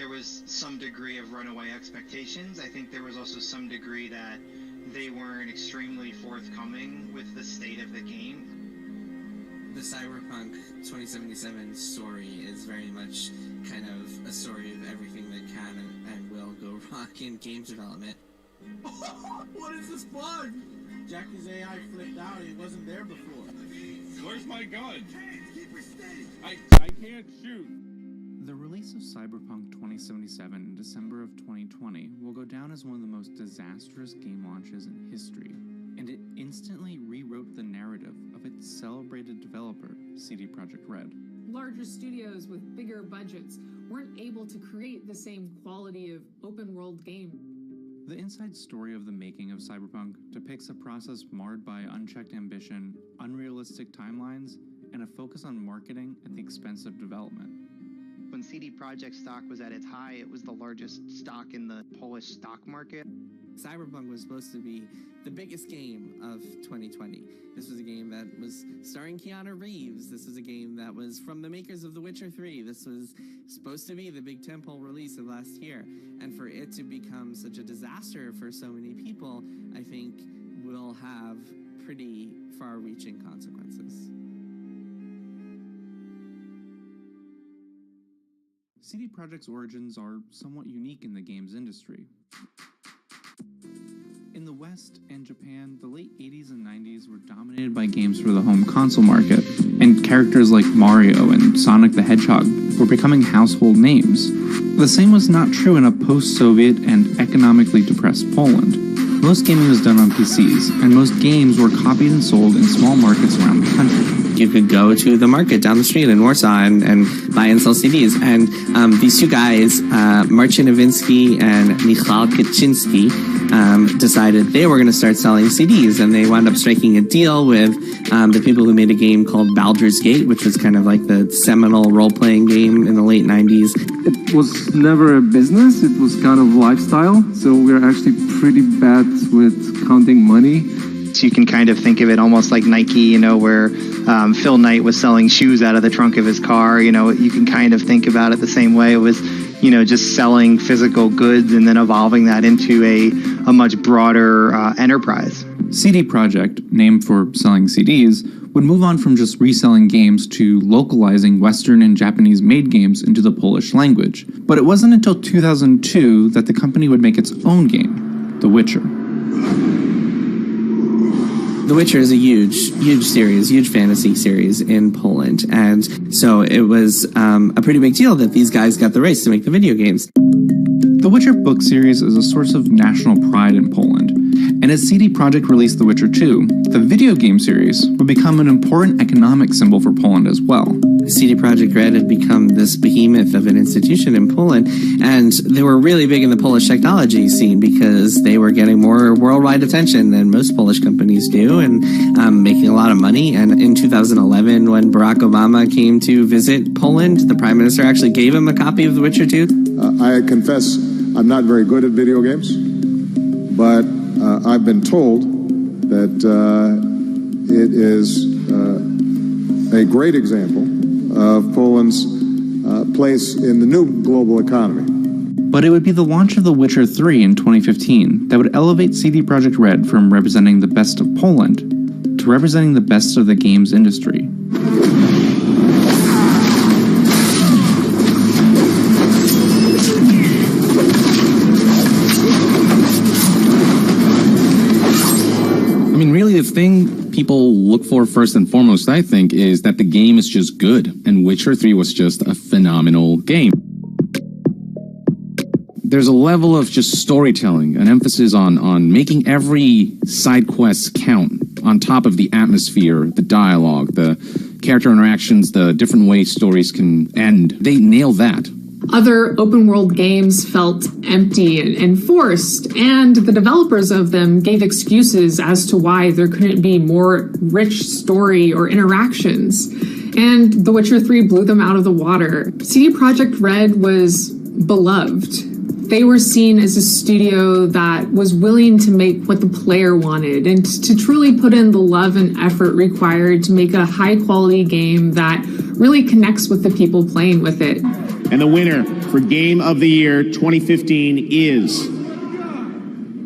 there was some degree of runaway expectations. I think there was also some degree that they weren't extremely forthcoming with the state of the game. The Cyberpunk 2077 story is very much kind of a story of everything that can and will go wrong in game development. What is this bug? Jackie's AI flipped out. It wasn't there before. Where's my gun? I can't shoot. The release of Cyberpunk 2077 in December of 2020 will go down as one of the most disastrous game launches in history, and it instantly rewrote the narrative of its celebrated developer, CD Projekt Red. Larger studios with bigger budgets weren't able to create the same quality of open-world game. The inside story of the making of Cyberpunk depicts a process marred by unchecked ambition, unrealistic timelines, and a focus on marketing at the expense of development. When CD Projekt stock was at its high, it was the largest stock in the Polish stock market. Cyberpunk was supposed to be the biggest game of 2020. This was a game that was starring Keanu Reeves. This was a game that was from the makers of The Witcher 3. This was supposed to be the big tentpole release of last year. And for it to become such a disaster for so many people, I think will have pretty far-reaching consequences. CD Projekt's origins are somewhat unique in the games industry. In the West and Japan, the late 80s and 90s were dominated by games for the home console market, and characters like Mario and Sonic the Hedgehog were becoming household names. The same was not true in a post-Soviet and economically depressed Poland. Most gaming was done on PCs, and most games were copied and sold in small markets around the country. You could go to the market down the street in Warsaw and buy and sell CDs. And these two guys, Marcin Nowinski and Michał Kaczynski, decided they were going to start selling CDs. And they wound up striking a deal with the people who made a game called Baldur's Gate, which was kind of like the seminal role-playing game in the late 90s. It was never a business. It was kind of lifestyle. So we're actually pretty bad with counting money. So you can kind of think of it almost like Nike, where Phil Knight was selling shoes out of the trunk of his car. You can kind of think about it the same way. It was, just selling physical goods and then evolving that into a much broader enterprise. CD Projekt, named for selling CDs, would move on from just reselling games to localizing Western and Japanese-made games into the Polish language. But it wasn't until 2002 that the company would make its own game, The Witcher. The Witcher is a huge series, huge fantasy series in Poland, and so it was a pretty big deal that these guys got the rights to make the video games. The Witcher book series is a source of national pride in Poland, and as CD Projekt released The Witcher 2, the video game series would become an important economic symbol for Poland as well. CD Projekt Red had become this behemoth of an institution in Poland, and they were really big in the Polish technology scene because they were getting more worldwide attention than most Polish companies do, and making a lot of money. And in 2011, when Barack Obama came to visit Poland, the Prime Minister actually gave him a copy of The Witcher 2. I confess I'm not very good at video games, but I've been told that it is a great example of Poland's place in the new global economy. But it would be the launch of The Witcher 3 in 2015 that would elevate CD Projekt Red from representing the best of Poland to representing the best of the games industry. Really, the thing people look for first and foremost, I think, is that the game is just good, and Witcher 3 was just a phenomenal game. There's a level of just storytelling, an emphasis on making every side quest count, on top of the atmosphere, the dialogue, the character interactions, the different ways stories can end. They nail that. Other open-world games felt empty and forced, and the developers of them gave excuses as to why there couldn't be more rich story or interactions. And The Witcher 3 blew them out of the water. CD Projekt Red was beloved. They were seen as a studio that was willing to make what the player wanted and to truly put in the love and effort required to make a high-quality game that really connects with the people playing with it. And the winner for Game of the Year 2015 is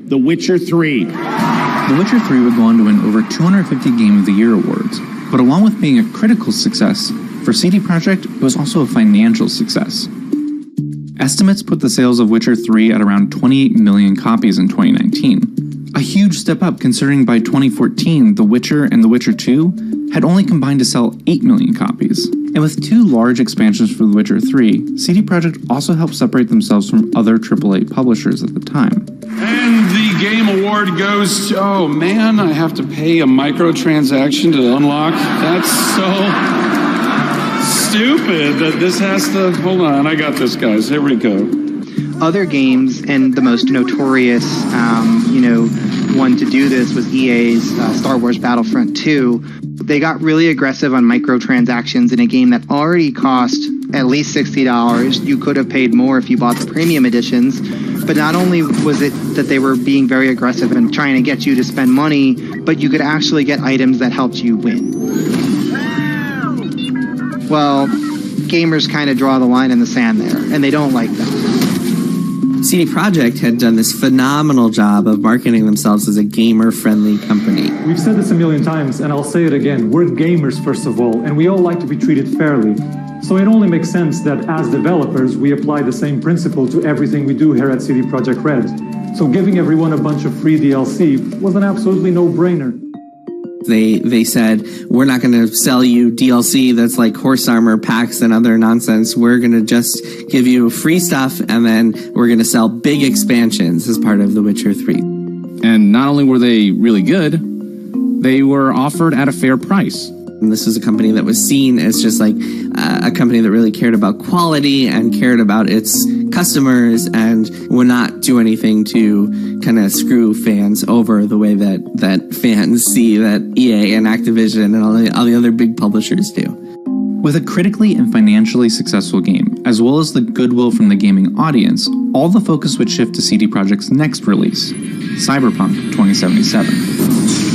The Witcher 3. The Witcher 3 would go on to win over 250 Game of the Year awards. But along with being a critical success, for CD Projekt, it was also a financial success. Estimates put the sales of Witcher 3 at around 28 million copies in 2019. A huge step up considering by 2014, The Witcher and The Witcher 2 had only combined to sell 8 million copies. And with 2 large expansions for The Witcher 3, CD Projekt also helped separate themselves from other AAA publishers at the time. And the game award goes to, oh man, I have to pay a microtransaction to unlock. That's so stupid that this has to, hold on, I got this, guys, here we go. Other games, and the most notorious, one to do this was EA's Star Wars Battlefront 2. They got really aggressive on microtransactions in a game that already cost at least $60. You could have paid more if you bought the premium editions. But not only was it that they were being very aggressive and trying to get you to spend money, but you could actually get items that helped you win. Well, gamers kind of draw the line in the sand there, and they don't like that. CD Projekt had done this phenomenal job of marketing themselves as a gamer-friendly company. We've said this a million times, and I'll say it again. We're gamers, first of all, and we all like to be treated fairly. So it only makes sense that as developers, we apply the same principle to everything we do here at CD Projekt Red. So giving everyone a bunch of free DLC was an absolutely no-brainer. They said, we're not going to sell you DLC that's like horse armor packs and other nonsense. We're going to just give you free stuff, and then we're going to sell big expansions as part of The Witcher 3. And not only were they really good, they were offered at a fair price. And this was a company that was seen as just like a company that really cared about quality and cared about its customers and would not do anything to kind of screw fans over the way that fans see that EA and Activision and all the other big publishers do. With a critically and financially successful game, as well as the goodwill from the gaming audience, all the focus would shift to CD Projekt's next release, Cyberpunk 2077.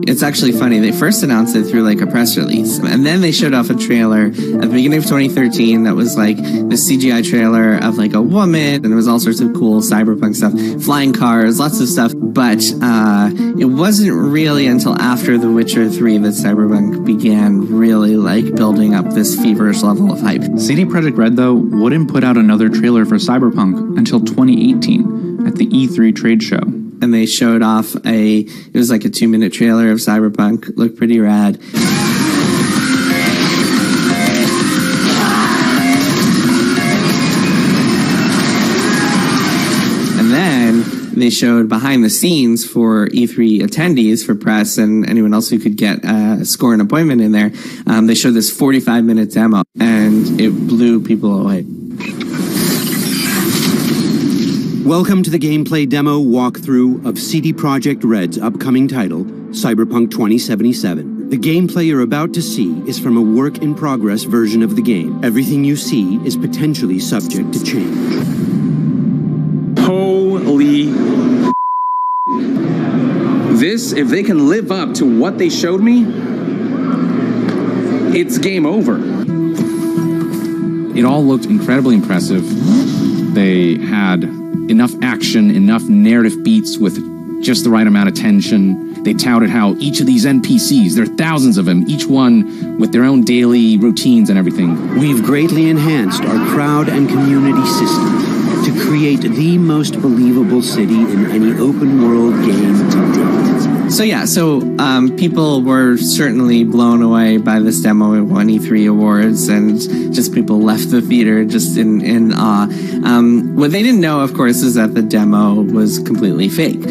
It's actually funny. They first announced it through like a press release, and then they showed off a trailer at the beginning of 2013 that was like the CGI trailer of like a woman, and there was all sorts of cool cyberpunk stuff, flying cars, lots of stuff. But it wasn't really until after The Witcher 3 that Cyberpunk began really like building up this feverish level of hype. CD Projekt Red, though, wouldn't put out another trailer for Cyberpunk until 2018 at the E3 trade show. And they showed off it was like a 2-minute trailer of Cyberpunk. Looked pretty rad. And then they showed behind the scenes for E3 attendees, for press, and anyone else who could get score an appointment in there. They showed this 45-minute demo, and it blew people away. Welcome to the gameplay demo walkthrough of CD Projekt Red's upcoming title, Cyberpunk 2077. The gameplay you're about to see is from a work-in-progress version of the game. Everything you see is potentially subject to change. Holy... This, if they can live up to what they showed me, it's game over. It all looked incredibly impressive. They had enough action, enough narrative beats with just the right amount of tension. They touted how each of these NPCs, there are thousands of them, each one with their own daily routines and everything. We've greatly enhanced our crowd and community system to create the most believable city in any open-world game to date. People were certainly blown away by this demo. It won E3 awards, and just people left the theater just in awe. What they didn't know, of course, is that the demo was completely fake.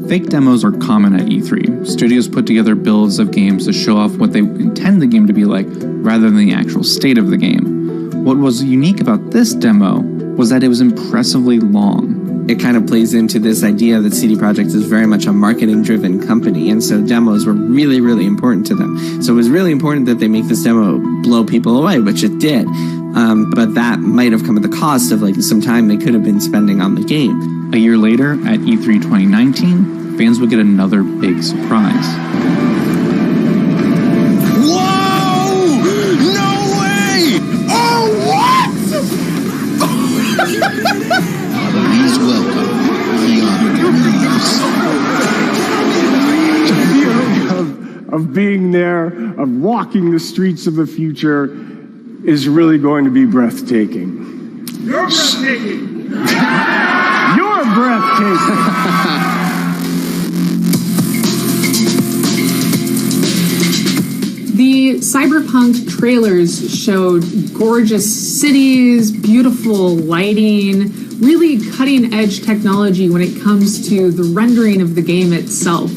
Fake demos are common at E3. Studios put together builds of games to show off what they intend the game to be like, rather than the actual state of the game. What was unique about this demo was that it was impressively long. It kind of plays into this idea that CD Projekt is very much a marketing-driven company, and so demos were really, really important to them. So it was really important that they make this demo blow people away, which it did. But that might have come at the cost of some time they could have been spending on the game. A year later, at E3 2019, fans would get another big surprise. Whoa! No way! Oh, what? Please welcome The feeling of being there, of walking the streets of the future, is really going to be breathtaking. You're breathtaking! You're breathtaking! The Cyberpunk trailers showed gorgeous cities, beautiful lighting, really cutting-edge technology when it comes to the rendering of the game itself.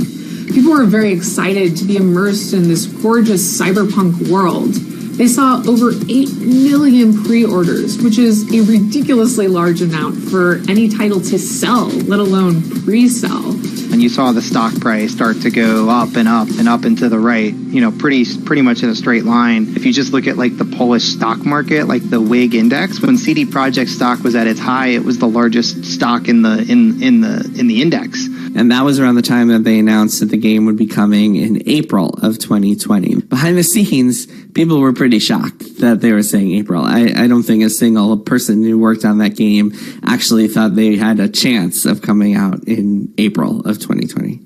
People were very excited to be immersed in this gorgeous cyberpunk world. They saw over 8 million pre-orders, which is a ridiculously large amount for any title to sell, let alone pre-sell. And you saw the stock price start to go up and up and up and to the right, pretty much in a straight line. If you just look at the Polish stock market, the WIG index, when CD Projekt stock was at its high, it was the largest stock in the index. And that was around the time that they announced that the game would be coming in April of 2020. Behind the scenes, people were pretty shocked that they were saying April. I don't think a single person who worked on that game actually thought they had a chance of coming out in April of 2020.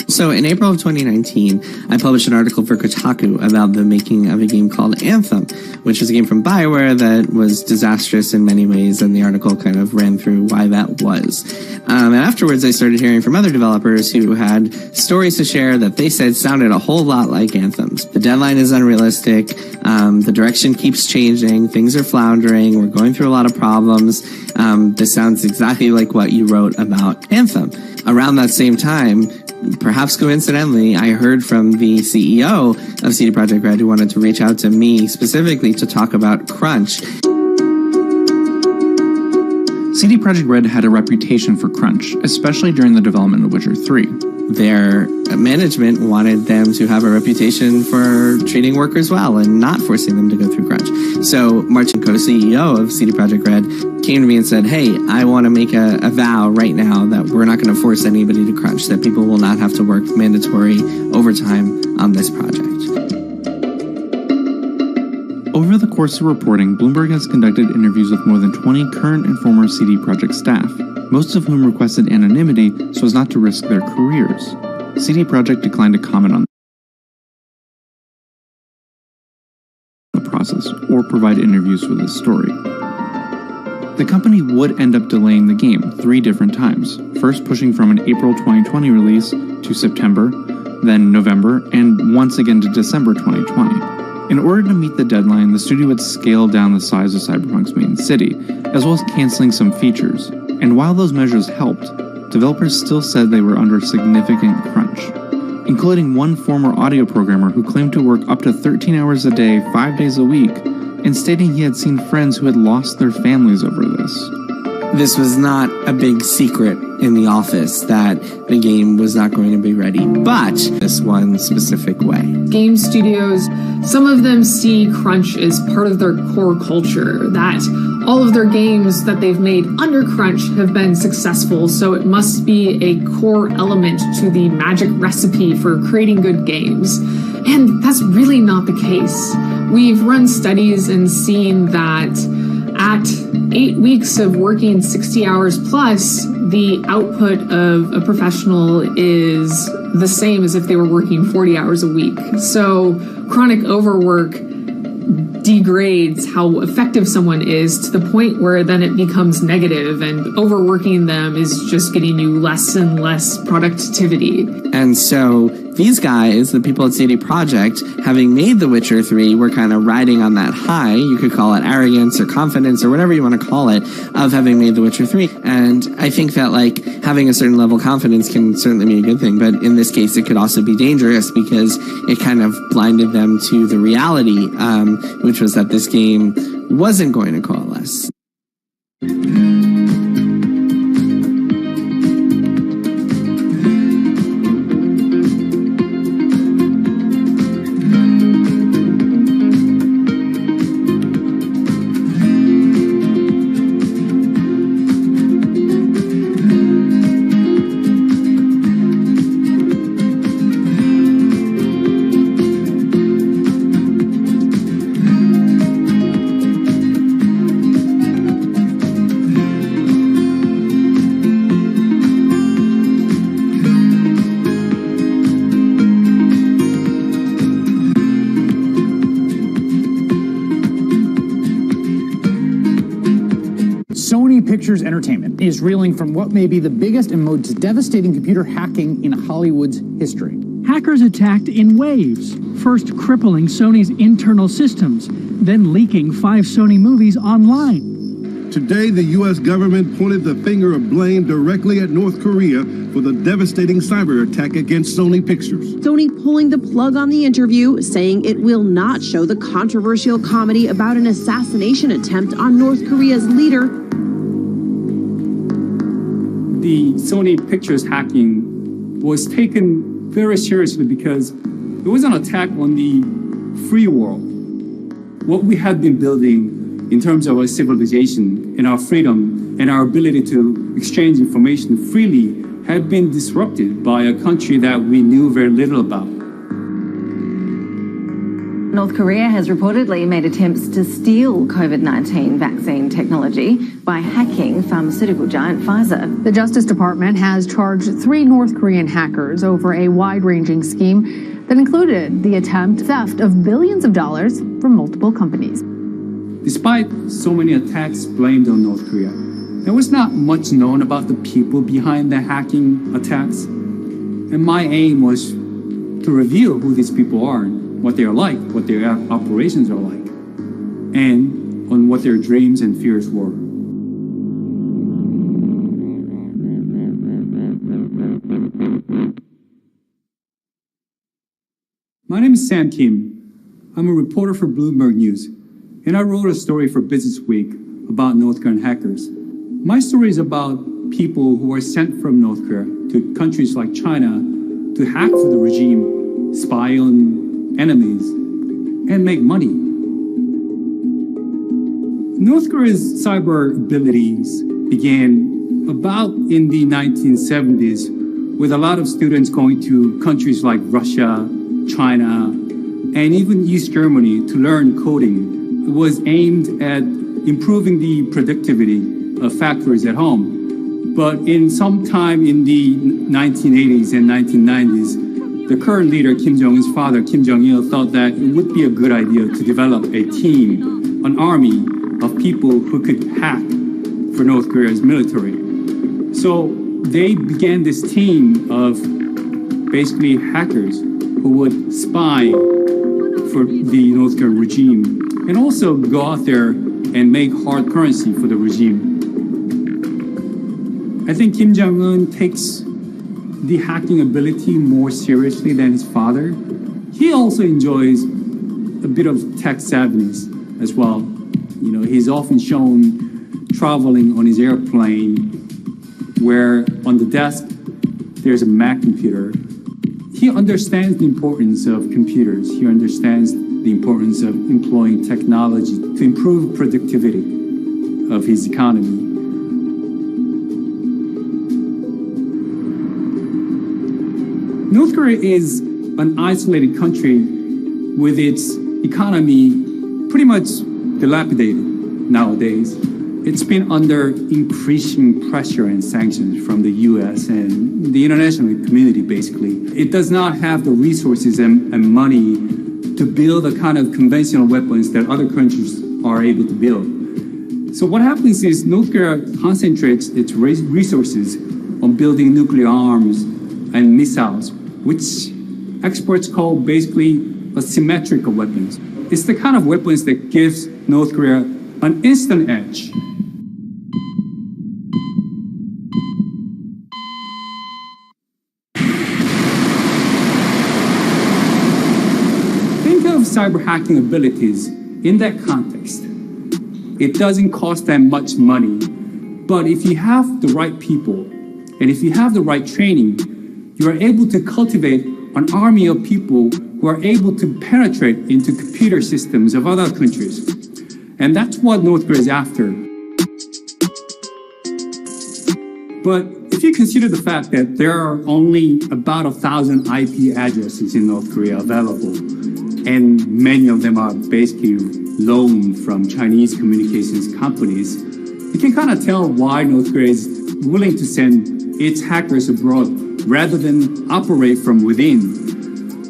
So in April of 2019, I published an article for Kotaku about the making of a game called Anthem, which was a game from BioWare that was disastrous in many ways, and the article kind of ran through why that was. And afterwards, I started hearing from other developers who had stories to share that they said sounded a whole lot like Anthem's. The deadline is unrealistic, the direction keeps changing, things are floundering, we're going through a lot of problems. This sounds exactly like what you wrote about Anthem. Around that same time, perhaps coincidentally, I heard from the CEO of CD Projekt Red who wanted to reach out to me specifically to talk about crunch. CD Projekt Red had a reputation for crunch, especially during the development of Witcher 3. Their management wanted them to have a reputation for treating workers well and not forcing them to go through crunch. So Marcin, co-CEO of CD Projekt Red, came to me and said, hey, I want to make a vow right now that we're not going to force anybody to crunch, that people will not have to work mandatory overtime on this project. Over the course of reporting, Bloomberg has conducted interviews with more than 20 current and former CD Projekt staff, most of whom requested anonymity so as not to risk their careers. CD Projekt declined to comment on the process or provide interviews for this story. The company would end up delaying the game 3 different times, first pushing from an April 2020 release to September, then November, and once again to December 2020. In order to meet the deadline, the studio would scale down the size of Cyberpunk's main city, as well as canceling some features. And while those measures helped, developers still said they were under significant crunch, including one former audio programmer who claimed to work up to 13 hours a day, 5 days a week, and stating he had seen friends who had lost their families over this. This was not a big secret in the office that the game was not going to be ready, but this one specific way. Game studios, some of them see crunch as part of their core culture, that all of their games that they've made under crunch have been successful, so it must be a core element to the magic recipe for creating good games. And that's really not the case. We've run studies and seen that at 8 weeks of working 60 hours plus, the output of a professional is the same as if they were working 40 hours a week. So chronic overwork degrades how effective someone is to the point where then it becomes negative, and overworking them is just getting you less and less productivity. And so these guys, the people at CD Projekt, having made The Witcher 3, were kind of riding on that high, you could call it arrogance or confidence or whatever you want to call it, of having made The Witcher 3. And I think that, like, having a certain level of confidence can certainly be a good thing, but in this case it could also be dangerous because it kind of blinded them to the reality, which was that this game wasn't going to coalesce. Sony Pictures Entertainment is reeling from what may be the biggest and most devastating computer hacking in Hollywood's history. Hackers attacked in waves, first crippling Sony's internal systems, then leaking 5 Sony movies online. Today, the U.S. government pointed the finger of blame directly at North Korea for the devastating cyber attack against Sony Pictures. Sony pulling the plug on the interview, saying it will not show the controversial comedy about an assassination attempt on North Korea's leader. The Sony Pictures hacking was taken very seriously because it was an attack on the free world. What we had been building in terms of our civilization and our freedom and our ability to exchange information freely had been disrupted by a country that we knew very little about. North Korea has reportedly made attempts to steal COVID-19 vaccine technology by hacking pharmaceutical giant Pfizer. The Justice Department has charged 3 North Korean hackers over a wide-ranging scheme that included the theft of billions of dollars from multiple companies. Despite so many attacks blamed on North Korea, there was not much known about the people behind the hacking attacks. And my aim was to reveal who these people are, what they are like, what their operations are like, and on what their dreams and fears were. My name is Sam Kim. I'm a reporter for Bloomberg News, and I wrote a story for Business Week about North Korean hackers. My story is about people who are sent from North Korea to countries like China to hack for the regime, spy on enemies, and make money. North Korea's cyber abilities began about in the 1970s with a lot of students going to countries like Russia, China, and even East Germany to learn coding. It was aimed at improving the productivity of factories at home. But in some time in the 1980s and 1990s, the current leader, Kim Jong-un's father, Kim Jong-il, thought that it would be a good idea to develop a team, an army of people who could hack for North Korea's military. So they began this team of basically hackers who would spy for the North Korean regime and also go out there and make hard currency for the regime. I think Kim Jong-un takes the hacking ability more seriously than his father. He also enjoys a bit of tech savviness as well. You know, he's often shown traveling on his airplane where on the desk there's a Mac computer. He understands the importance of computers. He understands the importance of employing technology to improve productivity of his economy. North Korea is an isolated country with its economy pretty much dilapidated nowadays. It's been under increasing pressure and sanctions from the US and the international community, basically. It does not have the resources and money to build the kind of conventional weapons that other countries are able to build. So what happens is North Korea concentrates its resources on building nuclear arms and missiles, which experts call basically asymmetrical weapons. It's the kind of weapons that gives North Korea an instant edge. Think of cyber hacking abilities in that context. It doesn't cost that much money, but if you have the right people and if you have the right training, you are able to cultivate an army of people who are able to penetrate into computer systems of other countries. And that's what North Korea is after. But if you consider the fact that there are only about 1,000 IP addresses in North Korea available, and many of them are basically loaned from Chinese communications companies, you can kind of tell why North Korea is willing to send its hackers abroad rather than operate from within.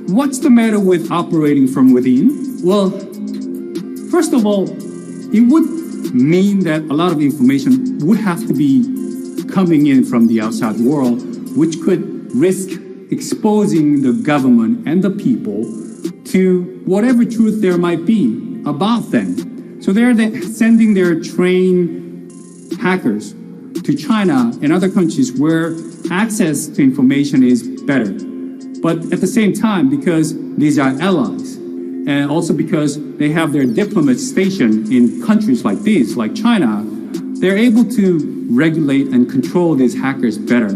What's the matter with operating from within? Well, first of all, it would mean that a lot of information would have to be coming in from the outside world, which could risk exposing the government and the people to whatever truth there might be about them. So they're sending their trained hackers to China and other countries where access to information is better. But at the same time, because these are allies, and also because they have their diplomats stationed in countries like these, like China, they're able to regulate and control these hackers better.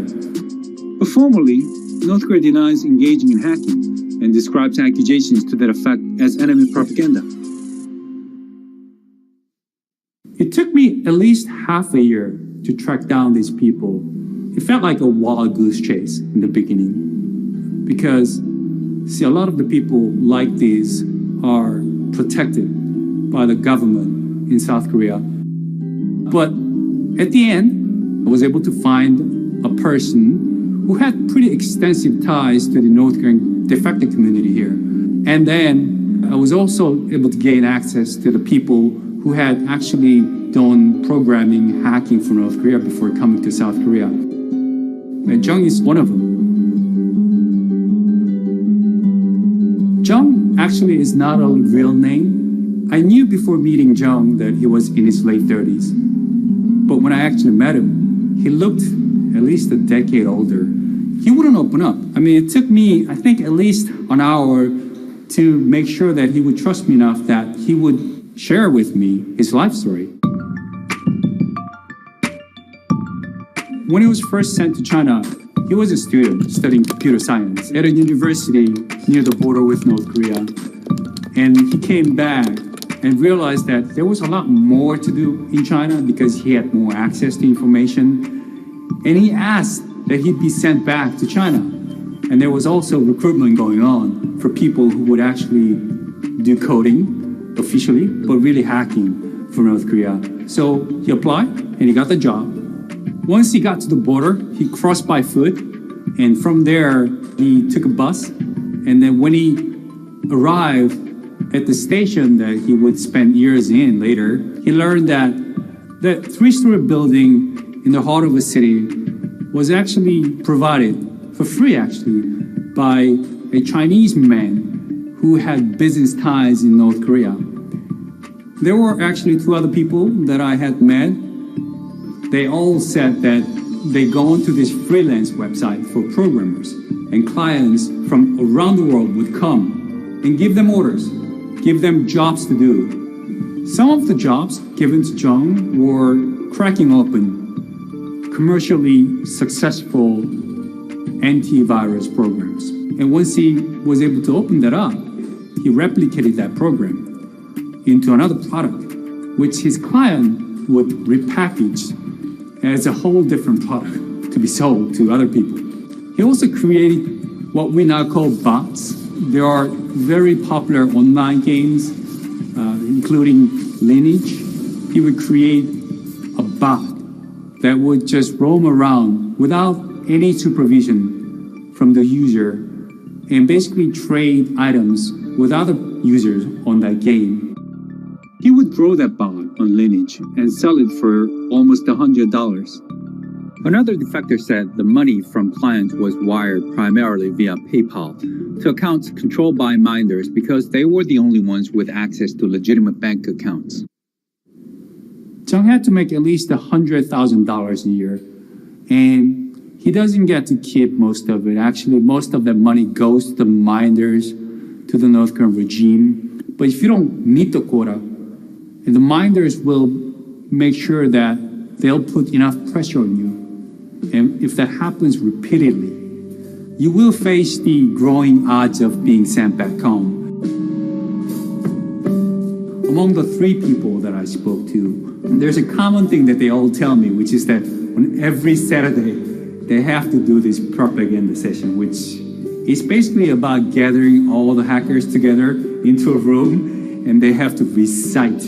But formally, North Korea denies engaging in hacking and describes accusations to that effect as enemy propaganda. It took me at least half a year to track down these people. It felt like a wild goose chase in the beginning because, see, a lot of the people like these are protected by the government in South Korea. But at the end, I was able to find a person who had pretty extensive ties to the North Korean defector community here. And then I was also able to gain access to the people who had actually done programming, hacking for North Korea before coming to South Korea. And Jung is one of them. Jung actually is not a real name. I knew before meeting Jung that he was in his late 30s. But when I actually met him, he looked at least a decade older. He wouldn't open up. I mean, it took me, I think, at least an hour to make sure that he would trust me enough that he would share with me his life story. When he was first sent to China, he was a student studying computer science at a university near the border with North Korea. And he came back and realized that there was a lot more to do in China because he had more access to information. And he asked that he'd be sent back to China. And there was also recruitment going on for people who would actually do coding officially, but really hacking for North Korea. So he applied and he got the job. Once he got to the border, he crossed by foot. And from there, he took a bus. And then when he arrived at the station that he would spend years in later, he learned that that 3-story building in the heart of a city was actually provided for free, actually, by a Chinese man who had business ties in North Korea. There were actually 2 other people that I had met. They all said that they go onto this freelance website for programmers, and clients from around the world would come and give them orders, give them jobs to do. Some of the jobs given to Jung were cracking open commercially successful antivirus programs. And once he was able to open that up, he replicated that program into another product, which his client would repackage as a whole different product to be sold to other people. He also created what we now call bots. There are very popular online games, including Lineage. He would create a bot that would just roam around without any supervision from the user and basically trade items with other users on that game. He would grow that bot on Lineage and sell it for almost $100. Another defector said the money from clients was wired primarily via PayPal to accounts controlled by minders because they were the only ones with access to legitimate bank accounts. Chung had to make at least $100,000 a year, and he doesn't get to keep most of it. Actually, most of that money goes to the minders, to the North Korean regime. But if you don't meet the quota, the minders will make sure that they'll put enough pressure on you. And if that happens repeatedly, you will face the growing odds of being sent back home. Among the 3 people that I spoke to, there's a common thing that they all tell me, which is that on every Saturday, they have to do this propaganda session, which is basically about gathering all the hackers together into a room, and they have to recite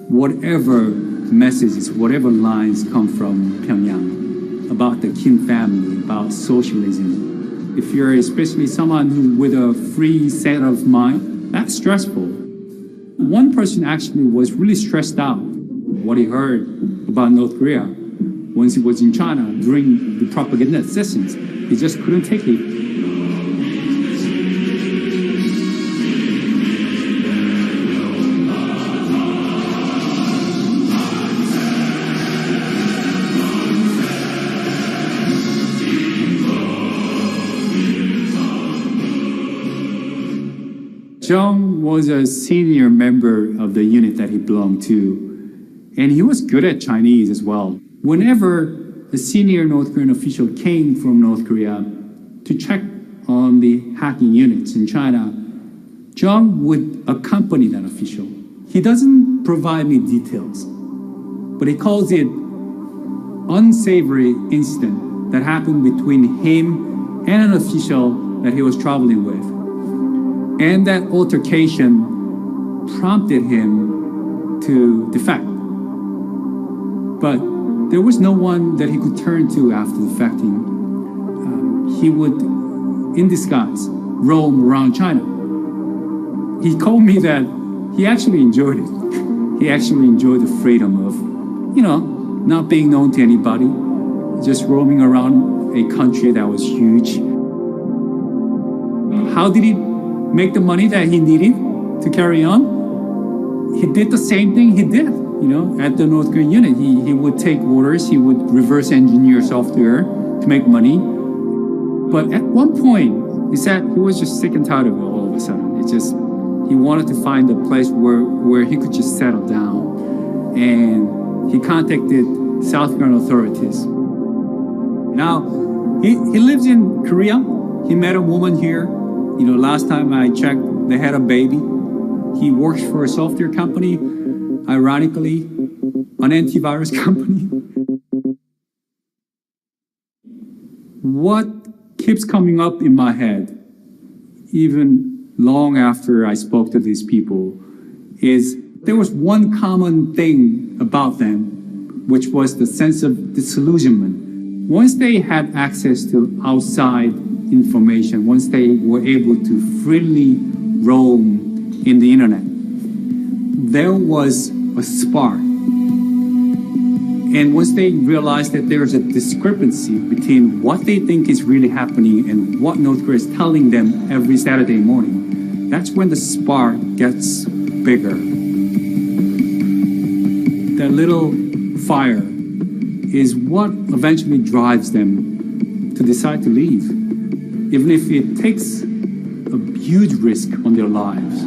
whatever messages, whatever lines come from Pyongyang about the Kim family, about socialism. If you're especially someone who with a free set of mind, that's stressful. One person actually was really stressed out what he heard about North Korea once he was in China during the propaganda sessions. He just couldn't take it. Jung was a senior member of the unit that he belonged to, and he was good at Chinese as well. Whenever a senior North Korean official came from North Korea to check on the hacking units in China, Jung would accompany that official. He doesn't provide me details, but he calls it unsavory incident that happened between him and an official that he was traveling with. And that altercation prompted him to defect. But there was no one that he could turn to after defecting. He would, in disguise, roam around China. He told me that he actually enjoyed it. He actually enjoyed the freedom of, not being known to anybody, just roaming around a country that was huge. How did he make the money that he needed to carry on? He did the same thing he did, at the North Korean unit. He would take orders, he would reverse engineer software to make money. But at one point, he said he was just sick and tired of it all of a sudden. He wanted to find a place where he could just settle down. And he contacted South Korean authorities. Now, he lives in Korea. He met a woman here. Last time I checked, they had a baby. He works for a software company, ironically, an antivirus company. What keeps coming up in my head, even long after I spoke to these people, is there was one common thing about them, which was the sense of disillusionment. Once they had access to outside information, once they were able to freely roam in the internet, there was a spark. And once they realized that there's a discrepancy between what they think is really happening and what North Korea is telling them every Saturday morning, that's when the spark gets bigger. That little fire is what eventually drives them to decide to leave, even if it takes a huge risk on their lives.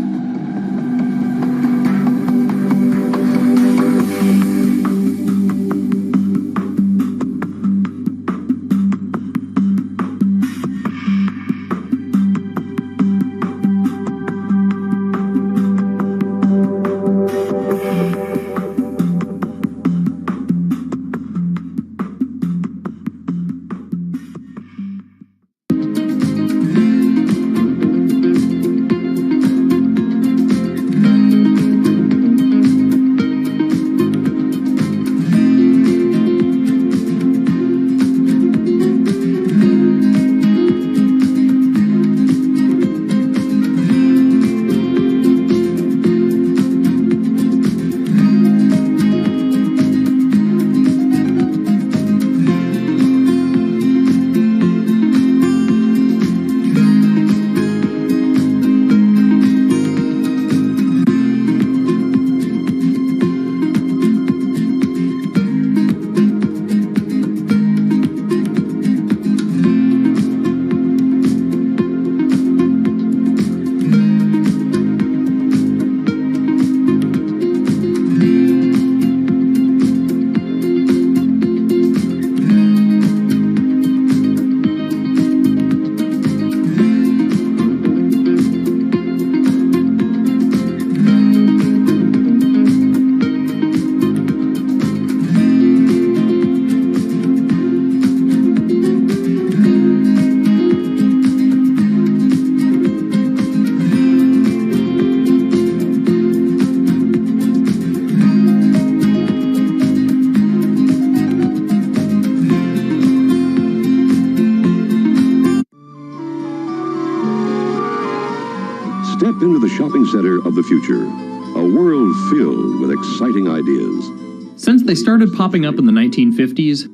Step into the shopping center of the future, a world filled with exciting ideas. Since they started popping up in the 1950s,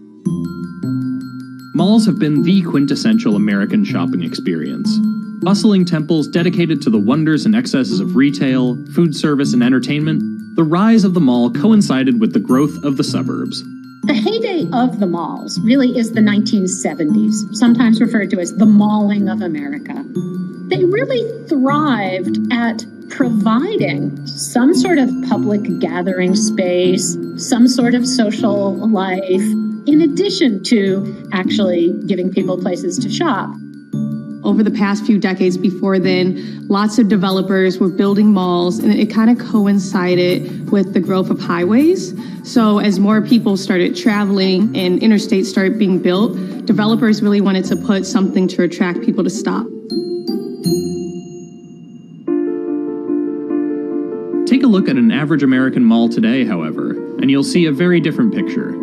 malls have been the quintessential American shopping experience. Bustling temples dedicated to the wonders and excesses of retail, food service, and entertainment, the rise of the mall coincided with the growth of the suburbs. The heyday of the malls really is the 1970s, sometimes referred to as the malling of America. They really thrived at providing some sort of public gathering space, some sort of social life, in addition to actually giving people places to shop. Over the past few decades before then, lots of developers were building malls, and it kind of coincided with the growth of highways. So as more people started traveling and interstates started being built, developers really wanted to put something to attract people to stop. Take a look at an average American mall today, however, and you'll see a very different picture.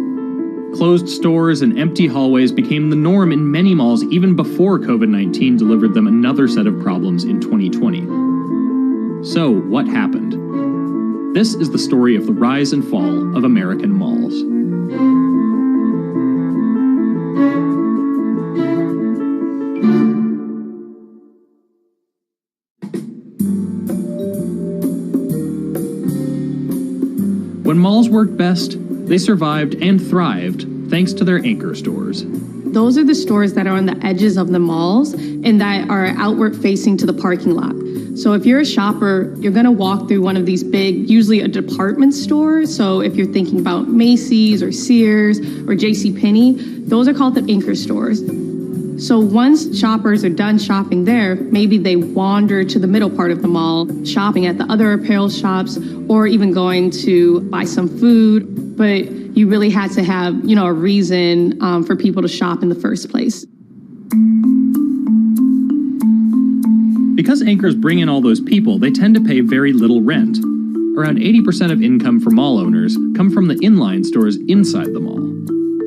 Closed stores and empty hallways became the norm in many malls even before COVID-19 delivered them another set of problems in 2020. So, what happened? This is the story of the rise and fall of American malls. When malls worked best, they survived and thrived thanks to their anchor stores. Those are the stores that are on the edges of the malls and that are outward facing to the parking lot. So if you're a shopper, you're going to walk through one of these big, usually a department store. So if you're thinking about Macy's or Sears or JCPenney, those are called the anchor stores. So once shoppers are done shopping there, maybe they wander to the middle part of the mall, shopping at the other apparel shops, or even going to buy some food. But you really had to have, a reason for people to shop in the first place. Because anchors bring in all those people, they tend to pay very little rent. Around 80% of income for mall owners come from the inline stores inside the mall.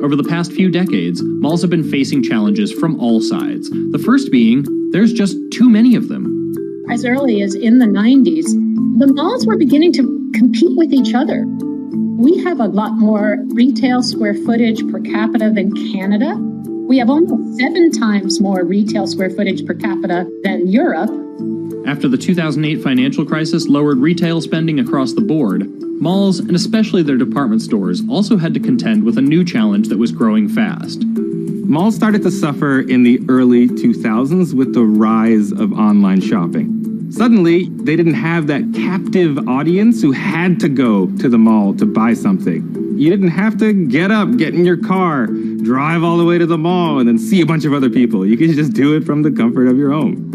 Over the past few decades, malls have been facing challenges from all sides. The first being, there's just too many of them. As early as in the 90s, the malls were beginning to compete with each other. We have a lot more retail square footage per capita than Canada. We have almost 7 times more retail square footage per capita than Europe. After the 2008 financial crisis lowered retail spending across the board, malls, and especially their department stores, also had to contend with a new challenge that was growing fast. Malls started to suffer in the early 2000s with the rise of online shopping. Suddenly, they didn't have that captive audience who had to go to the mall to buy something. You didn't have to get up, get in your car, drive all the way to the mall, and then see a bunch of other people. You could just do it from the comfort of your home.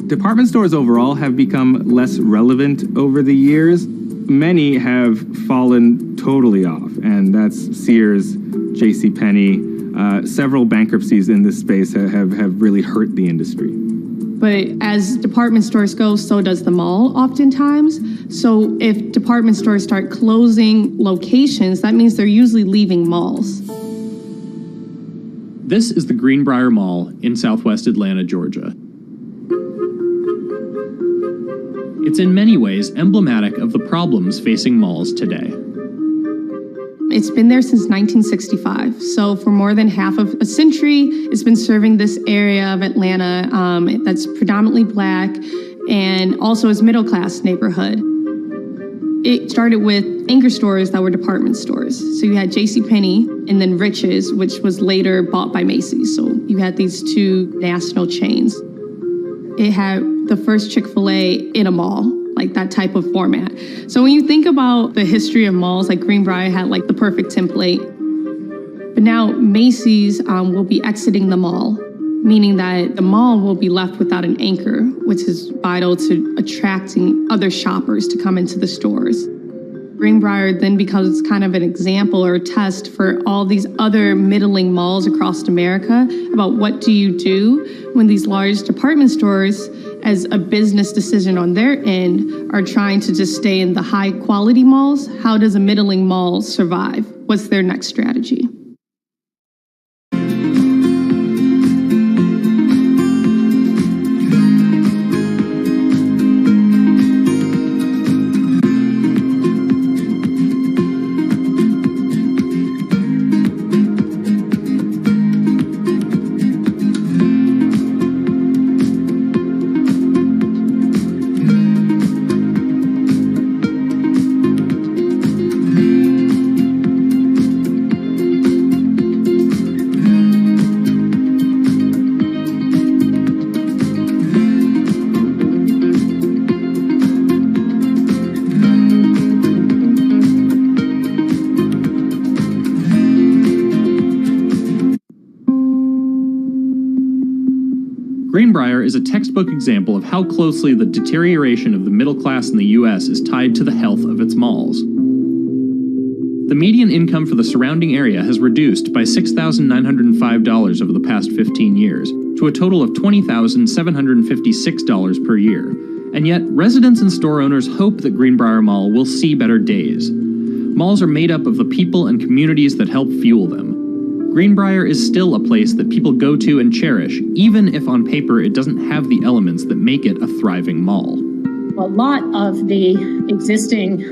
Department stores overall have become less relevant over the years. Many have fallen totally off, and that's Sears, JCPenney. Several bankruptcies in this space have really hurt the industry. But as department stores go, so does the mall oftentimes. So if department stores start closing locations, that means they're usually leaving malls. This is the Greenbrier Mall in southwest Atlanta, Georgia. It's in many ways emblematic of the problems facing malls today. It's been there since 1965. So for more than half of a century, it's been serving this area of Atlanta that's predominantly Black and also is middle-class neighborhood. It started with anchor stores that were department stores. So you had JCPenney and then Rich's, which was later bought by Macy's. So you had these two national chains. It had the first Chick-fil-A in a mall, like that type of format. So when you think about the history of malls, like Greenbrier had like the perfect template. But now Macy's will be exiting the mall, meaning that the mall will be left without an anchor, which is vital to attracting other shoppers to come into the stores. Greenbrier then becomes kind of an example or a test for all these other middling malls across America about what do you do when these large department stores, as a business decision on their end, are trying to just stay in the high quality malls. How does a middling mall survive? What's their next strategy? Greenbrier is a textbook example of how closely the deterioration of the middle class in the U.S. is tied to the health of its malls. The median income for the surrounding area has reduced by $6,905 over the past 15 years, to a total of $20,756 per year. And yet, residents and store owners hope that Greenbrier Mall will see better days. Malls are made up of the people and communities that help fuel them. Greenbrier is still a place that people go to and cherish, even if on paper it doesn't have the elements that make it a thriving mall. A lot of the existing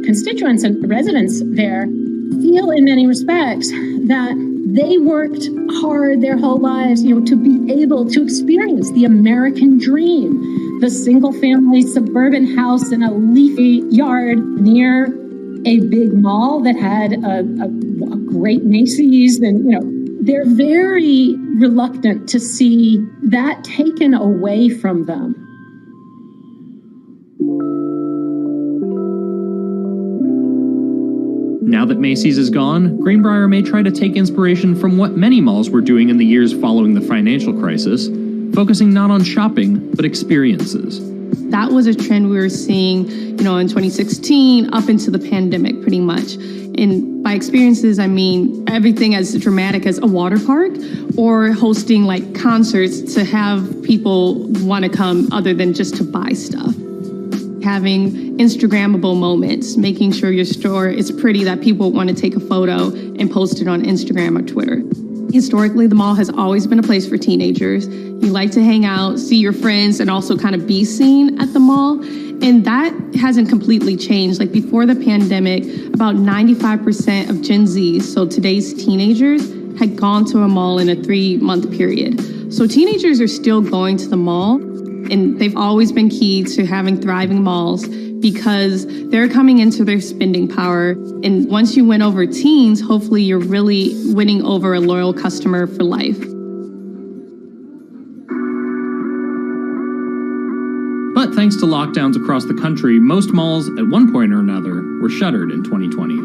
constituents and residents there feel in many respects that they worked hard their whole lives, to be able to experience the American dream, the single-family suburban house in a leafy yard near a big mall that had a great Macy's, and they're very reluctant to see that taken away from them. Now that Macy's is gone, Greenbrier may try to take inspiration from what many malls were doing in the years following the financial crisis, focusing not on shopping, but experiences. That was a trend we were seeing, in 2016 up into the pandemic pretty much. And by experiences, I mean everything as dramatic as a water park or hosting like concerts to have people want to come other than just to buy stuff. Having Instagrammable moments, making sure your store is pretty that people want to take a photo and post it on Instagram or Twitter. Historically, the mall has always been a place for teenagers. You like to hang out, see your friends, and also kind of be seen at the mall. And that hasn't completely changed. Like before the pandemic, about 95% of Gen Z, so today's teenagers, had gone to a mall in a 3-month period. So teenagers are still going to the mall, and they've always been key to having thriving malls because they're coming into their spending power. And once you win over teens, hopefully you're really winning over a loyal customer for life. But thanks to lockdowns across the country, most malls at one point or another were shuttered in 2020.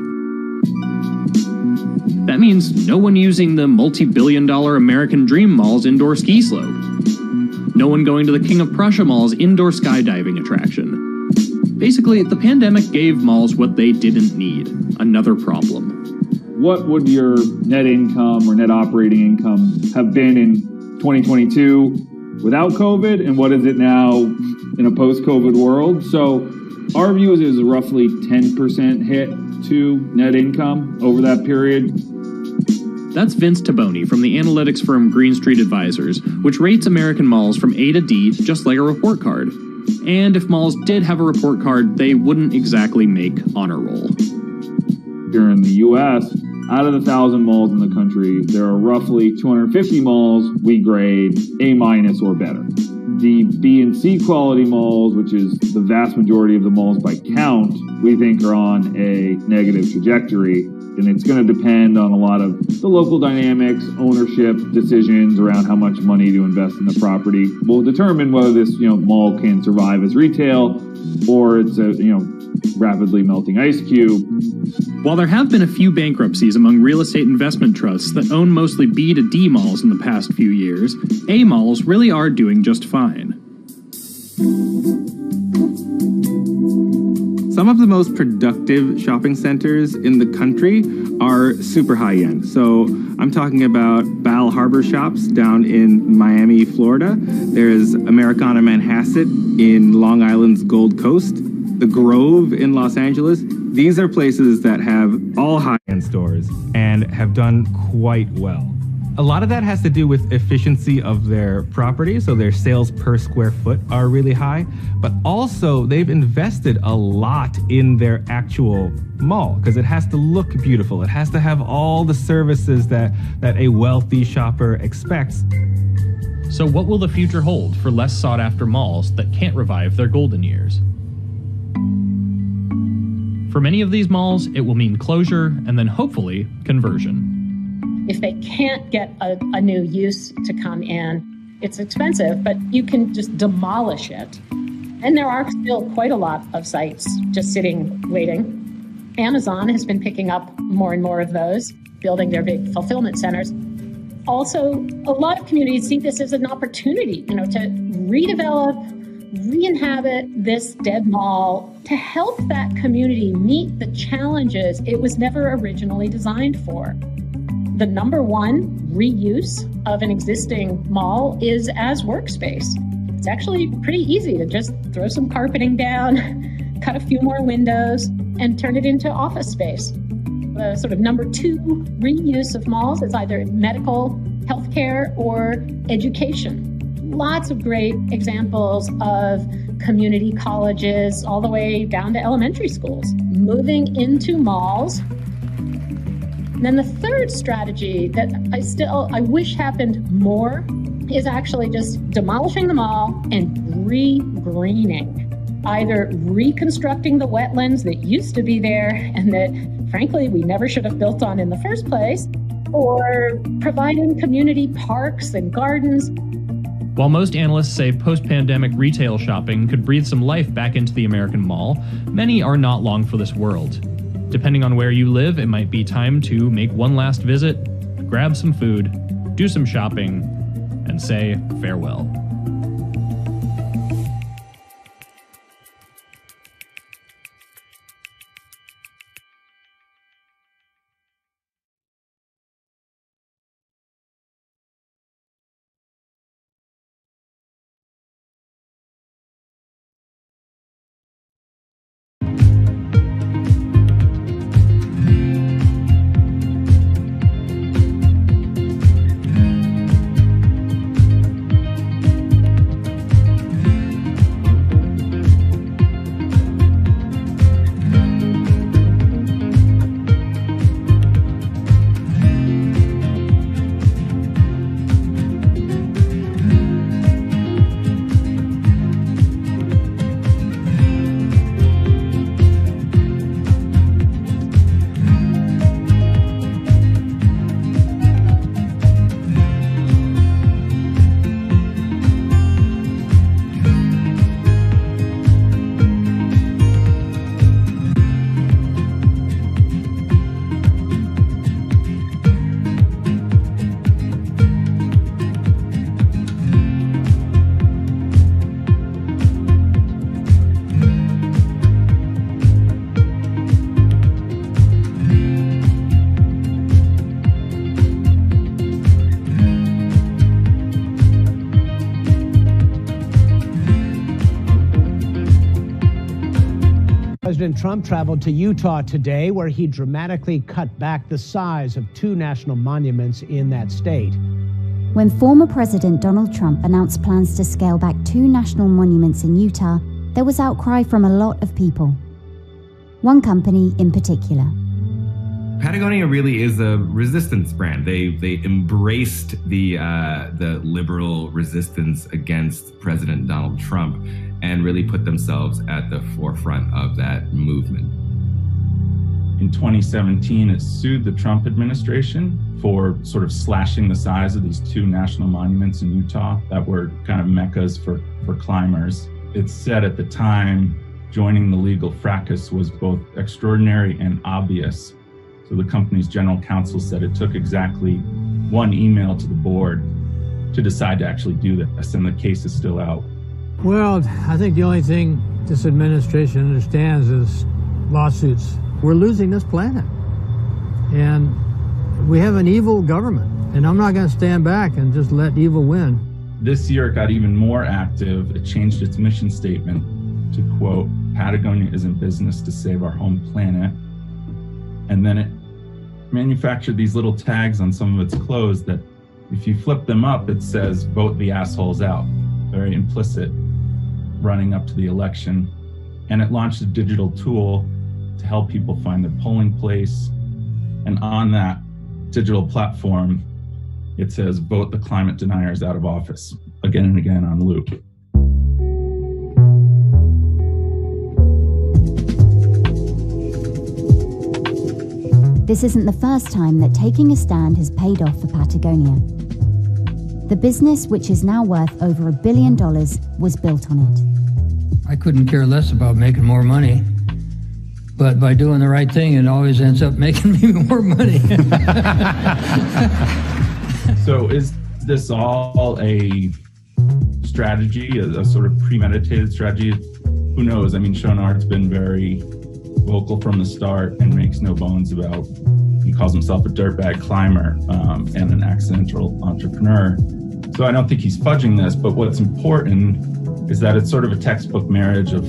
That means no one using the multi-billion-dollar American Dream Mall's indoor ski slope. No one going to the King of Prussia Mall's indoor skydiving attraction. Basically, the pandemic gave malls what they didn't need, another problem. What would your net income or net operating income have been in 2022 without COVID, and what is it now in a post-COVID world? So our view is a roughly 10% hit to net income over that period. That's Vince Taboni from the analytics firm Green Street Advisors, which rates American malls from A to D just like a report card. And if malls did have a report card, they wouldn't exactly make honor roll. Here in the U.S., out of the 1,000 malls in the country, there are roughly 250 malls we grade A- or better. The B and C quality malls, which is the vast majority of the malls by count, we think are on a negative trajectory. And it's going to depend on a lot of the local dynamics, ownership decisions around how much money to invest in the property will determine whether this, mall can survive as retail or it's a, rapidly melting ice cube. While there have been a few bankruptcies among real estate investment trusts that own mostly B to D malls in the past few years, A malls really are doing just fine. Some of the most productive shopping centers in the country are super high-end. So I'm talking about Bal Harbor Shops down in Miami, Florida. There's Americana Manhasset in Long Island's Gold Coast. The Grove in Los Angeles. These are places that have all high-end stores and have done quite well. A lot of that has to do with efficiency of their property, so their sales per square foot are really high, but also they've invested a lot in their actual mall because it has to look beautiful. It has to have all the services that a wealthy shopper expects. So what will the future hold for less sought-after malls that can't revive their golden years? For many of these malls, it will mean closure and then hopefully conversion. If they can't get a new use to come in, it's expensive, but you can just demolish it. And there are still quite a lot of sites just sitting, waiting. Amazon has been picking up more and more of those, building their big fulfillment centers. Also, a lot of communities see this as an opportunity, to redevelop, re-inhabit this dead mall to help that community meet the challenges it was never originally designed for. The number one reuse of an existing mall is as workspace. It's actually pretty easy to just throw some carpeting down, cut a few more windows, and turn it into office space. The sort of number two reuse of malls is either medical, healthcare, or education. Lots of great examples of community colleges all the way down to elementary schools moving into malls. And then the third strategy that I wish happened more is actually just demolishing the mall and re-greening. Either reconstructing the wetlands that used to be there and that, frankly, we never should have built on in the first place, or providing community parks and gardens. While most analysts say post-pandemic retail shopping could breathe some life back into the American mall, many are not long for this world. Depending on where you live, it might be time to make one last visit, grab some food, do some shopping, and say farewell. President Trump traveled to Utah today, where he dramatically cut back the size of two national monuments in that state. When former President Donald Trump announced plans to scale back two national monuments in Utah, there was outcry from a lot of people. One company in particular. Patagonia really is a resistance brand. They embraced the liberal resistance against President Donald Trump and really put themselves at the forefront of that movement. In 2017, it sued the Trump administration for sort of slashing the size of these two national monuments in Utah that were kind of meccas for climbers. It said at the time, joining the legal fracas was both extraordinary and obvious. So the company's general counsel said it took exactly one email to the board to decide to actually do this, and the case is still out. Well, I think the only thing this administration understands is lawsuits. We're losing this planet, and we have an evil government, and I'm not going to stand back and just let evil win. This year it got even more active. It changed its mission statement to, quote, Patagonia is in business to save our home planet. And then it manufactured these little tags on some of its clothes that if you flip them up, it says, vote the assholes out. Very implicit, running up to the election. And it launched a digital tool to help people find their polling place. And on that digital platform, it says, vote the climate deniers out of office, again and again on loop. This isn't the first time that taking a stand has paid off for Patagonia. The business, which is now worth over $1 billion, was built on it. I couldn't care less about making more money, but by doing the right thing, it always ends up making me more money. So So is this all a strategy, a sort of premeditated strategy? Who knows? I mean, Schonard's been very vocal from the start and makes no bones about, he calls himself a dirtbag climber and an accidental entrepreneur. So I don't think he's fudging this, but what's important is that it's sort of a textbook marriage of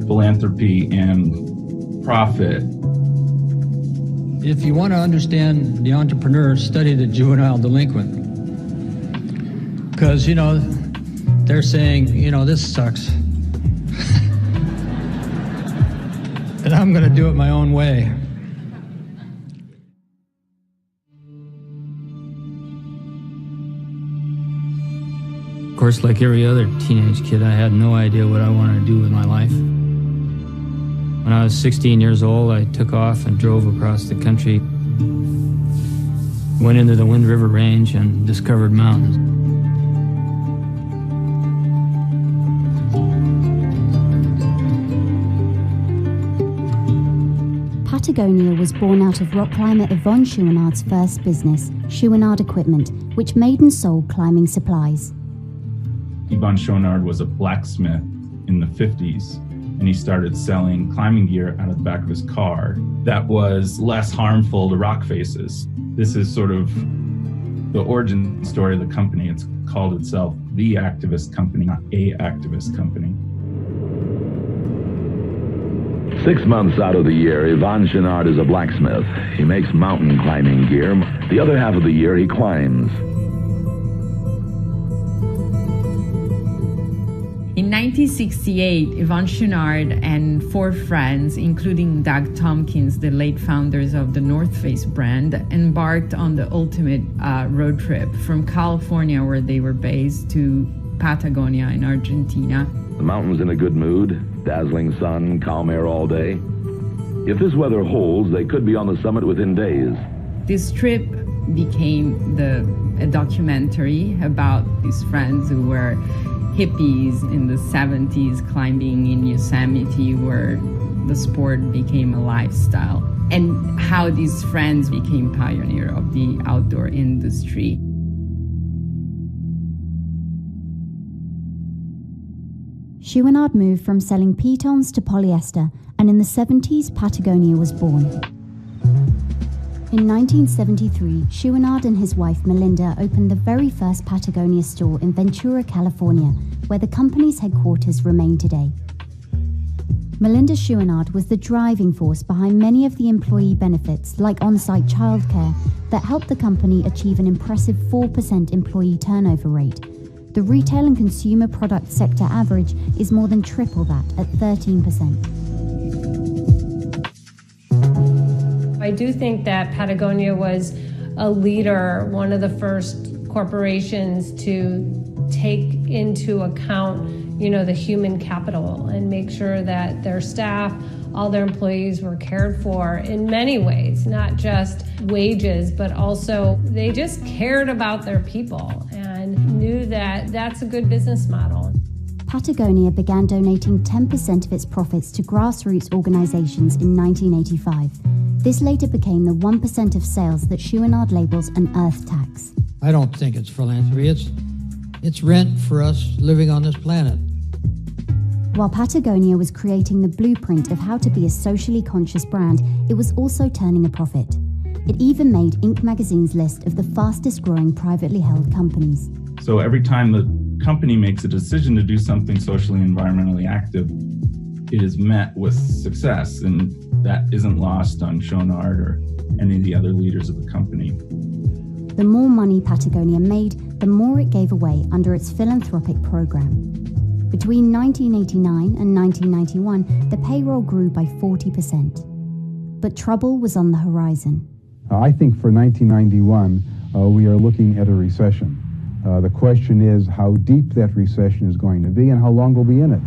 philanthropy and profit. If you want to understand the entrepreneur, study the juvenile delinquent. Because, they're saying, this sucks. And I'm going to do it my own way. Of course, like every other teenage kid, I had no idea what I wanted to do with my life. When I was 16 years old, I took off and drove across the country, went into the Wind River Range and discovered mountains. Patagonia was born out of rock climber Yvon Chouinard's first business, Chouinard Equipment, which made and sold climbing supplies. Yvon Chouinard was a blacksmith in the 50s, and he started selling climbing gear out of the back of his car that was less harmful to rock faces. This is sort of the origin story of the company. It's called itself the activist company, not a activist company. 6 months out of the year, Yvon Chouinard is a blacksmith. He makes mountain climbing gear. The other half of the year, he climbs. In 1968, Yvon Chouinard and 4 friends, including Doug Tompkins, the late founders of the North Face brand, embarked on the ultimate road trip from California, where they were based, to Patagonia in Argentina. The mountain's in a good mood, dazzling sun, calm air all day. If this weather holds, they could be on the summit within days. This trip became a documentary about these friends who were hippies in the 70s climbing in Yosemite, where the sport became a lifestyle, and how these friends became pioneers of the outdoor industry. Chouinard moved from selling pitons to polyester, and in the 70s, Patagonia was born. In 1973, Chouinard and his wife Melinda opened the very first Patagonia store in Ventura, California, where the company's headquarters remain today. Melinda Chouinard was the driving force behind many of the employee benefits, like on-site childcare, that helped the company achieve an impressive 4% employee turnover rate. The retail and consumer product sector average is more than triple that, at 13%. I do think that Patagonia was a leader, one of the first corporations to take into account, the human capital and make sure that their staff, all their employees were cared for in many ways, not just wages, but also they just cared about their people and knew that that's a good business model. Patagonia began donating 10% of its profits to grassroots organizations in 1985. This later became the 1% of sales that Chouinard labels an earth tax. I don't think it's philanthropy. It's rent for us living on this planet. While Patagonia was creating the blueprint of how to be a socially conscious brand, it was also turning a profit. It even made Inc. magazine's list of the fastest growing privately held companies. So every time the company makes a decision to do something socially and environmentally active, it is met with success, and that isn't lost on Chouinard or any of the other leaders of the company. The more money Patagonia made, the more it gave away under its philanthropic program. Between 1989 and 1991, the payroll grew by 40%. But trouble was on the horizon. I think for 1991, we are looking at a recession. The question is how deep that recession is going to be and how long we'll be in it.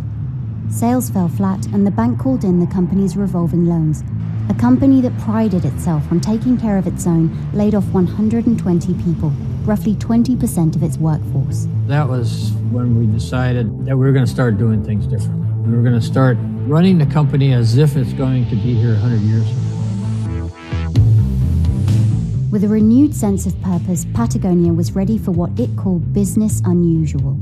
Sales fell flat, and the bank called in the company's revolving loans. A company that prided itself on taking care of its own laid off 120 people, roughly 20% of its workforce. That was when we decided that we were going to start doing things differently. We were going to start running the company as if it's going to be here 100 years from now. With a renewed sense of purpose, Patagonia was ready for what it called business unusual.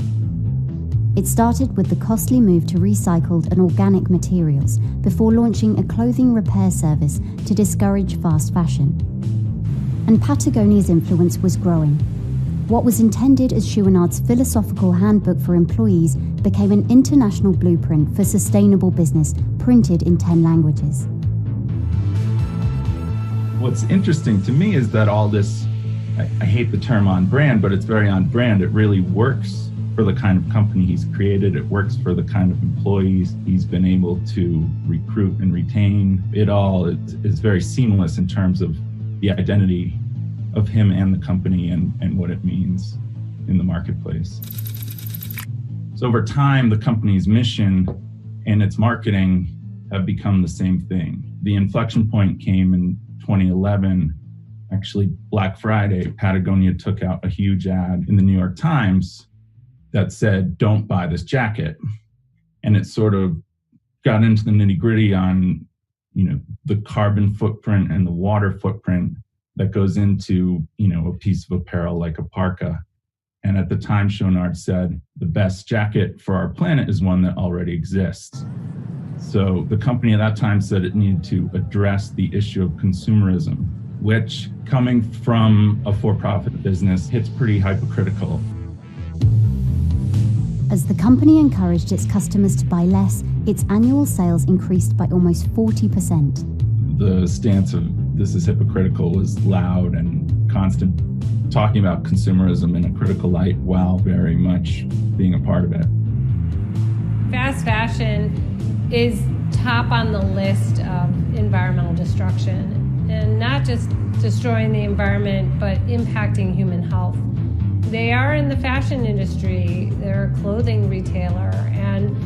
It started with the costly move to recycled and organic materials before launching a clothing repair service to discourage fast fashion. And Patagonia's influence was growing. What was intended as Chouinard's philosophical handbook for employees became an international blueprint for sustainable business, printed in 10 languages. What's interesting to me is that all this, I hate the term on brand, but it's very on brand. It really works for the kind of company he's created. It works for the kind of employees he's been able to recruit and retain. It all is very seamless in terms of the identity of him and the company and what it means in the marketplace. So over time, the company's mission and its marketing have become the same thing. The inflection point came in 2011, actually Black Friday. Patagonia took out a huge ad in the New York Times that said, "Don't buy this jacket." And it sort of got into the nitty-gritty on, the carbon footprint and the water footprint that goes into, a piece of apparel like a parka. And at the time, Chouinard said, the best jacket for our planet is one that already exists. So the company at that time said it needed to address the issue of consumerism, which, coming from a for-profit business, hits pretty hypocritical. As the company encouraged its customers to buy less, its annual sales increased by almost 40%. The stance of this is hypocritical was loud and constant, talking about consumerism in a critical light while very much being a part of it. Fast fashion is top on the list of environmental destruction, and not just destroying the environment, but impacting human health. They are in the fashion industry, they're a clothing retailer, and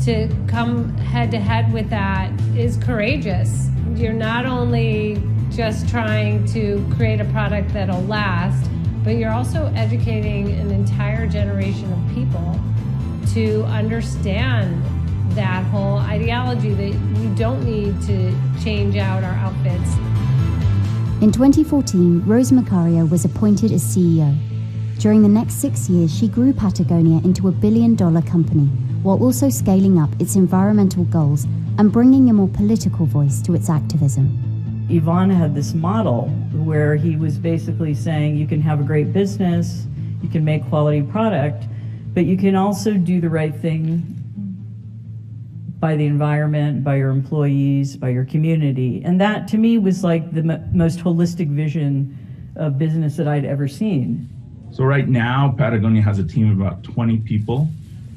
to come head to head with that is courageous. You're not only just trying to create a product that'll last, but you're also educating an entire generation of people to understand that whole ideology that we don't need to change out our outfits. In 2014, Rose Macario was appointed as CEO. During the next 6 years, she grew Patagonia into a billion-dollar company, while also scaling up its environmental goals and bringing a more political voice to its activism. Yvon had this model where he was basically saying you can have a great business, you can make quality product, but you can also do the right thing by the environment, by your employees, by your community. And that, to me, was like the most holistic vision of business that I'd ever seen. So right now, Patagonia has a team of about 20 people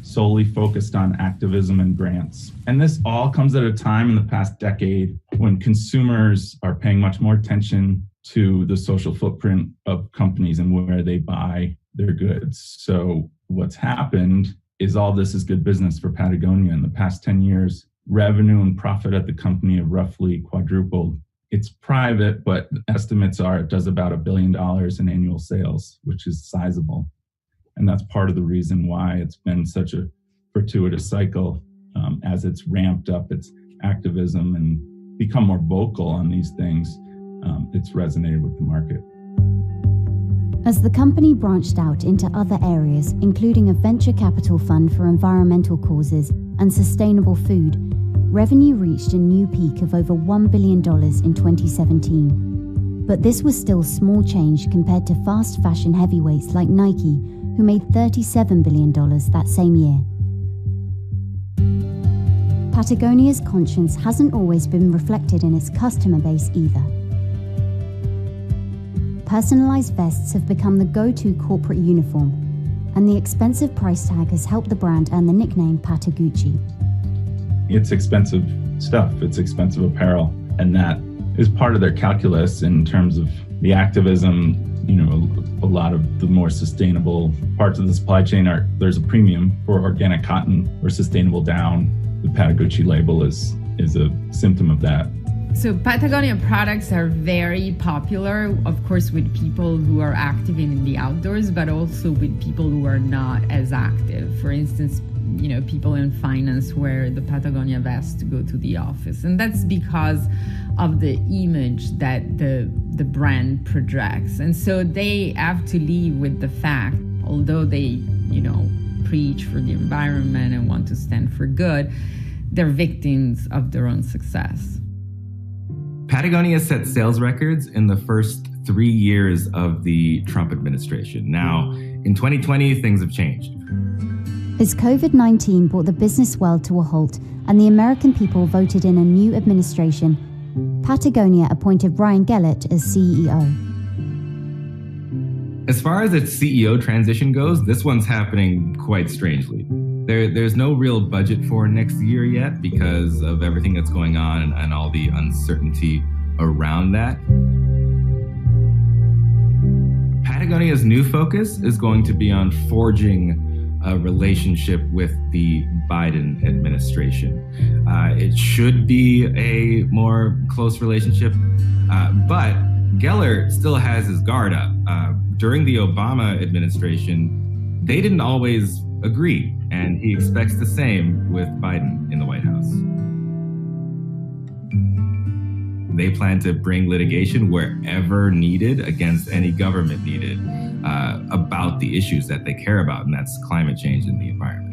solely focused on activism and grants. And this all comes at a time in the past decade when consumers are paying much more attention to the social footprint of companies and where they buy their goods. So what's happened is all this is good business for Patagonia. In the past 10 years, revenue and profit at the company have roughly quadrupled. It's private, but estimates are it does about $1 billion in annual sales, which is sizable. And that's part of the reason why it's been such a fortuitous cycle as it's ramped up its activism and become more vocal on these things. It's resonated with the market. As the company branched out into other areas, including a venture capital fund for environmental causes and sustainable food, revenue reached a new peak of over $1 billion in 2017. But this was still small change compared to fast fashion heavyweights like Nike, who made $37 billion that same year. Patagonia's conscience hasn't always been reflected in its customer base either. Personalized vests have become the go-to corporate uniform, and the expensive price tag has helped the brand earn the nickname Patagucci. It's expensive stuff, it's expensive apparel, and that is part of their calculus in terms of the activism. A lot of the more sustainable parts of the supply chain there's a premium for organic cotton or sustainable down. The Patagucci label is a symptom of that. So Patagonia products are very popular, of course, with people who are active in the outdoors, but also with people who are not as active. For instance, people in finance wear the Patagonia vest to go to the office. And that's because of the image that the brand projects. And so they have to live with the fact, although they, preach for the environment and want to stand for good, they're victims of their own success. Patagonia set sales records in the first 3 years of the Trump administration. Now, in 2020, things have changed. As COVID-19 brought the business world to a halt and the American people voted in a new administration, Patagonia appointed Brian Gellert as CEO. As far as its CEO transition goes, this one's happening quite strangely. There's no real budget for next year yet because of everything that's going on and all the uncertainty around that. Patagonia's new focus is going to be on forging a relationship with the Biden administration. It should be a more close relationship, but Gellert still has his guard up. During the Obama administration, they didn't always agree, and he expects the same with Biden in the White House. They plan to bring litigation wherever needed against any government needed about the issues that they care about, and that's climate change and the environment.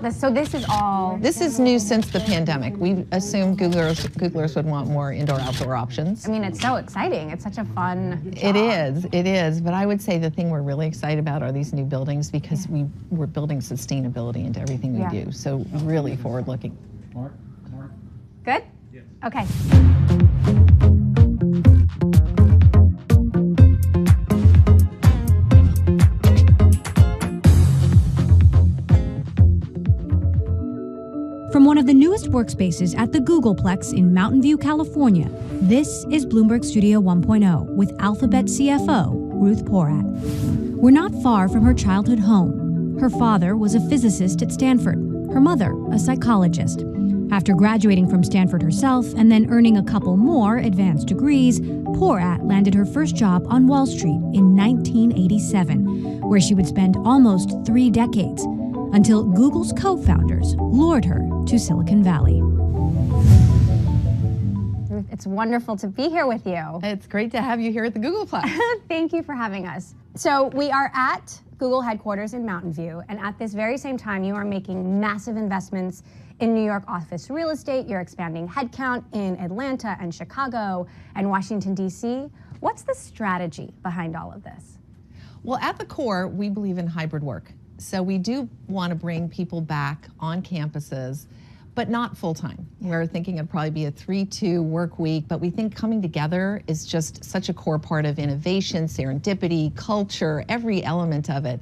this. So this is all... This is new since the pandemic. We assumed Googlers would want more indoor-outdoor options. I mean, it's so exciting. It's such a fun job. It is. But I would say the thing we're really excited about are these new buildings because we're building sustainability into everything we do. So really forward-looking. Good? Okay. From one of the newest workspaces at the Googleplex in Mountain View, California, this is Bloomberg Studio 1.0 with Alphabet CFO Ruth Porat. We're not far from her childhood home. Her father was a physicist at Stanford, her mother a psychologist. After graduating from Stanford herself and then earning a couple more advanced degrees, Porat landed her first job on Wall Street in 1987, where she would spend almost 3 decades, until Google's co-founders lured her to Silicon Valley. Ruth, it's wonderful to be here with you. It's great to have you here at the Googleplex. Thank you for having us. So we are at Google headquarters in Mountain View, and at this very same time, you are making massive investments in New York office real estate. You're expanding headcount in Atlanta and Chicago and Washington, D.C. What's the strategy behind all of this? Well, at the core, we believe in hybrid work. So we do want to bring people back on campuses, but not full-time. We're thinking it'd probably be a 3-2 work week, but we think coming together is just such a core part of innovation, serendipity, culture, every element of it.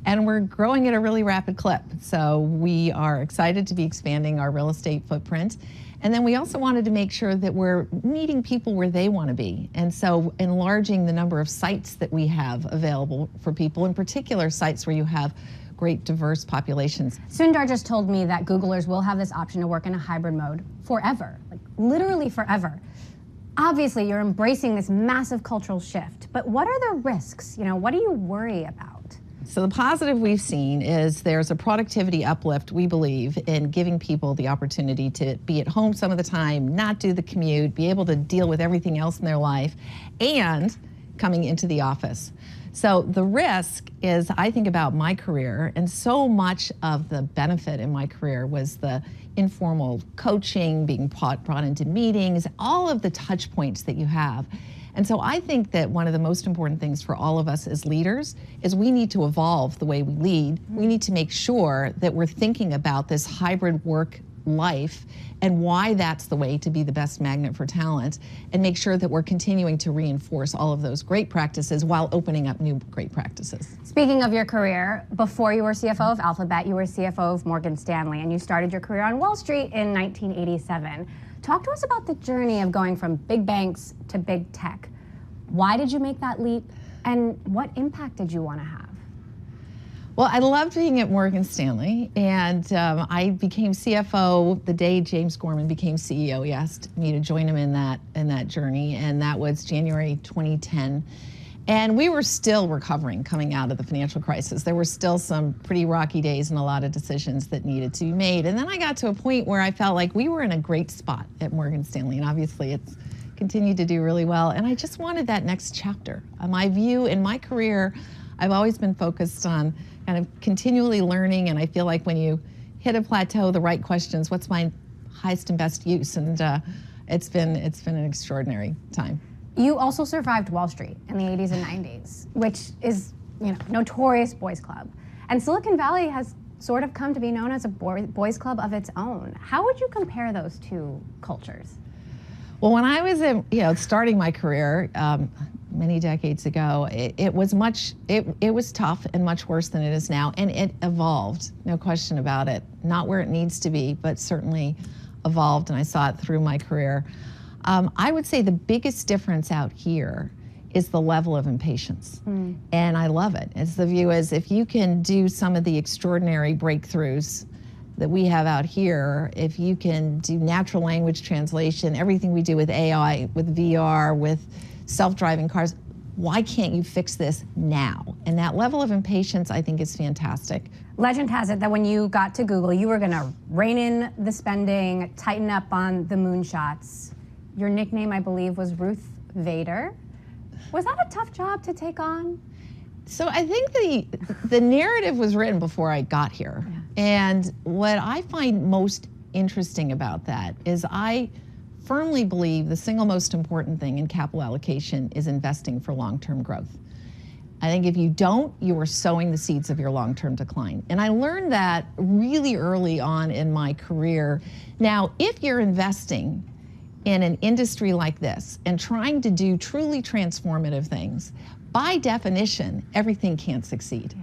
And we're growing at a really rapid clip. So we are excited to be expanding our real estate footprint. And then we also wanted to make sure that we're meeting people where they want to be. And so enlarging the number of sites that we have available for people, in particular sites where you have great diverse populations. Sundar just told me that Googlers will have this option to work in a hybrid mode forever, like literally forever. Obviously, you're embracing this massive cultural shift, but what are the risks? What do you worry about? So the positive we've seen is there's a productivity uplift, we believe, in giving people the opportunity to be at home some of the time, not do the commute, be able to deal with everything else in their life, and coming into the office. So the risk is, I think about my career, and so much of the benefit in my career was the informal coaching, being brought into meetings, all of the touch points that you have. And so I think that one of the most important things for all of us as leaders is we need to evolve the way we lead. We need to make sure that we're thinking about this hybrid work life and why that's the way to be the best magnet for talent, and make sure that we're continuing to reinforce all of those great practices while opening up new great practices. Speaking of your career, before you were CFO of Alphabet, you were CFO of Morgan Stanley, and you started your career on Wall Street in 1987. Talk to us about the journey of going from big banks to big tech. Why did you make that leap, and what impact did you want to have? Well, I loved being at Morgan Stanley, and I became CFO the day James Gorman became CEO. He asked me to join him in that journey, and that was January 2010. And we were still recovering coming out of the financial crisis. There were still some pretty rocky days and a lot of decisions that needed to be made. And then I got to a point where I felt like we were in a great spot at Morgan Stanley, and obviously it's continued to do really well. And I just wanted that next chapter. My view in my career, I've always been focused on kind of continually learning, and I feel like when you hit a plateau, the right questions, what's my highest and best use? And it's been an extraordinary time. You also survived Wall Street in the 80s and 90s, which is, notorious boys club. And Silicon Valley has sort of come to be known as a boys club of its own. How would you compare those two cultures? Well, when I was starting my career many decades ago, it was tough and much worse than it is now, and it evolved, no question about it. Not where it needs to be, but certainly evolved, and I saw it through my career. I would say the biggest difference out here is the level of impatience, and I love it. It's the view is if you can do some of the extraordinary breakthroughs that we have out here, if you can do natural language translation, everything we do with AI, with VR, with self-driving cars, why can't you fix this now? And that level of impatience, I think, is fantastic. Legend has it that when you got to Google, you were going to rein in the spending, tighten up on the moonshots. Your nickname, I believe, was Ruth Vader. Was that a tough job to take on? So I think the narrative was written before I got here. And what I find most interesting about that is I firmly believe the single most important thing in capital allocation is investing for long-term growth. I think if you don't, you are sowing the seeds of your long-term decline. And I learned that really early on in my career. Now, if you're investing in an industry like this and trying to do truly transformative things, by definition, everything can't succeed.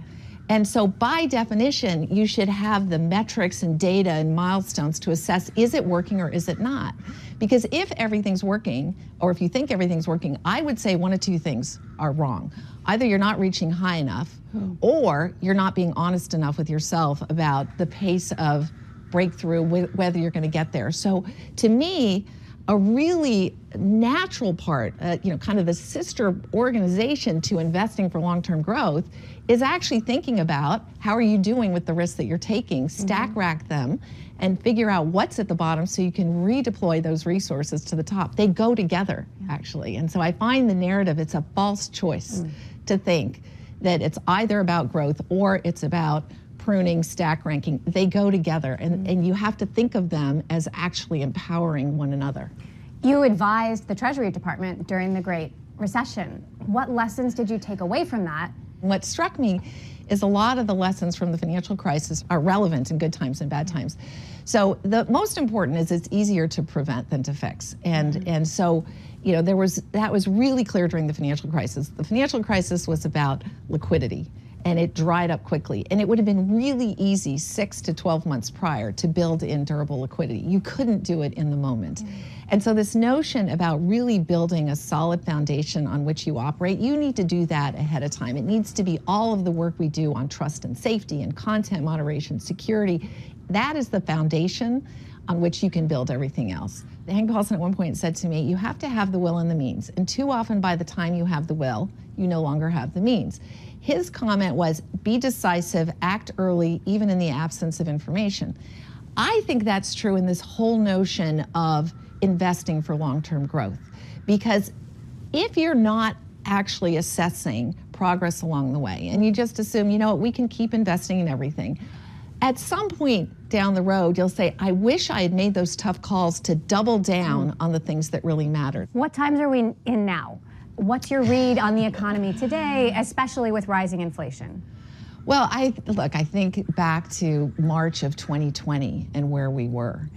And so by definition, you should have the metrics and data and milestones to assess, is it working or is it not? Because if everything's working, or if you think everything's working, I would say one of two things are wrong. Either you're not reaching high enough, or you're not being honest enough with yourself about the pace of breakthrough, whether you're going to get there. So to me, a really natural part, kind of the sister organization to investing for long-term growth is actually thinking about how are you doing with the risks that you're taking, stack rack them, and figure out what's at the bottom so you can redeploy those resources to the top. They go together, actually. And so I find the narrative, it's a false choice to think that it's either about growth or it's about pruning, stack ranking. They go together, and you have to think of them as actually empowering one another. You advised the Treasury Department during the Great Recession. What lessons did you take away from that? What struck me is a lot of the lessons from the financial crisis are relevant in good times and bad times. So the most important is it's easier to prevent than to fix. And so, that was really clear during the financial crisis. The financial crisis was about liquidity, and it dried up quickly. And it would have been really easy 6 to 12 months prior to build in durable liquidity. You couldn't do it in the moment. And so this notion about really building a solid foundation on which you operate, you need to do that ahead of time. It needs to be all of the work we do on trust and safety and content moderation, security. That is the foundation on which you can build everything else. Hank Paulson at one point said to me, you have to have the will and the means. And too often by the time you have the will, you no longer have the means. His comment was, be decisive, act early, even in the absence of information. I think that's true in this whole notion of investing for long-term growth. Because if you're not actually assessing progress along the way, and you just assume, we can keep investing in everything, at some point down the road, you'll say, I wish I had made those tough calls to double down on the things that really mattered. What times are we in now? What's your read on the economy today, especially with rising inflation? Well, I think back to March of 2020 and where we were.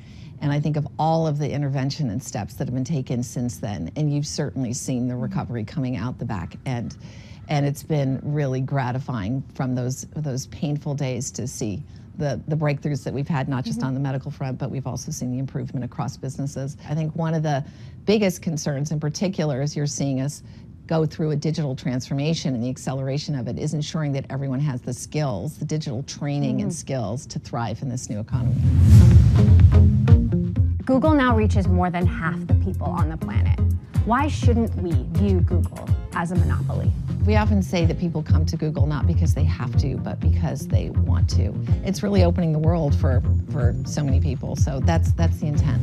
And I think of all of the intervention and steps that have been taken since then. And you've certainly seen the recovery coming out the back end. And it's been really gratifying from those painful days to see the breakthroughs that we've had, not just on the medical front, but we've also seen the improvement across businesses. I think one of the biggest concerns in particular is you're seeing us go through a digital transformation, and the acceleration of it is ensuring that everyone has the skills, the digital training and skills to thrive in this new economy. Google now reaches more than half the people on the planet. Why shouldn't we view Google as a monopoly? We often say that people come to Google not because they have to, but because they want to. It's really opening the world for so many people, so that's the intent.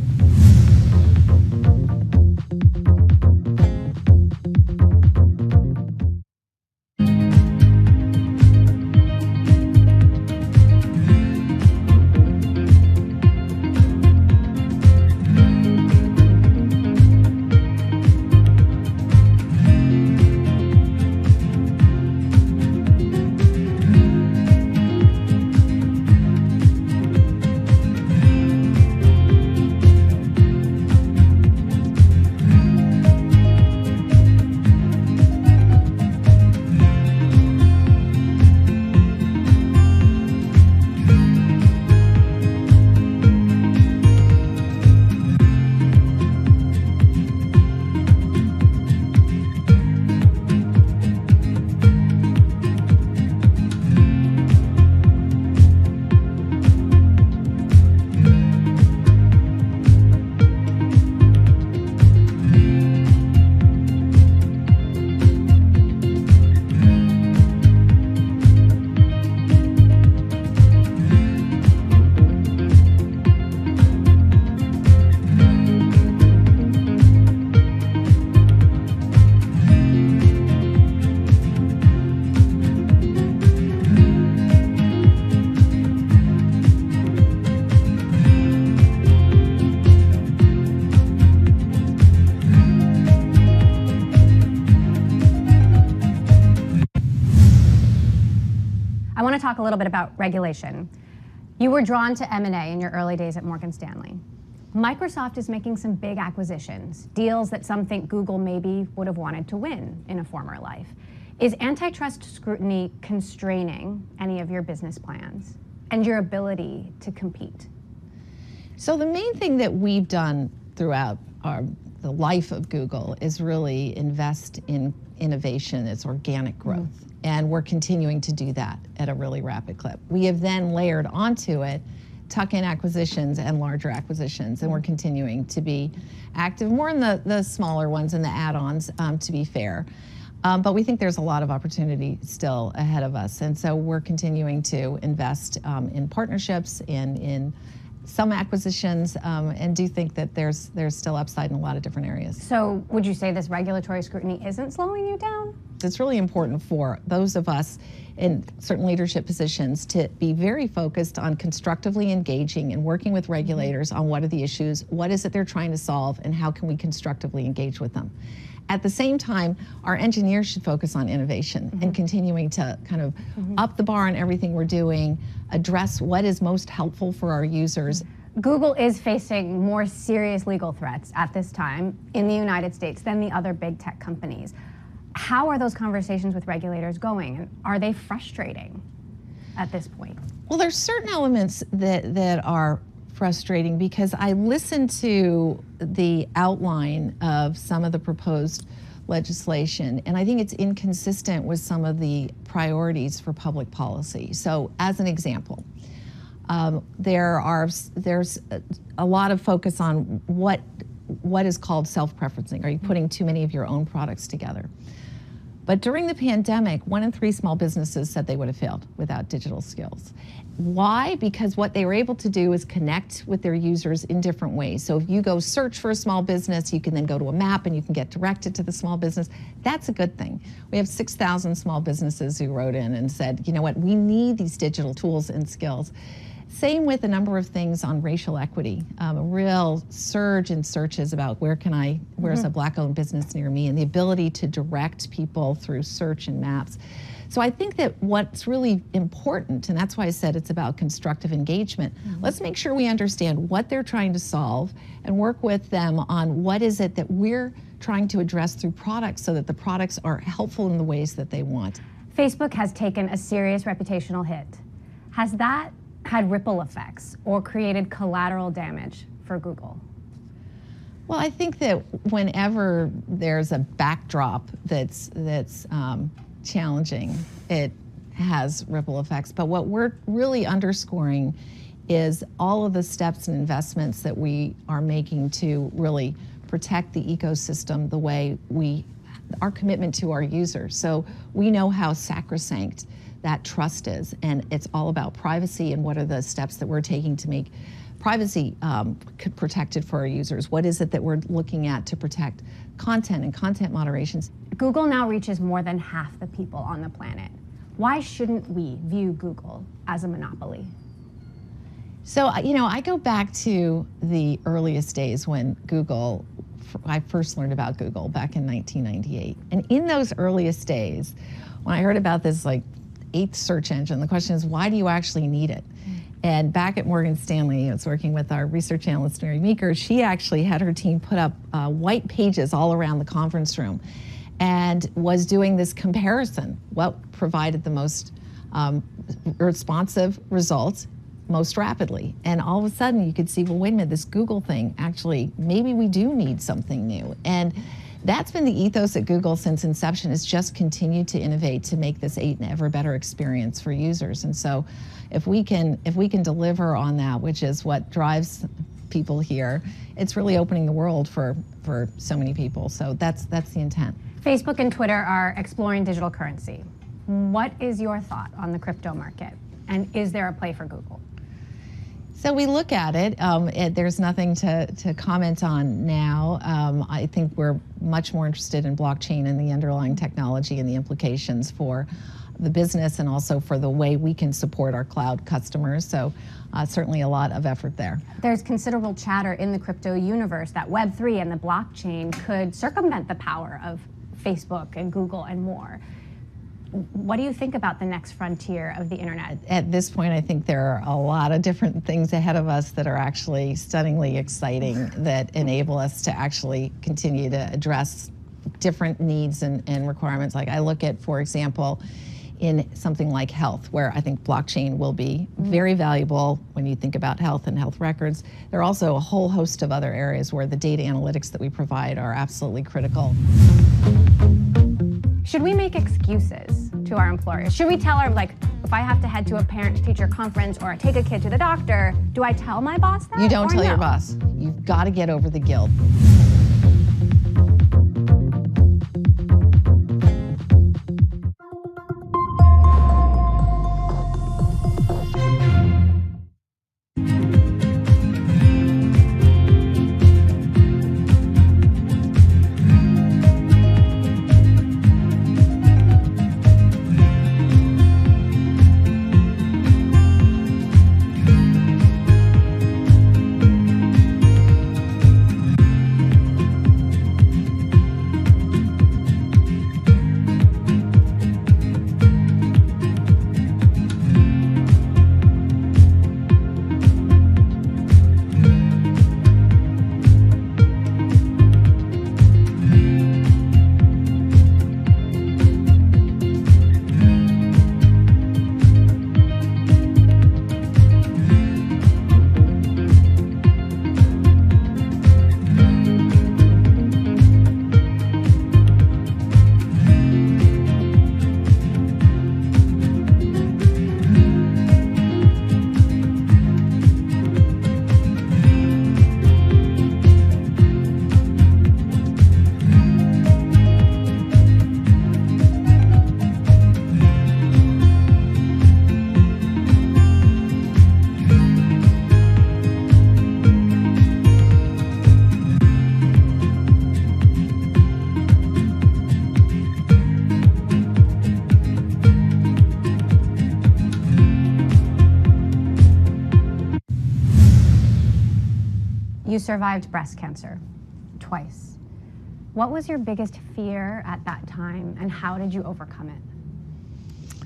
to talk a little bit about regulation. You were drawn to M&A in your early days at Morgan Stanley. Microsoft is making some big acquisitions, deals that some think Google maybe would have wanted to win in a former life. Is antitrust scrutiny constraining any of your business plans and your ability to compete? So the main thing that we've done throughout the life of Google is really invest in innovation, it's organic growth. And we're continuing to do that at a really rapid clip. We have then layered onto it tuck-in acquisitions and larger acquisitions, and we're continuing to be active more in the smaller ones and the add-ons, to be fair. But we think there's a lot of opportunity still ahead of us, and so we're continuing to invest in partnerships and in some acquisitions, and do think that there's still upside in a lot of different areas. So would you say this regulatory scrutiny isn't slowing you down? It's really important for those of us in certain leadership positions to be very focused on constructively engaging and working with regulators on what are the issues, what is it they're trying to solve, and how can we constructively engage with them. At the same time, our engineers should focus on innovation and continuing to kind of up the bar on everything we're doing, address what is most helpful for our users. Google is facing more serious legal threats at this time in the United States than the other big tech companies. How are those conversations with regulators going, and are they frustrating at this point? Well, there's certain elements that are frustrating because I listened to the outline of some of the proposed legislation, and I think it's inconsistent with some of the priorities for public policy. So, as an example, there's a lot of focus on what is called self-preferencing. Are you putting too many of your own products together? But during the pandemic, 1 in 3 small businesses said they would have failed without digital skills. Why? Because what they were able to do is connect with their users in different ways. So if you go search for a small business, you can then go to a map and you can get directed to the small business. That's a good thing. We have 6,000 small businesses who wrote in and said, you know what, we need these digital tools and skills. Same with a number of things on racial equity, a real surge in searches about where's a Black-owned business near me, and the ability to direct people through search and maps. So I think that what's really important, and that's why I said it's about constructive engagement, let's make sure we understand what they're trying to solve and work with them on what is it that we're trying to address through products so that the products are helpful in the ways that they want. Facebook has taken a serious reputational hit. Has that had ripple effects or created collateral damage for Google? Well, I think that whenever there's a backdrop that's challenging, it has ripple effects. But what we're really underscoring is all of the steps and investments that we are making to really protect the ecosystem the way our commitment to our users. So we know how sacrosanct that trust is, and it's all about privacy and what are the steps that we're taking to make privacy protected for our users. What is it that we're looking at to protect content and content moderations? Google now reaches more than half the people on the planet. Why shouldn't we view Google as a monopoly? So, you know, I go back to the earliest days when I first learned about Google back in 1998. And in those earliest days, when I heard about this 8th search engine, the question is, why do you actually need it? And back at Morgan Stanley, I was working with our research analyst, Mary Meeker. She actually had her team put up white pages all around the conference room and was doing this comparison. What provided the most responsive results most rapidly? And all of a sudden you could see, well, wait a minute, this Google thing, actually, maybe we do need something new. And that's been the ethos at Google since inception, is just continue to innovate to make this an ever better experience for users. And so if we can deliver on that, which is what drives people here, it's really opening the world for so many people. So that's the intent. Facebook and Twitter are exploring digital currency. What is your thought on the crypto market? And is there a play for Google? So we look at it. There's nothing to comment on now. I think we're much more interested in blockchain and the underlying technology and the implications for the business and also for the way we can support our cloud customers. So certainly a lot of effort there. There's considerable chatter in the crypto universe that Web3 and the blockchain could circumvent the power of Facebook and Google and more. What do you think about the next frontier of the internet? At this point, I think there are a lot of different things ahead of us that are actually stunningly exciting that enable us to actually continue to address different needs and requirements. Like I look at, for example, in something like health, where I think blockchain will be very valuable when you think about health and health records. There are also a whole host of other areas where the data analytics that we provide are absolutely critical. Should we make excuses to our employers? Should we tell our, like, if I have to head to a parent-teacher conference or take a kid to the doctor, do I tell my boss that? You don't tell no? your boss. You've got to get over the guilt. You survived breast cancer twice. What was your biggest fear at that time, and how did you overcome it?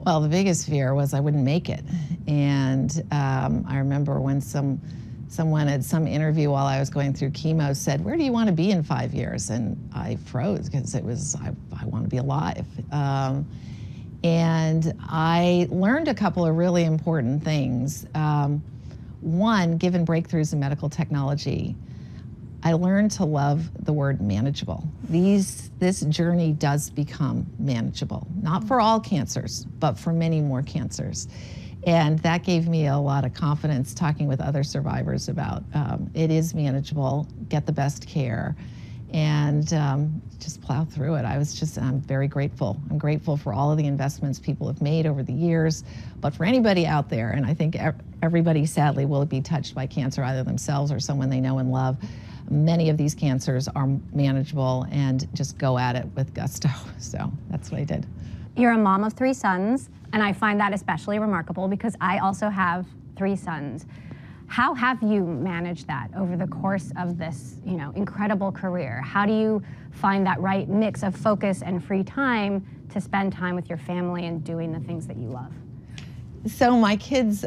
Well, the biggest fear was I wouldn't make it. And I remember when someone at some interview while I was going through chemo said, "Where do you want to be in 5 years?" And I froze because it was, I want to be alive. And I learned a couple of really important things. One, given breakthroughs in medical technology, I learned to love the word manageable. This journey does become manageable, not for all cancers, but for many more cancers. And that gave me a lot of confidence talking with other survivors about it is manageable, get the best care, and just plow through it. I'm very grateful. I'm grateful for all of the investments people have made over the years, but for anybody out there, and I think everybody sadly will be touched by cancer, either themselves or someone they know and love. Many of these cancers are manageable, and just go at it with gusto. So that's what I did. You're a mom of 3 sons, and I find that especially remarkable because I also have 3 sons. How have you managed that over the course of this, incredible career? How do you find that right mix of focus and free time to spend time with your family and doing the things that you love? So my kids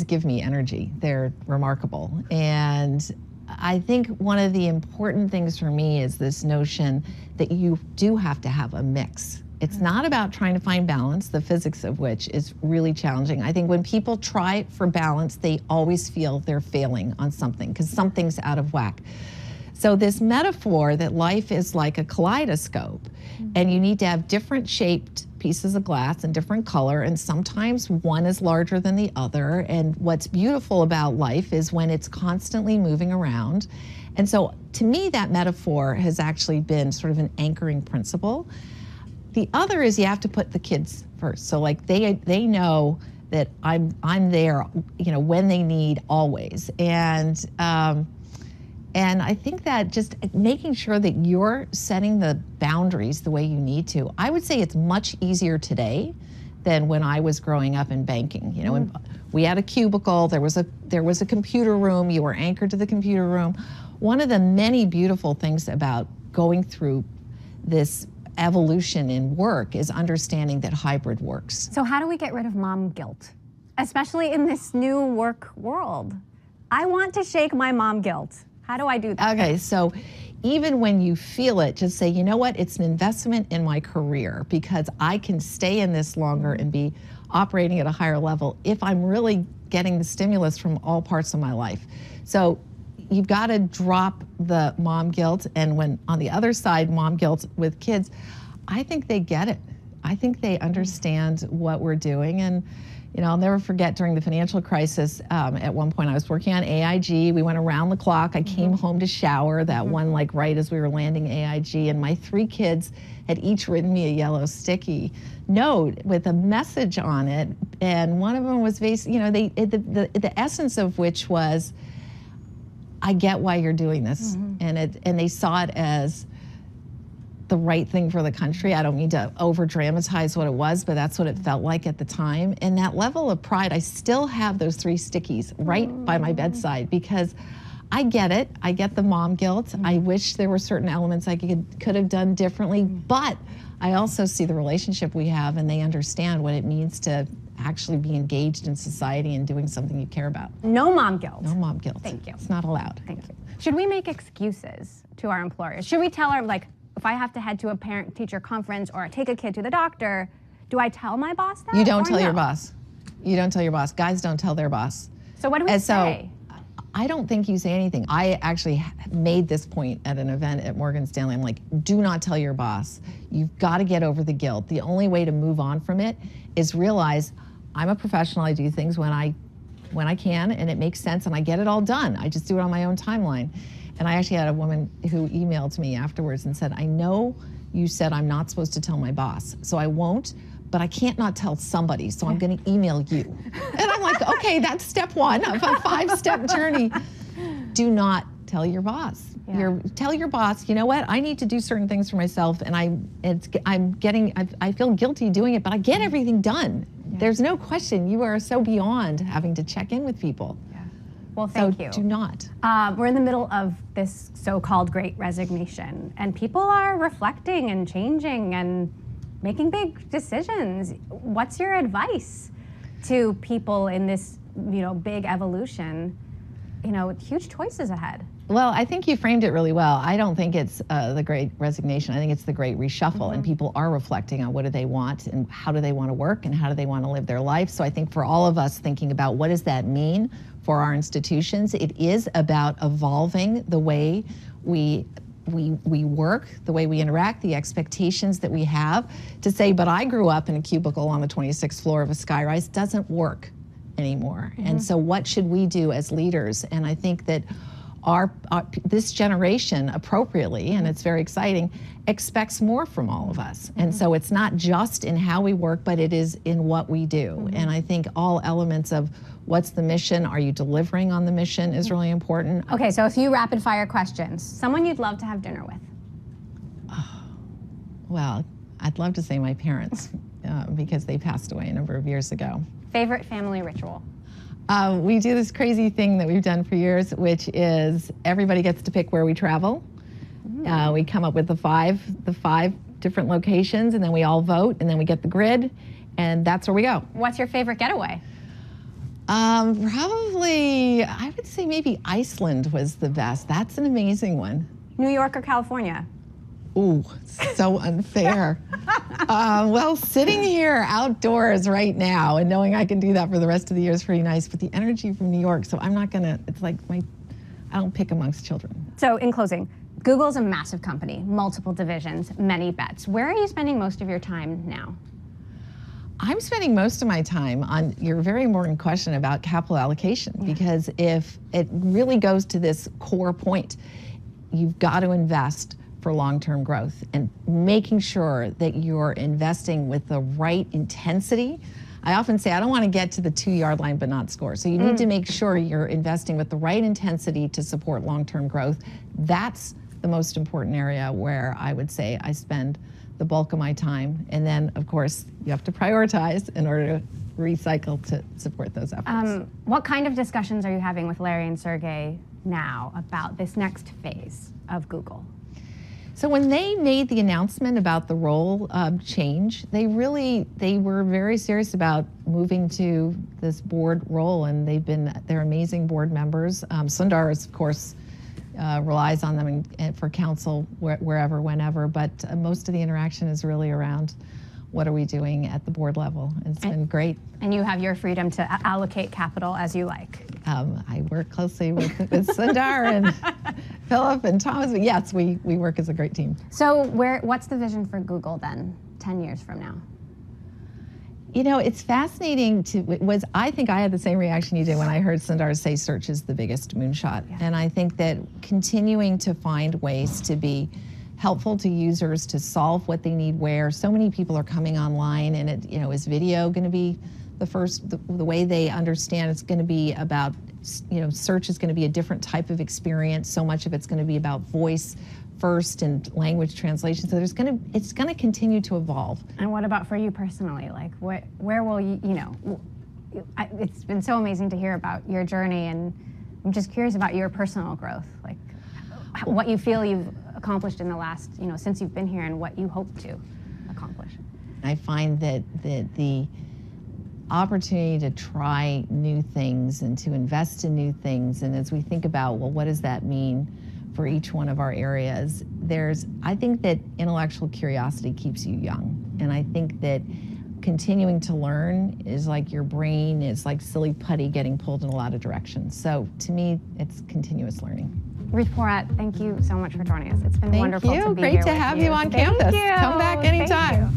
give me energy. They're remarkable. And I think one of the important things for me is this notion that you do have to have a mix. It's not about trying to find balance, the physics of which is really challenging. I think when people try for balance, they always feel they're failing on something because something's out of whack. So this metaphor that life is like a kaleidoscope, and you need to have different shaped pieces of glass and different color, and sometimes one is larger than the other. And what's beautiful about life is when it's constantly moving around. And so to me, that metaphor has actually been sort of an anchoring principle. The other is you have to put the kids first. So like they know that I'm there, when they need, always. And I think that just making sure that you're setting the boundaries the way you need to. I would say it's much easier today than when I was growing up in banking. When we had a cubicle, there was a computer room, you were anchored to the computer room. One of the many beautiful things about going through this evolution in work is understanding that hybrid works. So how do we get rid of mom guilt, especially in this new work world? I want to shake my mom guilt. How do I do that? Okay, so even when you feel it, just say, you know what, it's an investment in my career because I can stay in this longer and be operating at a higher level if I'm really getting the stimulus from all parts of my life. So you've got to drop the mom guilt, and when on the other side, mom guilt with kids, I think they get it. I think they understand what we're doing. And you know, I'll never forget during the financial crisis, at one point I was working on AIG. We went around the clock. I came home to shower that one, like right as we were landing AIG, and my 3 kids had each written me a yellow sticky note with a message on it. And one of them was based, you know, the essence of which was, I get why you're doing this. And they saw it as the right thing for the country. I don't mean to over dramatize what it was, but that's what it felt like at the time. And that level of pride, I still have those 3 stickies right by my bedside because I get it. I get the mom guilt. I wish there were certain elements I could have done differently, but I also see the relationship we have and they understand what it means to actually be engaged in society and doing something you care about. No mom guilt. No mom guilt. Thank you. It's not allowed. Thank you. Should we make excuses to our employers? Should we tell our, like, if I have to head to a parent-teacher conference or take a kid to the doctor, do I tell my boss that? You don't tell no? your boss. You don't tell your boss. Guys don't tell their boss. So what do we say? I don't think you say anything. I actually made this point at an event at Morgan Stanley. I'm like, do not tell your boss. You've got to get over the guilt. The only way to move on from it is realize I'm a professional. I do things when I can and it makes sense and I get it all done. I just do it on my own timeline. And I actually had a woman who emailed me afterwards and said, I know you said I'm not supposed to tell my boss, so I won't, but I can't not tell somebody, so I'm going to email you. And I'm like, okay, that's step 1 of a 5-step journey. Do not tell your boss. Tell your boss, you know what, I need to do certain things for myself, and I feel guilty doing it, but I get everything done. There's no question. You are so beyond having to check in with people. Well, thank you. Do not. We're in the middle of this so-called great resignation, and people are reflecting and changing and making big decisions. What's your advice to people in this, you know, big evolution, you know, with huge choices ahead? Well, I think you framed it really well. I don't think it's the great resignation. I think it's the great reshuffle, and people are reflecting on what do they want and how do they want to work and how do they want to live their life. So I think for all of us thinking about what does that mean for our institutions, it is about evolving the way we work, the way we interact, the expectations that we have to say, but I grew up in a cubicle on the 26th floor of a skyrise doesn't work anymore. And so what should we do as leaders? And I think that this generation appropriately, and it's very exciting, expects more from all of us. And so it's not just in how we work, but it is in what we do. And I think all elements of what's the mission, are you delivering on the mission is really important. Okay, so a few rapid fire questions. Someone you'd love to have dinner with? Well, I'd love to say my parents because they passed away a number of years ago. Favorite family ritual? We do this crazy thing that we've done for years, which is everybody gets to pick where we travel. We come up with the five different locations, and then we all vote, and then we get the grid, and that's where we go. What's your favorite getaway? Probably, I would say maybe Iceland was the best. That's an amazing one. New York or California? Ooh, so unfair. Well, sitting here outdoors right now and knowing I can do that for the rest of the year is pretty nice, but the energy from New York, so I'm not gonna, it's like I don't pick amongst children. So in closing, Google's a massive company, multiple divisions, many bets. Where are you spending most of your time now? I'm spending most of my time on your very important question about capital allocation, because if it really goes to this core point, you've got to invest for long-term growth and making sure that you're investing with the right intensity. I often say I don't want to get to the 2-yard line but not score. So you need to make sure you're investing with the right intensity to support long-term growth. That's the most important area where I would say I spend the bulk of my time. And then, of course, you have to prioritize in order to recycle to support those efforts. What kind of discussions are you having with Larry and Sergey now about this next phase of Google? So when they made the announcement about the role change, they were very serious about moving to this board role, and they're amazing board members. Sundar, of course, relies on them for counsel wherever, whenever, but most of the interaction is really around what are we doing at the board level. It's been great. And you have your freedom to allocate capital as you like. I work closely with Sundar and Philip and Thomas. But yes, we work as a great team. So what's the vision for Google then, 10 years from now? You know, it's fascinating I think I had the same reaction you did when I heard Sundar say search is the biggest moonshot. Yeah. And I think that continuing to find ways to be helpful to users to solve what they need where. So many people are coming online, and is video going to be the way they understand it's going to be about, search is going to be a different type of experience. So much of it's going to be about voice first and language translation. So it's going to continue to evolve. And what about for you personally? Like where will you, it's been so amazing to hear about your journey, and I'm just curious about your personal growth, like what you feel you've accomplished in the last, since you've been here, and what you hope to accomplish. I find that the opportunity to try new things and to invest in new things, and as we think about, well, what does that mean for each one of our areas, I think that intellectual curiosity keeps you young. And I think that continuing to learn is like your brain is like silly putty getting pulled in a lot of directions. So to me, it's continuous learning. Ruth Porat, thank you so much for joining us. It's been wonderful to be here with you. Great to have you on campus. Come back anytime.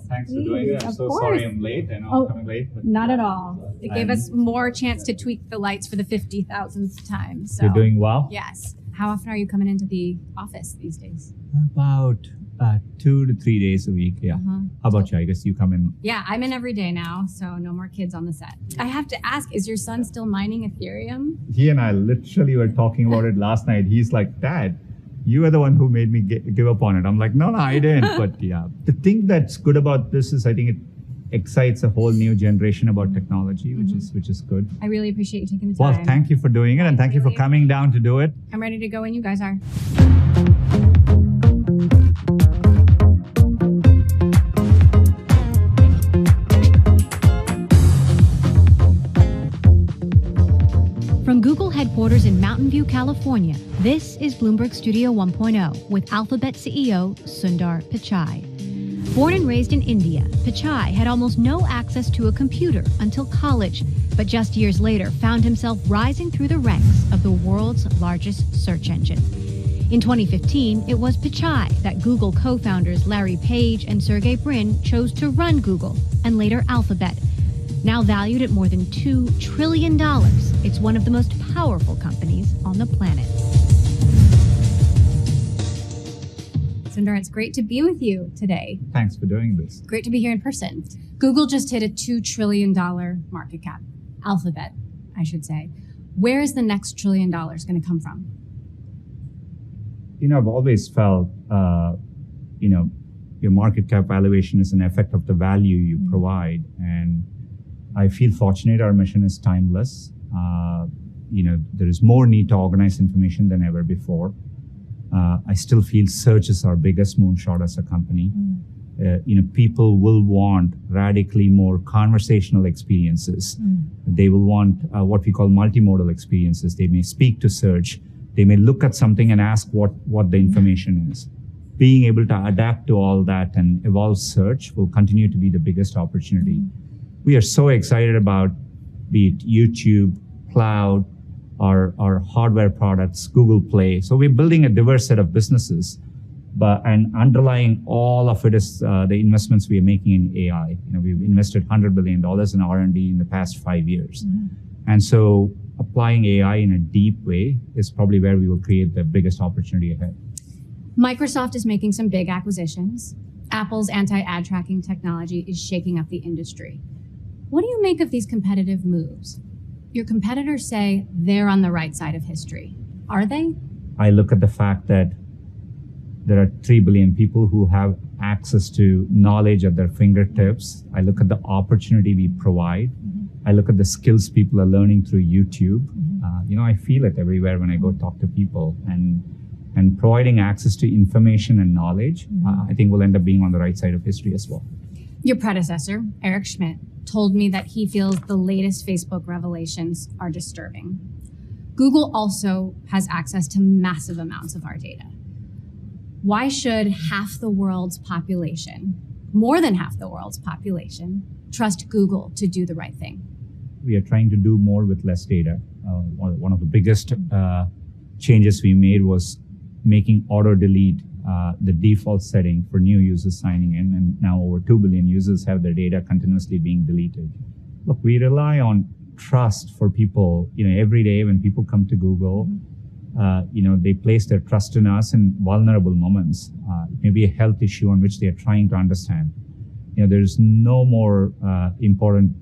Thanks for doing it. I'm so sorry I'm late. I know I'm coming late. But not at all. It gave us more chance to tweak the lights for the 50,000th time. So you're doing well? Yes. How often are you coming into the office these days? About 2 to 3 days a week, yeah. How about you? I guess you come in. Yeah, I'm in every day now, so no more kids on the set. I have to ask, is your son still mining Ethereum? He and I literally were talking about it last night. He's like, Dad, you are the one who made me give up on it. I'm like, no, I didn't. But yeah, the thing that's good about this is I think it excites a whole new generation about technology, which is good. I really appreciate you taking the time. Well, thank you for doing it, and thank you for coming down to do it. I'm ready to go when you guys are. From Google headquarters in Mountain View, California, this is Bloomberg Studio 1.0 with Alphabet CEO Sundar Pichai. Born and raised in India, Pichai had almost no access to a computer until college, but just years later found himself rising through the ranks of the world's largest search engine. In 2015, it was Pichai that Google co-founders Larry Page and Sergey Brin chose to run Google and later Alphabet. Now valued at more than $2 trillion, it's one of the most powerful companies on the planet. Sundar, it's great to be with you today. Thanks for doing this. Great to be here in person. Google just hit a $2 trillion market cap. Alphabet, I should say. Where is the next $1 trillion going to come from? I've always felt, your market cap valuation is an effect of the value you provide. And I feel fortunate our mission is timeless. There is more need to organize information than ever before. I still feel search is our biggest moonshot as a company. People will want radically more conversational experiences. They will want what we call multimodal experiences. They may speak to search. They may look at something and ask what the information is. Being able to adapt to all that and evolve search will continue to be the biggest opportunity. We are so excited about, be it YouTube, cloud, our hardware products, Google Play. So we're building a diverse set of businesses, and underlying all of it is the investments we are making in AI. We've invested $100 billion in R&D in the past 5 years. And so applying AI in a deep way is probably where we will create the biggest opportunity ahead. Microsoft is making some big acquisitions. Apple's anti-ad tracking technology is shaking up the industry. What do you make of these competitive moves? Your competitors say they're on the right side of history. Are they? I look at the fact that there are 3 billion people who have access to knowledge at their fingertips. I look at the opportunity we provide. I look at the skills people are learning through YouTube. I feel it everywhere when I go talk to people. And providing access to information and knowledge, I think will end up being on the right side of history as well. Your predecessor, Eric Schmidt, told me that he feels the latest Facebook revelations are disturbing. Google also has access to massive amounts of our data. Why should half the world's population, more than half the world's population, trust Google to do the right thing? We are trying to do more with less data. One of the biggest changes we made was making auto-delete the default setting for new users signing in, and now over 2 billion users have their data continuously being deleted. Look, we rely on trust for people. Every day when people come to Google, they place their trust in us in vulnerable moments. It may be a health issue on which they are trying to understand. There's no more important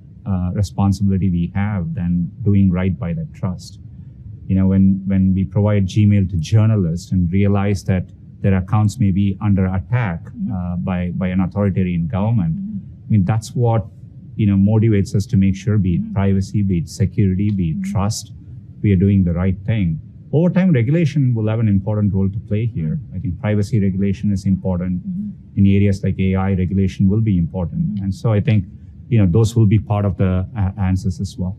responsibility we have than doing right by that trust. When we provide Gmail to journalists and realize that their accounts may be under attack by an authoritarian government, that's what motivates us to make sure, be it privacy, be it security, be it trust, we are doing the right thing. Over time, regulation will have an important role to play here. I think privacy regulation is important. In areas like AI, regulation will be important. And so I think those will be part of the answers as well.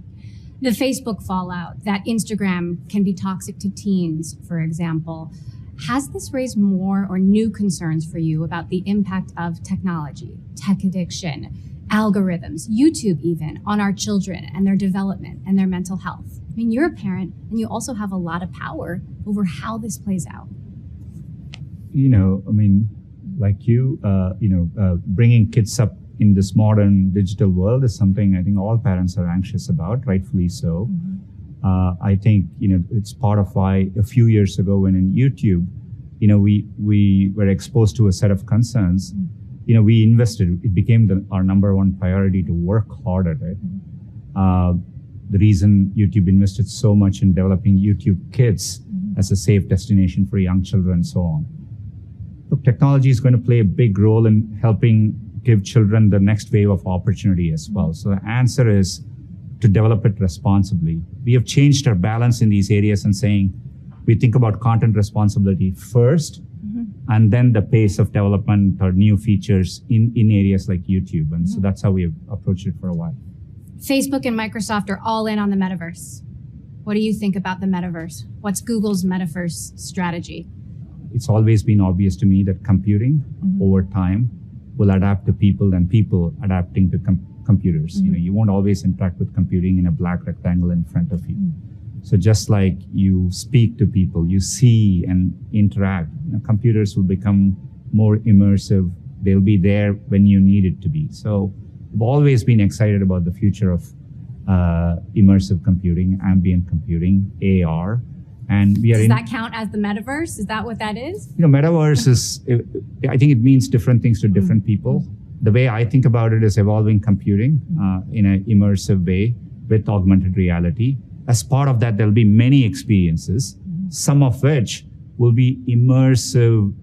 The Facebook fallout, that Instagram can be toxic to teens, for example. Has this raised more or new concerns for you about the impact of technology, tech addiction, algorithms, YouTube even, on our children and their development and their mental health? You're a parent and you also have a lot of power over how this plays out. Bringing kids up in this modern digital world is something I think all parents are anxious about, rightfully so. I think, it's part of why a few years ago when in YouTube, we were exposed to a set of concerns, we invested. It became our number one priority to work hard at it. The reason YouTube invested so much in developing YouTube Kids as a safe destination for young children and so on. Look, technology is going to play a big role in helping give children the next wave of opportunity as well. So the answer is to develop it responsibly. We have changed our balance in these areas and saying we think about content responsibility first, and then the pace of development or new features in areas like YouTube. And so that's how we have approached it for a while. Facebook and Microsoft are all in on the metaverse. What do you think about the metaverse? What's Google's metaverse strategy? It's always been obvious to me that computing over time will adapt to people and people adapting to computers. You won't always interact with computing in a black rectangle in front of you. So just like you speak to people, you see and interact, computers will become more immersive. They'll be there when you need it to be. So I've always been excited about the future of immersive computing, ambient computing, AR. And we are Does that count as the metaverse? Is that what that is? Metaverse is, I think it means different things to different people. The way I think about it is evolving computing in an immersive way with augmented reality. As part of that, there'll be many experiences, some of which will be immersive,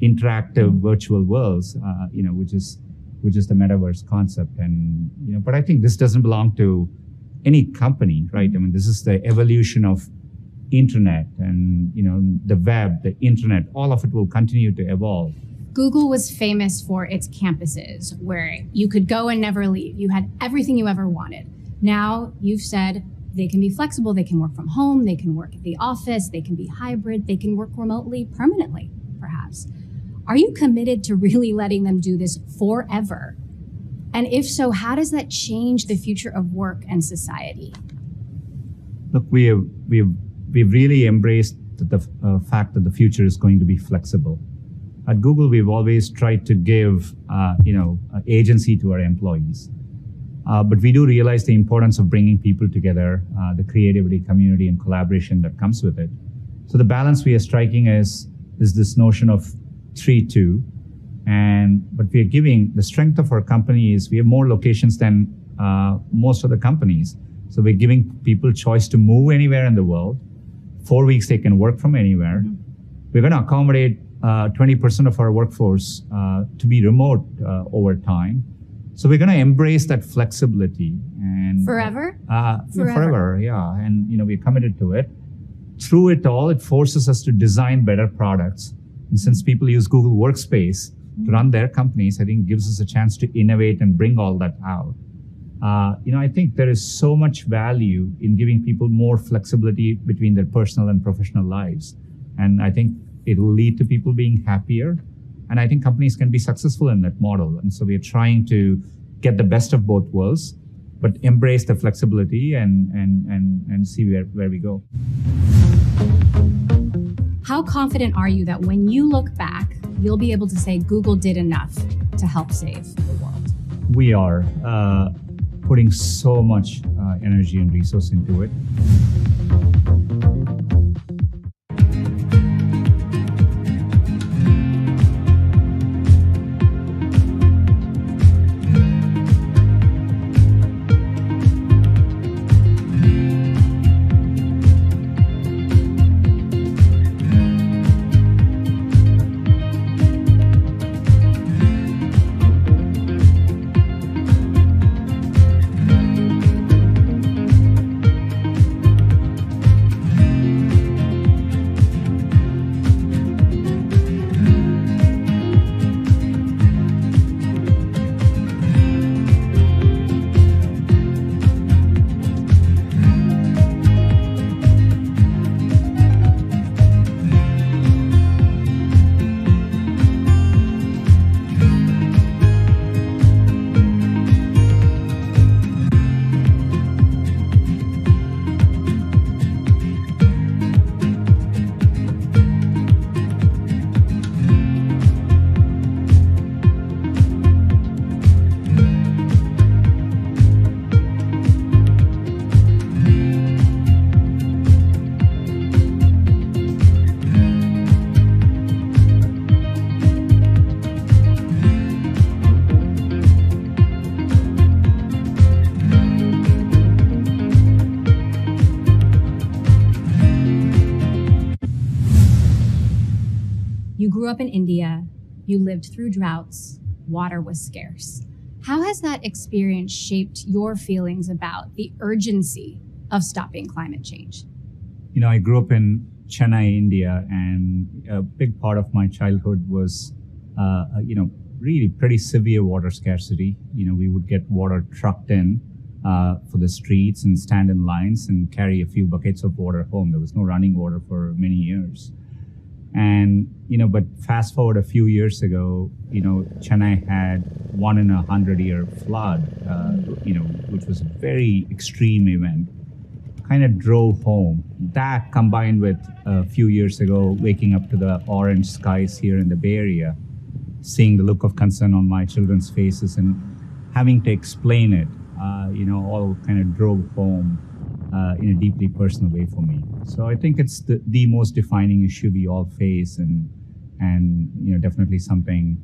interactive virtual worlds, which is the metaverse concept. And, but I think this doesn't belong to any company, right? I mean, this is the evolution of internet and, the web, the internet, all of it will continue to evolve. Google was famous for its campuses where you could go and never leave. You had everything you ever wanted. Now you've said they can be flexible. They can work from home. They can work at the office. They can be hybrid. They can work remotely permanently, perhaps. Are you committed to really letting them do this forever? And if so, how does that change the future of work and society? Look, we've really embraced the fact that the future is going to be flexible. At Google, we've always tried to give, agency to our employees. But we do realize the importance of bringing people together, the creativity, community, and collaboration that comes with it. So the balance we are striking is this notion of 3-2. But we are giving the strength of our company is we have more locations than most of the companies. So we're giving people choice to move anywhere in the world. 4 weeks they can work from anywhere. We're going to accommodate 20% of our workforce to be remote over time. So we're going to embrace that flexibility and forever. Forever, yeah. And we're committed to it. Through it all, it forces us to design better products. And since people use Google Workspace to run their companies, I think it gives us a chance to innovate and bring all that out. I think there is so much value in giving people more flexibility between their personal and professional lives. And I think it will lead to people being happier. And I think companies can be successful in that model. And so we are trying to get the best of both worlds, but embrace the flexibility and see where we go. How confident are you that when you look back, you'll be able to say Google did enough to help save the world? We are putting so much energy and resource into it. You grew up in India, you lived through droughts, water was scarce. How has that experience shaped your feelings about the urgency of stopping climate change? I grew up in Chennai, India, and a big part of my childhood was, really pretty severe water scarcity. We would get water trucked in for the streets and stand in lines and carry a few buckets of water home. There was no running water for many years. And, but fast forward a few years ago, Chennai had 1 in 100-year flood, which was a very extreme event, kind of drove home. That combined with a few years ago, waking up to the orange skies here in the Bay Area, seeing the look of concern on my children's faces and having to explain it, all kind of drove home in a deeply personal way for me. So I think it's the most defining issue we all face, and definitely something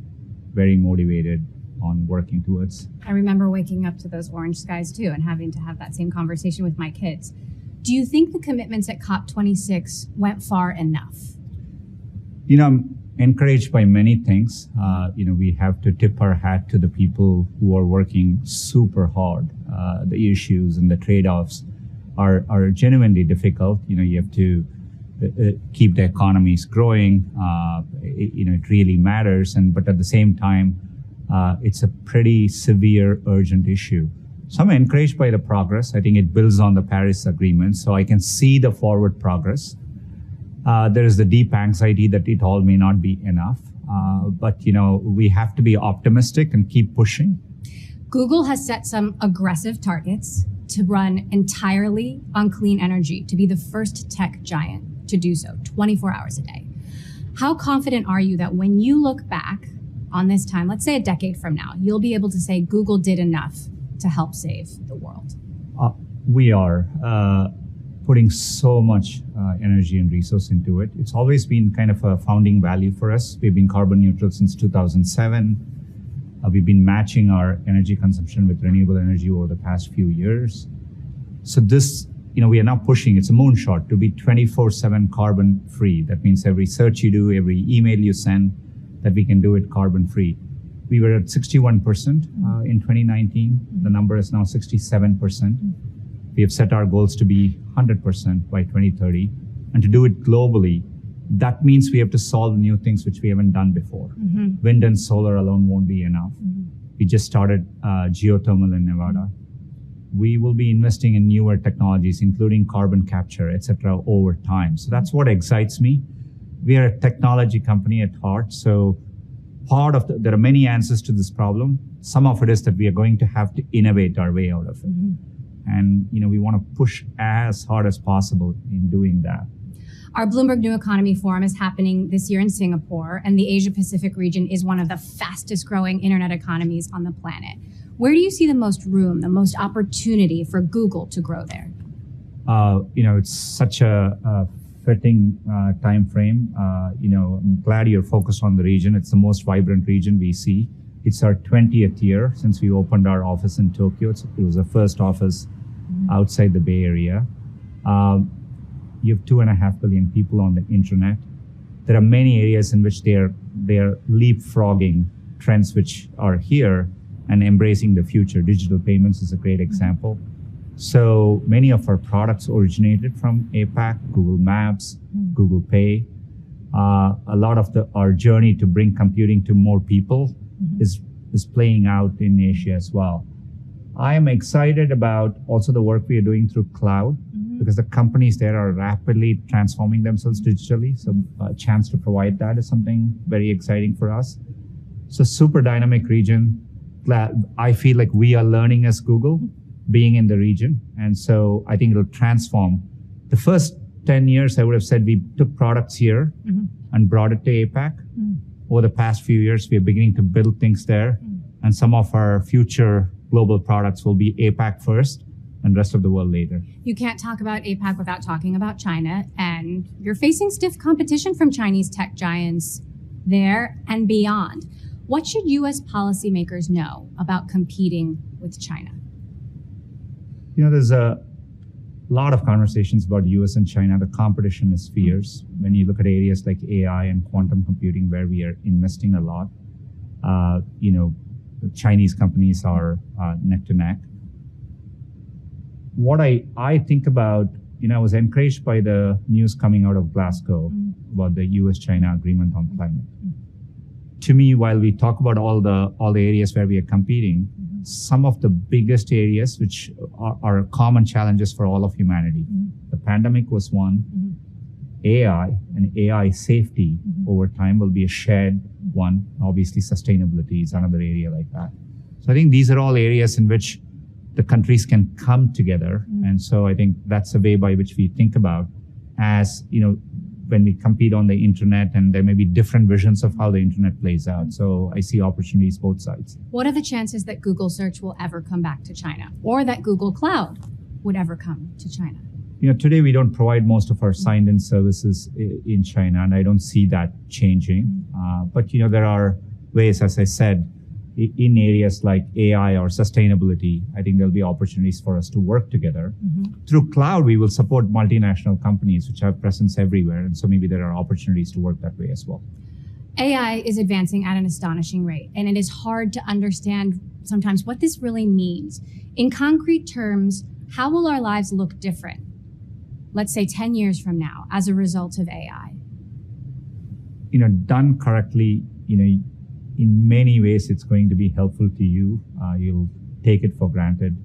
very motivated on working towards. I remember waking up to those orange skies too and having to have that same conversation with my kids. Do you think the commitments at COP26 went far enough? I'm encouraged by many things. We have to tip our hat to the people who are working super hard. The issues and the trade-offs are genuinely difficult. You have to keep the economies growing. It really matters. But at the same time, it's a pretty severe, urgent issue. So I'm encouraged by the progress. I think it builds on the Paris Agreement, so I can see the forward progress. There is the deep anxiety that it all may not be enough. But we have to be optimistic and keep pushing. Google has set some aggressive targets to run entirely on clean energy, to be the first tech giant to do so 24 hours a day. How confident are you that when you look back on this time, let's say a decade from now, you'll be able to say Google did enough to help save the world? We are putting so much energy and resource into it. It's always been kind of a founding value for us. We've been carbon neutral since 2007. We've been matching our energy consumption with renewable energy over the past few years. So this, we are now pushing, it's a moonshot to be 24/7 carbon free. That means every search you do, every email you send, that we can do it carbon free. We were at 61% in 2019. The number is now 67%. We have set our goals to be 100% by 2030. And to do it globally, that means we have to solve new things which we haven't done before. Wind and solar alone won't be enough. We just started geothermal in Nevada. We will be investing in newer technologies, including carbon capture, et cetera, over time. So that's what excites me. We are a technology company at heart. So there are many answers to this problem. Some of it is that we are going to have to innovate our way out of it. And, we want to push as hard as possible in doing that. Our Bloomberg New Economy Forum is happening this year in Singapore, and the Asia Pacific region is one of the fastest growing internet economies on the planet. Where do you see the most room, the most opportunity for Google to grow there? It's such a fitting time frame. I'm glad you're focused on the region. It's the most vibrant region we see. It's our 20th year since we opened our office in Tokyo. It was the first office outside the Bay Area. You have 2.5 billion people on the internet. There are many areas in which they are leapfrogging trends which are here and embracing the future. Digital payments is a great example. So many of our products originated from APAC, Google Maps, Google Pay. A lot of our journey to bring computing to more people is playing out in Asia as well. I am excited about also the work we are doing through cloud, because the companies there are rapidly transforming themselves digitally. So a chance to provide that is something very exciting for us. So super dynamic region. I feel like we are learning as Google, being in the region. And so I think it'll transform. The first 10 years, I would have said we took products here and brought it to APAC. Over the past few years, we are beginning to build things there. And some of our future global products will be APAC first and rest of the world later. You can't talk about APAC without talking about China. And you're facing stiff competition from Chinese tech giants there and beyond. What should U.S. policymakers know about competing with China? There's a lot of conversations about U.S. and China. The competition is fierce. When you look at areas like AI and quantum computing, where we are investing a lot, the Chinese companies are neck to neck. What I think about, I was encouraged by the news coming out of Glasgow about the U.S.-China agreement on climate. To me, while we talk about all the areas where we are competing, some of the biggest areas which are common challenges for all of humanity. The pandemic was one. AI and AI safety over time will be a shared one. Obviously, sustainability is another area like that. So I think these are all areas in which the countries can come together. And so I think that's a way by which we think about as, when we compete on the internet, and there may be different visions of how the internet plays out. So I see opportunities both sides. What are the chances that Google search will ever come back to China, or that Google Cloud would ever come to China? Today we don't provide most of our signed-in services in China, and I don't see that changing. But there are ways, as I said, in areas like AI or sustainability, I think there'll be opportunities for us to work together. Through cloud, we will support multinational companies which have presence everywhere, and so maybe there are opportunities to work that way as well. AI is advancing at an astonishing rate, and it is hard to understand sometimes what this really means. In concrete terms, how will our lives look different, let's say 10 years from now, as a result of AI? Done correctly, in many ways, it's going to be helpful to you. You'll take it for granted.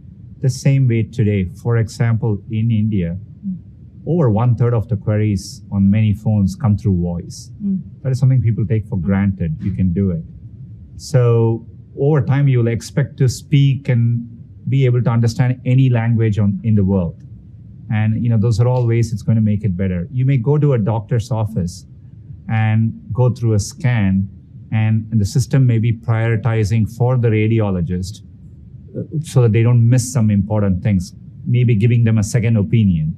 The same way today, for example, in India, over 1/3 of the queries on many phones come through voice. That is something people take for granted. You can do it. So over time, you'll expect to speak and be able to understand any language in the world. And those are all ways it's going to make it better. You may go to a doctor's office and go through a scan, and the system may be prioritizing for the radiologist so that they don't miss some important things, maybe giving them a second opinion.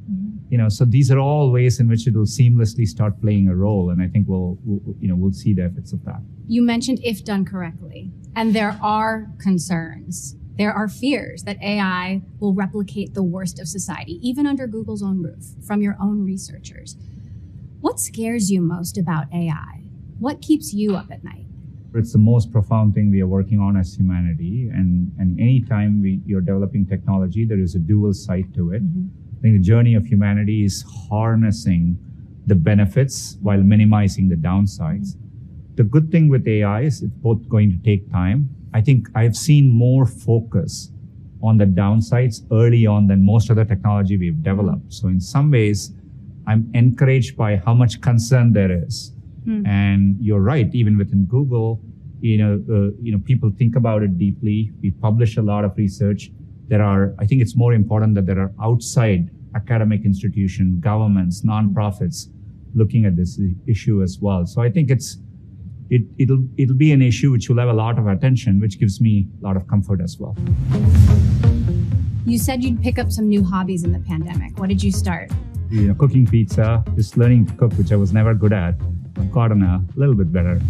So these are all ways in which it will seamlessly start playing a role, and I think we'll see the effects of that. You mentioned if done correctly, and there are concerns. There are fears that AI will replicate the worst of society, even under Google's own roof, from your own researchers. What scares you most about AI? What keeps you up at night? It's the most profound thing we are working on as humanity. And anytime you're developing technology, there is a dual side to it. I think the journey of humanity is harnessing the benefits while minimizing the downsides. The good thing with AI is it's both going to take time. I think I've seen more focus on the downsides early on than most other technology we've developed. So in some ways, I'm encouraged by how much concern there is. And you're right, even within Google, people think about it deeply. We publish a lot of research. I think it's more important that there are outside academic institutions, governments, nonprofits looking at this issue as well. So I think it'll be an issue which will have a lot of attention, which gives me a lot of comfort as well. You said you'd pick up some new hobbies in the pandemic. What did you start? Cooking pizza, just learning to cook, which I was never good at. I've gotten a little bit better.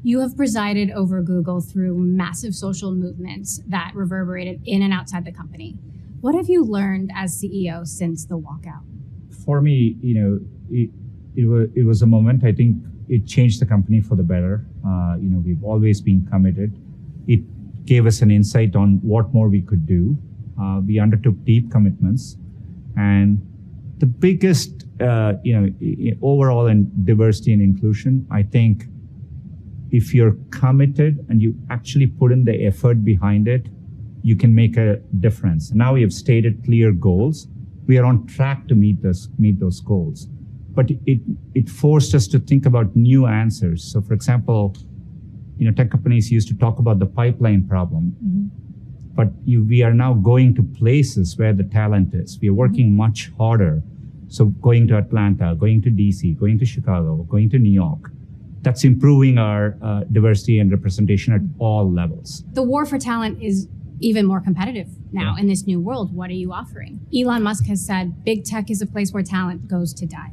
You have presided over Google through massive social movements that reverberated in and outside the company. What have you learned as CEO since the walkout? For me, it was a moment. I think it changed the company for the better. We've always been committed. It gave us an insight on what more we could do. We undertook deep commitments, and the biggest, overall in diversity and inclusion, I think if you're committed and you actually put in the effort behind it, you can make a difference. Now we have stated clear goals. we are on track to meet those goals. But it forced us to think about new answers. So, for example, tech companies used to talk about the pipeline problem, but we are now going to places where the talent is. We are working much harder. So going to Atlanta, going to DC, going to Chicago, going to New York, that's improving our diversity and representation at all levels. The war for talent is even more competitive now in this new world. What are you offering? Elon Musk has said big tech is a place where talent goes to die.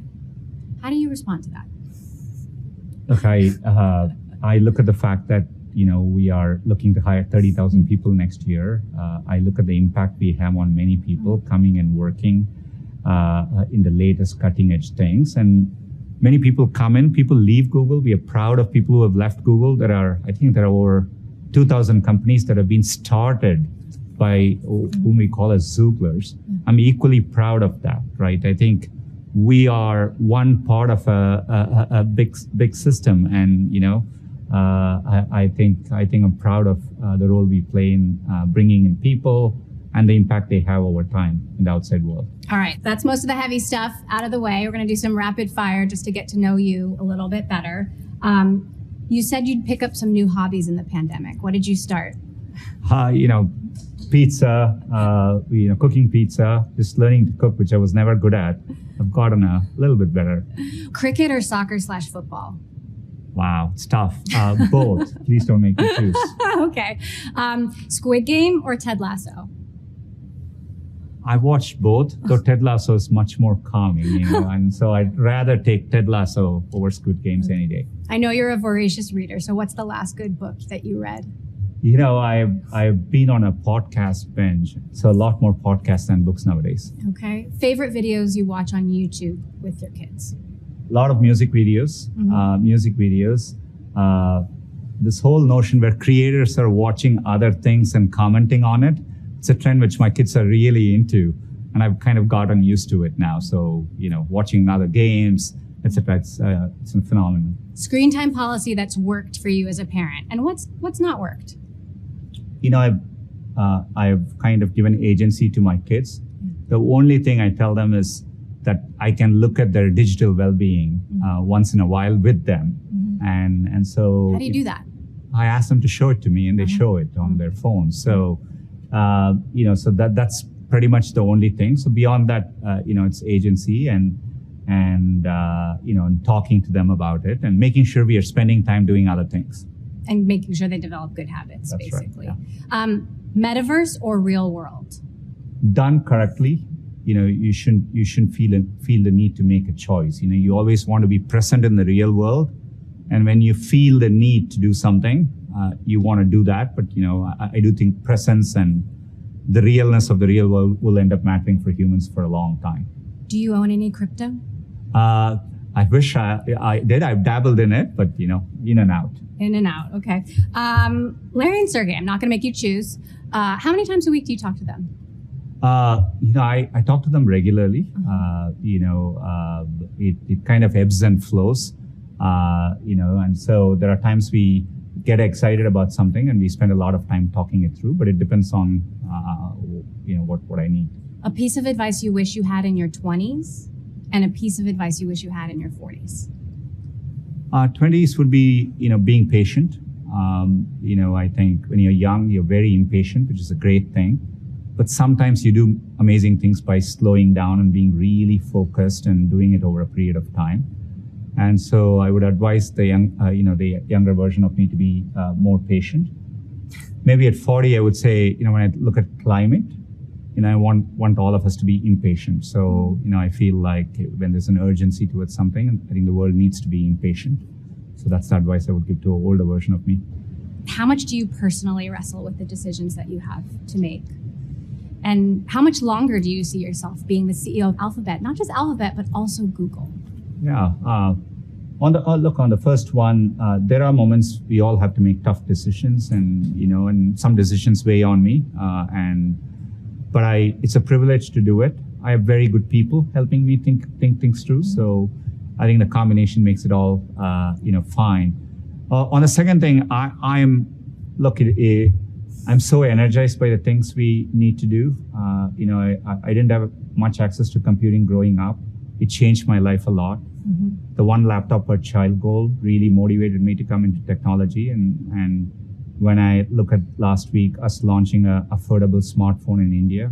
How do you respond to that? Look, I look at the fact that we are looking to hire 30,000 people next year. I look at the impact we have on many people coming and working in the latest cutting edge things. And many people come in, people leave Google. We are proud of people who have left Google. I think there are over 2,000 companies that have been started by whom we call as Zooglers. I'm equally proud of that, right? I think we are one part of a big system, and I think I'm proud of the role we play in bringing in people and the impact they have over time in the outside world. All right, that's most of the heavy stuff out of the way. We're going to do some rapid fire just to get to know you a little bit better. You said you'd pick up some new hobbies in the pandemic. What did you start? Pizza, cooking pizza, just learning to cook, which I was never good at. I've gotten a little bit better. Cricket or soccer/football? Wow, it's tough. Both. Please don't make me choose. Okay. Squid Game or Ted Lasso? I watched both, though Ted Lasso is much more calming, and so I'd rather take Ted Lasso over Squid Games any day. I know you're a voracious reader, so what's the last good book that you read? I've been on a podcast binge, so a lot more podcasts than books nowadays. Okay. Favorite videos you watch on YouTube with your kids? A lot of music videos. This whole notion where creators are watching other things and commenting on it, it's a trend which my kids are really into, and I've kind of gotten used to it now. So, watching other games, etc. It's a phenomenon. Screen time policy that's worked for you as a parent, and what's not worked? I've kind of given agency to my kids. The only thing I tell them is that I can look at their digital well-being once in a while with them, and so. How do you do that? I ask them to show it to me, and they show it on their phone. So, so that's pretty much the only thing. So beyond that, it's agency and talking to them about it and making sure we are spending time doing other things. And making sure they develop good habits, That's basically. Right, yeah. Metaverse or real world? Done correctly, you shouldn't feel the need to make a choice. You always want to be present in the real world, and when you feel the need to do something, you want to do that. But I do think presence and the realness of the real world will end up mattering for humans for a long time. Do you own any crypto? I wish I did. I've dabbled in it, but in and out. In and out. Okay. Larry and Sergey, I'm not going to make you choose. How many times a week do you talk to them? I talk to them regularly. It kind of ebbs and flows. And so there are times we get excited about something and we spend a lot of time talking it through, but it depends on what I need. A piece of advice you wish you had in your 20s and a piece of advice you wish you had in your 40s. 20s would be, being patient. I think when you're young, you're very impatient, which is a great thing. But sometimes you do amazing things by slowing down and being really focused and doing it over a period of time. And so I would advise the younger version of me to be more patient. Maybe at 40, I would say, when I look at climate, I want all of us to be impatient. So, I feel like when there's an urgency towards something, I think the world needs to be impatient. So that's the advice I would give to an older version of me. How much do you personally wrestle with the decisions that you have to make? And how much longer do you see yourself being the CEO of Alphabet, not just Alphabet, but also Google? Yeah. On the first one, there are moments we all have to make tough decisions, and some decisions weigh on me. But it's a privilege to do it. I have very good people helping me think things through. So I think the combination makes it all, fine. On the second thing, I'm so energized by the things we need to do. I didn't have much access to computing growing up. It changed my life a lot. The one laptop per child goal really motivated me to come into technology. And when I look at last week, us launching an affordable smartphone in India,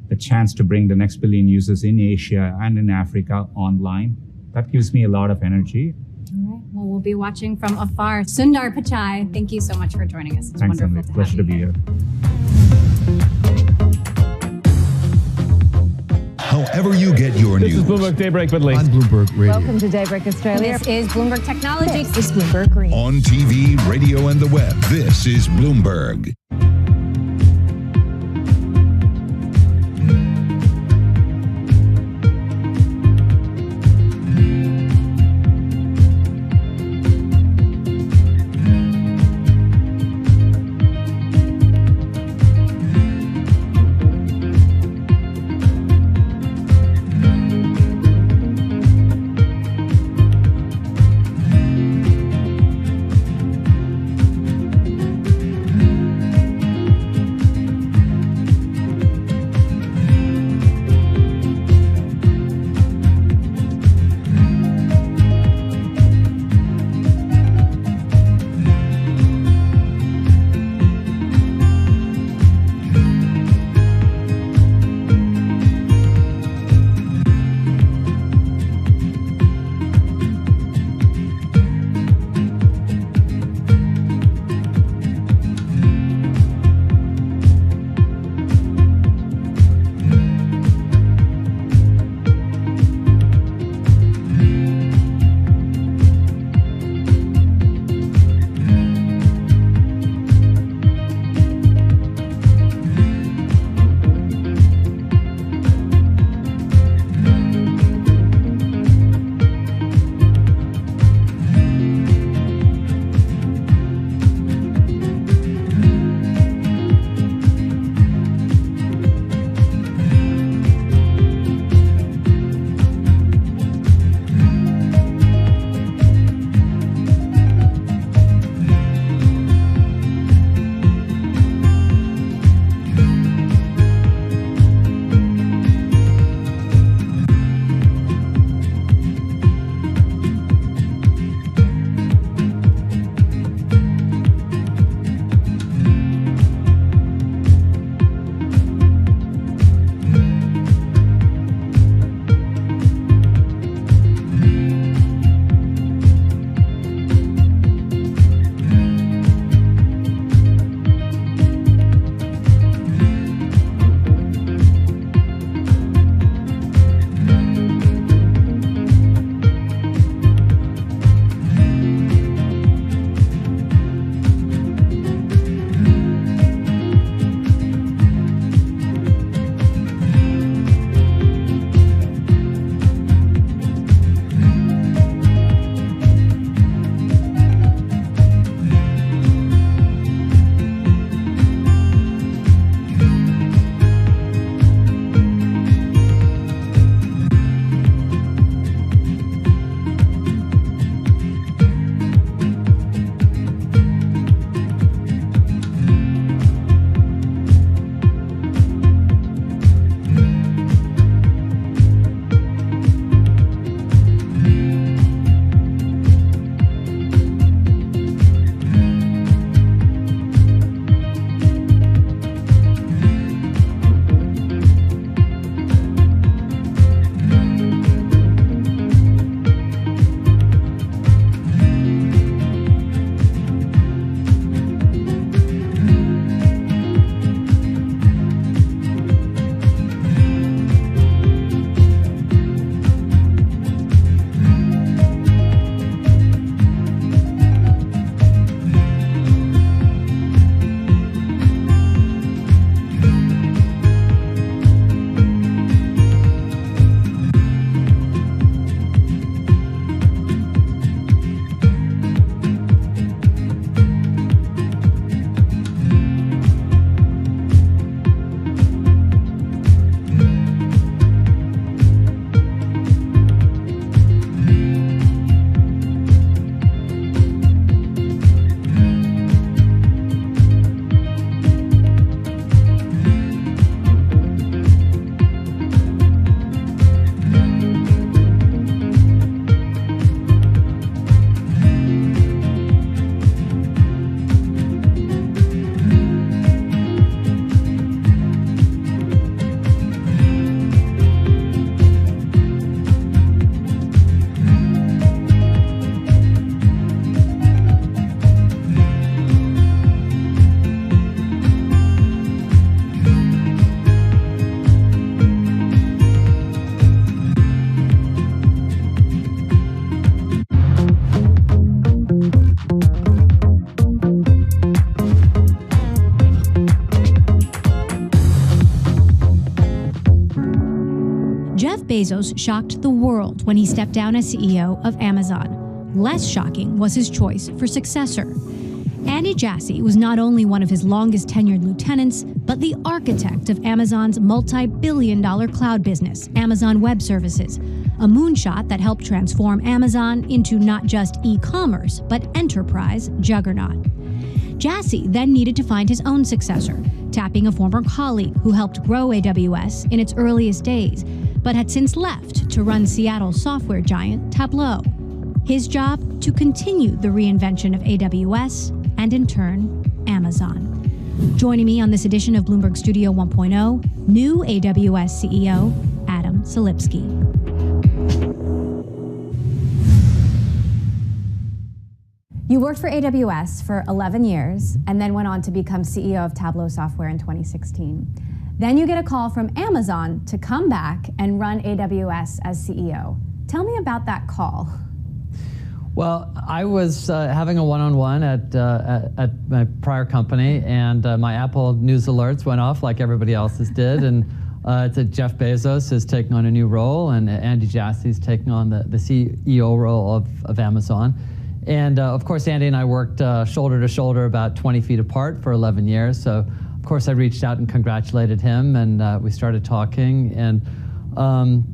the chance to bring the next billion users in Asia and in Africa online, that gives me a lot of energy. All right. Well, we'll be watching from afar. Sundar Pichai, thank you so much for joining us. It's Thanks, wonderful Emily. to Pleasure to be here. However you get your news. This is Bloomberg Daybreak with Lee. On Bloomberg Radio. Welcome to Daybreak Australia. This is Bloomberg Technology. This is Bloomberg Green. On TV, radio, and the web, this is Bloomberg. Bezos shocked the world when he stepped down as CEO of Amazon. Less shocking was his choice for successor. Andy Jassy was not only one of his longest tenured lieutenants, but the architect of Amazon's multi-billion-dollar cloud business, Amazon Web Services, a moonshot that helped transform Amazon into not just e-commerce, but enterprise juggernaut. Jassy then needed to find his own successor, tapping a former colleague who helped grow AWS in its earliest days, but had since left to run Seattle software giant Tableau. His job, to continue the reinvention of AWS and, in turn, Amazon. Joining me on this edition of Bloomberg Studio 1.0, new AWS CEO, Adam Selipsky. You worked for AWS for 11 years and then went on to become CEO of Tableau Software in 2016. Then you get a call from Amazon to come back and run AWS as CEO. Tell me about that call. Well, I was having a one-on-one at my prior company, and my Apple News alerts went off like everybody else's did, and it said Jeff Bezos is taking on a new role, and Andy Jassy is taking on the CEO role of Amazon. And of course, Andy and I worked shoulder to shoulder, about 20 feet apart for 11 years. So, of course, I reached out and congratulated him, and we started talking. And,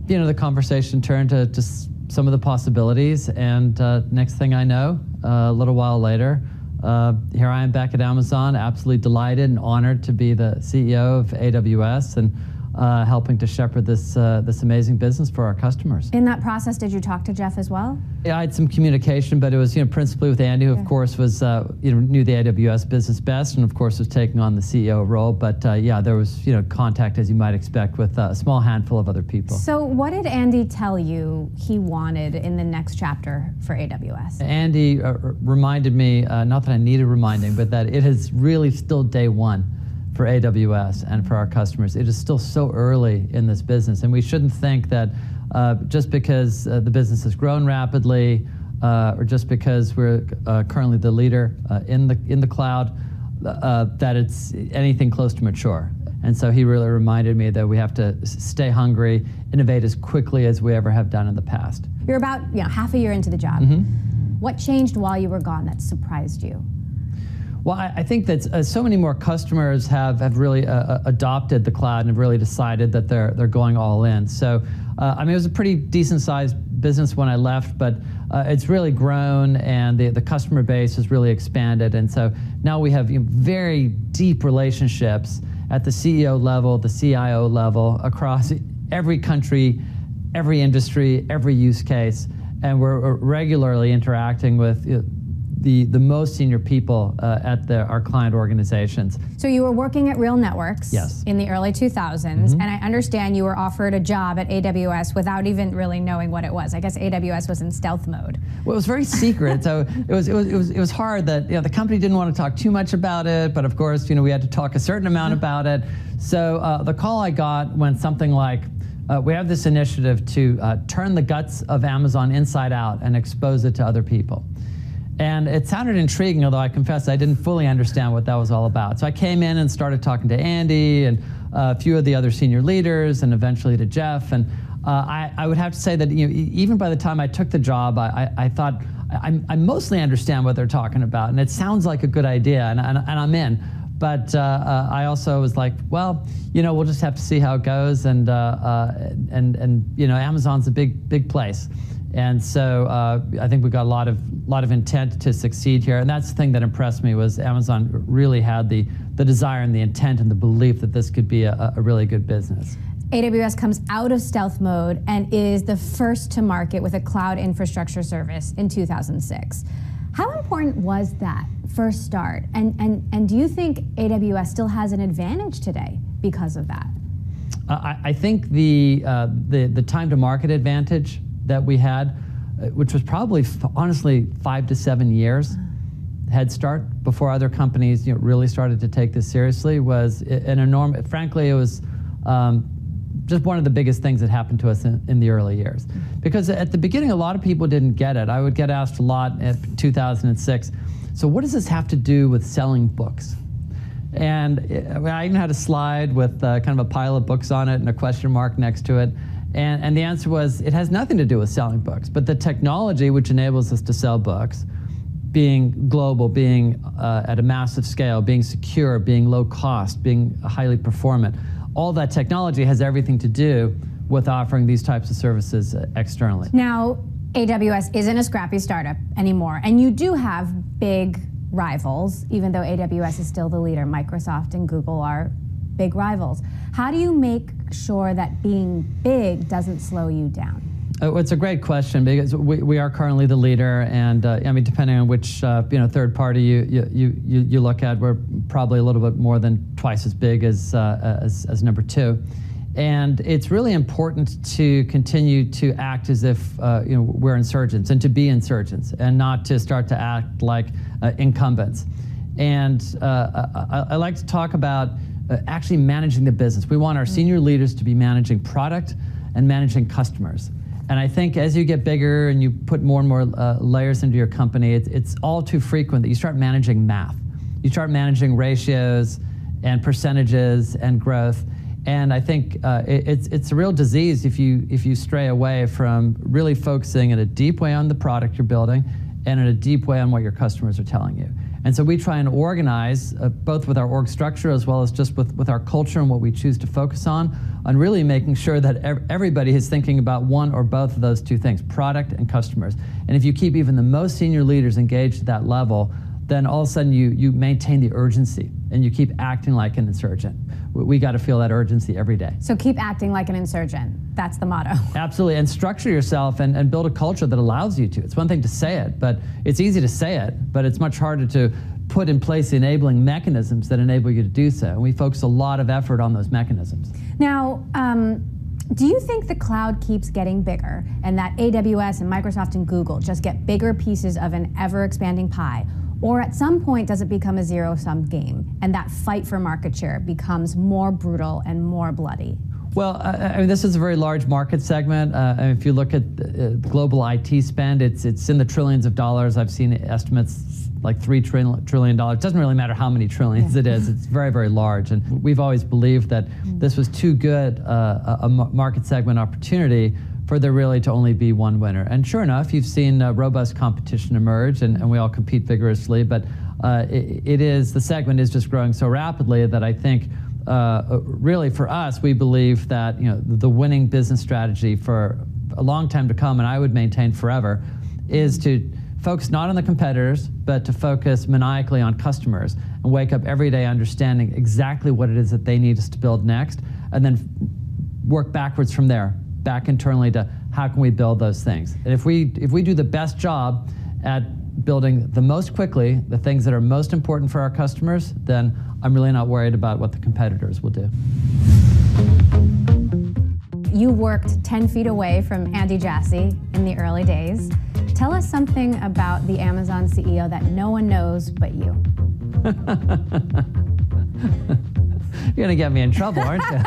the conversation turned to some of the possibilities. And next thing I know, a little while later, here I am back at Amazon, absolutely delighted and honored to be the CEO of AWS and helping to shepherd this amazing business for our customers. In that process, did you talk to Jeff as well? Yeah, I had some communication, but it was principally with Andy, who of course was knew the AWS business best, and of course was taking on the CEO role. But yeah, there was contact, as you might expect, with a small handful of other people. So what did Andy tell you he wanted in the next chapter for AWS? Andy reminded me, not that I needed reminding, but that it is really still day one for AWS and for our customers. It is still so early in this business, and we shouldn't think that just because the business has grown rapidly, or just because we're currently the leader in the cloud, that it's anything close to mature. And so he really reminded me that we have to stay hungry, innovate as quickly as we ever have done in the past. You're about half a year into the job. Mm-hmm. What changed while you were gone that surprised you? Well, I think that so many more customers have really adopted the cloud and have really decided that they're going all in. So, it was a pretty decent-sized business when I left, but it's really grown, and the customer base has really expanded. And so now we have very deep relationships at the CEO level, the CIO level, across every country, every industry, every use case, and we're regularly interacting with the most senior people at our client organizations. So you were working at Real Networks in the early 2000s, and I understand you were offered a job at AWS without even really knowing what it was. I guess AWS was in stealth mode. Well, it was very secret, so it was hard that the company didn't want to talk too much about it, but of course we had to talk a certain amount about it. So the call I got went something like, we have this initiative to turn the guts of Amazon inside out and expose it to other people. And it sounded intriguing, although I confess I didn't fully understand what that was all about. So I came in and started talking to Andy and a few of the other senior leaders, and eventually to Jeff. And I would have to say that even by the time I took the job, I thought I mostly understand what they're talking about, and it sounds like a good idea, and I'm in. But I also was like, well, we'll just have to see how it goes, and Amazon's a big place. And so I think we got a lot of intent to succeed here, and that's the thing that impressed me, was Amazon really had the desire and the intent and the belief that this could be a really good business. AWS comes out of stealth mode and is the first to market with a cloud infrastructure service in 2006. How important was that first start? And do you think AWS still has an advantage today because of that? I think the time to market advantage that we had, which was probably honestly 5 to 7 years head start before other companies really started to take this seriously, was an enormous. Frankly, it was just one of the biggest things that happened to us in the early years. Because at the beginning, a lot of people didn't get it. I would get asked a lot in 2006, so what does this have to do with selling books? And I even had a slide with kind of a pile of books on it and a question mark next to it. And the answer was, it has nothing to do with selling books, but the technology which enables us to sell books, being global, being at a massive scale, being secure, being low cost, being highly performant, all that technology has everything to do with offering these types of services externally. Now, AWS isn't a scrappy startup anymore, and you do have big rivals, even though AWS is still the leader. Microsoft and Google are big rivals. How do you make sure that being big doesn't slow you down? It's a great question, because we are currently the leader, and I mean, depending on which third party you look at, we're probably a little bit more than twice as big as number 2. And it's really important to continue to act as if we're insurgents, and to be insurgents, and not to start to act like incumbents. And I like to talk about actually managing the business. We want our senior leaders to be managing product and managing customers. And I think as you get bigger and you put more and more layers into your company, it's all too frequent that you start managing math. You start managing ratios and percentages and growth. And I think it's a real disease if you stray away from really focusing in a deep way on the product you're building and in a deep way on what your customers are telling you. And so we try and organize, both with our org structure as well as just with our culture and what we choose to focus on really making sure that everybody is thinking about one or both of those two things, product and customers. And if you keep even the most senior leaders engaged at that level, then all of a sudden you maintain the urgency and you keep acting like an insurgent. We got to feel that urgency every day. So keep acting like an insurgent. That's the motto. Absolutely, and structure yourself and build a culture that allows you to. It's one thing to say it, but it's easy to say it, but it's much harder to put in place the enabling mechanisms that enable you to do so. And we focus a lot of effort on those mechanisms. Now, do you think the cloud keeps getting bigger and that AWS and Microsoft and Google just get bigger pieces of an ever-expanding pie? Or at some point, does it become a zero-sum game and that fight for market share becomes more brutal and more bloody? Well, I mean, this is a very large market segment. If you look at global IT spend, it's in the trillions of dollars. I've seen estimates like $3 trillion. It doesn't really matter how many trillions it is. It's very, very large. And we've always believed that this was too good a market segment opportunity for there really to only be one winner. And sure enough, you've seen robust competition emerge, and we all compete vigorously, but the segment is just growing so rapidly that I think really for us, we believe that the winning business strategy for a long time to come, and I would maintain forever, is to focus not on the competitors, but to focus maniacally on customers and wake up every day understanding exactly what it is that they need us to build next, and then work backwards from there, back internally to how can we build those things. And if we do the best job at building the most quickly the things that are most important for our customers, then I'm really not worried about what the competitors will do. You worked 10 feet away from Andy Jassy in the early days. Tell us something about the Amazon CEO that no one knows but you. You're gonna get me in trouble, aren't you?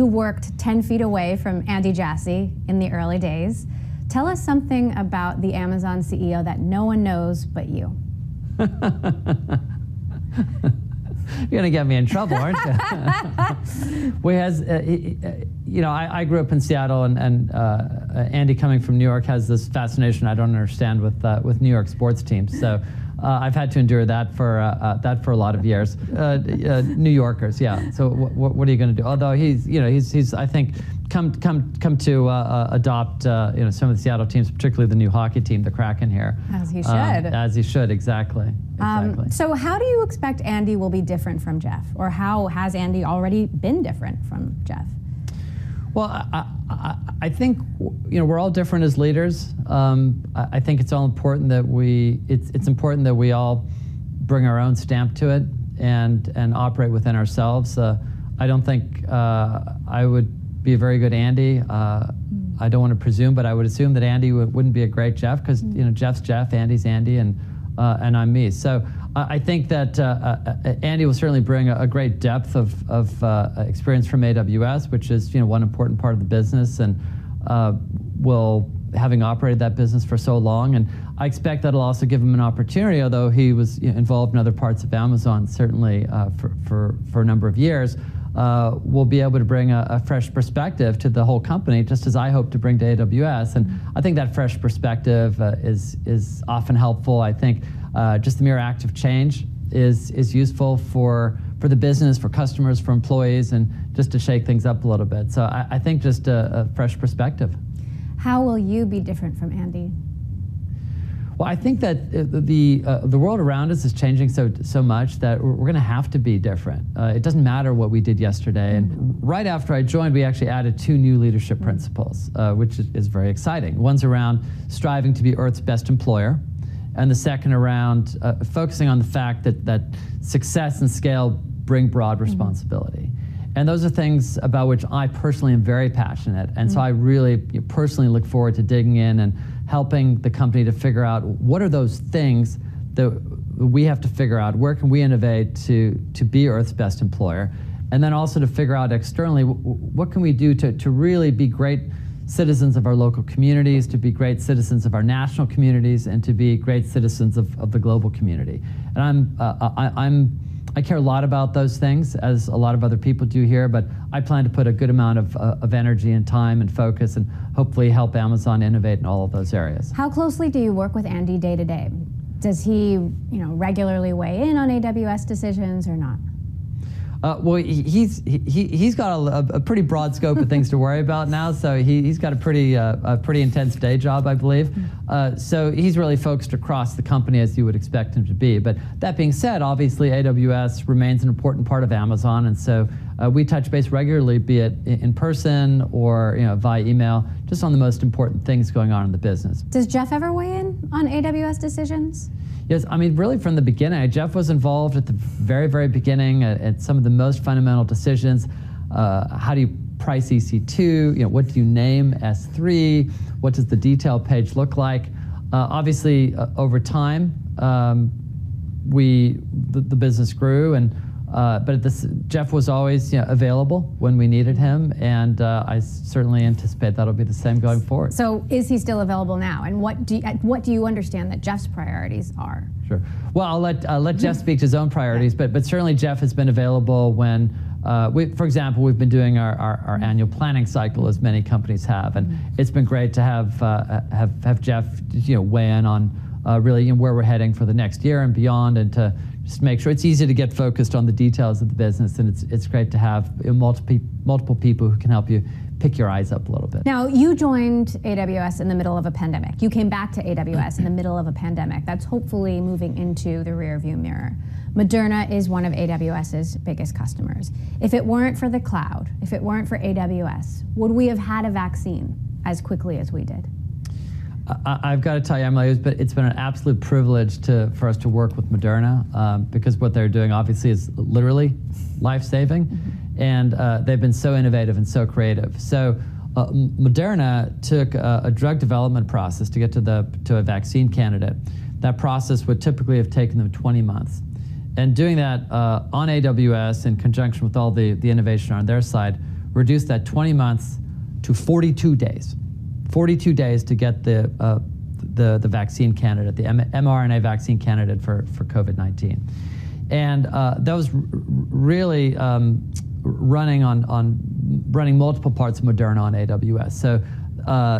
You worked 10 feet away from Andy Jassy in the early days. Tell us something about the Amazon CEO that no one knows but you. You're going to get me in trouble, aren't you? I grew up in Seattle, and Andy, coming from New York, has this fascination I don't understand with New York sports teams. So I've had to endure that for a lot of years. New Yorkers, yeah. So what are you going to do? Although he's I think come to adopt some of the Seattle teams, particularly the new hockey team, the Kraken here. As he should. As he should, exactly. So how do you expect Andy will be different from Jeff? Or how has Andy already been different from Jeff? Well, I think we're all different as leaders. I think it's all important that it's important that we all bring our own stamp to it and operate within ourselves. I don't think I would be a very good Andy. I don't want to presume, but I would assume that Andy wouldn't be a great Jeff, because Jeff's Jeff, Andy's Andy, and I'm me. So I think that Andy will certainly bring a great depth of experience from AWS, which is one important part of the business, and having operated that business for so long, and I expect that'll also give him an opportunity, although he was involved in other parts of Amazon certainly for a number of years. We'll be able to bring a fresh perspective to the whole company, just as I hope to bring to AWS. And I think that fresh perspective is often helpful. I think just the mere act of change is useful for the business, for customers, for employees, and just to shake things up a little bit. So I think just a fresh perspective. How will you be different from Andy? Well, I think that the world around us is changing so much that we're going to have to be different. It doesn't matter what we did yesterday. And right after I joined, we actually added 2 new leadership principles, which is very exciting. One's around striving to be Earth's best employer, and the second around focusing on the fact that success and scale bring broad responsibility. And those are things about which I personally am very passionate. And so I really personally look forward to digging in and helping the company to figure out what are those things that we have to figure out, where can we innovate to be Earth's best employer, and then also to figure out externally what can we do to really be great citizens of our local communities, to be great citizens of our national communities, and to be great citizens of the global community. And I care a lot about those things, as a lot of other people do here, but I plan to put a good amount of energy and time and focus, and hopefully help Amazon innovate in all of those areas. How closely do you work with Andy day to day? Does he, regularly weigh in on AWS decisions or not? Well, he's got a pretty broad scope of things to worry about now, so he's got a pretty intense day job, I believe. So he's really focused across the company, as you would expect him to be. But that being said, obviously AWS remains an important part of Amazon, and so we touch base regularly, be it in person or via email, just on the most important things going on in the business. Does Jeff ever weigh in on AWS decisions? Yes, I mean, really from the beginning. Jeff was involved at the very, very beginning at some of the most fundamental decisions. How do you price EC2? What do you name S3? What does the detail page look like? Obviously, over time, the business grew, and but Jeff was always available when we needed him, and I certainly anticipate that'll be the same going forward. So is he still available now? And what do you understand that Jeff's priorities are? Sure. Well, I'll let Jeff speak to his own priorities, but certainly Jeff has been available when, for example, we've been doing our annual planning cycle, as many companies have, and it's been great to have Jeff weigh in on really where we're heading for the next year and beyond, and to just make sure it's easy to get focused on the details of the business, and it's great to have multiple people who can help you pick your eyes up a little bit. Now, you joined AWS in the middle of a pandemic. You came back to AWS in the middle of a pandemic. That's hopefully moving into the rearview mirror. Moderna is one of AWS's biggest customers. If it weren't for the cloud, if it weren't for AWS, would we have had a vaccine as quickly as we did? I've got to tell you, Emily, it's been an absolute privilege for us to work with Moderna, because what they're doing obviously is literally life-saving, and they've been so innovative and so creative. So Moderna took a drug development process to get to a vaccine candidate. That process would typically have taken them 20 months. And doing that on AWS in conjunction with all the innovation on their side reduced that 20 months to 42 days. 42 days to get the vaccine candidate, the mRNA vaccine candidate for COVID-19. And that was really running multiple parts of Moderna on AWS. So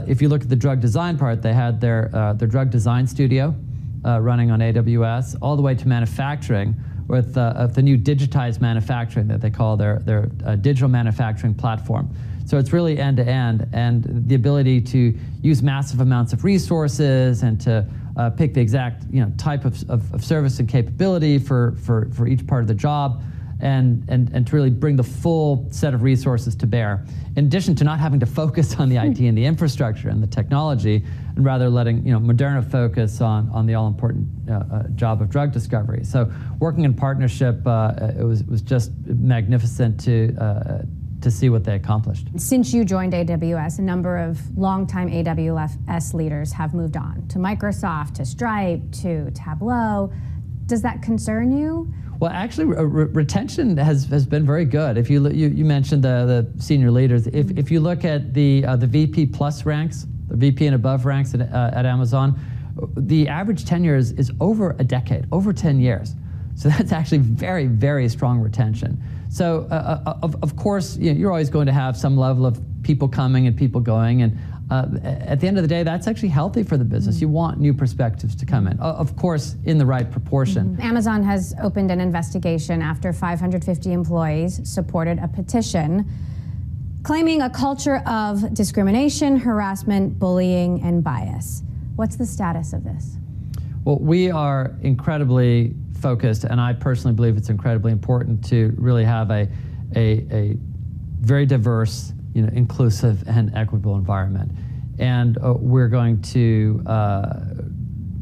if you look at the drug design part, they had their drug design studio running on AWS, all the way to manufacturing with the new digitized manufacturing that they call their digital manufacturing platform. So it's really end-to-end, and the ability to use massive amounts of resources and to pick the exact type of service and capability for each part of the job, and to really bring the full set of resources to bear. In addition to not having to focus on the IT and the infrastructure and the technology, and rather letting Moderna focus on the all-important job of drug discovery. So working in partnership, it was just magnificent to see what they accomplished. Since you joined AWS, a number of longtime AWS leaders have moved on to Microsoft, to Stripe, to Tableau. Does that concern you? Well, actually, retention has been very good. If you mentioned the senior leaders, if you look at the VP plus ranks, the VP and above ranks at Amazon, the average tenure is over a decade, over 10 years. So that's actually very, very strong retention. So of course, you're always going to have some level of people coming and people going, and at the end of the day, that's actually healthy for the business. You want new perspectives to come in, of course, in the right proportion. Amazon has opened an investigation after 550 employees supported a petition claiming a culture of discrimination, harassment, bullying, and bias. What's the status of this? Well, we are incredibly focused, and I personally believe it's incredibly important to really have a very diverse, inclusive and equitable environment. And we're going to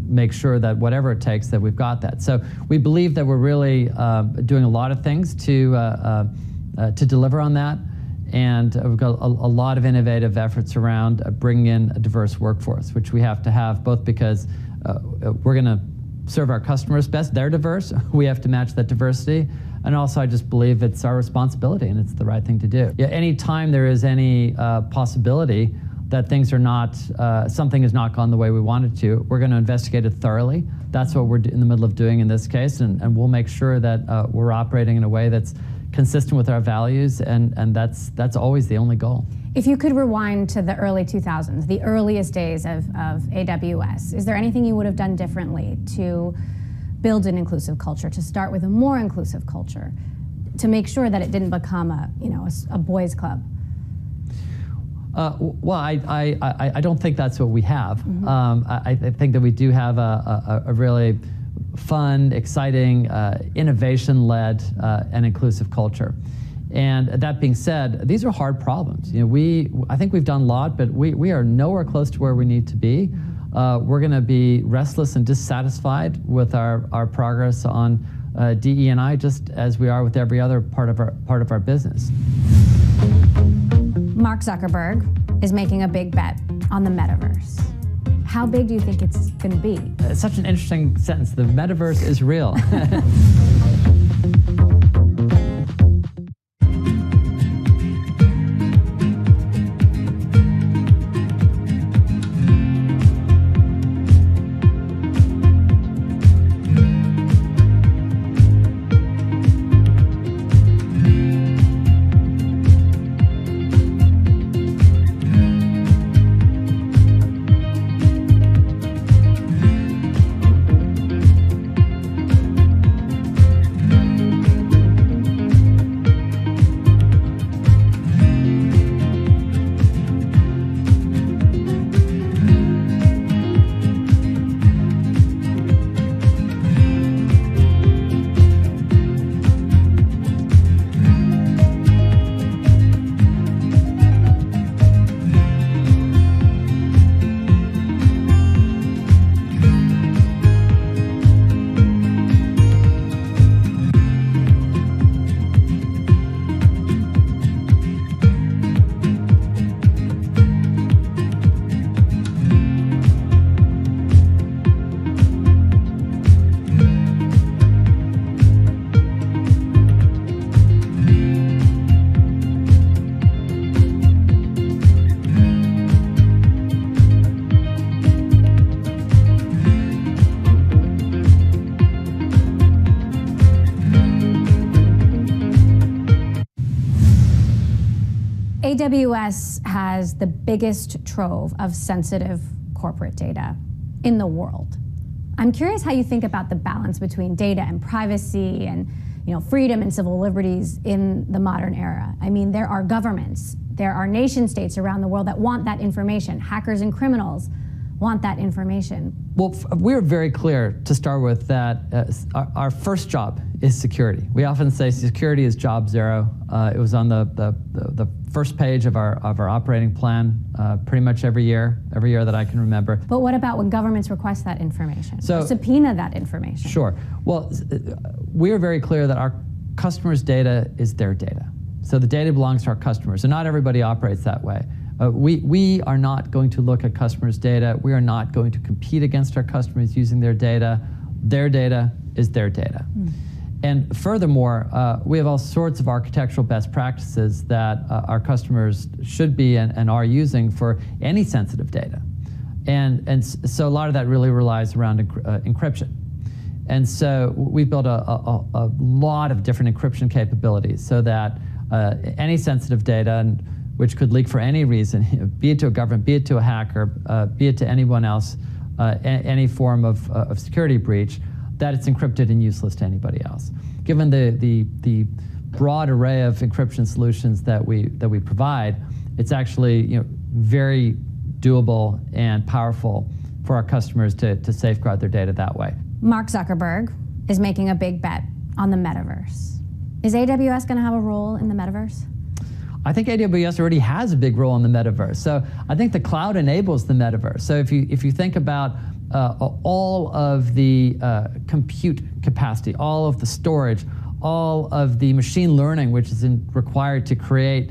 make sure that whatever it takes, that we've got that. So we believe that we're really doing a lot of things to deliver on that. And we've got a lot of innovative efforts around bringing in a diverse workforce, which we have to have, both because we're going to serve our customers best. They're diverse. We have to match that diversity. And also, I just believe it's our responsibility and it's the right thing to do. Yeah, anytime there is any possibility that things are not, something has not gone the way we wanted to, we're going to investigate it thoroughly. That's what we're in the middle of doing in this case, and we'll make sure that we're operating in a way that's consistent with our values, and that's always the only goal. If you could rewind to the early 2000s, the earliest days of AWS, is there anything you would have done differently to build an inclusive culture, to start with a more inclusive culture, to make sure that it didn't become a boys' club? Well, I don't think that's what we have. Mm-hmm. I think that we do have a really fun, exciting, innovation-led, and inclusive culture. And that being said, these are hard problems. I think we've done a lot, but we are nowhere close to where we need to be. We're going to be restless and dissatisfied with our progress on DE&I, just as we are with every other part of our business. Mark Zuckerberg is making a big bet on the metaverse. How big do you think it's going to be? It's such an interesting sentence. The metaverse is real. AWS has the biggest trove of sensitive corporate data in the world. I'm curious how you think about the balance between data and privacy and freedom and civil liberties in the modern era. I mean, there are governments, there are nation states around the world that want that information. Hackers and criminals want that information. Well, we're very clear to start with that our first job is security. We often say security is job zero. It was on the first page of our operating plan pretty much every year that I can remember. But what about when governments request that information, or subpoena that information? Sure. Well, we are very clear that our customers' data is their data. So the data belongs to our customers, and not everybody operates that way. We are not going to look at customers' data. We are not going to compete against our customers using their data. Their data is their data. And furthermore, we have all sorts of architectural best practices that our customers should be and are using for any sensitive data. And so a lot of that really relies around encryption. And so we've built a lot of different encryption capabilities so that any sensitive data, which could leak for any reason, be it to a government, be it to a hacker, be it to anyone else, any form of security breach, that it's encrypted and useless to anybody else. Given the broad array of encryption solutions that we provide, it's actually very doable and powerful for our customers to safeguard their data that way. Mark Zuckerberg is making a big bet on the metaverse. Is AWS going to have a role in the metaverse? I think AWS already has a big role in the metaverse. So I think the cloud enables the metaverse. So if you think about all of the compute capacity, all of the storage, all of the machine learning which is required to create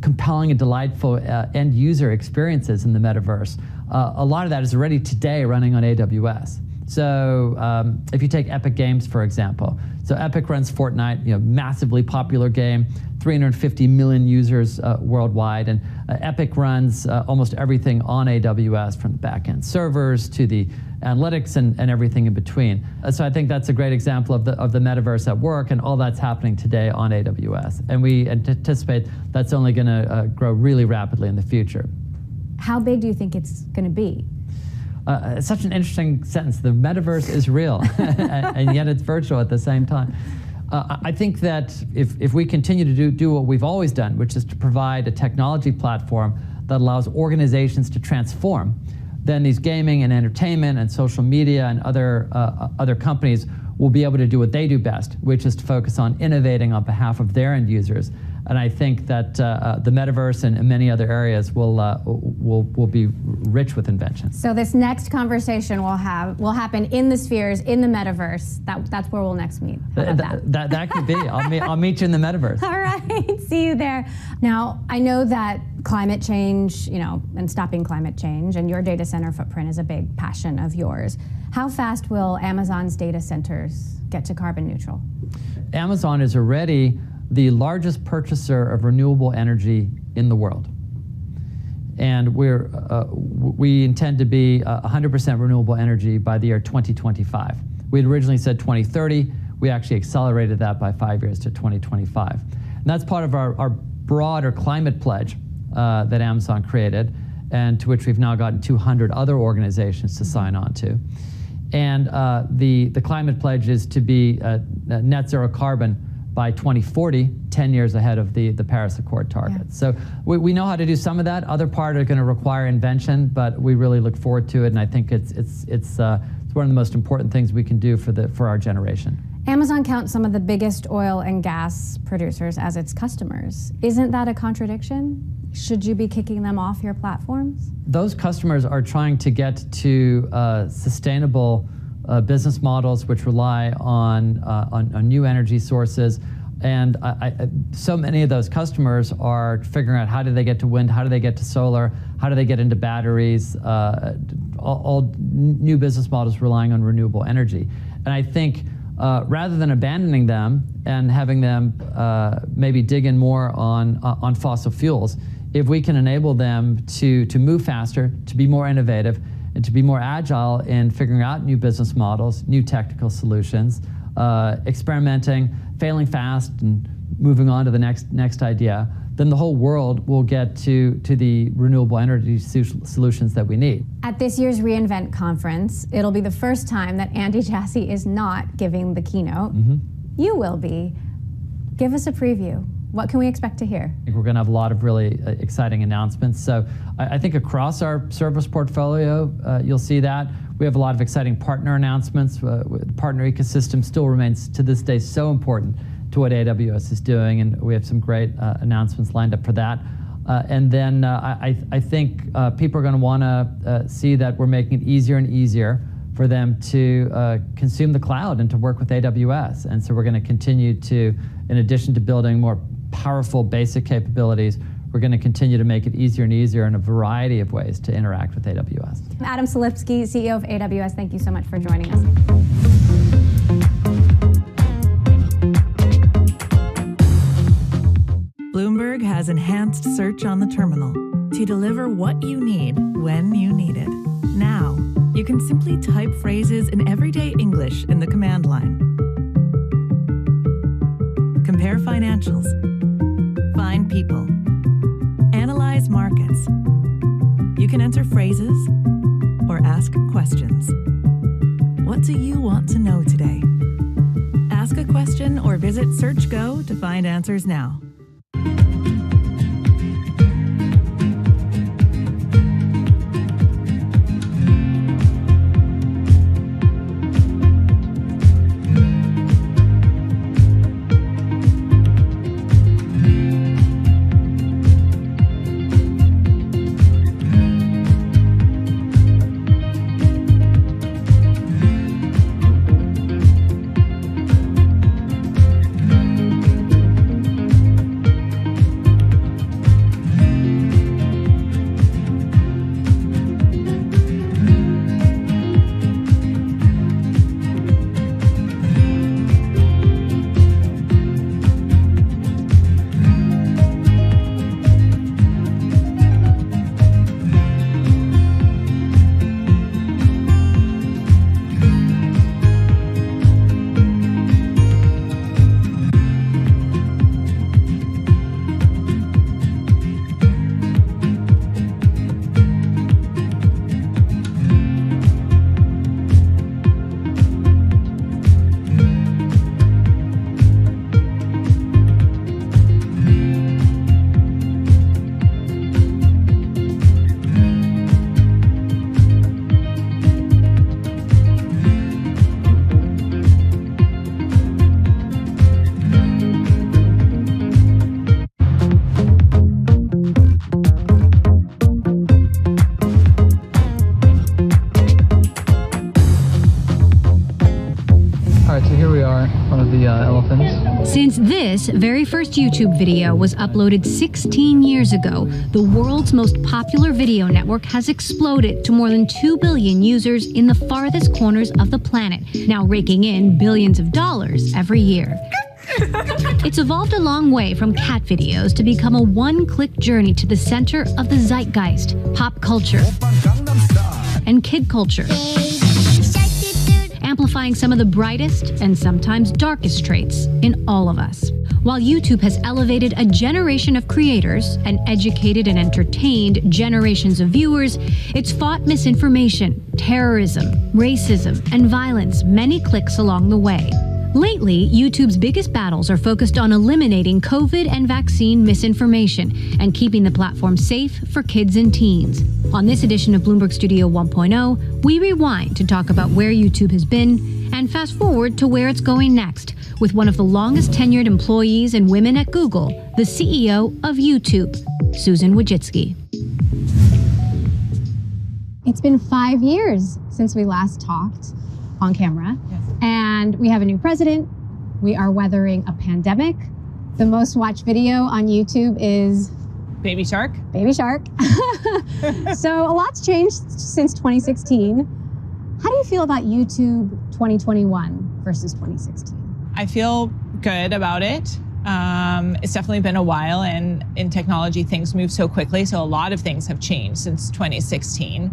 compelling and delightful end user experiences in the metaverse, a lot of that is already today running on AWS. So if you take Epic Games, for example, so Epic runs Fortnite, massively popular game, 350 million users worldwide, and Epic runs almost everything on AWS, from the back-end servers to the analytics and everything in between. So I think that's a great example of the metaverse at work, and all that's happening today on AWS. And we anticipate that's only going to grow really rapidly in the future. How big do you think it's going to be? It's such an interesting sentence. The metaverse is real, and yet it's virtual at the same time. I think that if we continue to do what we've always done, which is to provide a technology platform that allows organizations to transform, then these gaming and entertainment and social media and other companies will be able to do what they do best, which is to focus on innovating on behalf of their end users. And I think that the metaverse and many other areas will be rich with invention. So this next conversation will happen in the spheres, in the metaverse. That's where we'll next meet. That could be. I'll meet you in the metaverse. All right, see you there. Now, I know that climate change, and stopping climate change, and your data center footprint is a big passion of yours. How fast will Amazon's data centers get to carbon neutral? Amazon is already the largest purchaser of renewable energy in the world. And we intend to be 100% renewable energy by the year 2025. We had originally said 2030. We actually accelerated that by 5 years to 2025. And that's part of our broader climate pledge that Amazon created, and to which we've now gotten 200 other organizations to sign on to. And the climate pledge is to be net zero carbon by 2040, 10 years ahead of the Paris Accord target. Yeah. So we know how to do some of that. Other part are going to require invention, but we really look forward to it, and I think it's one of the most important things we can do for our generation. Amazon counts some of the biggest oil and gas producers as its customers. Isn't that a contradiction? Should you be kicking them off your platforms? Those customers are trying to get to sustainable business models which rely on new energy sources, and so many of those customers are figuring out how do they get to wind, how do they get to solar, how do they get into batteries, all new business models relying on renewable energy. And I think rather than abandoning them and having them maybe dig in more on fossil fuels, if we can enable them to move faster, to be more innovative, and to be more agile in figuring out new business models, new technical solutions, experimenting, failing fast, and moving on to the next idea, then the whole world will get to the renewable energy solutions that we need. At this year's reInvent conference, it'll be the first time that Andy Jassy is not giving the keynote. You will be. Give us a preview. What can we expect to hear? I think we're going to have a lot of really exciting announcements. So I think across our service portfolio, you'll see that. We have a lot of exciting partner announcements. The partner ecosystem still remains, to this day, so important to what AWS is doing, and we have some great announcements lined up for that. And then I think people are going to want to see that we're making it easier and easier for them to consume the cloud and to work with AWS. And so we're going to continue to, in addition to building more powerful basic capabilities, we're going to continue to make it easier and easier in a variety of ways to interact with AWS. Adam Selipsky, CEO of AWS, thank you so much for joining us. Bloomberg has enhanced search on the terminal to deliver what you need when you need it. Now, you can simply type phrases in everyday English in the command line. Compare financials. Find people. Analyze markets. You can enter phrases or ask questions. What do you want to know today? Ask a question or visit SearchGo to find answers now. Since this very first YouTube video was uploaded 16 years ago, the world's most popular video network has exploded to more than 2 billion users in the farthest corners of the planet, now raking in billions of dollars every year. It's evolved a long way from cat videos to become a one-click journey to the center of the zeitgeist, pop culture, and kid culture, amplifying some of the brightest and sometimes darkest traits in all of us. While YouTube has elevated a generation of creators and educated and entertained generations of viewers, it's fought misinformation, terrorism, racism, and violence many clicks along the way. Lately, YouTube's biggest battles are focused on eliminating COVID and vaccine misinformation and keeping the platform safe for kids and teens. On this edition of Bloomberg Studio 1.0, we rewind to talk about where YouTube has been and fast forward to where it's going next with one of the longest tenured employees and women at Google, the CEO of YouTube, Susan Wojcicki. It's been 5 years since we last talked on camera. Yes. And we have a new president. We are weathering a pandemic. The most watched video on YouTube is Baby Shark. Baby Shark. So a lot's changed since 2016. How do you feel about YouTube 2021 versus 2016? I feel good about it. It's definitely been a while, and in technology, things move so quickly. So a lot of things have changed since 2016.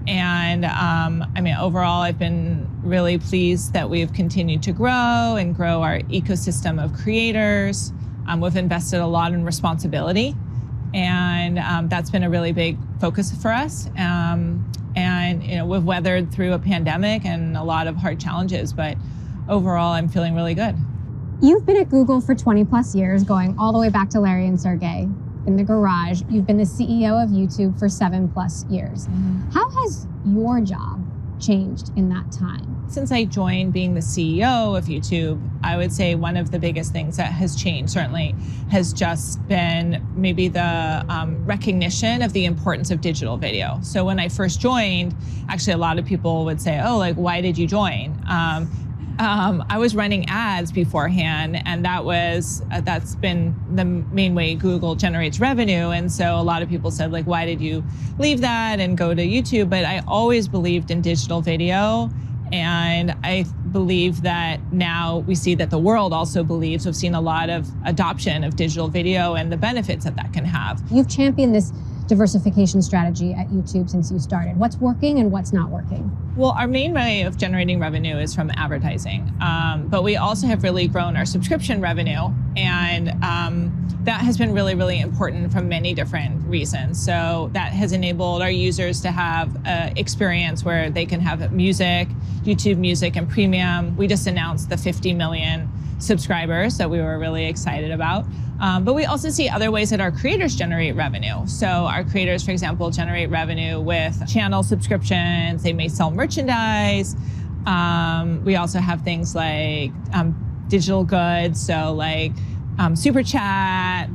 And I mean, overall, I've been really pleased that we've continued to grow and grow our ecosystem of creators. We've invested a lot in responsibility, and that's been a really big focus for us. And we've weathered through a pandemic and a lot of hard challenges, but overall, I'm feeling really good. You've been at Google for 20 plus years, going all the way back to Larry and Sergey in the garage. You've been the CEO of YouTube for 7 plus years. How has your job changed in that time? Since I joined being the CEO of YouTube, I would say one of the biggest things that has changed certainly has just been maybe the recognition of the importance of digital video. So when I first joined, actually a lot of people would say, oh, like, why did you join? I was running ads beforehand, and that's been the main way Google generates revenue. And so a lot of people said, like, why did you leave that and go to YouTube? But I always believed in digital video. And I believe that now we see that the world also believes. We've seen a lot of adoption of digital video and the benefits that that can have. You've championed this diversification strategy at YouTube since you started. What's working and what's not working? Well, our main way of generating revenue is from advertising, but we also have really grown our subscription revenue, and that has been really, really important for many different reasons. So that has enabled our users to have an experience where they can have music, YouTube Music and Premium. We just announced the 50 million subscribers that we were really excited about. But we also see other ways that our creators generate revenue. So our creators, for example, generate revenue with channel subscriptions. They may sell merchandise. We also have things like digital goods, so like Super Chat,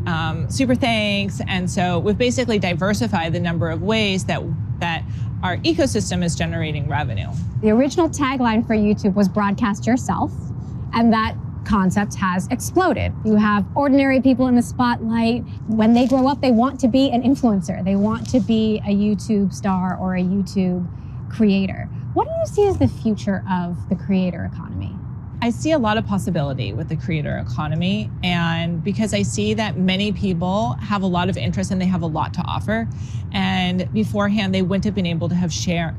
Super Thanks. And so we've basically diversified the number of ways that our ecosystem is generating revenue. The original tagline for YouTube was broadcast yourself, and that concept has exploded. You have ordinary people in the spotlight. When they grow up, they want to be an influencer. They want to be a YouTube star or a YouTube creator. What do you see as the future of the creator economy? I see a lot of possibility with the creator economy, and because I see that many people have a lot of interest and they have a lot to offer, and beforehand they wouldn't have been able to have shared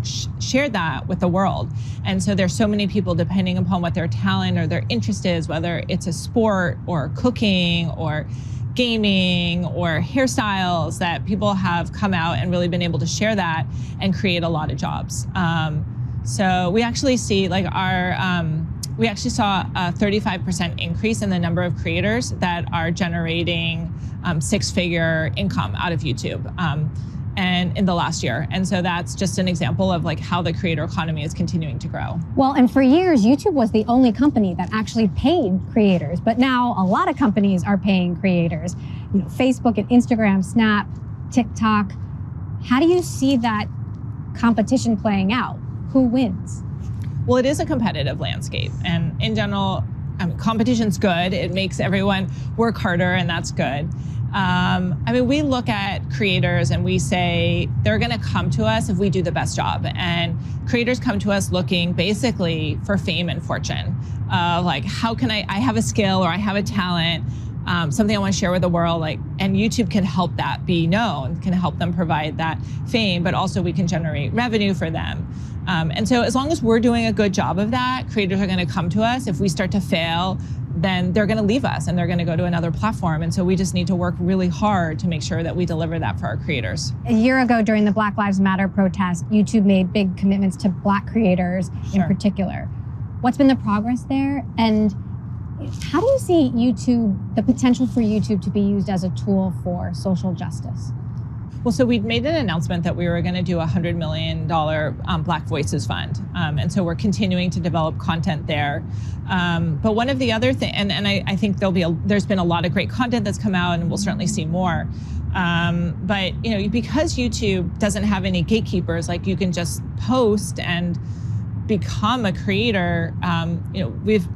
that with the world. And so there's so many people, depending upon what their talent or their interest is, whether it's a sport or cooking or gaming or hairstyles, that people have come out and really been able to share that and create a lot of jobs. So we actually see we actually saw a 35% increase in the number of creators that are generating six-figure income out of YouTube and in the last year. And so that's just an example of like how the creator economy is continuing to grow. Well, and for years, YouTube was the only company that actually paid creators, but now a lot of companies are paying creators. You know, Facebook and Instagram, Snap, TikTok. How do you see that competition playing out? Who wins? Well, it is a competitive landscape, and in general, competition's good. It makes everyone work harder, and that's good. We look at creators and we say they're going to come to us if we do the best job. And creators come to us looking basically for fame and fortune. Like, how can I have a skill or I have a talent, something I want to share with the world, and YouTube can help that be known, can help them provide that fame, but also we can generate revenue for them. And so as long as we're doing a good job of that, creators are going to come to us. If we start to fail, then they're going to leave us and they're going to go to another platform. And so we just need to work really hard to make sure that we deliver that for our creators. A year ago, during the Black Lives Matter protest, YouTube made big commitments to Black creators in particular. What's been the progress there? And how do you see YouTube, the potential for YouTube to be used as a tool for social justice? Well, so we'd made an announcement that we were going to do a $100 million Black Voices Fund. And so we're continuing to develop content there. But one of the other things, and I think there's been a lot of great content that's come out, and we'll certainly see more. But because YouTube doesn't have any gatekeepers, like you can just post and become a creator,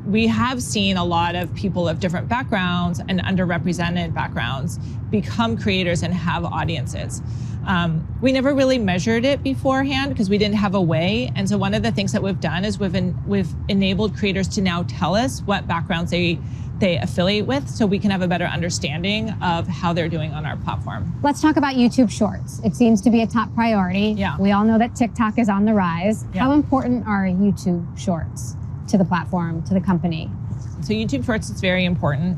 we have seen a lot of people of different backgrounds and underrepresented backgrounds become creators and have audiences. We never really measured it beforehand because we didn't have a way. And so one of the things that we've done is we've enabled creators to now tell us what backgrounds they affiliate with, so we can have a better understanding of how they're doing on our platform. Let's talk about YouTube Shorts. It seems to be a top priority. Yeah. We all know that TikTok is on the rise. Yeah. How important are YouTube Shorts to the platform, to the company? So YouTube Shorts is very important.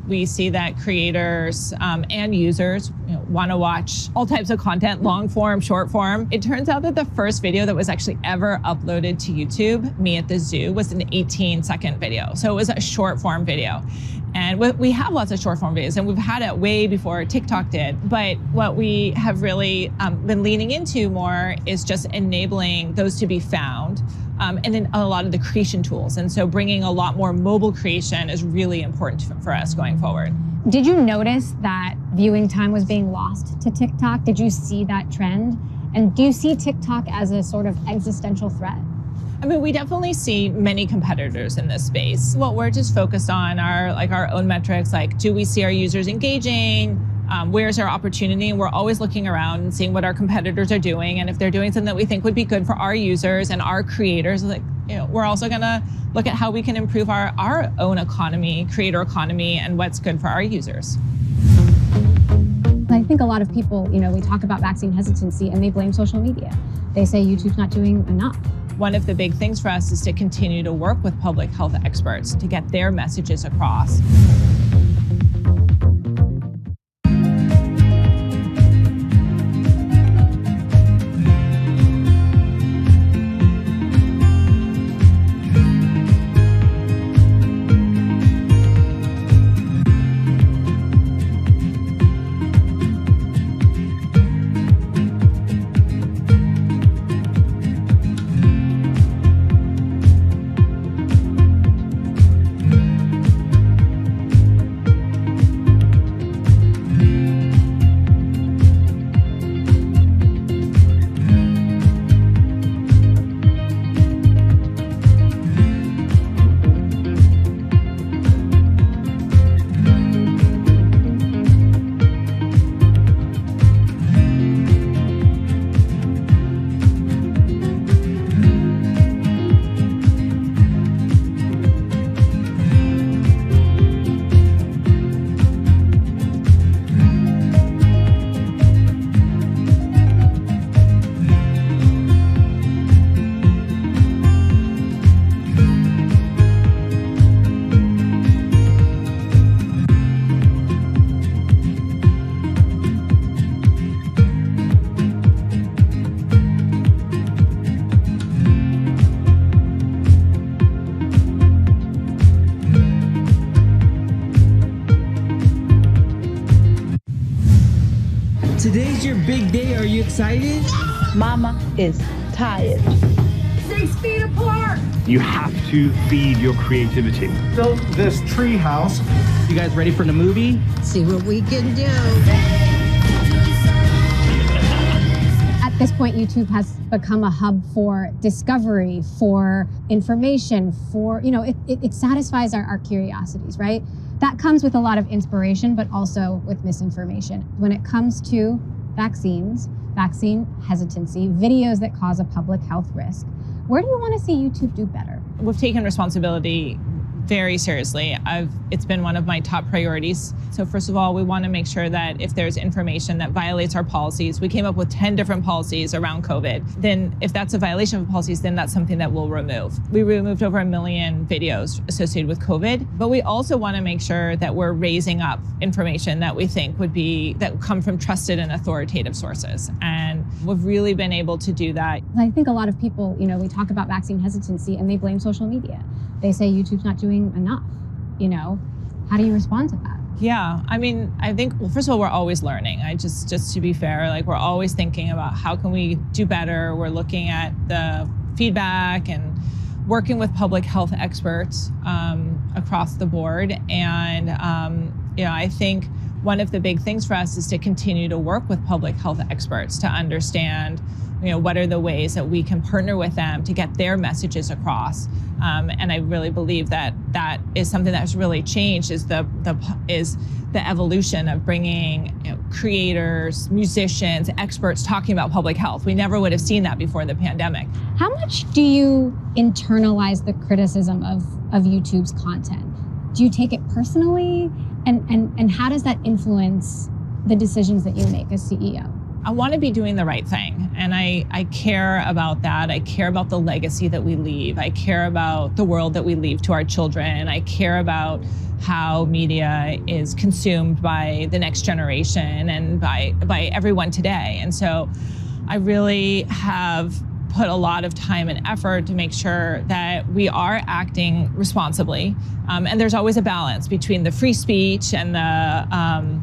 We see that creators and users want to watch all types of content, long form, short form. It turns out that the first video that was actually ever uploaded to YouTube, me at the zoo, was an 18-second video. So it was a short form video. And we have lots of short form videos, and we've had it way before TikTok did. But what we have really been leaning into more is just enabling those to be found, and then a lot of the creation tools. And so bringing a lot more mobile creation is really important for us going forward. Did you notice that viewing time was being lost to TikTok? Did you see that trend? And do you see TikTok as a sort of existential threat? I mean, we definitely see many competitors in this space. What we're just focused on are our own metrics, like do we see our users engaging? Where's our opportunity? And we're always looking around and seeing what our competitors are doing. And if they're doing something that we think would be good for our users and our creators, we're also gonna look at how we can improve our own economy, creator economy, and what's good for our users. I think a lot of people, we talk about vaccine hesitancy and they blame social media. They say YouTube's not doing enough. One of the big things for us is to continue to work with public health experts to get their messages across. Today's your big day. Are you excited? Mama is tired. 6 feet apart. You have to feed your creativity. Built this tree house. You guys ready for the movie? See what we can do. At this point, YouTube has become a hub for discovery, for information, for, it satisfies our curiosities, right? That comes with a lot of inspiration, but also with misinformation. When it comes to vaccines, vaccine hesitancy, videos that cause a public health risk, where do you want to see YouTube do better? We've taken responsibility very seriously. It's been one of my top priorities. So first of all, we want to make sure that if there's information that violates our policies, we came up with 10 different policies around COVID. Then if that's a violation of policies, then that's something that we'll remove. We removed over 1 million videos associated with COVID, but we also want to make sure that we're raising up information that we think that come from trusted and authoritative sources. And we've really been able to do that. I think a lot of people, we talk about vaccine hesitancy and they blame social media. They say YouTube's not doing enough. How do you respond to that? Yeah, I mean, I think, well, first of all, we're always learning. Just to be fair, we're always thinking about how can we do better. We're looking at the feedback and working with public health experts across the board. And, I think one of the big things for us is to continue to work with public health experts to understand what are the ways that we can partner with them to get their messages across. And I really believe that is something that has really changed is the evolution of bringing creators, musicians, experts talking about public health. We never would have seen that before the pandemic. How much do you internalize the criticism of YouTube's content? Do you take it personally? And how does that influence the decisions that you make as CEO? I want to be doing the right thing. And And I care about that. I care about the legacy that we leave. I care about the world that we leave to our children. I care about how media is consumed by the next generation and by everyone today. And so I really have put a lot of time and effort to make sure that we are acting responsibly. And there's always a balance between the free speech and the,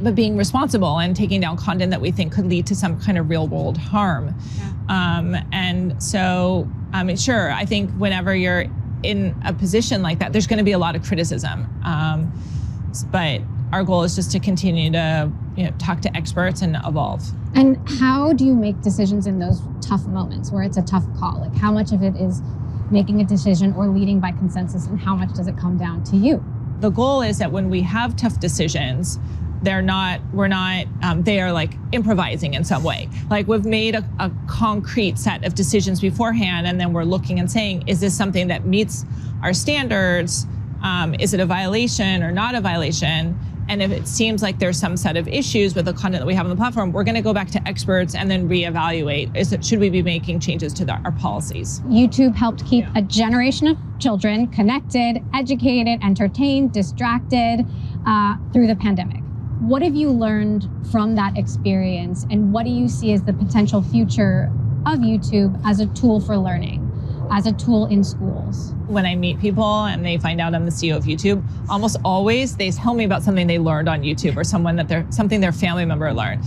but being responsible and taking down content that we think could lead to some kind of real world harm. And so, sure, I think whenever you're in a position like that, there's going to be a lot of criticism. But our goal is just to continue to talk to experts and evolve. And how do you make decisions in those tough moments where it's a tough call? Like, how much of it is making a decision or leading by consensus, and how much does it come down to you? The goal is that when we have tough decisions, they are like improvising in some way. Like, we've made a concrete set of decisions beforehand, and then we're looking and saying, is this something that meets our standards? Is it a violation or not a violation? And if it seems like there's some set of issues with the content that we have on the platform, we're going to go back to experts and then reevaluate. Should we be making changes to our policies? YouTube helped keep a generation of children connected, educated, entertained, distracted through the pandemic. What have you learned from that experience, and what do you see as the potential future of YouTube as a tool for learning, as a tool in schools? When I meet people and they find out I'm the CEO of YouTube, almost always they tell me about something they learned on YouTube or something their family member learned.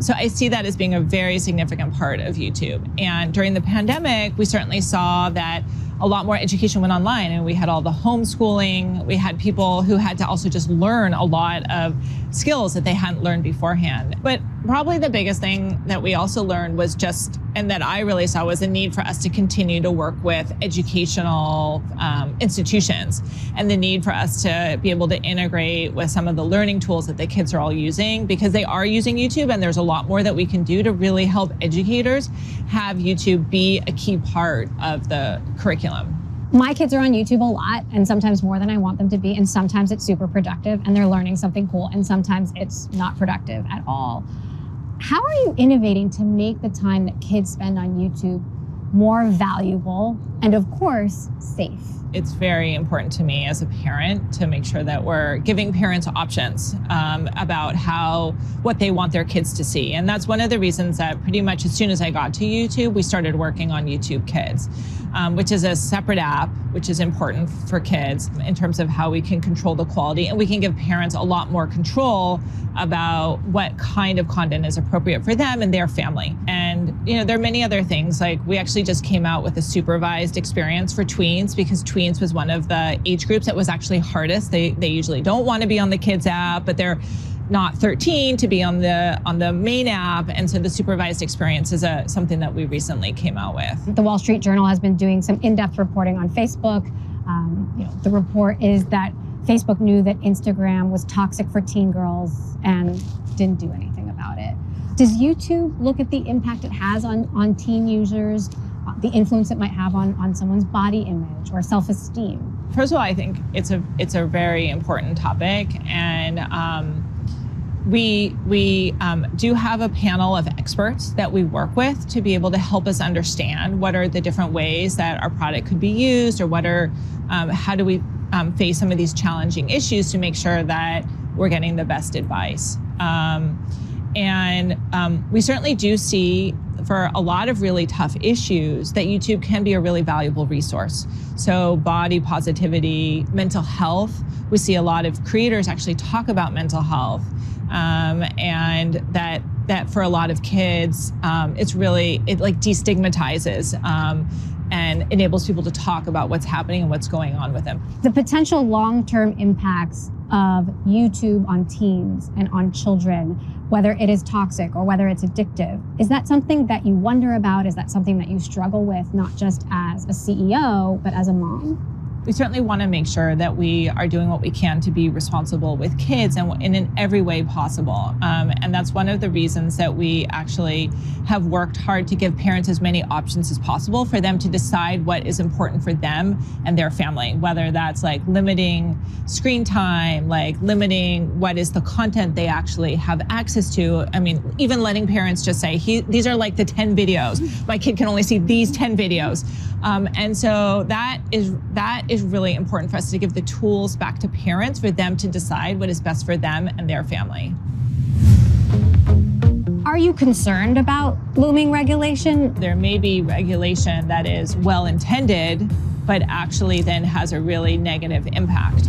So I see that as being a very significant part of YouTube. And during the pandemic, we certainly saw that a lot more education went online, and we had all the homeschooling. We had people who had to also just learn a lot of skills that they hadn't learned beforehand. But probably the biggest thing that we also learned was and that I really saw, was the need for us to continue to work with educational institutions, and the need for us to be able to integrate with some of the learning tools that the kids are all using, because they are using YouTube, and there's a lot more that we can do to really help educators have YouTube be a key part of the curriculum. My kids are on YouTube a lot, and sometimes more than I want them to be, and sometimes it's super productive and they're learning something cool, and sometimes it's not productive at all. How are you innovating to make the time that kids spend on YouTube more valuable and, of course, safe? It's very important to me as a parent to make sure that we're giving parents options about what they want their kids to see. And that's one of the reasons that pretty much as soon as I got to YouTube, we started working on YouTube Kids, which is a separate app, which is important for kids in terms of how we can control the quality, and we can give parents a lot more control about what kind of content is appropriate for them and their family. And there are many other things, like we actually just came out with a supervised experience for tweens, because tweens was one of the age groups that was actually hardest. They usually don't want to be on the kids app, but they're not 13 to be on the main app, and so the supervised experience is something that we recently came out with. The Wall Street Journal has been doing some in-depth reporting on Facebook. The report is that Facebook knew that Instagram was toxic for teen girls and didn't do anything about it. Does YouTube look at the impact it has on teen users, the influence it might have on someone's body image or self-esteem? First of all, I think it's a very important topic, and we do have a panel of experts that we work with to be able to help us understand what are the different ways that our product could be used, or how do we face some of these challenging issues to make sure that we're getting the best advice. We certainly do see, for a lot of really tough issues, that YouTube can be a really valuable resource. So body positivity, mental health, we see a lot of creators actually talk about mental health, and that for a lot of kids, it like destigmatizes and enables people to talk about what's happening and what's going on with them. The potential long-term impacts of YouTube on teens and on children, whether it is toxic or whether it's addictive, is that something that you wonder about? Is that something that you struggle with, not just as a CEO, but as a mom? we certainly want to make sure that we are doing what we can to be responsible with kids and in every way possible. And that's one of the reasons that we actually have worked hard to give parents as many options as possible for them to decide what is important for them and their family, whether that's like limiting screen time, like limiting what is the content they actually have access to. I mean, even letting parents just say, these are like the 10 videos. My kid can only see these 10 videos. And so that is really important for us to give the tools back to parents for them to decide what is best for them and their family. Are you concerned about looming regulation? There may be regulation that is well-intended, but actually then has a really negative impact.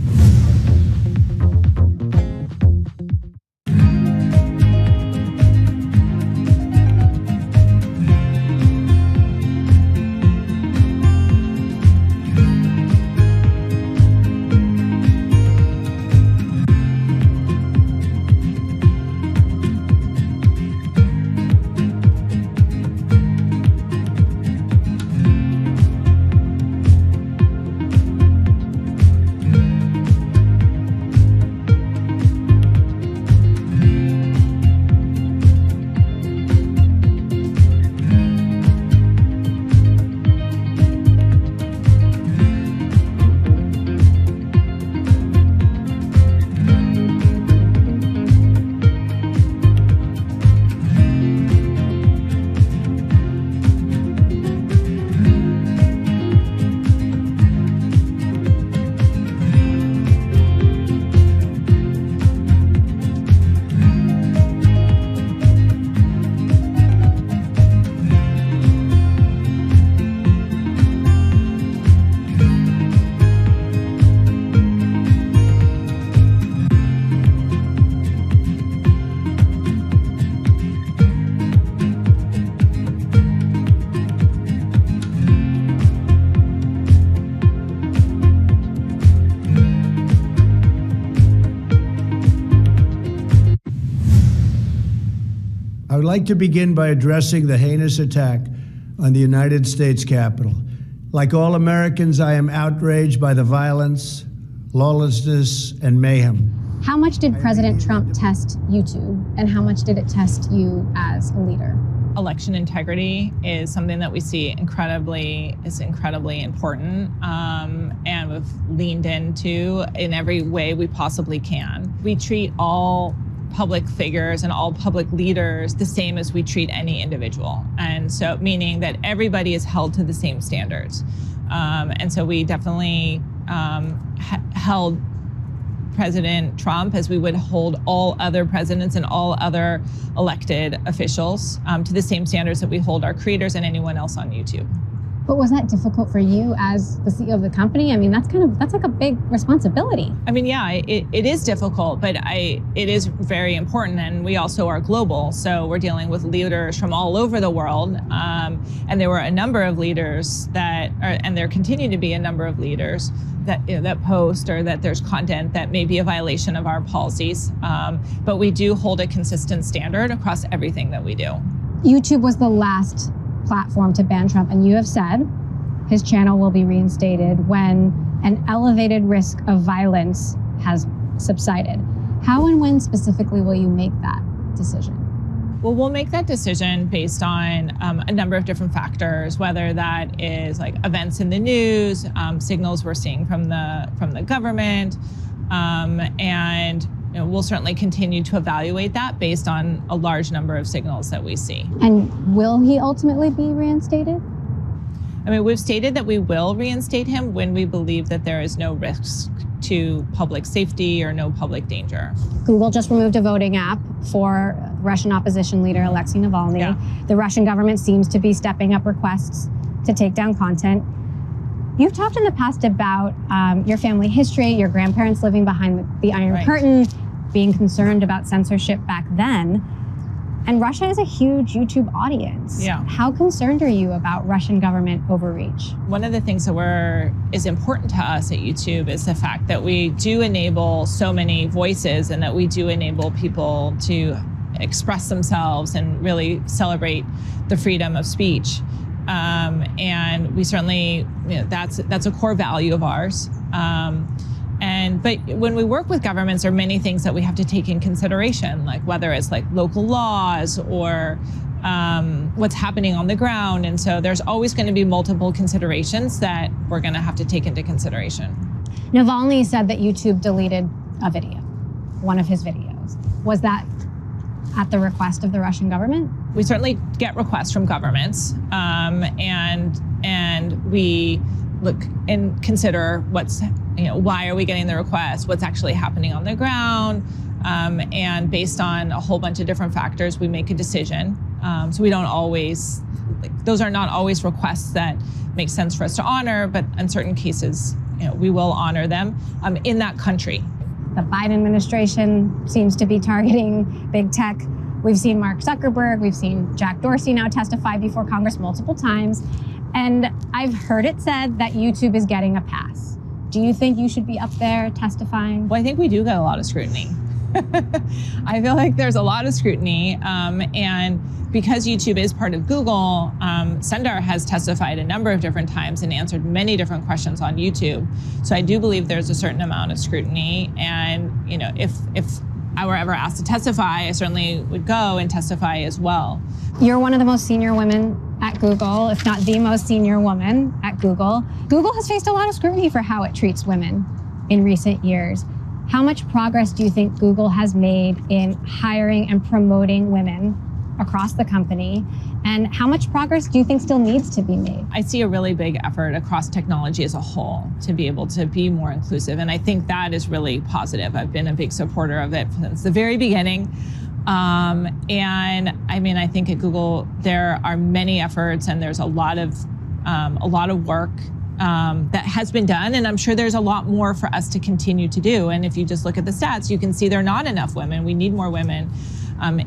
I would like to begin by addressing the heinous attack on the United States Capitol. Like all Americans, I am outraged by the violence, lawlessness, and mayhem. How much did President Trump test YouTube, and how much did it test you as a leader? Election integrity is something that we see incredibly important, and we've leaned into in every way we possibly can. We treat all public figures and all public leaders the same as we treat any individual. And so meaning that everybody is held to the same standards. And so we definitely held President Trump as we would hold all other presidents and all other elected officials to the same standards that we hold our creators and anyone else on YouTube. But was that difficult for you as the CEO of the company? I mean, that's like a big responsibility. I mean, yeah, it is difficult, but it is very important. And we also are global. So we're dealing with leaders from all over the world. And there were a number of leaders and there continue to be a number of leaders that post or that there's content that may be a violation of our policies. But we do hold a consistent standard across everything that we do. YouTube was the last platform to ban Trump, and you have said his channel will be reinstated when an elevated risk of violence has subsided. How and when specifically will you make that decision? Well, we'll make that decision based on a number of different factors, whether that is like events in the news, signals we're seeing from the government, and we'll certainly continue to evaluate that based on a large number of signals that we see. And will he ultimately be reinstated? I mean, we've stated that we will reinstate him when we believe that there is no risk to public safety or no public danger. Google just removed a voting app for Russian opposition leader Alexei Navalny. Yeah. The Russian government seems to be stepping up requests to take down content. You've talked in the past about your family history, your grandparents living behind the Iron Curtain, being concerned about censorship back then. And Russia is a huge YouTube audience. Yeah. How concerned are you about Russian government overreach? One of the things that is important to us at YouTube is the fact that we do enable so many voices and that we do enable people to express themselves and really celebrate the freedom of speech. And we certainly, that's a core value of ours. But when we work with governments, there are many things that we have to take in consideration, like whether it's like local laws or what's happening on the ground. And so there's always going to be multiple considerations that we're going to have to take into consideration. Navalny said that YouTube deleted a video, one of his videos. Was that at the request of the Russian government? We certainly get requests from governments, and we look and consider why are we getting the request, what's actually happening on the ground, and based on a whole bunch of different factors, we make a decision. So we don't always, those are not always requests that make sense for us to honor, but in certain cases, we will honor them in that country. The Biden administration seems to be targeting big tech. We've seen Mark Zuckerberg, we've seen Jack Dorsey now testify before Congress multiple times. And I've heard it said that YouTube is getting a pass. Do you think you should be up there testifying? Well, I think we do get a lot of scrutiny. I feel like there's a lot of scrutiny. And because YouTube is part of Google, Sundar has testified a number of different times and answered many different questions on YouTube. So I do believe there's a certain amount of scrutiny. And if I were ever asked to testify, I certainly would go and testify as well. You're one of the most senior women at Google, if not the most senior woman at Google. Google has faced a lot of scrutiny for how it treats women in recent years. How much progress do you think Google has made in hiring and promoting women across the company? And how much progress do you think still needs to be made? I see a really big effort across technology as a whole to be able to be more inclusive. And I think that is really positive. I've been a big supporter of it since the very beginning. And I think at Google, there are many efforts and there's a lot of work that has been done. And I'm sure there's a lot more for us to continue to do. And if you just look at the stats, you can see there are not enough women. We need more women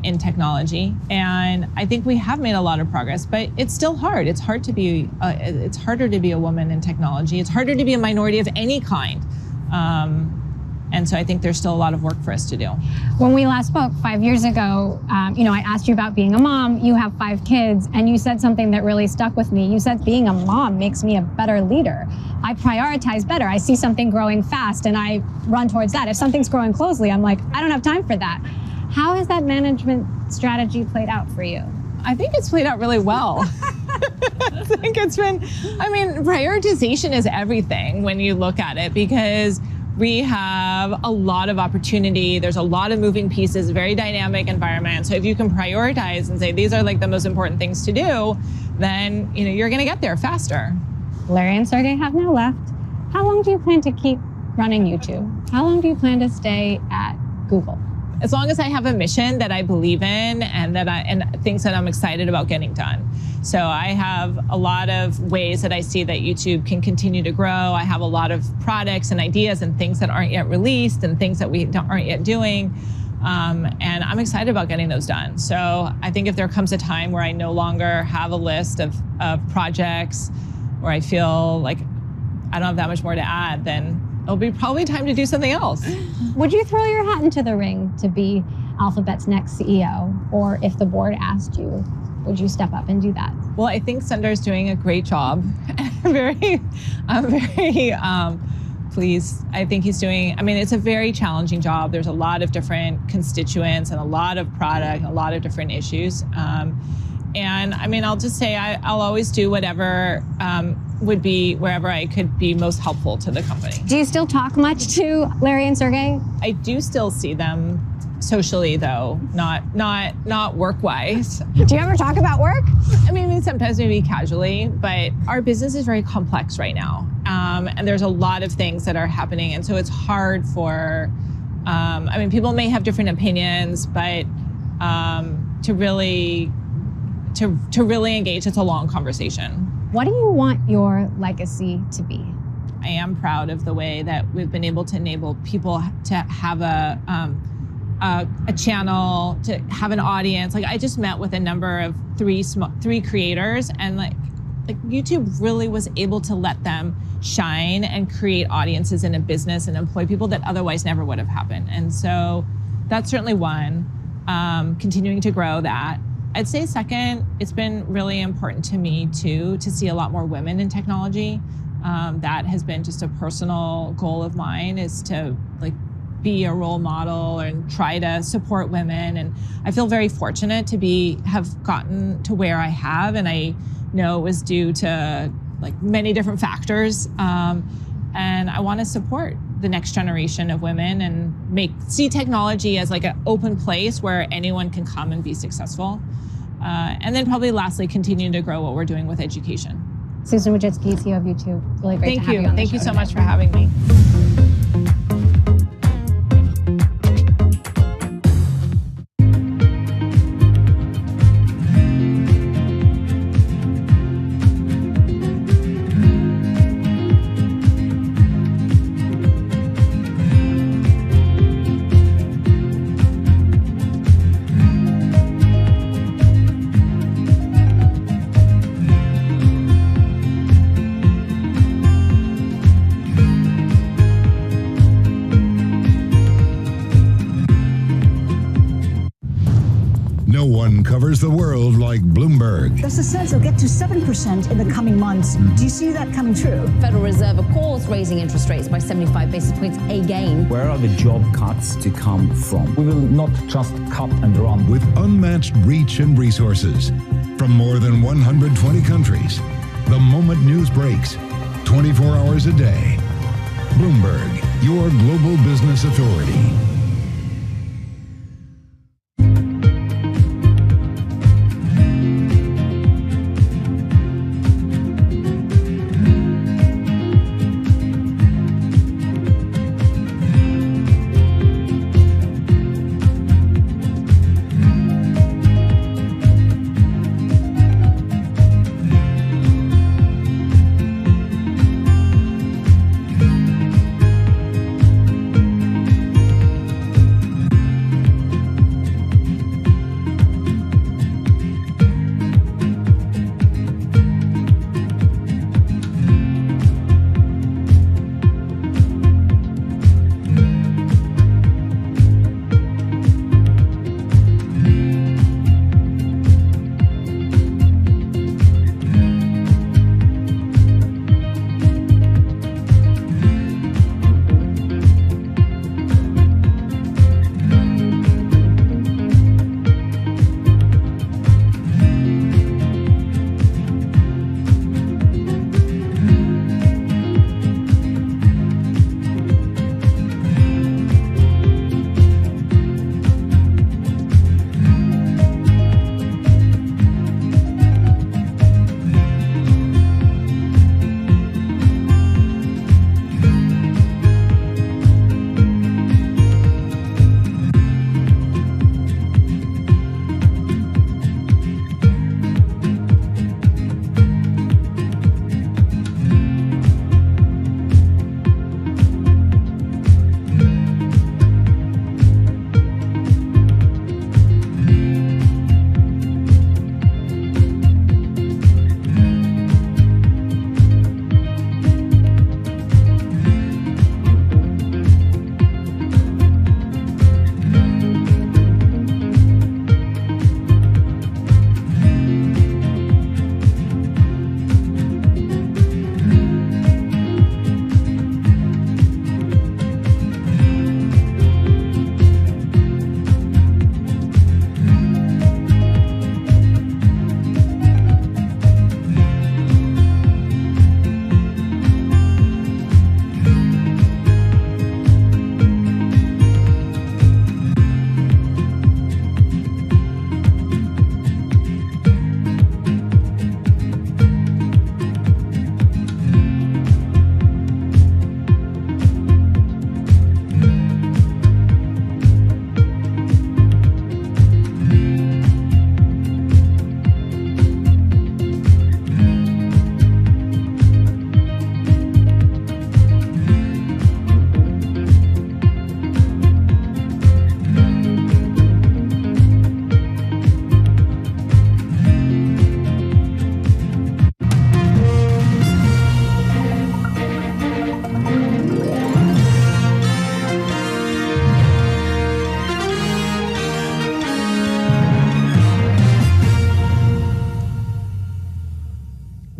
in technology. And I think we have made a lot of progress, but it's still hard. It's harder to be a woman in technology. It's harder to be a minority of any kind. And so I think there's still a lot of work for us to do. When we last spoke 5 years ago, I asked you about being a mom. You have 5 kids, and you said something that really stuck with me. You said being a mom makes me a better leader. I prioritize better. I see something growing fast, and I run towards that. If something's growing closely, I'm like, I don't have time for that. How has that management strategy played out for you? I think it's played out really well. I think it's been, prioritization is everything when you look at it, because we have a lot of opportunity. There's a lot of moving pieces, very dynamic environment. So if you can prioritize and say, these are like the most important things to do, then you're gonna get there faster. Larry and Sergey have now left. How long do you plan to keep running YouTube? How long do you plan to stay at Google? As long as I have a mission that I believe in and things that I'm excited about getting done. So I have a lot of ways that I see that YouTube can continue to grow. I have a lot of products and ideas and things that aren't yet released and things that we aren't yet doing. And I'm excited about getting those done. So I think if there comes a time where I no longer have a list of projects, where I feel like I don't have that much more to add, then it'll be probably time to do something else. Would you throw your hat into the ring to be Alphabet's next CEO? Or if the board asked you, would you step up and do that? Well, I think Sundar's doing a great job. I'm very pleased. I think he's doing, it's a very challenging job. There's a lot of different constituents and a lot of product, a lot of different issues. And I'll just say I'll always do whatever would be wherever I could be most helpful to the company. Do you still talk much to Larry and Sergey? I do still see them socially, though, not work-wise. Do you ever talk about work? Sometimes maybe casually, but our business is very complex right now. And there's a lot of things that are happening. And so it's hard for, people may have different opinions, but to really engage, it's a long conversation. What do you want your legacy to be? I am proud of the way that we've been able to enable people to have a channel, to have an audience. Like I just met with a number of three creators, and like YouTube really was able to let them shine and create audiences in a business and employ people that otherwise never would have happened. And so that's certainly one, continuing to grow that. I'd say second, it's been really important to me too to see a lot more women in technology. That has been just a personal goal of mine, is to be a role model and try to support women. And I feel very fortunate to have gotten to where I have, and I know it was due to many different factors. And I want to support the next generation of women and see technology as an open place where anyone can come and be successful. And then probably lastly, continue to grow what we're doing with education. Susan Wojcicki, CEO of YouTube. Really great to have you on the Thank you show so today. much for having me. No one covers the world like Bloomberg. There's a sense they'll get to 7% in the coming months. Do you see that coming true? Federal Reserve, of course, raising interest rates by 75 basis points again. Where are the job cuts to come from? We will not just cut and run. With unmatched reach and resources from more than 120 countries, the moment news breaks, 24 hours a day. Bloomberg, your global business authority.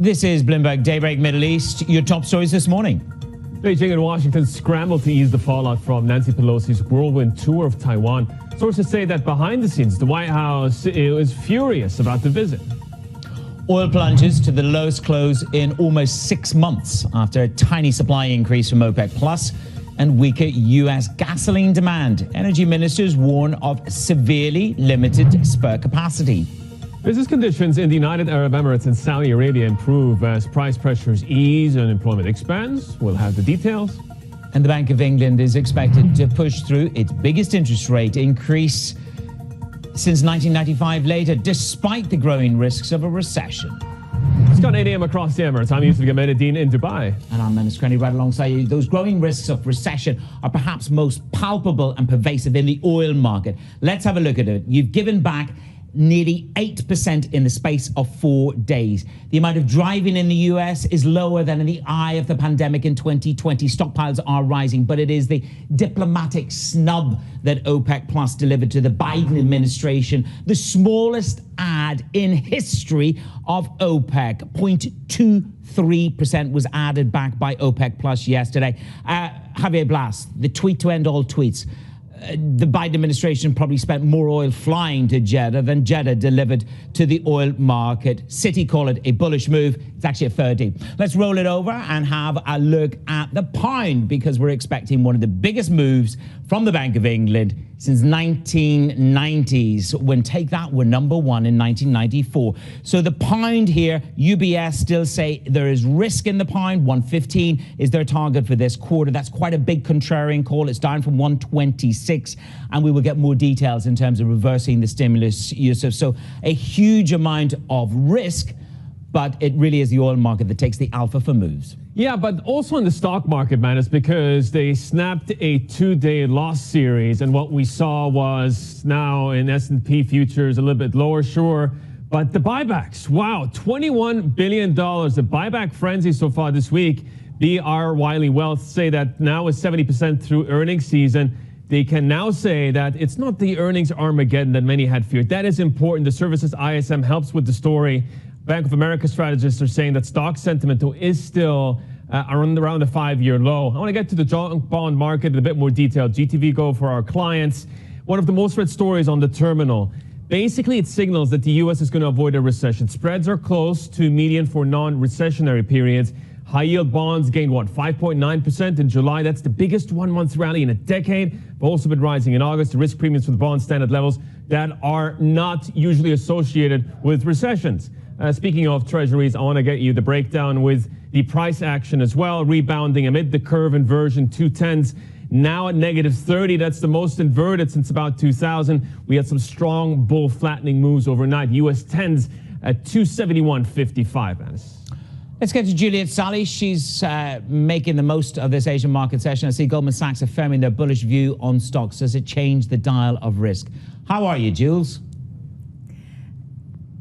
This is Bloomberg Daybreak Middle East. Your top stories this morning. Beijing and Washington scramble to ease the fallout from Nancy Pelosi's whirlwind tour of Taiwan. Sources say that behind the scenes, the White House is furious about the visit. Oil plunges to the lowest close in almost 6 months after a tiny supply increase from OPEC Plus and weaker U.S. gasoline demand. Energy ministers warn of severely limited spare capacity. Business conditions in the United Arab Emirates and Saudi Arabia improve as price pressures ease and employment expands. We'll have the details. And the Bank of England is expected to push through its biggest interest rate increase since 1995 later, despite the growing risks of a recession. It's got 8 a.m. across the Emirates. I'm Yusuf Gameddine in Dubai. And I'm Menace Crenny right alongside you. Those growing risks of recession are perhaps most palpable and pervasive in the oil market. Let's have a look at it. You've given back nearly 8% in the space of 4 days. The amount of driving in the US is lower than in the eye of the pandemic in 2020. Stockpiles are rising, but it is the diplomatic snub that OPEC Plus delivered to the Biden administration, the smallest add in history of OPEC. 0.23% was added back by OPEC Plus yesterday. Javier Blas, the tweet to end all tweets. The Biden administration probably spent more oil flying to Jeddah than Jeddah delivered to the oil market. Citi call it a bullish move. It's actually a fair deal. Let's roll it over and have a look at the pound, because we're expecting one of the biggest moves from the Bank of England since 1990s, when Take That were number one in 1994. So the pound here, UBS still say there is risk in the pound. 115 is their target for this quarter. That's quite a big contrarian call. It's down from 126, and we will get more details in terms of reversing the stimulus, Yusuf. So a huge amount of risk, but it really is the oil market that takes the alpha for moves. Yeah, but also in the stock market, man, it's because they snapped a 2-day loss series, and what we saw was now in S&P futures a little bit lower, sure, but the buybacks, wow, $21 billion. The buyback frenzy so far this week. B.R. Wiley Wealth say that now is 70% through earnings season. They can now say that it's not the earnings Armageddon that many had feared. That is important. The services ISM helps with the story. Bank of America strategists are saying that stock sentiment, though, is still around the 5-year low. I want to get to the bond market in a bit more detail. GTV Go for our clients. One of the most read stories on the terminal. Basically, it signals that the U.S. is going to avoid a recession. Spreads are close to median for non-recessionary periods. High-yield bonds gained, 5.9% in July. That's the biggest 1-month rally in a decade. But also been rising in August. The risk premiums for the bonds stand at levels that are not usually associated with recessions. Speaking of treasuries, I want to get you the breakdown with the price action as well, rebounding amid the curve inversion. 210s now at -30. That's the most inverted since about 2000. We had some strong bull flattening moves overnight. US 10s at 271.55. Let's get to Juliet Sally. She's making the most of this Asian market session. I see Goldman Sachs affirming their bullish view on stocks. Does it change the dial of risk? How are you, Jules?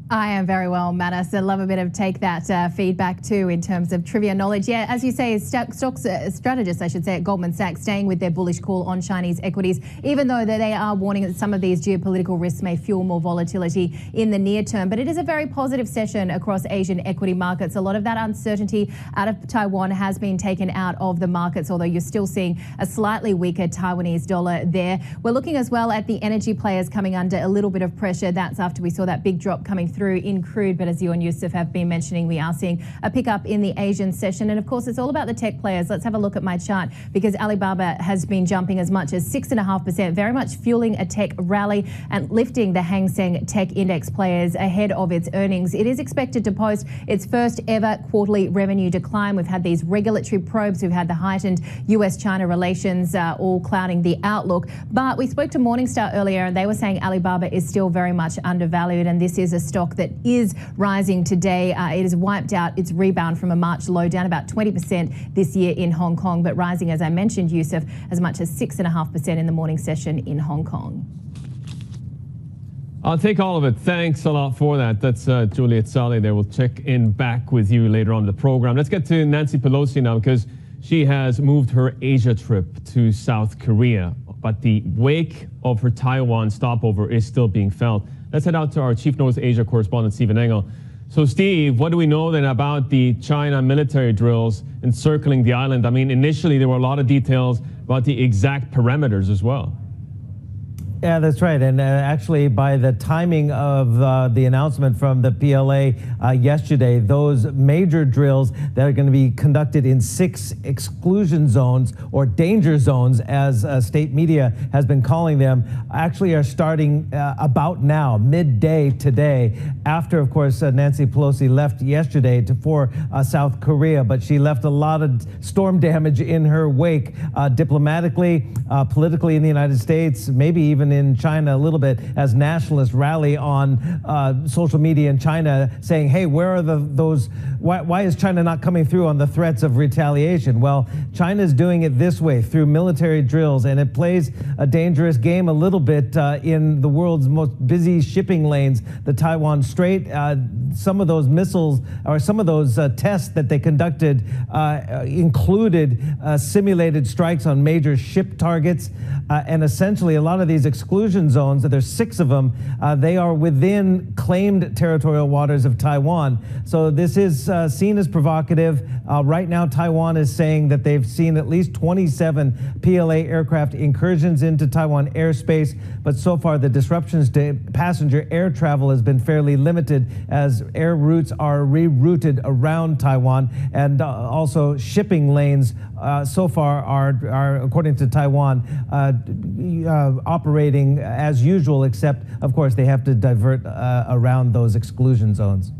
I am very well, Manus. I love a bit of take that feedback too in terms of trivia knowledge. Yeah, as you say, stocks strategists, I should say, at Goldman Sachs staying with their bullish call on Chinese equities, even though they are warning that some of these geopolitical risks may fuel more volatility in the near term. But it is a very positive session across Asian equity markets. A lot of that uncertainty out of Taiwan has been taken out of the markets, although you're still seeing a slightly weaker Taiwanese dollar there. We're looking as well at the energy players coming under a little bit of pressure. That's after we saw that big drop coming through in crude, but as you and Yusuf have been mentioning, we are seeing a pickup in the Asian session. And of course, it's all about the tech players. Let's have a look at my chart, because Alibaba has been jumping as much as 6.5%, very much fueling a tech rally and lifting the Hang Seng Tech Index players ahead of its earnings. It is expected to post its first ever quarterly revenue decline. We've had these regulatory probes, we've had the heightened US-China relations all clouding the outlook. But we spoke to Morningstar earlier, and they were saying Alibaba is still very much undervalued, and this is a stock that is rising today. It has wiped out its rebound from a March low, down about 20% this year in Hong Kong, but rising, as I mentioned, Yusuf, as much as 6.5% in the morning session in Hong Kong. I'll take all of it. Thanks a lot for that. That's Juliet Sally there. We'll check in back with you later on in the program. Let's get to Nancy Pelosi now, because she has moved her Asia trip to South Korea, but the wake of her Taiwan stopover is still being felt. Let's head out to our Chief North Asia correspondent, Stephen Engel. So, Steve, what do we know then about the China military drills encircling the island? I mean, initially there were a lot of details about the exact perimeters as well. Yeah, that's right. And actually, by the timing of the announcement from the PLA yesterday, those major drills that are going to be conducted in 6 exclusion zones, or danger zones, as state media has been calling them, actually are starting about now, midday today, after, of course, Nancy Pelosi left yesterday for South Korea. But she left a lot of storm damage in her wake, diplomatically, politically in the United States, maybe even in China a little bit, as nationalists rally on social media in China saying, hey, where are those, why is China not coming through on the threats of retaliation? Well, China's doing it this way, through military drills, and it plays a dangerous game a little bit in the world's most busy shipping lanes, the Taiwan Strait. Some of those missiles, or some of those tests that they conducted included simulated strikes on major ship targets, and essentially a lot of these exclusion zones, there's 6 of them, they are within claimed territorial waters of Taiwan. So this is seen as provocative. Right now, Taiwan is saying that they've seen at least 27 PLA aircraft incursions into Taiwan airspace, but so far the disruptions to passenger air travel has been fairly limited, as air routes are rerouted around Taiwan, and also shipping lanes so far are, according to Taiwan, operating as usual, except, of course, they have to divert around those exclusion zones.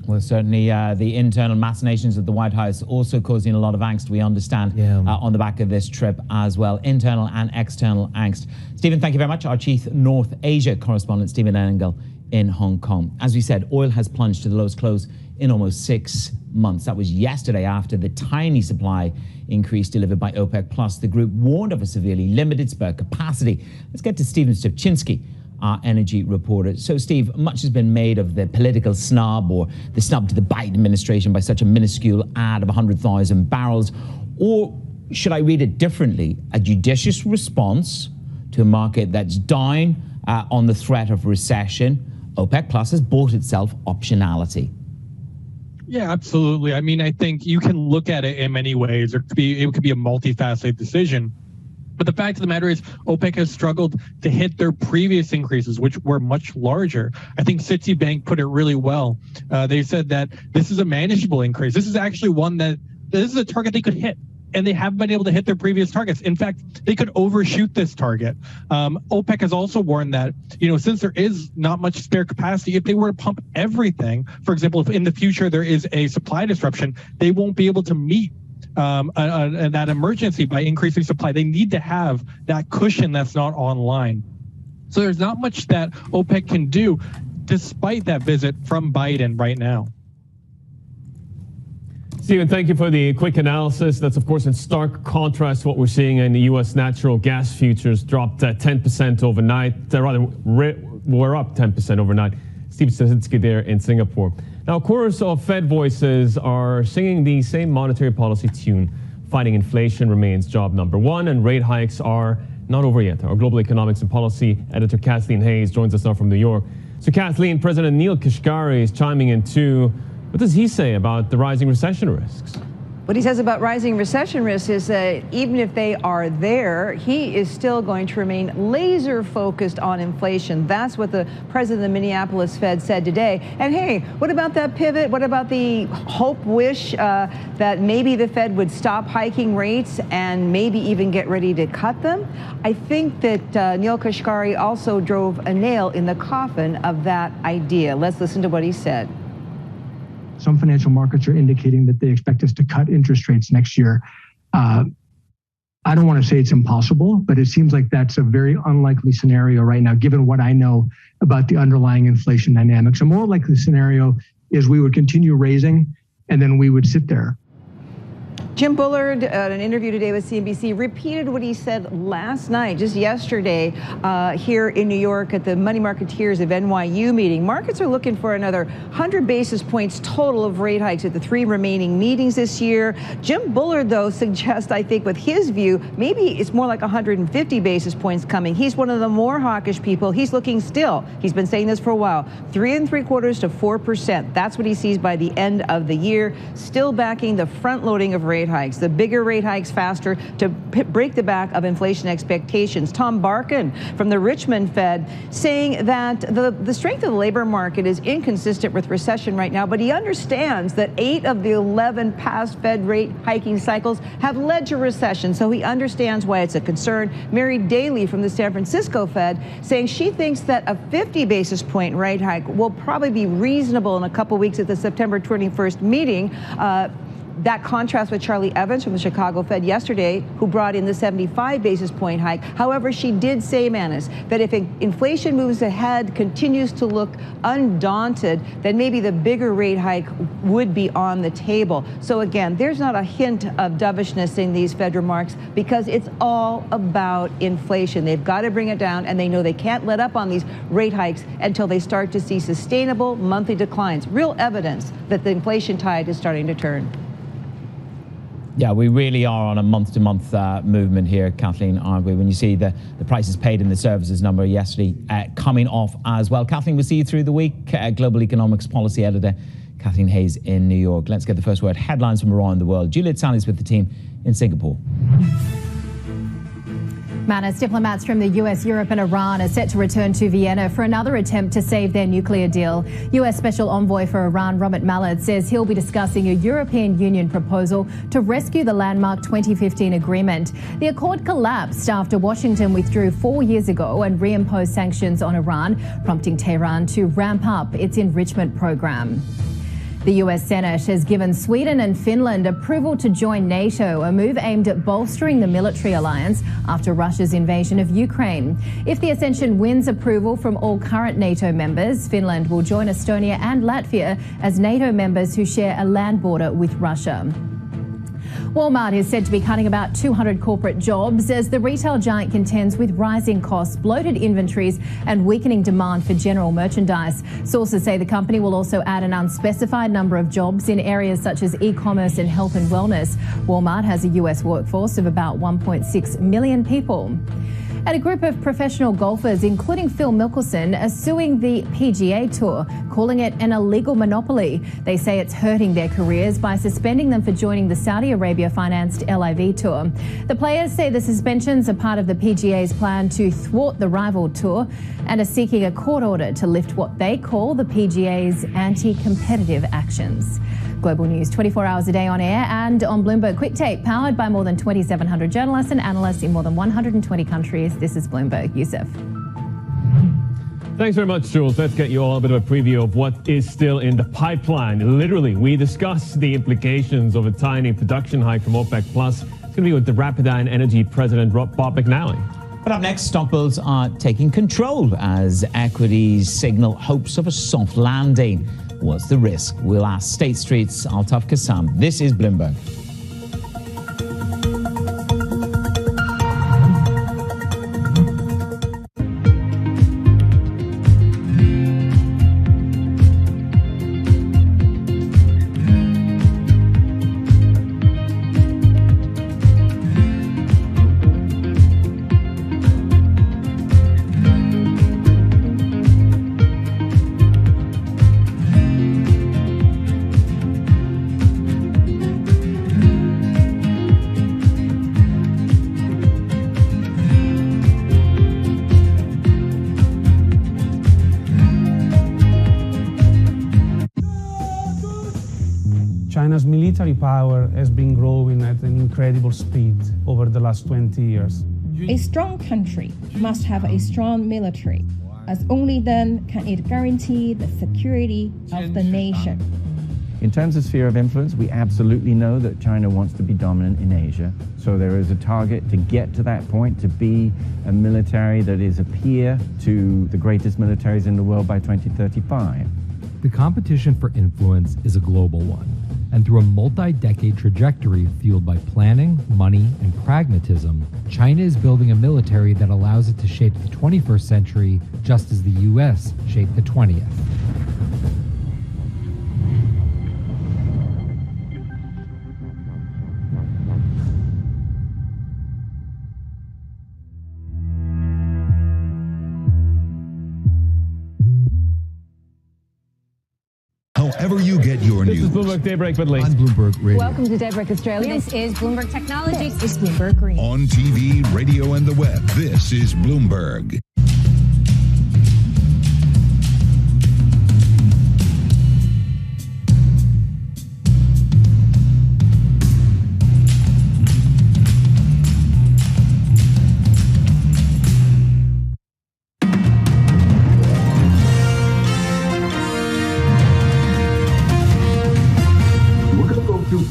Well, certainly the internal machinations of the White House also causing a lot of angst, we understand, on the back of this trip as well. Internal and external angst. Stephen, thank you very much. Our Chief North Asia correspondent, Stephen Engel, in Hong Kong. As we said, oil has plunged to the lowest close in almost 6 months. That was yesterday after the tiny supply increase delivered by OPEC Plus. The group warned of a severely limited spare capacity. Let's get to Stephen Stupczynski, our energy reporter. So, Steve, much has been made of the political snub, or the snub to the Biden administration by such a minuscule ad of 100,000 barrels. Or should I read it differently? A judicious response to a market that's down on the threat of recession. OPEC Plus has bought itself optionality. Yeah, absolutely. I mean, I think you can look at it in many ways. It could be a multifaceted decision. But the fact of the matter is, OPEC has struggled to hit their previous increases, which were much larger. I think Citibank put it really well. They said that this is a manageable increase. This is actually this is a target they could hit, and they haven't been able to hit their previous targets. In fact, they could overshoot this target. OPEC has also warned that, since there is not much spare capacity, if they were to pump everything, for example, if in the future there is a supply disruption, they won't be able to meet that emergency by increasing supply. They need to have that cushion that's not online. So there's not much that OPEC can do despite that visit from Biden right now. Stephen, thank you for the quick analysis. That's, of course, in stark contrast to what we're seeing in the U.S. natural gas futures, dropped 10% overnight. We're up 10% overnight. Steve Stupczynski there in Singapore. Now, a chorus of Fed voices are singing the same monetary policy tune. Fighting inflation remains job number one, and rate hikes are not over yet. Our global economics and policy editor Kathleen Hayes joins us now from New York. So, Kathleen, President Neil Kashkari is chiming in too. What does he say about the rising recession risks? What he says about rising recession risks is that even if they are there, he is still going to remain laser focused on inflation. That's what the president of the Minneapolis Fed said today. And hey, what about that pivot? What about the hope, wish that maybe the Fed would stop hiking rates and maybe even get ready to cut them? I think that Neil Kashkari also drove a nail in the coffin of that idea. Let's listen to what he said. Some financial markets are indicating that they expect us to cut interest rates next year. I don't want to say it's impossible, but it seems like that's a very unlikely scenario right now, given what I know about the underlying inflation dynamics. A more likely scenario is we would continue raising and then we would sit there. Jim Bullard, in an interview today with CNBC, repeated what he said last night, just yesterday, here in New York at the Money Marketeers of NYU meeting. Markets are looking for another 100 basis points total of rate hikes at the 3 remaining meetings this year. Jim Bullard, though, suggests, I think, with his view, maybe it's more like 150 basis points coming. He's one of the more hawkish people. He's looking still, he's been saying this for a while, 3 3/4 to 4%. That's what he sees by the end of the year. Still backing the front loading of rate hikes, the bigger rate hikes faster to break the back of inflation expectations. Tom Barkin from the Richmond Fed saying that the strength of the labor market is inconsistent with recession right now, but he understands that 8 of the 11 past Fed rate hiking cycles have led to recession, so he understands why it's a concern. Mary Daly from the San Francisco Fed saying she thinks that a 50 basis point rate hike will probably be reasonable in a couple weeks at the September 21st meeting. That contrasts with Charlie Evans from the Chicago Fed yesterday, who brought in the 75 basis point hike. However, she did say, Manus, that if inflation moves ahead, continues to look undaunted, then maybe the bigger rate hike would be on the table. So again, there's not a hint of dovishness in these Fed remarks because it's all about inflation. They've got to bring it down, and they know they can't let up on these rate hikes until they start to see sustainable monthly declines. Real evidence that the inflation tide is starting to turn. Yeah, we really are on a month-to-month movement here, Kathleen, aren't we? When you see the prices paid in the services number yesterday coming off as well. Kathleen, we'll see you through the week. Global Economics Policy Editor Kathleen Hayes in New York. Let's get the first word. Headlines from around the world. Juliet Sally's with the team in Singapore. Manus, diplomats from the US, Europe and Iran are set to return to Vienna for another attempt to save their nuclear deal. US Special Envoy for Iran, Robert Mallard, says he'll be discussing a European Union proposal to rescue the landmark 2015 agreement. The accord collapsed after Washington withdrew 4 years ago and reimposed sanctions on Iran, prompting Tehran to ramp up its enrichment program. The US Senate has given Sweden and Finland approval to join NATO, a move aimed at bolstering the military alliance after Russia's invasion of Ukraine. If the accession wins approval from all current NATO members, Finland will join Estonia and Latvia as NATO members who share a land border with Russia. Walmart is said to be cutting about 200 corporate jobs as the retail giant contends with rising costs, bloated inventories and weakening demand for general merchandise. Sources say the company will also add an unspecified number of jobs in areas such as e-commerce and health and wellness. Walmart has a US workforce of about 1.6 million people. And a group of professional golfers, including Phil Mickelson, are suing the PGA Tour, calling it an illegal monopoly. They say it's hurting their careers by suspending them for joining the Saudi Arabia-financed LIV Tour. The players say the suspensions are part of the PGA's plan to thwart the rival tour and are seeking a court order to lift what they call the PGA's anti-competitive actions. Global news 24 hours a day on air and on Bloomberg Quick Take, powered by more than 2,700 journalists and analysts in more than 120 countries. This is Bloomberg. Yusuf. Thanks very much, Jules. Let's get you all a bit of a preview of what is still in the pipeline. Literally, we discussed the implications of a tiny production hike from OPEC+. It's going to be with the Rapidan Energy President, Bob McNally. But up next, stock bulls are taking control as equities signal hopes of a soft landing. What's the risk? We'll ask State Street's Altaf Kassam. This is Bloomberg. China's military power has been growing at an incredible speed over the last 20 years. A strong country must have a strong military, as only then can it guarantee the security of the nation. In terms of sphere of influence, we absolutely know that China wants to be dominant in Asia. So there is a target to get to that point, to be a military that is a peer to the greatest militaries in the world by 2035. The competition for influence is a global one, And through a multi-decade trajectory fueled by planning, money, and pragmatism, China is building a military that allows it to shape the 21st century just as the U.S. shaped the 20th. However you get your news. This is Bloomberg Daybreak with Lee. On Bloomberg Radio. Welcome to Daybreak Australia. This is Bloomberg Technology. This is Bloomberg Green. On TV, radio, and the web, this is Bloomberg.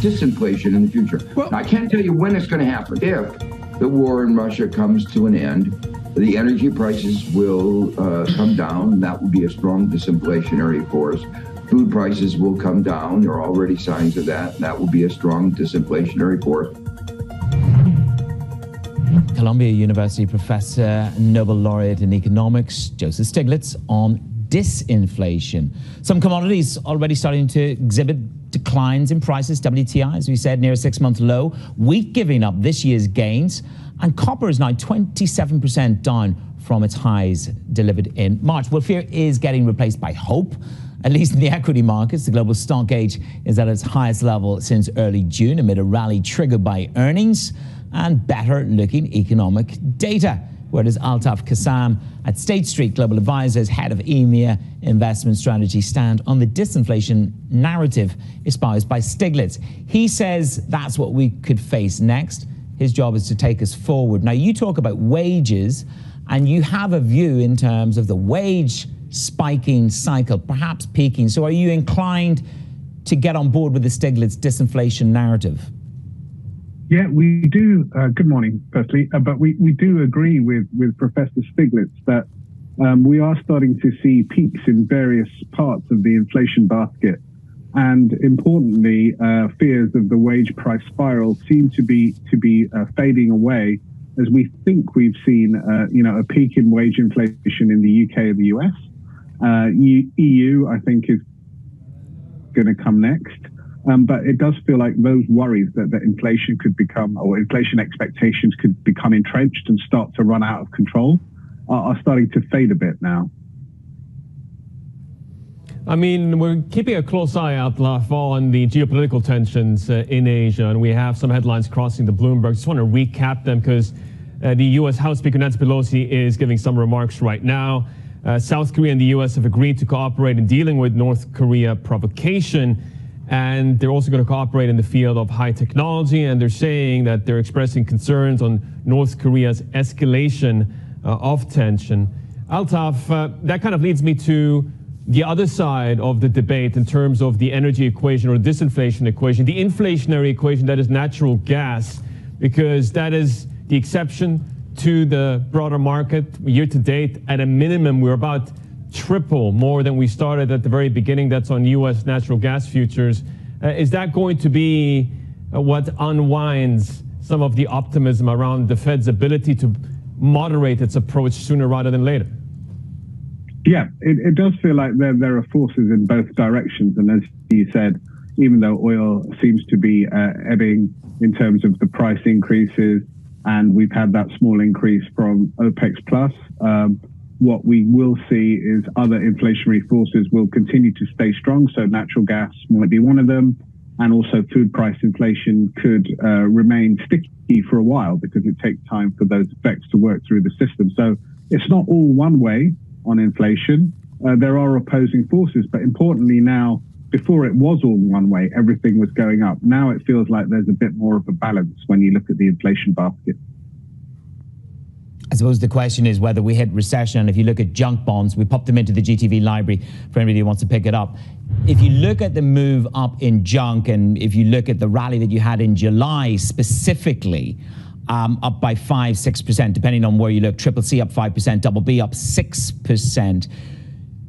Disinflation in the future. Well, I can't tell you when it's going to happen. If the war in Russia comes to an end, the energy prices will come down. That will be a strong disinflationary force. Food prices will come down. There are already signs of that. That will be a strong disinflationary force. Columbia University professor, Nobel laureate in economics, Joseph Stiglitz, on disinflation. Some commodities already starting to exhibit declines in prices. WTI, as we said, near a 6-month low. Wheat giving up this year's gains. And copper is now 27% down from its highs delivered in March. Well, fear is getting replaced by hope, at least in the equity markets. The global stock gauge is at its highest level since early June amid a rally triggered by earnings and better-looking economic data. Where does Altaf Kassam at State Street Global Advisors, head of EMEA investment strategy, stand on the disinflation narrative espoused by Stiglitz? He says that's what we could face next. His job is to take us forward. Now, you talk about wages, and you have a view in terms of the wage spiking cycle, perhaps peaking. So are you inclined to get on board with the Stiglitz disinflation narrative? Yeah, we do. Good morning, firstly. But we do agree with Professor Stiglitz that we are starting to see peaks in various parts of the inflation basket. And importantly, fears of the wage price spiral seem to be fading away, as we think we've seen a peak in wage inflation in the UK and the US. EU, I think, is going to come next. But it does feel like those worries that inflation could become, or inflation expectations could become entrenched and start to run out of control, are starting to fade a bit now. I mean, we're keeping a close eye out on the geopolitical tensions in Asia, and we have some headlines crossing the Bloomberg. Just want to recap them because the U.S. House Speaker Nancy Pelosi is giving some remarks right now. South Korea and the U.S. have agreed to cooperate in dealing with North Korea provocation. And they're also going to cooperate in the field of high technology. And they're saying that they're expressing concerns on North Korea's escalation of tension. Altaf, that kind of leads me to the other side of the debate in terms of the energy equation or disinflation equation, the inflationary equation that is natural gas, because that is the exception to the broader market. Year to date, at a minimum, we're about triple more than we started at the very beginning. That's on U.S. natural gas futures. Is that going to be what unwinds some of the optimism around the Fed's ability to moderate its approach sooner rather than later? Yeah, it does feel like there are forces in both directions. And as you said, even though oil seems to be ebbing in terms of the price increases, and we've had that small increase from OPEC plus, what we will see is other inflationary forces will continue to stay strong. So natural gas might be one of them. And also food price inflation could remain sticky for a while because it takes time for those effects to work through the system. So it's not all one way on inflation. There are opposing forces. But importantly now, before it was all one way, everything was going up. Now it feels like there's a bit more of a balance when you look at the inflation basket. I suppose the question is whether we hit recession. And if you look at junk bonds, we popped them into the GTV library for anybody who wants to pick it up. If you look at the move up in junk, and if you look at the rally that you had in July specifically, up by 5-6%, depending on where you look, Triple C up 5%, Double B up 6%.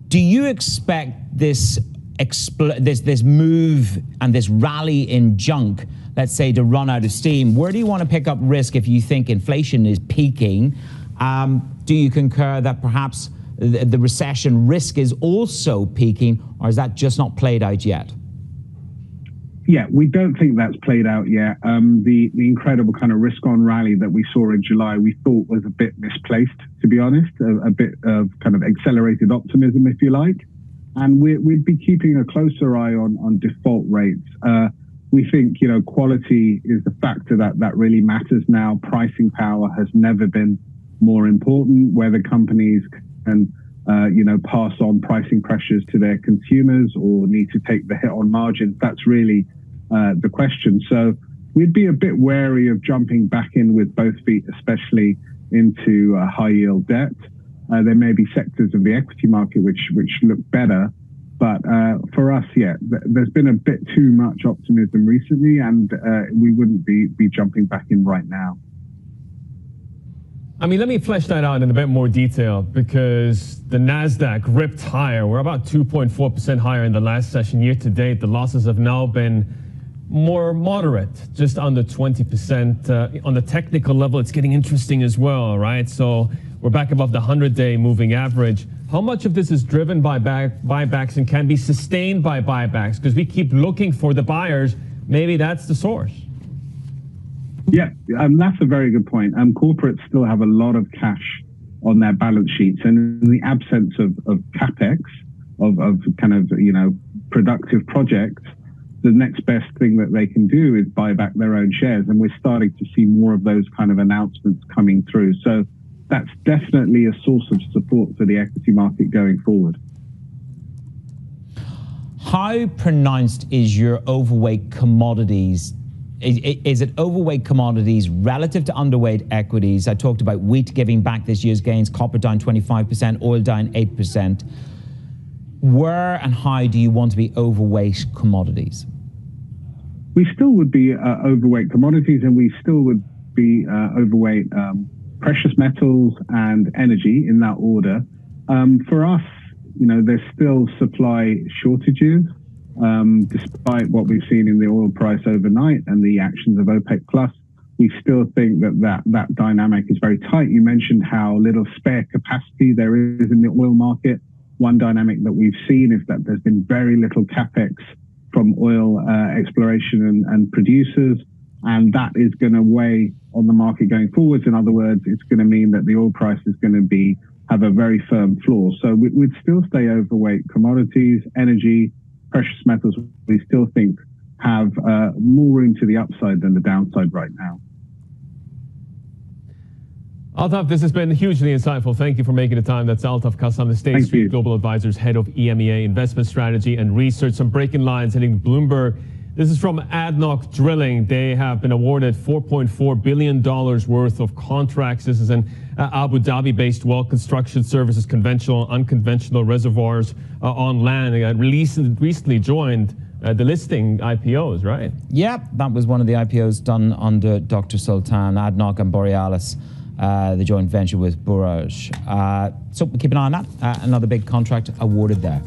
Do you expect this this move and this rally in junk, let's say, to run out of steam, where do you want to pick up risk if you think inflation is peaking? Do you concur that perhaps the recession risk is also peaking, or is that just not played out yet? Yeah, we don't think that's played out yet. The incredible kind of risk-on rally that we saw in July, we thought was a bit misplaced, to be honest, a bit of kind of accelerated optimism, if you like. And we'd be keeping a closer eye on default rates. We think, quality is the factor that really matters now. Pricing power has never been more important, whether companies can pass on pricing pressures to their consumers or need to take the hit on margins. That's really the question. So we'd be a bit wary of jumping back in with both feet, especially into high yield debt. There may be sectors of the equity market which look better. But for us, there's been a bit too much optimism recently, and we wouldn't be jumping back in right now. I mean, let me flesh that out in a bit more detail, because the NASDAQ ripped higher. We're about 2.4% higher in the last session. Year to date, the losses have now been more moderate, just under 20%. On the technical level, it's getting interesting as well, right? So we're back above the 100-day moving average. How much of this is driven by buybacks and can be sustained by buybacks? Because we keep looking for the buyers. Maybe that's the source. Yeah, that's a very good point. Corporates still have a lot of cash on their balance sheets, and in the absence of capex, of kind of productive projects, the next best thing that they can do is buy back their own shares, and we're starting to see more of those kind of announcements coming through. So that's definitely a source of support for the equity market going forward. How pronounced is your overweight commodities? Is it overweight commodities relative to underweight equities? I talked about wheat giving back this year's gains, copper down 25%, oil down 8%. Where and how do you want to be overweight commodities? We still would be overweight commodities, and we still would be overweight precious metals and energy in that order. For us, there's still supply shortages. Despite what we've seen in the oil price overnight and the actions of OPEC Plus, we still think that dynamic is very tight. You mentioned how little spare capacity there is in the oil market. One dynamic that we've seen is that there's been very little capex from oil exploration and producers, and that is going to weigh on the market going forwards. In other words, it's going to mean that the oil price is going to have a very firm floor. So we'd still stay overweight commodities, energy, precious metals. We still think have more room to the upside than the downside right now. Altaf, this has been hugely insightful. Thank you for making the time. That's Altaf Kassam, the State Street Global Advisors Head of EMEA Investment Strategy and Research. Some breaking lines heading to Bloomberg. This is from ADNOC Drilling. They have been awarded $4.4 billion worth of contracts. This is an Abu Dhabi-based well construction services, conventional, unconventional reservoirs on land. Recently joined the listing IPOs, right? Yep, that was one of the IPOs done under Dr. Sultan, ADNOC and Borealis, the joint venture with Borouge. So we'll keep an eye on that. Another big contract awarded there.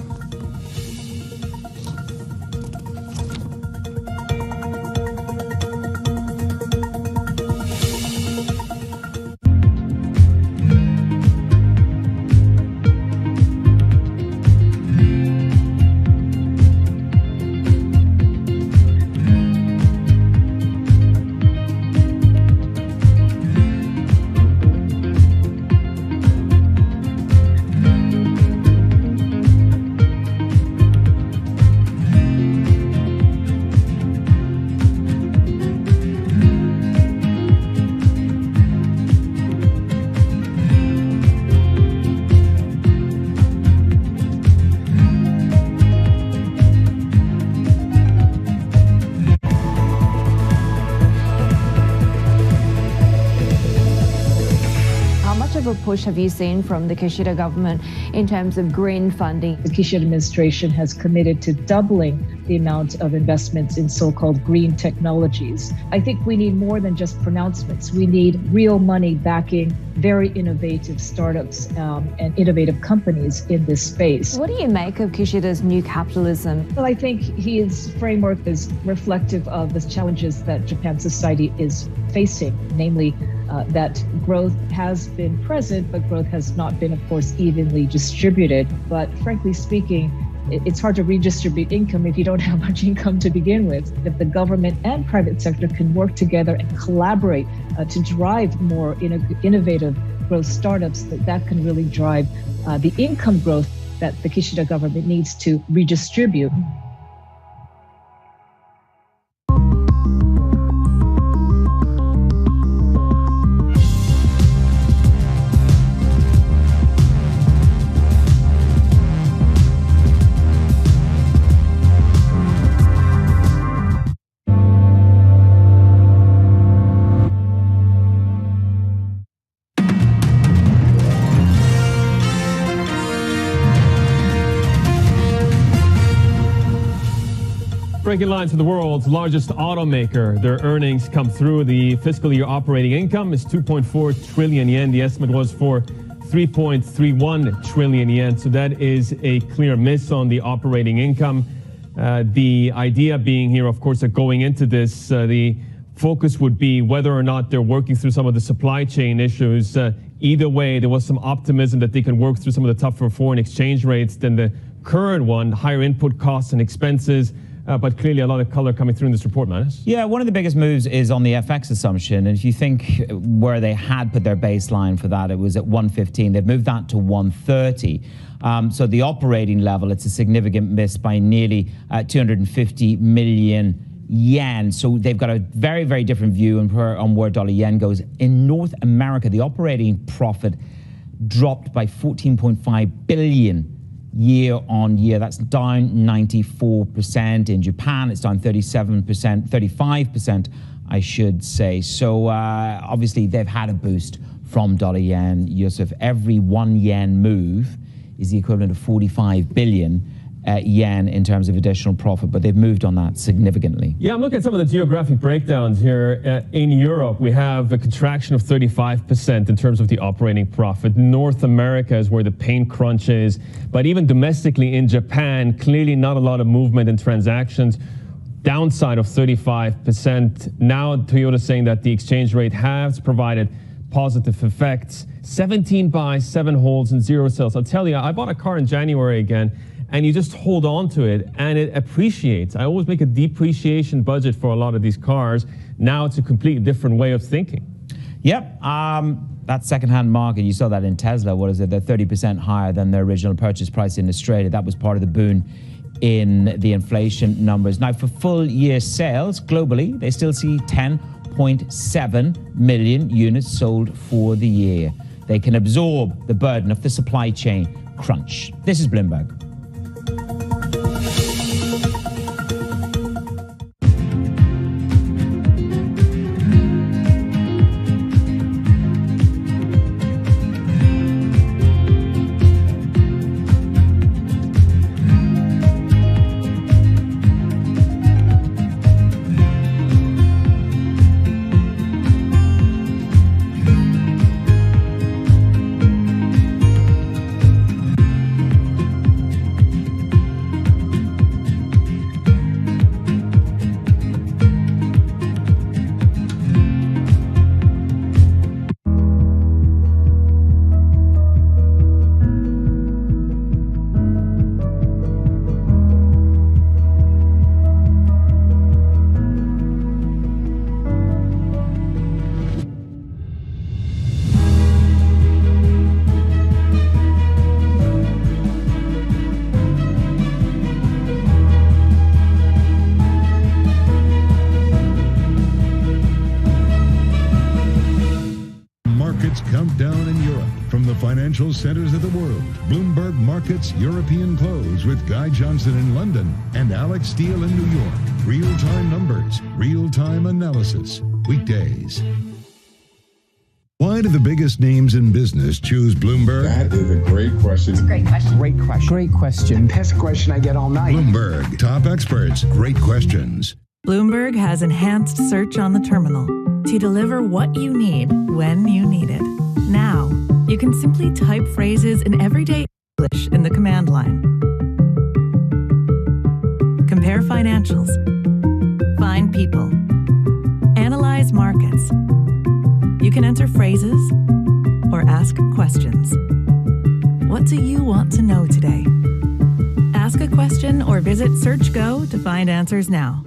push have you seen from the Kishida government in terms of green funding? The Kishida administration has committed to doubling the amount of investments in so-called green technologies. I think we need more than just pronouncements. We need real money backing very innovative startups and innovative companies in this space. What do you make of Kishida's new capitalism? Well, I think his framework is reflective of the challenges that Japan society is facing, namely that growth has been present, but growth has not been, of course, evenly distributed. But frankly speaking, it's hard to redistribute income if you don't have much income to begin with. If the government and private sector can work together and collaborate to drive more innovative growth startups, that can really drive the income growth that the Kishida government needs to redistribute. Breaking lines for the world's largest automaker. Their earnings come through. The fiscal year operating income is 2.4 trillion yen. The estimate was for 3.31 trillion yen. So that is a clear miss on the operating income. The idea being here, of course, that going into this, the focus would be whether or not they're working through some of the supply chain issues. Either way, there was some optimism that they can work through some of the tougher foreign exchange rates than the current one, higher input costs and expenses. But clearly a lot of color coming through in this report, Manus. Yeah, one of the biggest moves is on the FX assumption. And if you think where they had put their baseline for that, it was at 115. They've moved that to 130. So the operating level, it's a significant miss by nearly 250 million yen. So they've got a very, very different view on where dollar yen goes. In North America, the operating profit dropped by 14.5 billion year on year. That's down 94%. In Japan, it's down 35%, I should say. So obviously, they've had a boost from dollar yen. Yusuf, every 1 yen move is the equivalent of 45 billion yen in terms of additional profit, but they've moved on that significantly. Yeah, I'm looking at some of the geographic breakdowns here. In Europe, we have a contraction of 35% in terms of the operating profit. North America is where the pain crunch is, but even domestically in Japan, clearly not a lot of movement in transactions. Downside of 35%. Now Toyota saying that the exchange rate has provided positive effects. 17 buys, 7 holds, and 0 sales. I'll tell you, I bought a car in January again, and you just hold on to it, and it appreciates. I always make a depreciation budget for a lot of these cars. Now it's a completely different way of thinking. Yep. That second-hand market, you saw that in Tesla. What is it? They're 30% higher than their original purchase price in Australia. That was part of the boon in the inflation numbers. Now, for full-year sales globally, they still see 10.7 million units sold for the year. They can absorb the burden of the supply chain crunch. This is Bloomberg. Countdown in Europe. From the financial centers of the world, Bloomberg Markets European Close with Guy Johnson in London and Alex Steele in New York. Real-time numbers, real-time analysis. Weekdays Why do the biggest names in business choose Bloomberg? That is a great question. It's a great question. Great question. Great question. Best question I get all night. Bloomberg, top experts, great questions. Bloomberg has enhanced search on the terminal to deliver what you need when you need it. Now, you can simply type phrases in everyday English in the command line. Compare financials. Find people. Analyze markets. You can enter phrases or ask questions. What do you want to know today? Ask a question or visit SearchGo to find answers now.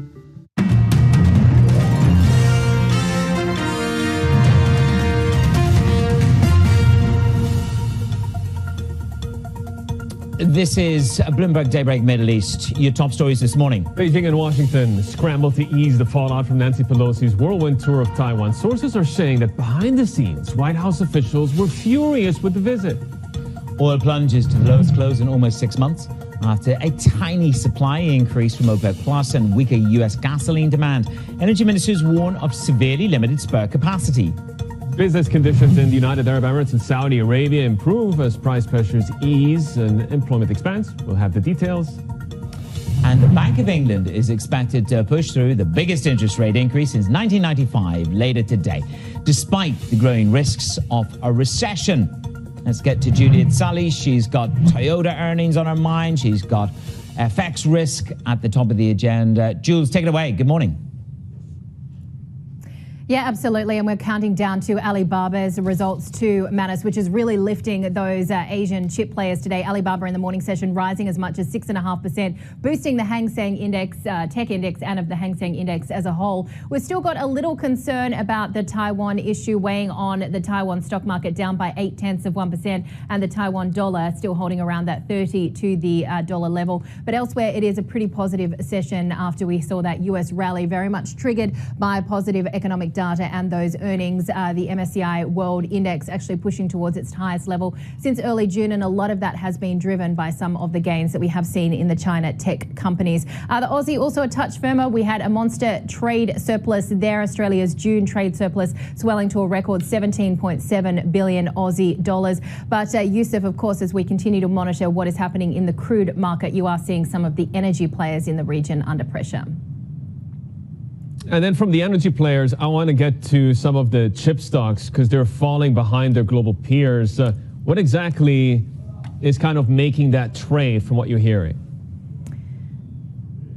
This is Bloomberg Daybreak Middle East. Your top stories this morning. Beijing and Washington scramble to ease the fallout from Nancy Pelosi's whirlwind tour of Taiwan. Sources are saying that behind the scenes, White House officials were furious with the visit. Oil plunges to the lowest close in almost 6 months after a tiny supply increase from OPEC Plus and weaker U.S. gasoline demand. Energy ministers warn of severely limited spare capacity. Business conditions in the United Arab Emirates and Saudi Arabia improve as price pressures ease and employment expands. We'll have the details. And the Bank of England is expected to push through the biggest interest rate increase since 1995 later today, despite the growing risks of a recession. Let's get to Juliet Sully. She's got Toyota earnings on her mind. She's got FX risk at the top of the agenda. Jules, take it away. Good morning. Yeah, absolutely. And we're counting down to Alibaba's results too, Manus, which is really lifting those Asian chip players today. Alibaba in the morning session rising as much as 6.5%, boosting the Hang Seng Index, tech index, and of the Hang Seng Index as a whole. We've still got a little concern about the Taiwan issue weighing on the Taiwan stock market, down by 0.8%, and the Taiwan dollar still holding around that 30 to the dollar level. But elsewhere, it is a pretty positive session after we saw that US rally, very much triggered by positive economic data and those earnings. The MSCI World Index actually pushing towards its highest level since early June, and a lot of that has been driven by some of the gains that we have seen in the China tech companies. The Aussie also a touch firmer. We had a monster trade surplus there. Australia's June trade surplus swelling to a record 17.7 billion Aussie dollars. But Yusuf, of course, as we continue to monitor what is happening in the crude market, you are seeing some of the energy players in the region under pressure. And then from the energy players, I want to get to some of the chip stocks because they're falling behind their global peers. What exactly is kind of making that trade from what you're hearing?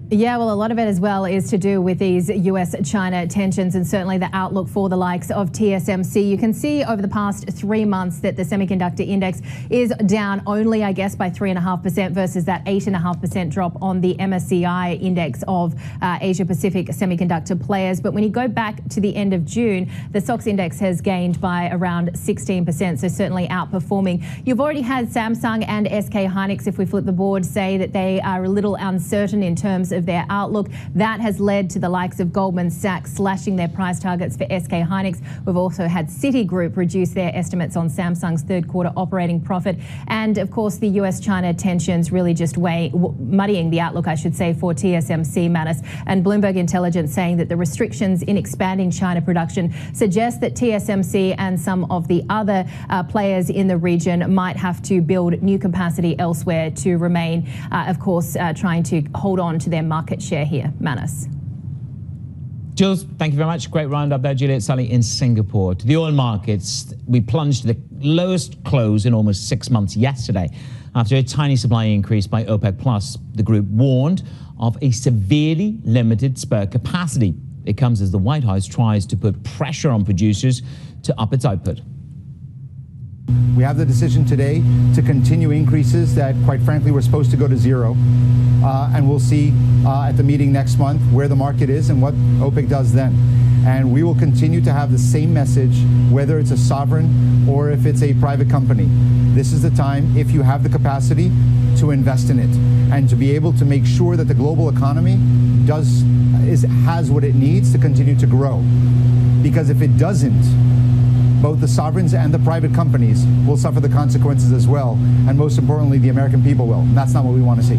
Yeah, well, a lot of it as well is to do with these US-China tensions and certainly the outlook for the likes of TSMC. You can see over the past 3 months that the semiconductor index is down only, I guess, by 3.5% versus that 8.5% drop on the MSCI index of Asia-Pacific semiconductor players. But when you go back to the end of June, the SOX index has gained by around 16%, so certainly outperforming. You've already had Samsung and SK Hynix, if we flip the board, say that they are a little uncertain in terms of their outlook. That has led to the likes of Goldman Sachs slashing their price targets for SK Hynix. We've also had Citigroup reduce their estimates on Samsung's third quarter operating profit. And of course, the US-China tensions really just muddying the outlook, I should say, for TSMC, Manus. And Bloomberg Intelligence saying that the restrictions in expanding China production suggest that TSMC and some of the other players in the region might have to build new capacity elsewhere to remain, of course, trying to hold on to their market share here. Manus. Jules, thank you very much. Great roundup there, Juliet Sully in Singapore. To the oil markets, we plunged to the lowest close in almost 6 months yesterday after a tiny supply increase by OPEC Plus. The group warned of a severely limited spare capacity. It comes as the White House tries to put pressure on producers to up its output. We have the decision today to continue increases that, quite frankly, were supposed to go to zero. And we'll see at the meeting next month where the market is and what OPEC does then. And we will continue to have the same message, whether it's a sovereign or if it's a private company. This is the time, if you have the capacity, to invest in it and to be able to make sure that the global economy has what it needs to continue to grow. Because if it doesn't, both the sovereigns and the private companies will suffer the consequences as well. And most importantly, the American people will. And that's not what we want to see.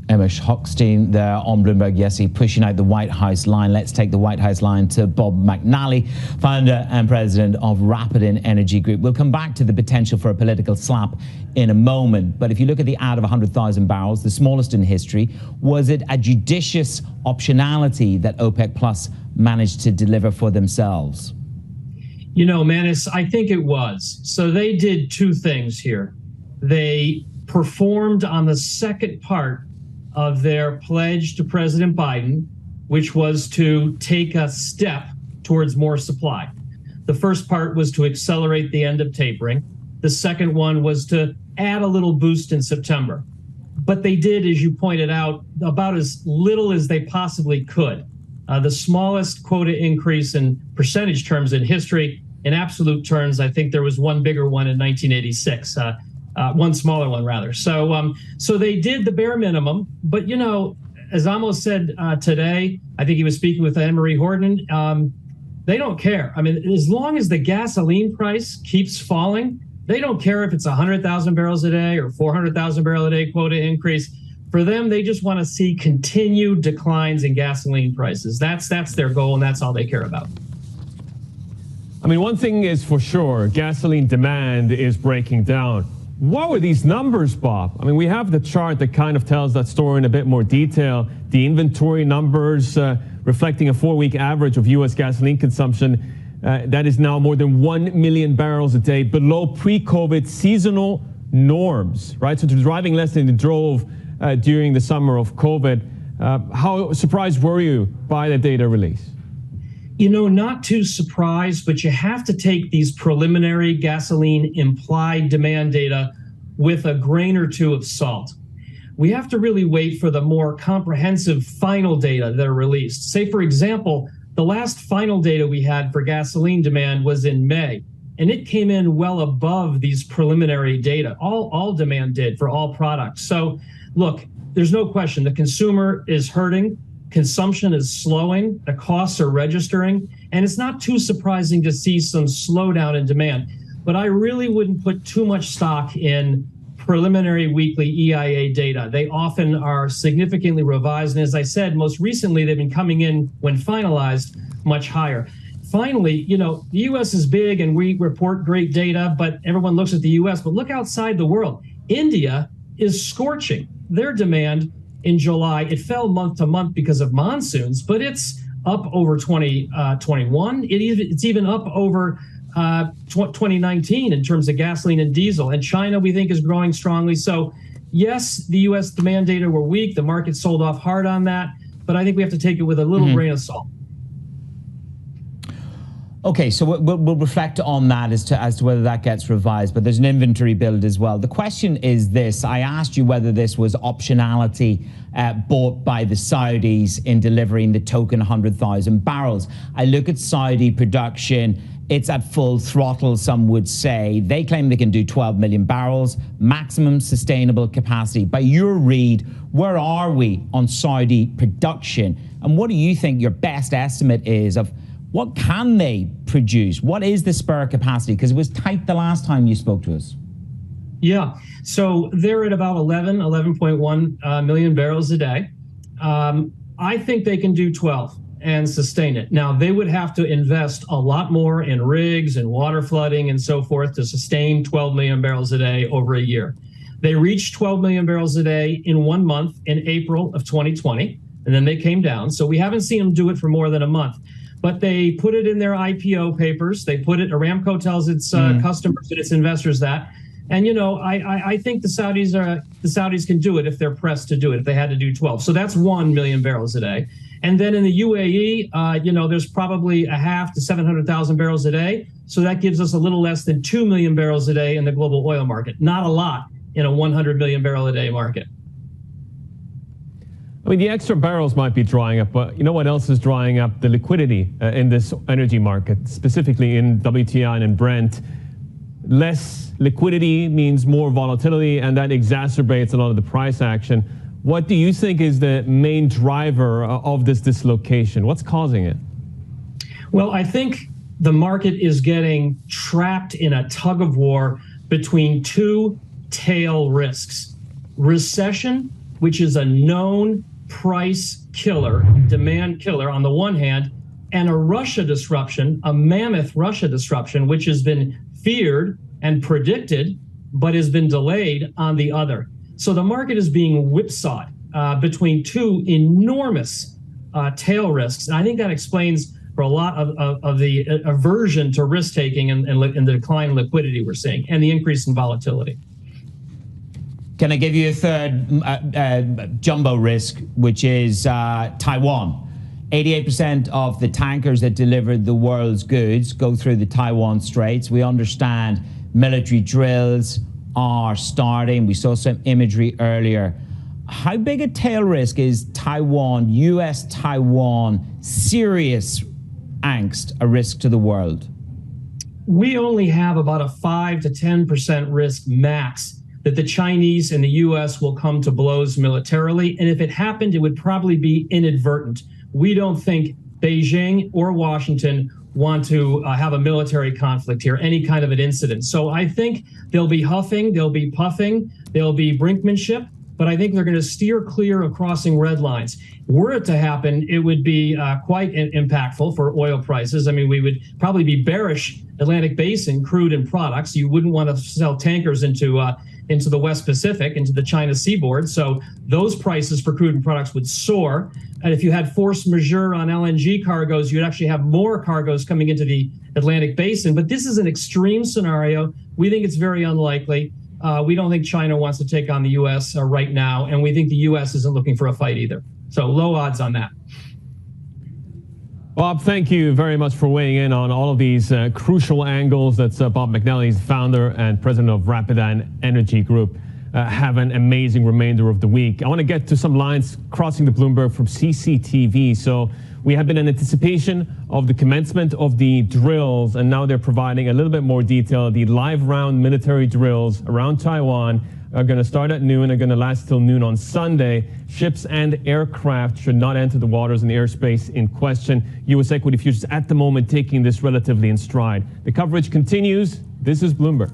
Amish Hochstein there on Bloomberg yesterday pushing out the White House line. Let's take the White House line to Bob McNally, founder and president of Rapidin Energy Group. We'll come back to the potential for a political slap in a moment. But if you look at the add of 100,000 barrels, the smallest in history, was it a judicious optionality that OPEC Plus managed to deliver for themselves? You know, Manus, I think it was. So they did two things here. They performed on the second part of their pledge to President Biden, which was to take a step towards more supply. The first part was to accelerate the end of tapering. The second one was to add a little boost in September. But they did, as you pointed out, about as little as they possibly could. The smallest quota increase in percentage terms in history. In absolute terms, I think there was one bigger one in 1986. One smaller one, rather. So they did the bare minimum. But, you know, as Amos said today, I think he was speaking with Anne-Marie Horton, they don't care. I mean, as long as the gasoline price keeps falling, they don't care if it's 100,000 barrels a day or 400,000 barrel a day quota increase. For them, they just want to see continued declines in gasoline prices. That's their goal, and that's all they care about. I mean, one thing is for sure, gasoline demand is breaking down. What were these numbers, Bob? I mean, we have the chart that kind of tells that story in a bit more detail. The inventory numbers reflecting a 4-week average of U.S. gasoline consumption that is now more than 1 million barrels a day below pre-COVID seasonal norms, right? So driving less than you drove during the summer of COVID. How surprised were you by the data release? You know, not too surprised, but you have to take these preliminary gasoline implied demand data with a grain or two of salt. We have to really wait for the more comprehensive final data that are released. Say, for example, the last final data we had for gasoline demand was in May, and it came in well above these preliminary data. All demand did for all products. So, look, there's no question the consumer is hurting. Consumption is slowing, the costs are registering, and it's not too surprising to see some slowdown in demand. But I really wouldn't put too much stock in preliminary weekly EIA data. They often are significantly revised, and as I said, most recently they've been coming in, when finalized, much higher. Finally, you know, the U.S. is big and we report great data, but everyone looks at the U.S., but look outside the world. India is scorching. Their demand in July, it fell month to month because of monsoons, but it's up over 2021. It's even up over 2019 in terms of gasoline and diesel. And China, we think, is growing strongly. So yes, the U.S. demand data were weak. The market sold off hard on that. But I think we have to take it with a little grain of salt. Okay, so we'll reflect on that as to whether that gets revised, but there's an inventory build as well. The question is this: I asked you whether this was optionality bought by the Saudis in delivering the token 100,000 barrels. I look at Saudi production. It's at full throttle, some would say. They claim they can do 12 million barrels, maximum sustainable capacity. By your read, where are we on Saudi production? And what do you think your best estimate is of what can they produce? What is the spare capacity? Because it was tight the last time you spoke to us. Yeah, so they're at about 11.1 million barrels a day. I think they can do 12 and sustain it. Now, they would have to invest a lot more in rigs and water flooding and so forth to sustain 12 million barrels a day over a year. They reached 12 million barrels a day in 1 month in April of 2020, and then they came down. So we haven't seen them do it for more than a month. But they put it in their IPO papers. They put it, Aramco tells its customers and its investors that. And, you know, I think the Saudis can do it if they're pressed to do it, if they had to do 12. So that's 1 million barrels a day. And then in the UAE, you know, there's probably a half to 700,000 barrels a day. So that gives us a little less than 2 million barrels a day in the global oil market. Not a lot in a 100 million barrel a day market. I mean, the extra barrels might be drying up, but you know what else is drying up? The liquidity in this energy market, specifically in WTI and in Brent. Less liquidity means more volatility, and that exacerbates a lot of the price action. What do you think is the main driver of this dislocation? What's causing it? Well, I think the market is getting trapped in a tug of war between two tail risks: recession which is a known price killer, demand killer on the one hand, and a Russia disruption, a mammoth Russia disruption, which has been feared and predicted, but has been delayed on the other. So the market is being whipsawed between two enormous tail risks. And I think that explains for a lot of the aversion to risk-taking and the decline in liquidity we're seeing and the increase in volatility. Can I give you a third jumbo risk, which is Taiwan? 88% of the tankers that deliver the world's goods go through the Taiwan Straits. We understand military drills are starting. We saw some imagery earlier. How big a tail risk is Taiwan, US-Taiwan, serious angst, a risk to the world? We only have about a 5 to 10% risk max that the Chinese and the U.S. will come to blows militarily. And if it happened, it would probably be inadvertent. We don't think Beijing or Washington want to have a military conflict here, any kind of an incident. So I think they'll be huffing, they'll be puffing, there'll be brinkmanship, but I think they're going to steer clear of crossing red lines. Were it to happen, it would be quite impactful for oil prices. I mean, we would probably be bearish Atlantic Basin crude and products. You wouldn't want to sell tankers into the West Pacific, into the China seaboard. So those prices for crude and products would soar. And if you had force majeure on LNG cargoes, you'd actually have more cargoes coming into the Atlantic Basin. But this is an extreme scenario. We think it's very unlikely. We don't think China wants to take on the U.S. Right now, and we think the U.S. isn't looking for a fight either. So low odds on that. Bob, thank you very much for weighing in on all of these crucial angles. That's Bob McNally, founder and president of Rapidan Energy Group. Have an amazing remainder of the week. I want to get to some lines crossing the Bloomberg from CCTV. So we have been in anticipation of the commencement of the drills, and now they're providing a little bit more detail. The live round military drills around Taiwan are going to start at noon and going to last till noon on Sunday. Ships and aircraft should not enter the waters and airspace in question. U.S. equity futures at the moment taking this relatively in stride. The coverage continues. This is Bloomberg.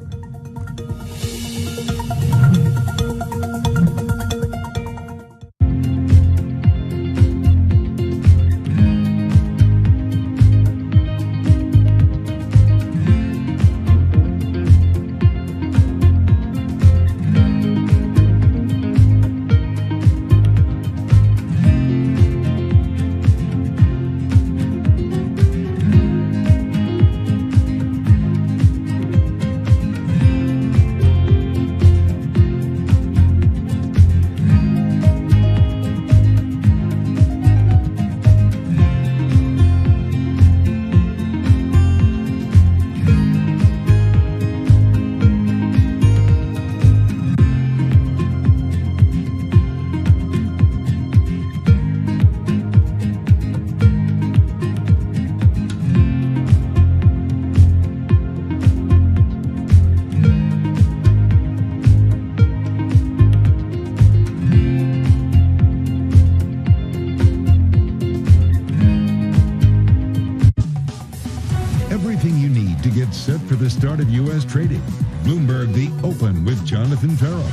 Set for the start of U.S. trading. Bloomberg The Open with Jonathan Farrell.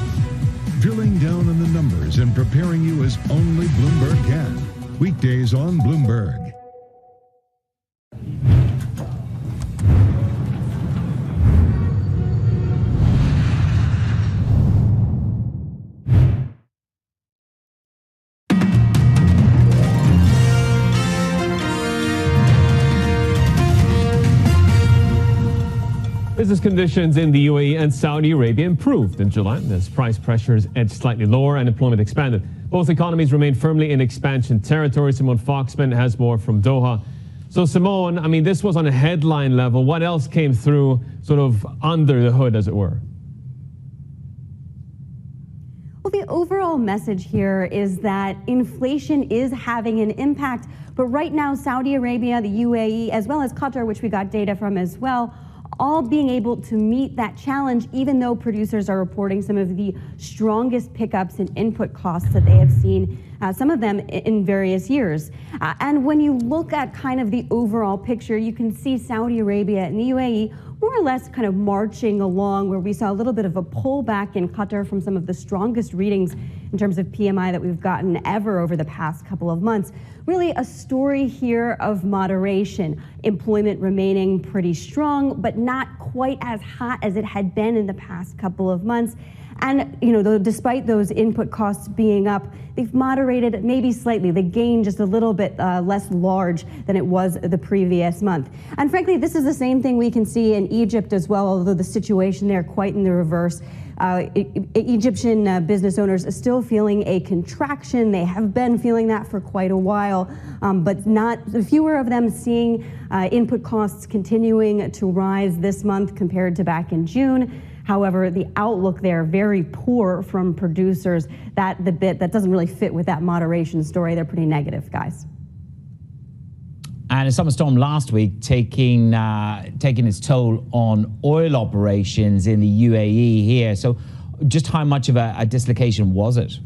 Drilling down on the numbers and preparing you as only Bloomberg can. Weekdays on Bloomberg. Business conditions in the UAE and Saudi Arabia improved in July as price pressures edged slightly lower and employment expanded. Both economies remain firmly in expansion territory. Simone Foxman has more from Doha. So Simone, I mean, this was on a headline level. What else came through sort of under the hood, as it were? Well, the overall message here is that inflation is having an impact. But right now, Saudi Arabia, the UAE, as well as Qatar, which we got data from as well, all being able to meet that challenge, even though producers are reporting some of the strongest pickups in input costs that they have seen, some of them in various years. And when you look at kind of the overall picture, you can see Saudi Arabia and the UAE more or less kind of marching along, where we saw a little bit of a pullback in Qatar from some of the strongest readings in terms of PMI that we've gotten ever over the past couple of months. Really a story here of moderation. Employment remaining pretty strong, but not quite as hot as it had been in the past couple of months. And, despite those input costs being up, they've moderated maybe slightly. They gained just a little bit less large than it was the previous month. And frankly, this is the same thing we can see in Egypt as well, although the situation there quite in the reverse. Egyptian business owners are still feeling a contraction. They have been feeling that for quite a while, but fewer of them seeing input costs continuing to rise this month compared to back in June. However, the outlook there very poor from producers. That doesn't really fit with that moderation story. They're pretty negative, guys. And a summer storm last week taking its toll on oil operations in the UAE here. So just how much of a dislocation was it?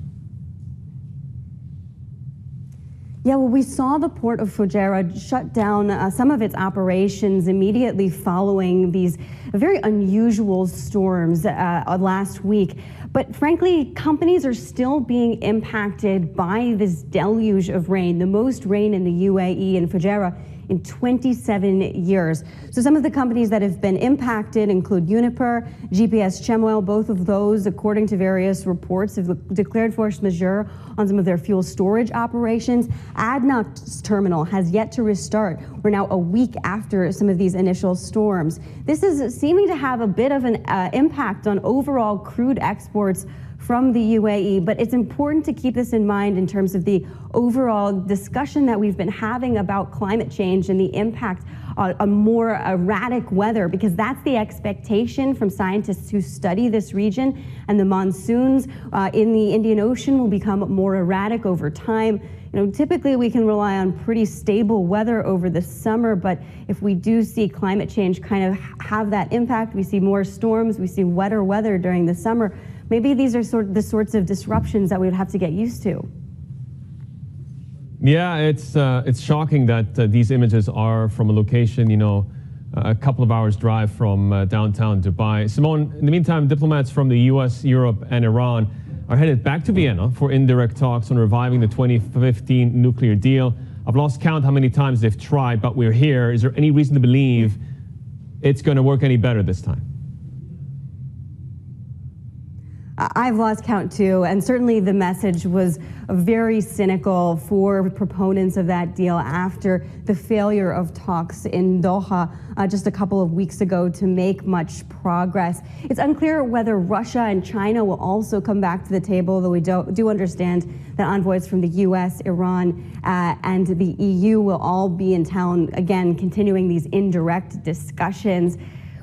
Yeah, well, we saw the port of Fujairah shut down some of its operations immediately following these very unusual storms last week. But frankly, companies are still being impacted by this deluge of rain, the most rain in the UAE and Fujairah in 27 years. So some of the companies that have been impacted include Uniper, GPS Chemoil. Both of those, according to various reports, have declared force majeure on some of their fuel storage operations. ADNOC's terminal has yet to restart. We're now a week after some of these initial storms. This is seeming to have a bit of an impact on overall crude exports from the UAE, but it's important to keep this in mind in terms of the overall discussion that we've been having about climate change and the impact on more erratic weather, because that's the expectation from scientists who study this region. And the monsoons in the Indian Ocean will become more erratic over time. Typically we can rely on pretty stable weather over the summer, but if we do see climate change kind of have that impact, we see more storms, we see wetter weather during the summer, maybe these are the sorts of disruptions that we would have to get used to. Yeah, it's shocking that these images are from a location, a couple of hours drive from downtown Dubai. Simone, in the meantime, diplomats from the US, Europe, and Iran are headed back to Vienna for indirect talks on reviving the 2015 nuclear deal. I've lost count how many times they've tried, but we're here. Is there any reason to believe it's going to work any better this time? I've lost count too, and certainly the message was very cynical for proponents of that deal after the failure of talks in Doha just a couple of weeks ago to make much progress. It's unclear whether Russia and China will also come back to the table, though we do understand that envoys from the US, Iran, and the EU will all be in town, again, continuing these indirect discussions.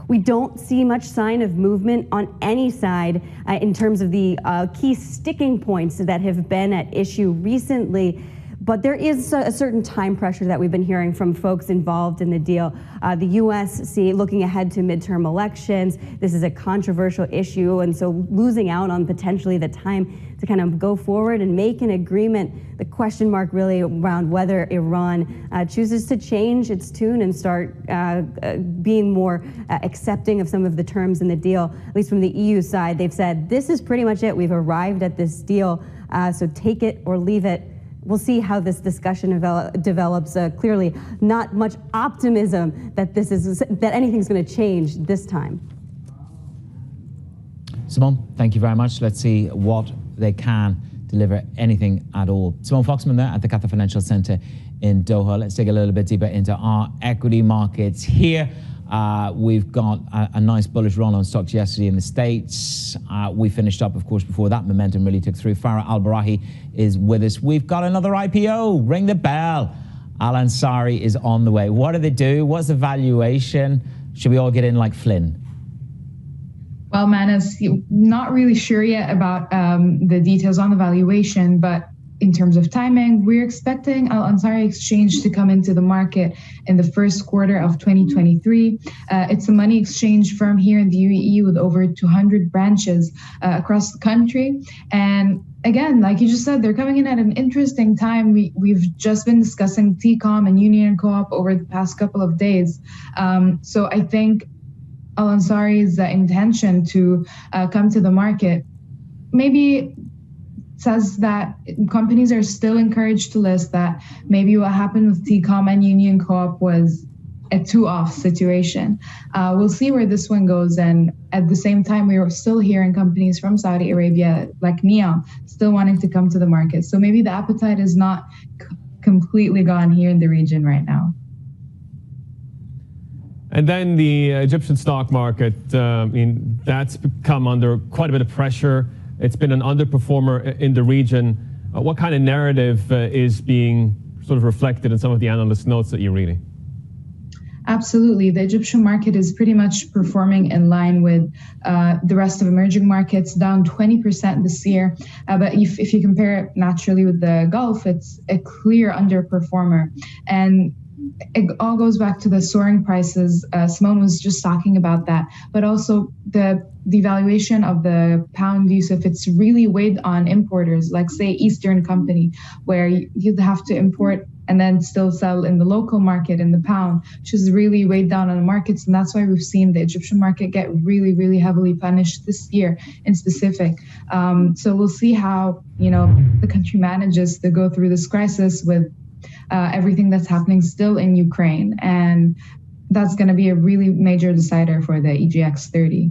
We don't see much sign of movement on any side in terms of the key sticking points that have been at issue recently. But there is a certain time pressure that we've been hearing from folks involved in the deal. The U.S. looking ahead to midterm elections. This is a controversial issue, and so losing out on potentially the time to kind of go forward and make an agreement. The question mark really around whether Iran chooses to change its tune and start being more accepting of some of the terms in the deal. At least from the EU side, they've said, this is pretty much it. We've arrived at this deal, so take it or leave it. We'll see how this discussion develops. Clearly, not much optimism that that anything's going to change this time. Simone, thank you very much. Let's see what they can deliver, anything at all. Simone Foxman there at the Qatar Financial Centre in Doha. Let's dig a little bit deeper into our equity markets here. We've got a nice bullish run on stocks yesterday in the States. We finished up, of course, before that momentum really took through. Farah Al-Barahi is with us. We've got another IPO. Ring the bell. Al Ansari is on the way. What do they do? What's the valuation? Should we all get in like Flynn? Well, Manas, not really sure yet about the details on the valuation, but in terms of timing, we're expecting Al Ansari Exchange to come into the market in the first quarter of 2023. It's a money exchange firm here in the UAE with over 200 branches across the country. And again, like you just said, they're coming in at an interesting time. We've just been discussing TCOM and Union Co-op over the past couple of days. So I think Al Ansari's intention to come to the market maybe says that companies are still encouraged to list, that maybe what happened with T-Com and Union Co-op was a two-off situation. We'll see where this one goes. And at the same time, we are still hearing companies from Saudi Arabia, like Neom, still wanting to come to the market. So maybe the appetite is not completely gone here in the region right now. And then the Egyptian stock market, that's come under quite a bit of pressure. It's been an underperformer in the region. What kind of narrative is being sort of reflected in some of the analyst notes that you're reading? Absolutely. The Egyptian market is pretty much performing in line with the rest of emerging markets, down 20% this year. But if you compare it naturally with the Gulf, it's a clear underperformer. And it all goes back to the soaring prices. Simone was just talking about that, but also the devaluation of the pound Yusuf. It's really weighed on importers, like say Eastern Company, where you'd have to import and then still sell in the local market in the pound, which is really weighed down on the markets. And that's why we've seen the Egyptian market get really, really heavily punished this year in specific. So we'll see how, the country manages to go through this crisis with everything that's happening still in Ukraine. And that's going to be a really major decider for the EGX 30.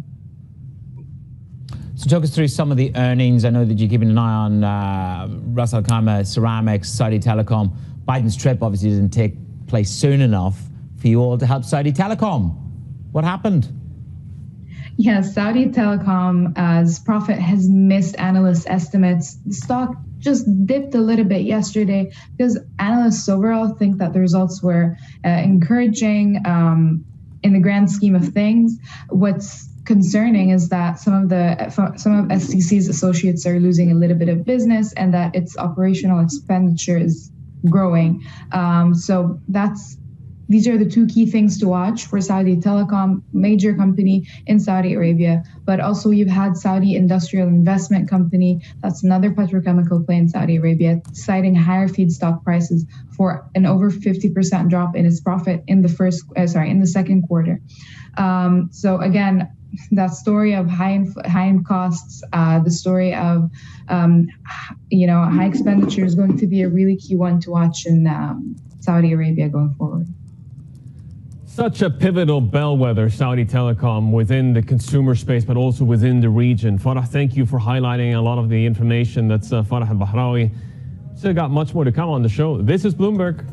So talk us through some of the earnings. I know that you're keeping an eye on Ras Al Khaimah, Ceramics, Saudi Telecom. Biden's trip obviously didn't take place soon enough for you all to help Saudi Telecom. What happened? Yes, Saudi Telecom's profit has missed analyst estimates. The stock just dipped a little bit yesterday because analysts overall think that the results were encouraging in the grand scheme of things. What's concerning is that some of STC's associates are losing a little bit of business and that its operational expenditure is growing. So these are the two key things to watch for Saudi Telecom, major company in Saudi Arabia. But also you've had Saudi Industrial Investment Company, that's another petrochemical play in Saudi Arabia, citing higher feedstock prices for an over 50% drop in its profit in the second quarter. So again, that story of high costs, the story of high expenditure is going to be a really key one to watch in Saudi Arabia going forward. Such a pivotal bellwether, Saudi Telecom, within the consumer space, but also within the region. Farah, thank you for highlighting a lot of the information. That's Farah Al-Bahrawi. Still got much more to come on the show. This is Bloomberg.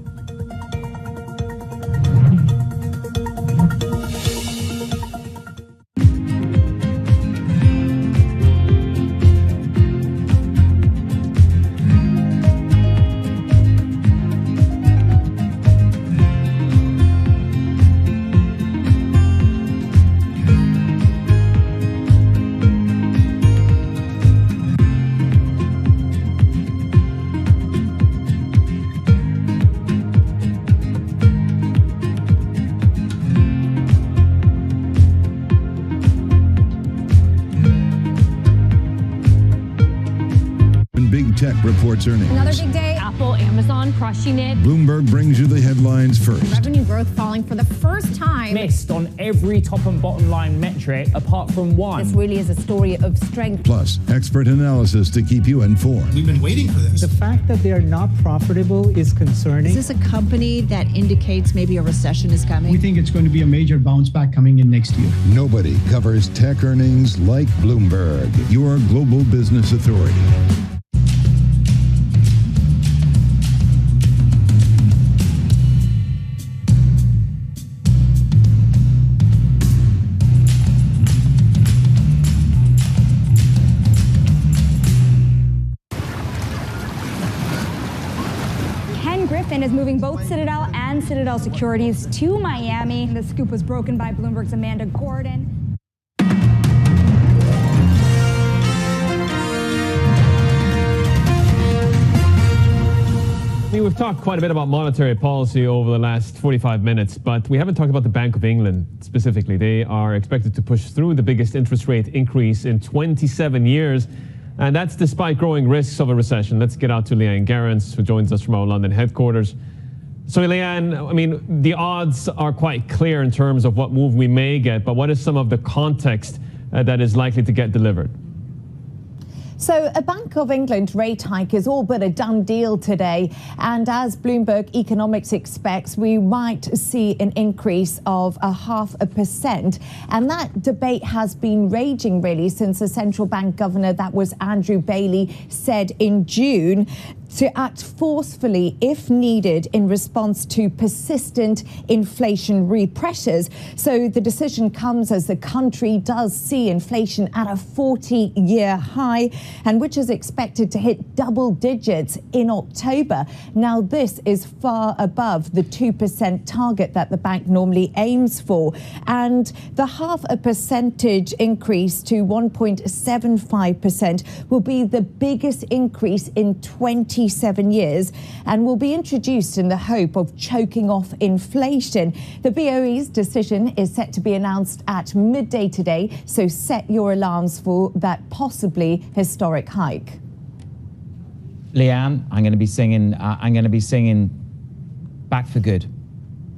Tech reports earnings. Another big day. Apple, Amazon crushing it. Bloomberg brings you the headlines first. Revenue growth falling for the first time. Missed on every top and bottom line metric apart from one. This really is a story of strength. Plus, expert analysis to keep you informed. We've been waiting for this. The fact that they are not profitable is concerning. Is this a company that indicates maybe a recession is coming? We think it's going to be a major bounce back coming in next year. Nobody covers tech earnings like Bloomberg, your global business authority. Is moving both Citadel and Citadel Securities to Miami. The scoop was broken by Bloomberg's Amanda Gordon. We've talked quite a bit about monetary policy over the last 45 minutes, but we haven't talked about the Bank of England specifically. They are expected to push through the biggest interest rate increase in 27 years. And that's despite growing risks of a recession. Let's get out to Leanne Garrans, who joins us from our London headquarters. So, Leanne, I mean, the odds are quite clear in terms of what move we may get, but what is some of the context that is likely to get delivered? So a Bank of England rate hike is all but a done deal today. And as Bloomberg Economics expects, we might see an increase of 0.5%. And that debate has been raging really since the central bank governor, that was Andrew Bailey, said in June to act forcefully if needed in response to persistent inflationary pressures. So the decision comes as the country does see inflation at a 40-year high, and which is expected to hit double digits in October. Now, this is far above the 2% target that the bank normally aims for. And the 0.5% increase to 1.75% will be the biggest increase in 27 years and will be introduced in the hope of choking off inflation. The BOE's decision is set to be announced at midday today, so set your alarms for that possibly historic hike. Leanne, I'm going to be singing "Back for Good"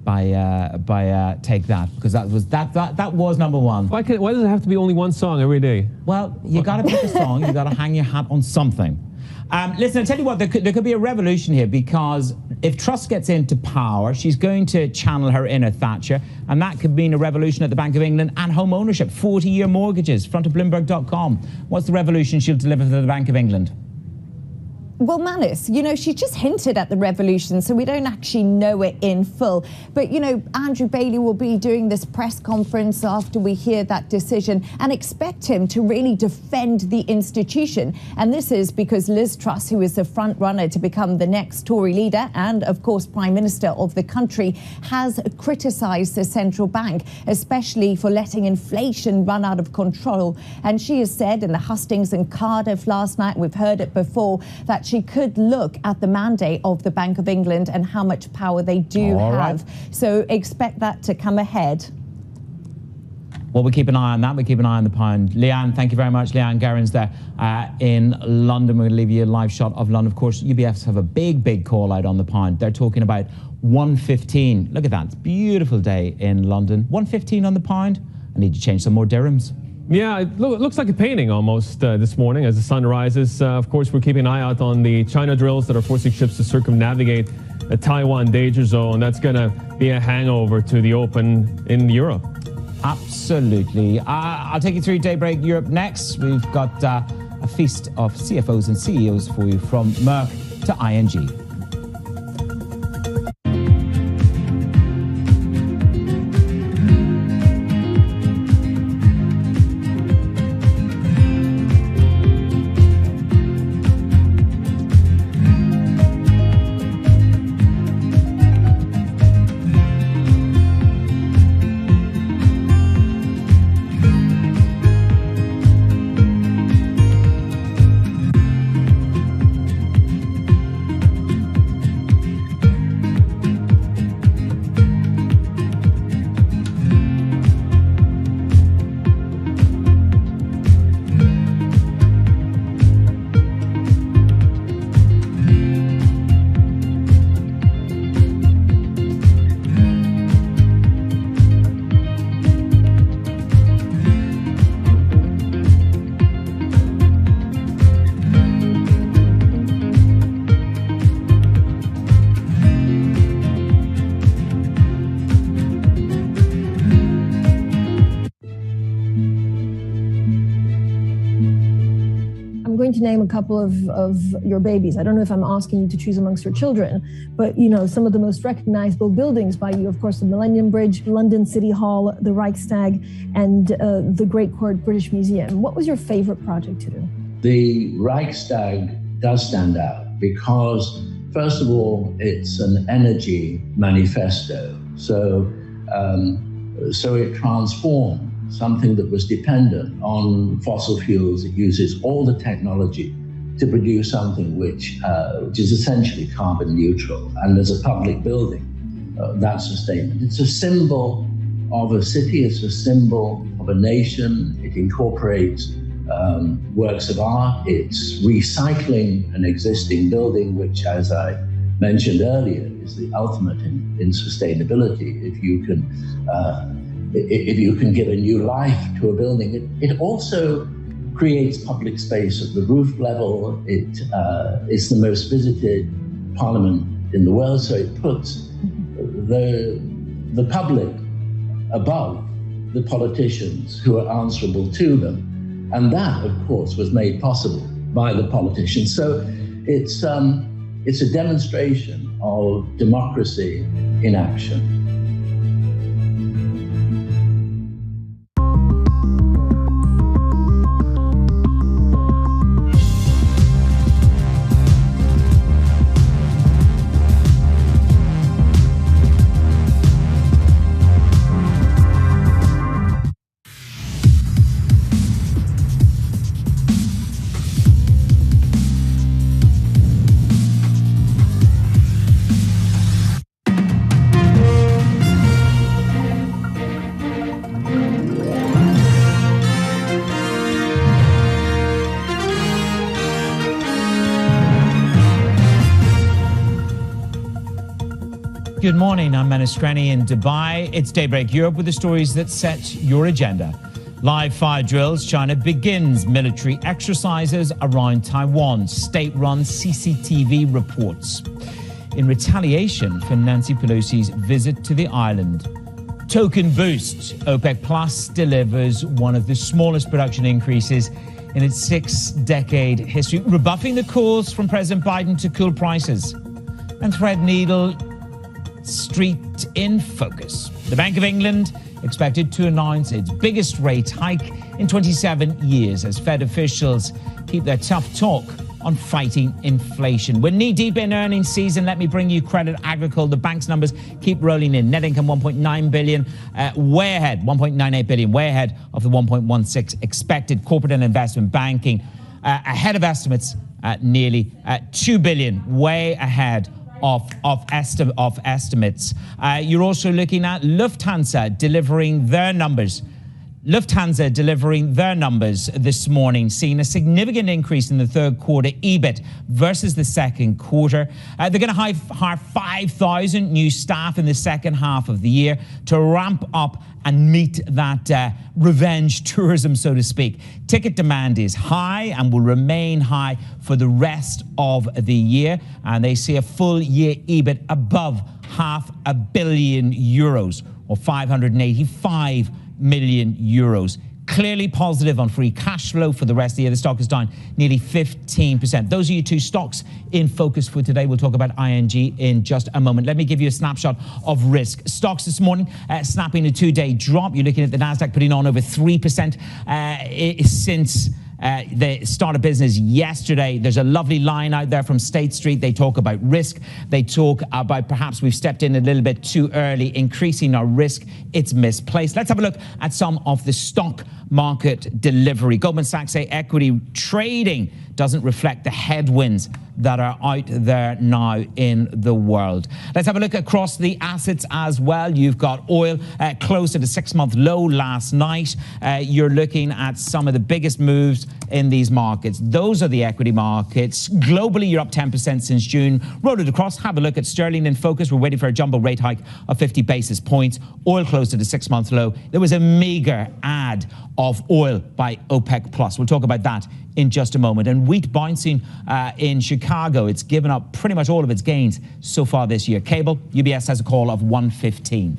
by Take That, because that was number one. Why does it have to be only one song every day? Well, you got to pick a song. You got to hang your hat on something. Listen, I tell you what, there could be a revolution here, because if Truss gets into power, she's going to channel her inner Thatcher, and that could mean a revolution at the Bank of England and home ownership. 40-year mortgages, front of Bloomberg.com. What's the revolution she'll deliver for the Bank of England? Well, Manus, you know, she just hinted at the revolution, so we don't actually know it in full. But, you know, Andrew Bailey will be doing this press conference after we hear that decision, and expect him to really defend the institution. And this is because Liz Truss, who is the front runner to become the next Tory leader and, of course, Prime Minister of the country, has criticised the central bank, especially for letting inflation run out of control. And she has said in the hustings in Cardiff last night, we've heard it before, that she could look at the mandate of the Bank of England and how much power they do have. Right. So expect that to come ahead. Well, we'll keep an eye on that. We'll keep an eye on the pound. Leanne, thank you very much. Leanne Garins there in London. We're going to leave you a live shot of London. Of course, UBS have a big call out on the pound. They're talking about 115. Look at that. It's a beautiful day in London. 115 on the pound. I need to change some more dirhams. Yeah, it looks like a painting almost this morning as the sun rises. Of course, we're keeping an eye out on the China drills that are forcing ships to circumnavigate the Taiwan danger zone. That's going to be a hangover to the open in Europe. Absolutely. I'll take you through Daybreak Europe next. We've got a feast of CFOs and CEOs for you, from Merck to ING. To name a couple of your babies. I don't know if I'm asking you to choose amongst your children, but you know, some of the most recognizable buildings by you, of course, the Millennium Bridge, London City Hall, the Reichstag, and the Great Court British Museum. What was your favorite project to do? The Reichstag does stand out because, first of all, it's an energy manifesto. So it transformed something that was dependent on fossil fuels. It uses all the technology to produce something which is essentially carbon neutral. And as a public building, that's a statement. It's a symbol of a city. It's a symbol of a nation. It incorporates works of art. It's recycling an existing building, which, as I mentioned earlier is the ultimate in sustainability. If you can give a new life to a building, it also creates public space at the roof level. It's the most visited parliament in the world, so it puts the public above the politicians who are answerable to them. And that, of course, was made possible by the politicians. So it's a demonstration of democracy in action. Good morning, I'm Manisrani in Dubai. It's Daybreak Europe with the stories that set your agenda. Live fire drills, China begins military exercises around Taiwan, state-run CCTV reports. In retaliation for Nancy Pelosi's visit to the island. Token boost, OPEC Plus delivers one of the smallest production increases in its six-decade history, rebuffing the calls from President Biden to cool prices. And Threadneedle Street in focus. The Bank of England expected to announce its biggest rate hike in 27 years as Fed officials keep their tough talk on fighting inflation. We're knee-deep in earnings season. Let me bring you Credit Agricole. The bank's numbers keep rolling in. Net income 1.9 billion, way ahead, 1.98 billion, way ahead of the 1.16 expected. Corporate and investment banking ahead of estimates at nearly 2 billion, way ahead of estimates. You're also looking at Lufthansa delivering their numbers. Lufthansa delivering their numbers this morning, seeing a significant increase in the third quarter EBIT versus the second quarter. They're going to hire 5,000 new staff in the second half of the year to ramp up and meet that revenge tourism, so to speak. Ticket demand is high and will remain high for the rest of the year. And they see a full year EBIT above €500 million or 585 million euros. Clearly positive on free cash flow for the rest of the year. The stock is down nearly 15%. Those are your two stocks in focus for today. We'll talk about ING in just a moment. Let me give you a snapshot of risk. Stocks this morning snapping a two-day drop. You're looking at the Nasdaq putting on over 3% since the start of business yesterday. There's a lovely line out there from State Street. They talk about risk. They talk about perhaps we've stepped in a little bit too early, increasing our risk. It's misplaced. Let's have a look at some of the stock market delivery. Goldman Sachs say equity trading doesn't reflect the headwinds that are out there now in the world. Let's have a look across the assets as well. You've got oil close at a 6-month low last night. You're looking at some of the biggest moves in these markets. Those are the equity markets. Globally, you're up 10% since June. Roll it across. Have a look at sterling in focus. We're waiting for a jumbo rate hike of 50 basis points. Oil closed at a 6-month low. There was a meager add of oil by OPEC Plus. We'll talk about that in just a moment. And wheat bouncing in Chicago. It's given up pretty much all of its gains so far this year. Cable, UBS has a call of 115.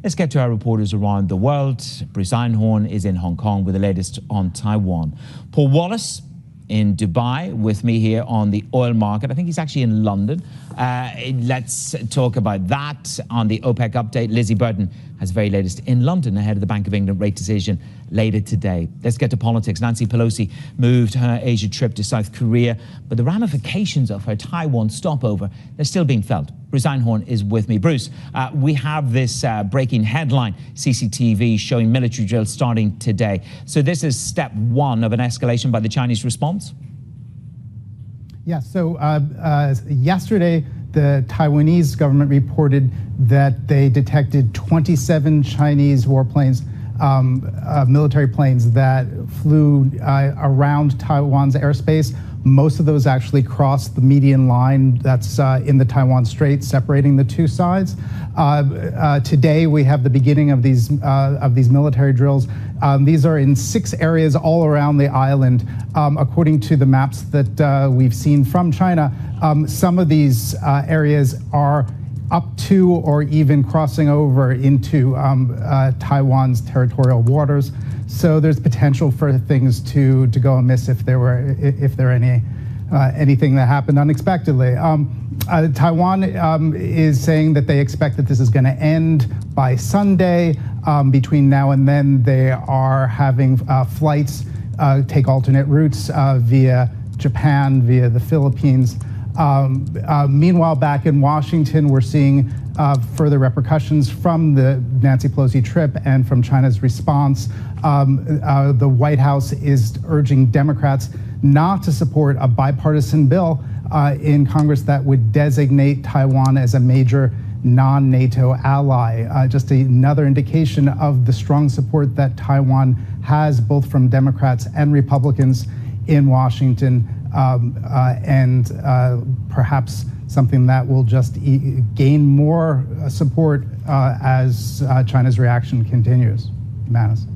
Let's get to our reporters around the world. Bruce Einhorn is in Hong Kong with the latest on Taiwan. Paul Wallace in Dubai with me here on the oil market. I think he's actually in London. Let's talk about that on the OPEC update. Lizzie Burton has the very latest in London ahead of the Bank of England rate decision later today. Let's get to politics. Nancy Pelosi moved her Asia trip to South Korea, but the ramifications of her Taiwan stopover, they're still being felt. Bruce Einhorn is with me. Bruce, we have this breaking headline, CCTV showing military drills starting today. So this is step one of an escalation by the Chinese response? Yeah, so yesterday, the Taiwanese government reported that they detected 27 Chinese warplanes military planes that flew around Taiwan's airspace. Most of those actually crossed the median line that's in the Taiwan Strait, separating the two sides. Today, we have the beginning of these military drills. These are in 6 areas all around the island. According to the maps that we've seen from China, some of these areas are up to or even crossing over into Taiwan's territorial waters. So there's potential for things to go amiss if there were anything that happened unexpectedly. Taiwan is saying that they expect that this is going to end by Sunday. Between now and then, they are having flights take alternate routes via Japan, via the Philippines. Meanwhile, back in Washington, we're seeing further repercussions from the Nancy Pelosi trip and from China's response. The White House is urging Democrats not to support a bipartisan bill in Congress that would designate Taiwan as a major non-NATO ally. Just another indication of the strong support that Taiwan has, both from Democrats and Republicans in Washington, and perhaps something that will just gain more support as China's reaction continues. Manis.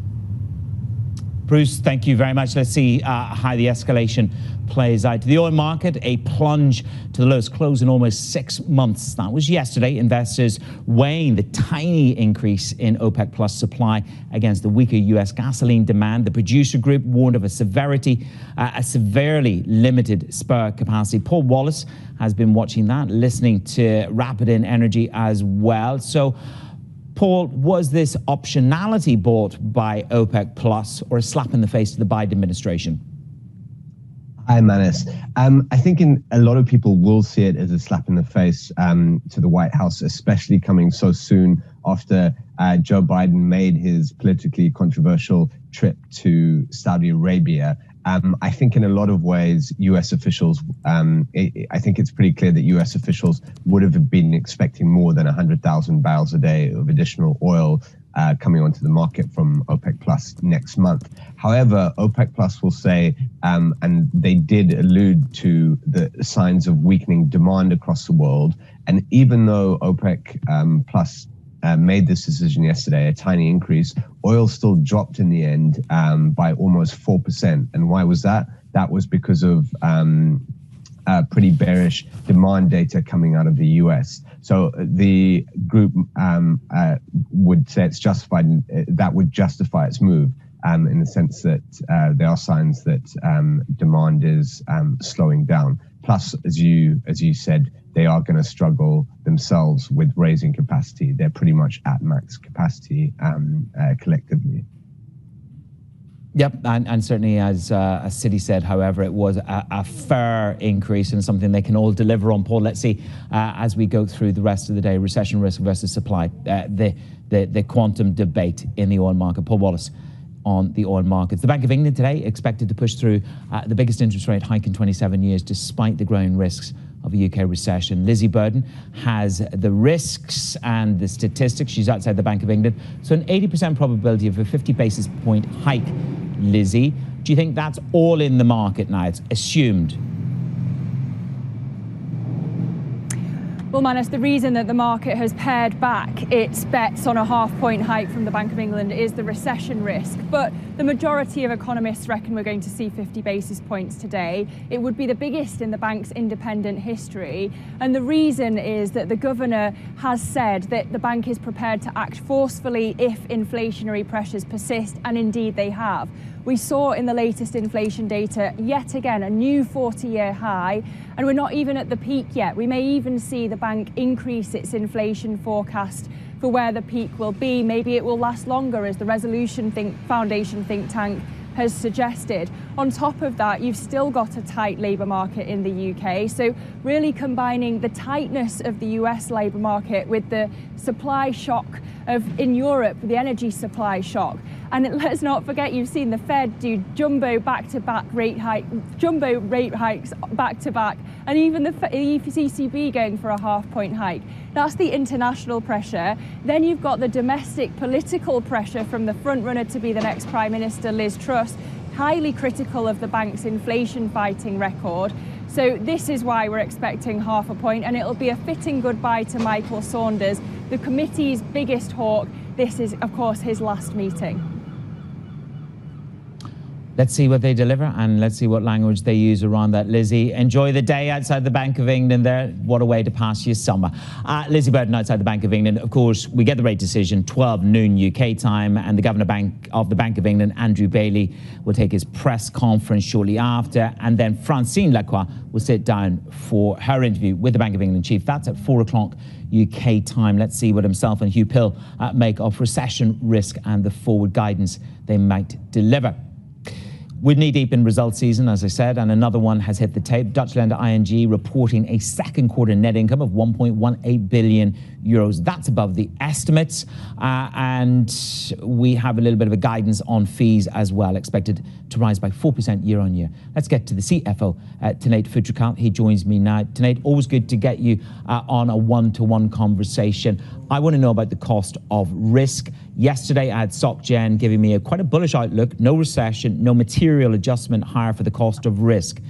Bruce, thank you very much. Let's see how the escalation plays out. The oil market, a plunge to the lowest close in almost 6 months. That was yesterday. Investors weighing the tiny increase in OPEC plus supply against the weaker U.S. gasoline demand. The producer group warned of a severely limited spare capacity. Paul Wallace has been watching that, listening to Rapidin Energy as well. So, Paul, was this optionality bought by OPEC Plus or a slap in the face to the Biden administration? Hi, Manis. I think a lot of people will see it as a slap in the face to the White House, especially coming so soon after Joe Biden made his politically controversial trip to Saudi Arabia. I think in a lot of ways, U.S. officials, I think it's pretty clear that U.S. officials would have been expecting more than 100,000 barrels a day of additional oil coming onto the market from OPEC Plus next month. However, OPEC Plus will say, and they did allude to the signs of weakening demand across the world. And even though OPEC Plus made this decision yesterday, a tiny increase, oil still dropped in the end by almost 4%. And why was that? That was because of pretty bearish demand data coming out of the US. So the group would say it's justified, that would justify its move in the sense that there are signs that demand is slowing down. Plus, as you said, they are going to struggle themselves with raising capacity. They're pretty much at max capacity collectively. Yep, and certainly as Citi said, however, it was a fair increase and something they can all deliver on. Paul, let's see as we go through the rest of the day, recession risk versus supply, the quantum debate in the oil market. Paul Wallace on the oil markets. The Bank of England today expected to push through the biggest interest rate hike in 27 years, despite the growing risks of a UK recession. Lizzie Burden has the risks and the statistics. She's outside the Bank of England. So an 80% probability of a 50 basis point hike, Lizzie. Do you think that's all in the market now? It's assumed. Well, Manis, the reason that the market has pared back its bets on a half-point hike from the Bank of England is the recession risk. But the majority of economists reckon we're going to see 50 basis points today. It would be the biggest in the bank's independent history. And the reason is that the governor has said that the bank is prepared to act forcefully if inflationary pressures persist, and indeed they have. We saw in the latest inflation data, yet again, a new 40-year high, and we're not even at the peak yet. We may even see the bank increase its inflation forecast for where the peak will be. Maybe it will last longer, as the Resolution Foundation think tank has suggested. On top of that, you've still got a tight labour market in the UK. So really combining the tightness of the US labour market with the supply shock in Europe, the energy supply shock. And let's not forget, you've seen the Fed do jumbo rate hikes back to back, and even the ECB going for a half-point hike. That's the international pressure. Then you've got the domestic political pressure from the front-runner to be the next Prime Minister, Liz Truss, highly critical of the bank's inflation-fighting record. So this is why we're expecting half a point, and it'll be a fitting goodbye to Michael Saunders, the committee's biggest hawk. This is, of course, his last meeting. Let's see what they deliver, and let's see what language they use around that. Lizzie, enjoy the day outside the Bank of England there. What a way to pass your summer. Lizzie Burton outside the Bank of England. Of course, we get the rate decision 12 noon UK time, and the Governor of the Bank of England, Andrew Bailey, will take his press conference shortly after, and then Francine Lacroix will sit down for her interview with the Bank of England chief. That's at 4 o'clock UK time. Let's see what himself and Hugh Pill make of recession risk and the forward guidance they might deliver. We're knee-deep in results season, as I said, and another one has hit the tape. Dutch lender ING reporting a second quarter net income of 1.18 billion euros. That's above the estimates. And we have a little bit of a guidance on fees as well, expected to rise by 4% year on year. Let's get to the CFO, Tanate Phutrakal. He joins me now. Tanate, always good to get you on a one-to-one conversation. I want to know about the cost of risk. Yesterday, I had SocGen giving me quite a bullish outlook, no recession, no material adjustment higher for the cost of risk.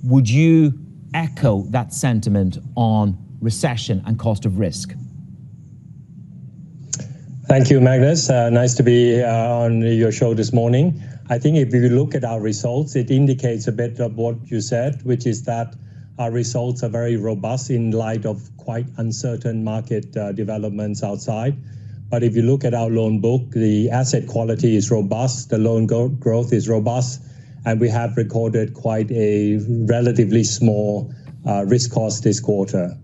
Would you echo that sentiment on recession and cost of risk? Thank you, Magnus. Nice to be on your show this morning. I think if you look at our results, it indicates a bit of what you said, which is that our results are very robust in light of quite uncertain market developments outside. But if you look at our loan book, the asset quality is robust, the loan growth is robust, and we have recorded quite a relatively small risk cost this quarter.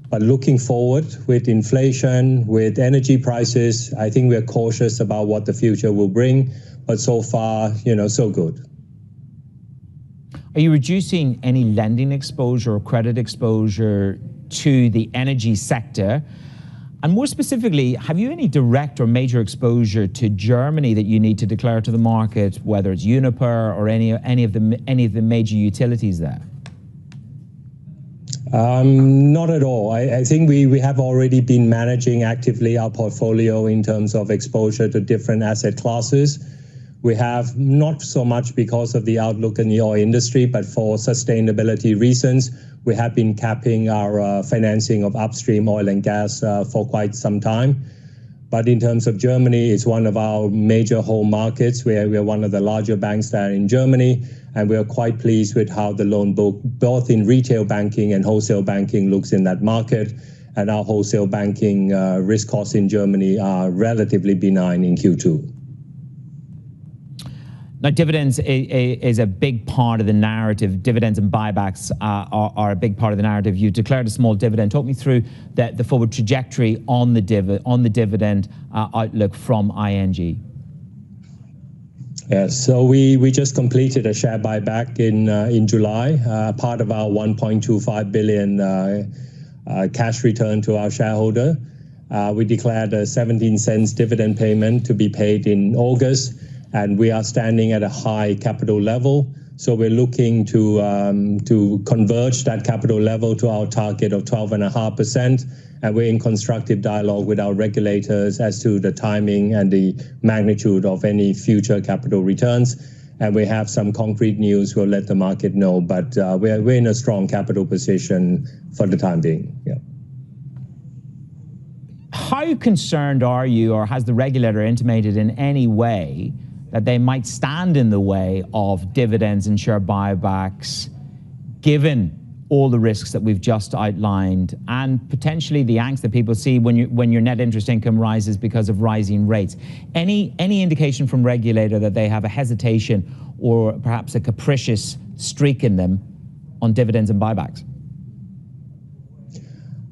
But looking forward, with inflation, with energy prices, I think we're cautious about what the future will bring. But so far, so good. Are you reducing any lending exposure or credit exposure to the energy sector? And more specifically, have you any direct or major exposure to Germany that you need to declare to the market, whether it's Uniper or any of the major utilities there? Not at all. I think we have already been managing actively our portfolio in terms of exposure to different asset classes. We have not so much because of the outlook in the oil industry, but for sustainability reasons, we have been capping our financing of upstream oil and gas for quite some time. But in terms of Germany, it's one of our major home markets. We are one of the larger banks there in Germany, and we are quite pleased with how the loan book, both in retail banking and wholesale banking, looks in that market. And our wholesale banking risk costs in Germany are relatively benign in Q2. Now, dividends is a big part of the narrative. Dividends and buybacks are a big part of the narrative. You declared a small dividend. Talk me through the forward trajectory on the dividend outlook from ING. Yes, so we just completed a share buyback in July, part of our 1.25 billion cash return to our shareholder. We declared a 17 cents dividend payment to be paid in August. And we are standing at a high capital level. So we're looking to converge that capital level to our target of 12.5%. And we're in constructive dialogue with our regulators as to the timing and the magnitude of any future capital returns. And we have some concrete news we'll let the market know. But we're in a strong capital position for the time being. Yeah. How concerned are you, or has the regulator intimated in any way that they might stand in the way of dividends and share buybacks, given all the risks that we've just outlined, and potentially the angst that people see when your net interest income rises because of rising rates? Any indication from regulator that they have a hesitation or perhaps a capricious streak in them on dividends and buybacks?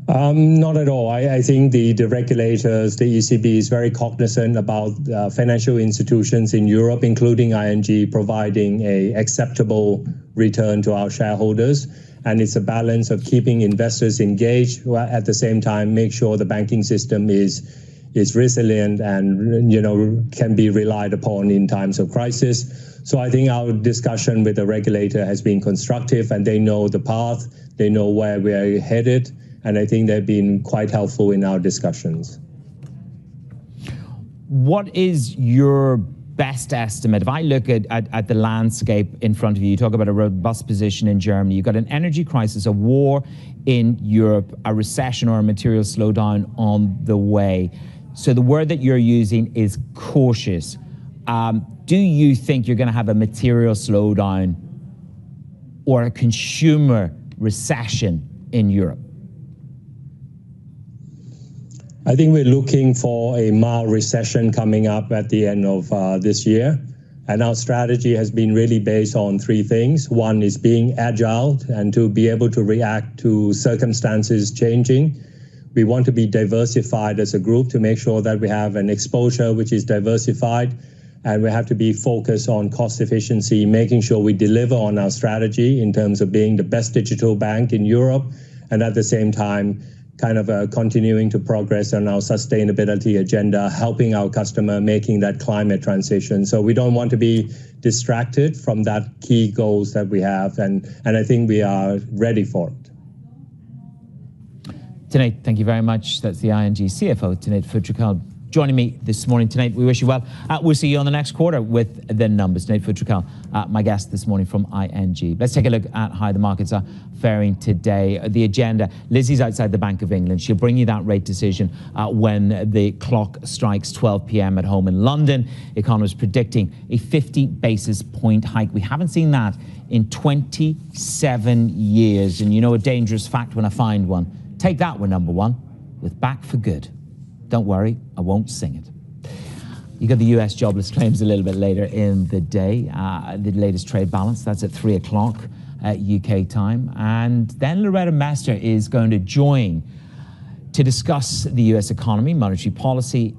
Not at all. I think the regulators, the ECB, is very cognizant about financial institutions in Europe, including ING, providing a acceptable return to our shareholders. And it's a balance of keeping investors engaged, while at the same time make sure the banking system is resilient and can be relied upon in times of crisis. So I think our discussion with the regulator has been constructive, and they know the path, they know where we are headed. And I think they've been quite helpful in our discussions. What is your best estimate? If I look at the landscape in front of you, you talk about a robust position in Germany, you've got an energy crisis, a war in Europe, a recession or a material slowdown on the way. So the word that you're using is cautious. Do you think you're going to have a material slowdown or a consumer recession in Europe? I think we're looking for a mild recession coming up at the end of this year. And our strategy has been really based on three things. One is being agile and to be able to react to circumstances changing. We want to be diversified as a group to make sure that we have an exposure which is diversified. And we have to be focused on cost efficiency, making sure we deliver on our strategy in terms of being the best digital bank in Europe. And at the same time, kind of continuing to progress on our sustainability agenda, helping our customer making that climate transition. So we don't want to be distracted from that key goals that we have, and I think we are ready for it. Tanate, thank you very much. That's the ING CFO, Tanate Phutrakal, joining me this morning. Tanate, we wish you well. We'll see you on the next quarter with the numbers. Tanate Phutrakal, my guest this morning from ING. Let's take a look at how the markets are faring today. The agenda, Lizzie's outside the Bank of England. She'll bring you that rate decision when the clock strikes 12 p.m. at home in London. Economists predicting a 50 basis point hike. We haven't seen that in 27 years. And you know a dangerous fact when I find one. Take that one, number one, with back for good. Don't worry, I won't sing it. You got the US jobless claims a little bit later in the day. The latest trade balance, that's at 3 o'clock UK time. And then Loretta Mester is going to join to discuss the US economy, monetary policy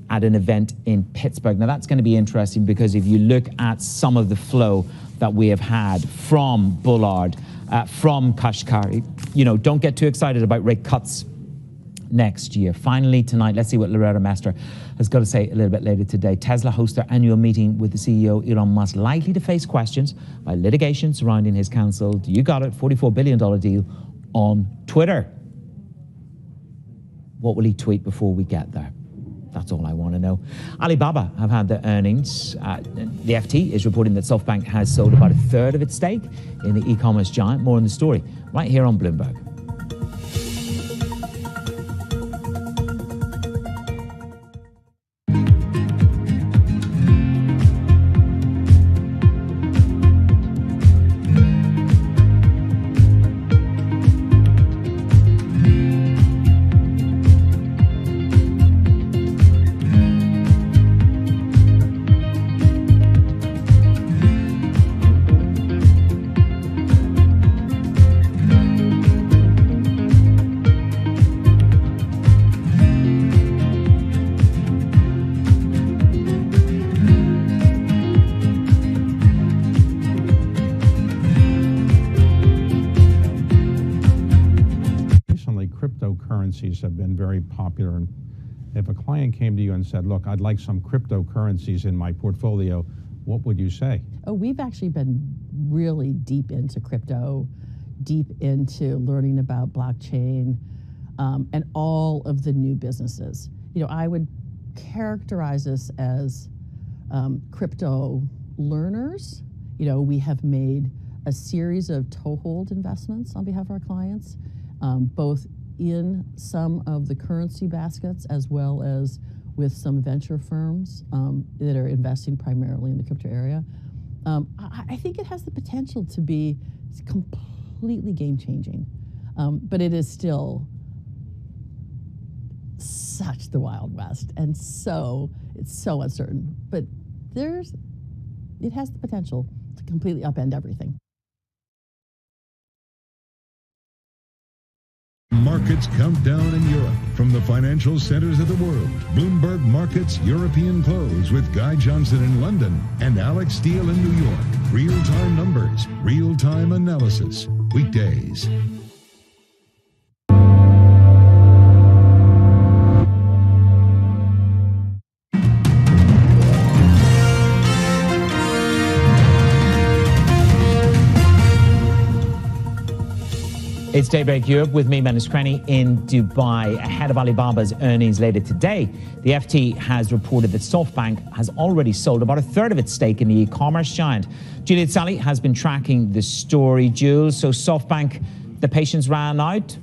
at an event in Pittsburgh. Now that's going to be interesting because if you look at some of the flow that we have had from Bullard, from Kashkari, don't get too excited about rate cuts next year. Finally, tonight, let's see what Loretta Mester has got to say a little bit later today. Tesla hosts their annual meeting with the CEO, Elon Musk, likely to face questions by litigation surrounding his cancelled, you got it, $44 billion deal on Twitter. What will he tweet before we get there? That's all I want to know. Alibaba have had their earnings. The FT is reporting that SoftBank has sold about a third of its stake in the e-commerce giant. More on the story right here on Bloomberg. Have been very popular. And if a client came to you and said, look, I'd like some cryptocurrencies in my portfolio, what would you say? Oh, we've actually been really deep into crypto, deep into learning about blockchain, and all of the new businesses. I would characterize us as crypto learners. We have made a series of toehold investments on behalf of our clients, both in some of the currency baskets as well as with some venture firms that are investing primarily in the crypto area. I think it has the potential to be completely game-changing, but it is still such the Wild West, and it's so uncertain. But it has the potential to completely upend everything. Markets countdown in Europe from the financial centers of the world. Bloomberg Markets European Close with Guy Johnson in London and Alex Steele in New York. Real-time numbers, real-time analysis. Weekdays. It's Daybreak Europe with me, Menace Crenny, in Dubai. Ahead of Alibaba's earnings later today, the FT has reported that SoftBank has already sold about a third of its stake in the e-commerce giant. Juliet Sally has been tracking the story, Jules. So SoftBank, the patience ran out?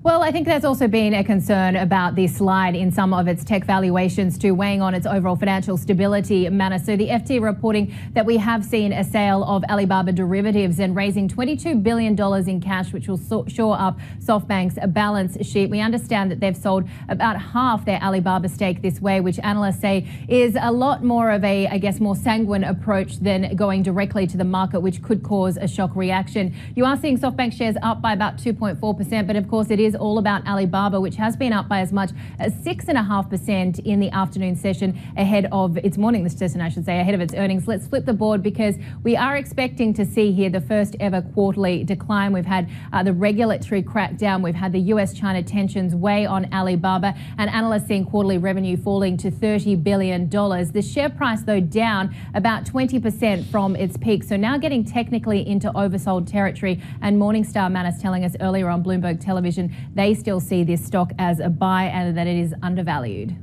Well, I think there's also been a concern about the slide in some of its tech valuations too, weighing on its overall financial stability manner. So the FT reporting that we have seen a sale of Alibaba derivatives and raising $22 billion in cash, which will shore up SoftBank's balance sheet. We understand that they've sold about half their Alibaba stake this way, which analysts say is a lot more of a, I guess, more sanguine approach than going directly to the market, which could cause a shock reaction. You are seeing SoftBank shares up by about 2.4%, but of course it is all about Alibaba, which has been up by as much as 6.5% in the afternoon session ahead of its morning session, I should say, ahead of its earnings. Let's flip the board because we are expecting to see here the first ever quarterly decline. We've had the regulatory crackdown. We've had the US-China tensions weigh on Alibaba, and analysts seeing quarterly revenue falling to $30 billion. The share price, though, down about 20% from its peak. So now getting technically into oversold territory. And Morningstar Manis telling us earlier on Bloomberg Television they still see this stock as a buy and that it is undervalued.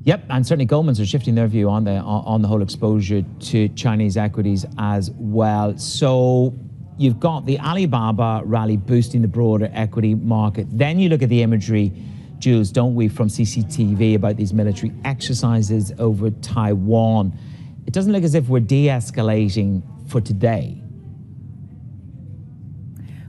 Yep, and certainly Goldman's are shifting their view on the whole exposure to Chinese equities as well. So you've got the Alibaba rally boosting the broader equity market. Then you look at the imagery, Jules, don't we, from CCTV about these military exercises over Taiwan. It doesn't look as if we're de-escalating for today.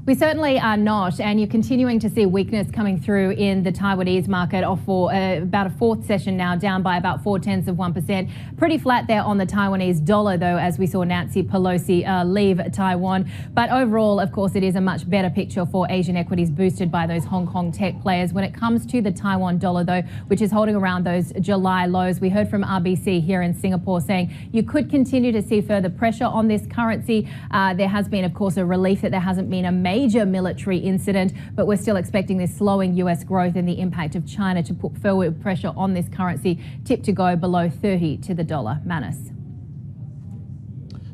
We certainly are not, and you're continuing to see weakness coming through in the Taiwanese market for about a fourth session now, down by about 0.4%. Pretty flat there on the Taiwanese dollar, though, as we saw Nancy Pelosi leave Taiwan. But overall, of course, it is a much better picture for Asian equities boosted by those Hong Kong tech players. When it comes to the Taiwan dollar, though, which is holding around those July lows, we heard from RBC here in Singapore saying you could continue to see further pressure on this currency. There has been, of course, a relief that there hasn't been a major military incident, but we're still expecting this slowing US growth and the impact of China to put forward pressure on this currency, tipped to go below 30 to the dollar. Manis.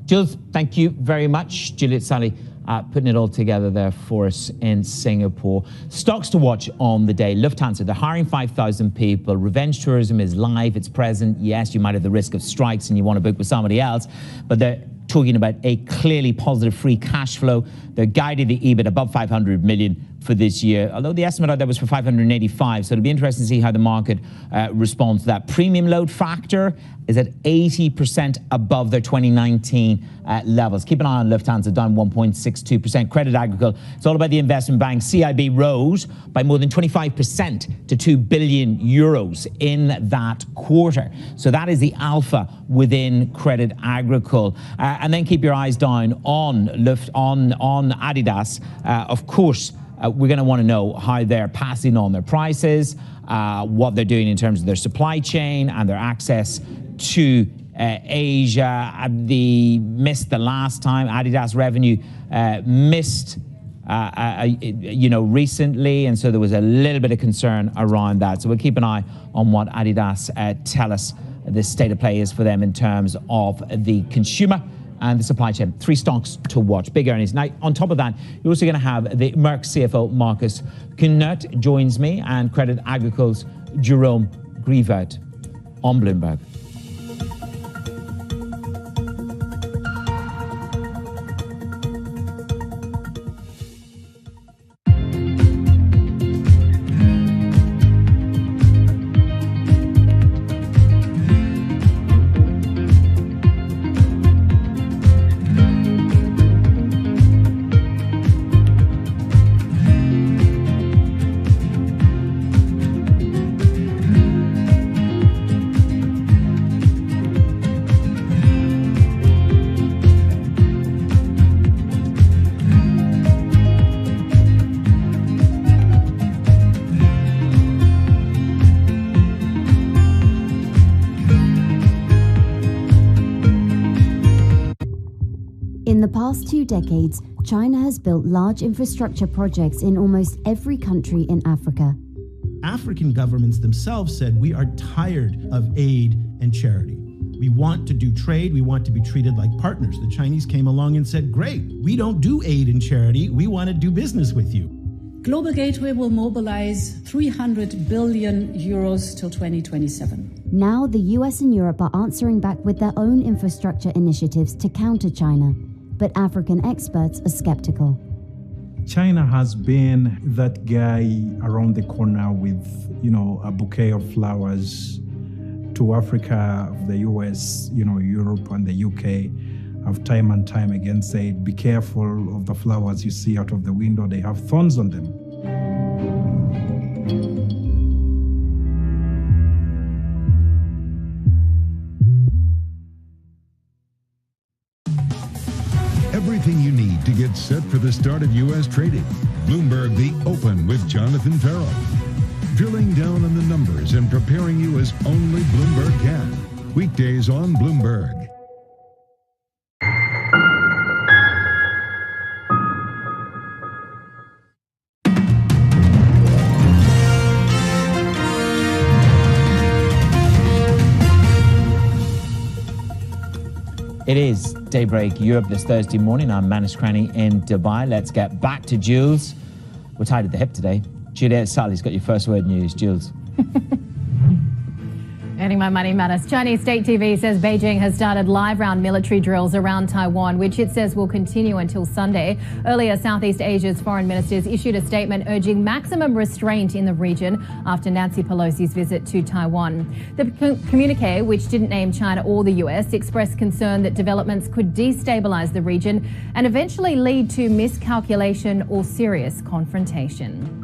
Jules, thank you very much. Juliet Sally putting it all together there for us in Singapore. Stocks to watch on the day. Lufthansa, they're hiring 5,000 people. Revenge tourism is live, it's present. Yes, you might have the risk of strikes and you want to book with somebody else, but they're talking about a clearly positive free cash flow. They're guiding the EBIT above 500 million for this year, although the estimate out there was for 585. So it'll be interesting to see how the market responds to that. Premium load factor is at 80% above their 2019 levels. Keep an eye on Lufthansa, down 1.62%. Credit Agricole, it's all about the investment bank. CIB rose by more than 25% to 2 billion euros in that quarter. So that is the alpha within Credit Agricole. And then keep your eyes down on Adidas. Of course, we're going to want to know how they're passing on their prices, what they're doing in terms of their supply chain and their access to Asia. They missed the last time. Adidas revenue missed, recently, and so there was a little bit of concern around that. So we'll keep an eye on what Adidas tell us the state of play is for them in terms of the consumer and the supply chain. 3 stocks to watch, big earnings. Now, on top of that, you're also going to have the Merck CFO, Markus Kühnert, joins me, and Credit Agricole's Jerome Grievert on Bloomberg. In the past 2 decades, China has built large infrastructure projects in almost every country in Africa. African governments themselves said, we are tired of aid and charity. We want to do trade. We want to be treated like partners. The Chinese came along and said, great, we don't do aid and charity. We want to do business with you. Global Gateway will mobilize 300 billion euros till 2027. Now the US and Europe are answering back with their own infrastructure initiatives to counter China, but African experts are skeptical. China has been that guy around the corner with, a bouquet of flowers to Africa, the US, Europe and the UK have time and time again said, be careful of the flowers you see out of the window, they have thorns on them. Everything you need to get set for the start of U.S. trading. Bloomberg The Open with Jonathan Farrell. Drilling down on the numbers and preparing you as only Bloomberg can. Weekdays on Bloomberg. It is Daybreak Europe this Thursday morning. I'm Manus Cranny in Dubai. Let's get back to Jules. We're tied at the hip today. Juliet Sally's got your first word news. Jules. Earning my money, Manus. Chinese state TV says Beijing has started live-round military drills around Taiwan, which it says will continue until Sunday. Earlier, Southeast Asia's foreign ministers issued a statement urging maximum restraint in the region after Nancy Pelosi's visit to Taiwan. The communique, which didn't name China or the US, expressed concern that developments could destabilize the region and eventually lead to miscalculation or serious confrontation.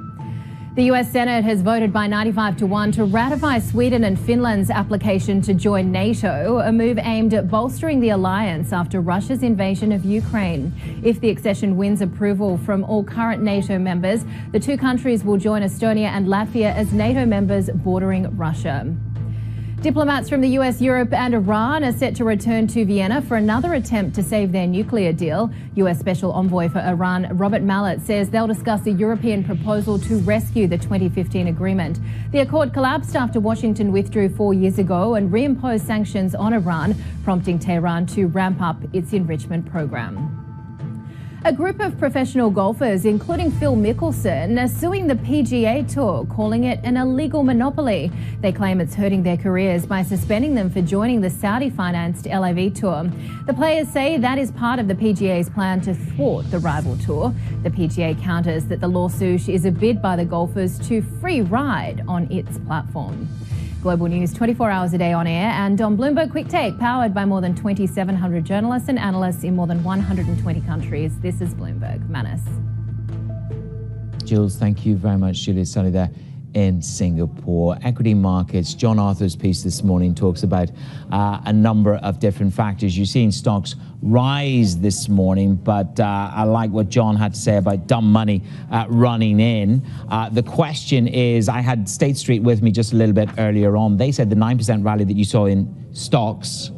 The US Senate has voted by 95-1 to ratify Sweden and Finland's application to join NATO, a move aimed at bolstering the alliance after Russia's invasion of Ukraine. If the accession wins approval from all current NATO members, the two countries will join Estonia and Latvia as NATO members bordering Russia. Diplomats from the US, Europe and Iran are set to return to Vienna for another attempt to save their nuclear deal. US Special Envoy for Iran, Robert Mallet, says they'll discuss a European proposal to rescue the 2015 agreement. The accord collapsed after Washington withdrew 4 years ago and reimposed sanctions on Iran, prompting Tehran to ramp up its enrichment program. A group of professional golfers, including Phil Mickelson, are suing the PGA Tour, calling it an illegal monopoly. They claim it's hurting their careers by suspending them for joining the Saudi-financed LIV Tour. The players say that is part of the PGA's plan to thwart the rival tour. The PGA counters that the lawsuit is a bid by the golfers to free ride on its platform. Global news 24 hours a day on air and on Bloomberg Quick Take, powered by more than 2,700 journalists and analysts in more than 120 countries. This is Bloomberg. Manus. Jules, thank you very much. Julia Sully there in Singapore. Equity markets. John Arthur's piece this morning talks about a number of different factors. You've seen stocks rise this morning, but I like what John had to say about dumb money running in. The question is, I had State Street with me just a little bit earlier on. They said the 9% rally that you saw in stocks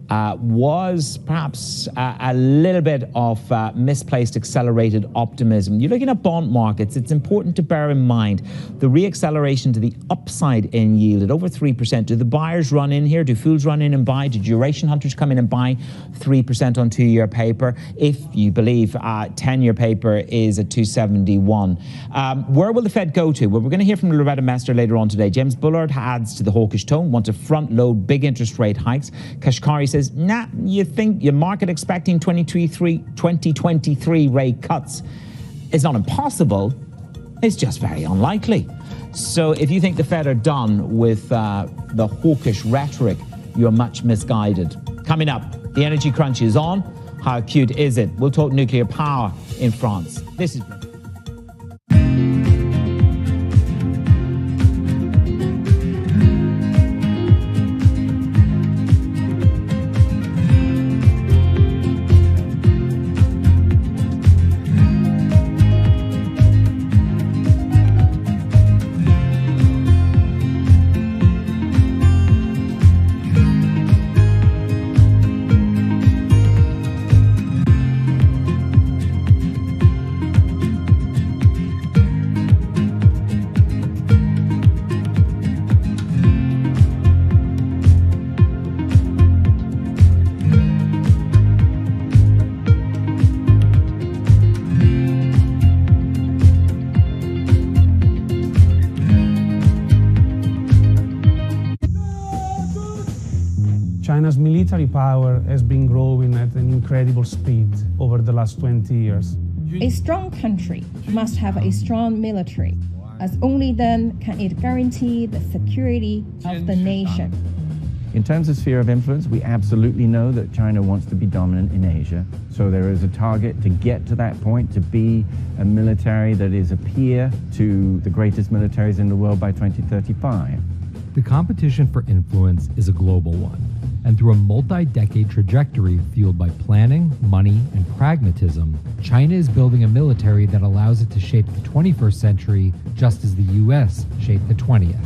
was perhaps a little bit of misplaced accelerated optimism. You're looking at bond markets. It's important to bear in mind the reacceleration to the upside in yield at over 3%. Do the buyers run in here? Do fools run in and buy? Do duration hunters come in and buy 3% on 2-year paper? If you believe 10-year paper is at 271. Where will the Fed go to? Well, we're going to hear from Loretta Mester later on today. James Bullard adds to the hawkish tone, wants to front load big interest rate hikes. Kashkari says, nah, you think your market expecting 2023 rate cuts. It's not impossible. It's just very unlikely. So if you think the Fed are done with the hawkish rhetoric, you're much misguided. Coming up, the energy crunch is on. How acute is it? We'll talk nuclear power in France. This is... military power has been growing at an incredible speed over the last 20 years. A strong country must have a strong military, as only then can it guarantee the security of the nation. In terms of sphere of influence, we absolutely know that China wants to be dominant in Asia. So there is a target to get to that point, to be a military that is a peer to the greatest militaries in the world by 2035. The competition for influence is a global one, and through a multi-decade trajectory fueled by planning, money, and pragmatism, China is building a military that allows it to shape the 21st century just as the US shaped the 20th.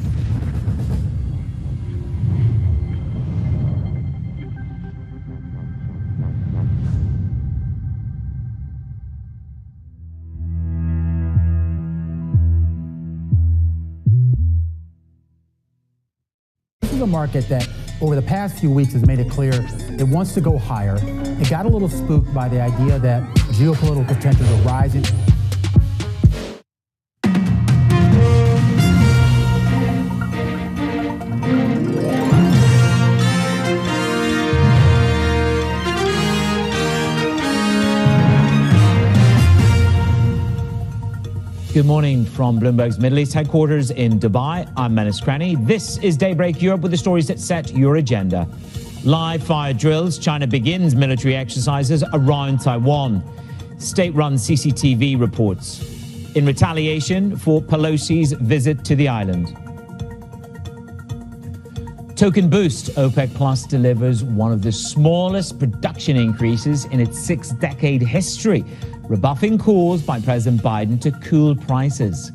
A market that over the past few weeks has made it clear it wants to go higher. It got a little spooked by the idea that geopolitical tensions are rising. Good morning from Bloomberg's Middle East headquarters in Dubai. I'm Menace Cranny. This is Daybreak Europe with the stories that set your agenda. Live fire drills. China begins military exercises around Taiwan. State-run CCTV reports. In retaliation for Pelosi's visit to the island. Token boost. OPEC Plus delivers one of the smallest production increases in its six-decade history, rebuffing calls by President Biden to cool prices.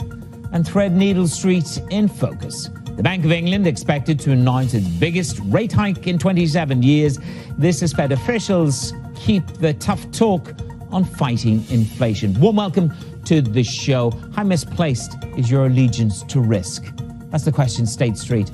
And Threadneedle Street in focus. The Bank of England expected to announce its biggest rate hike in 27 years. This has fed officials keep the tough talk on fighting inflation. Warm welcome to the show. How misplaced is your allegiance to risk? That's the question State Street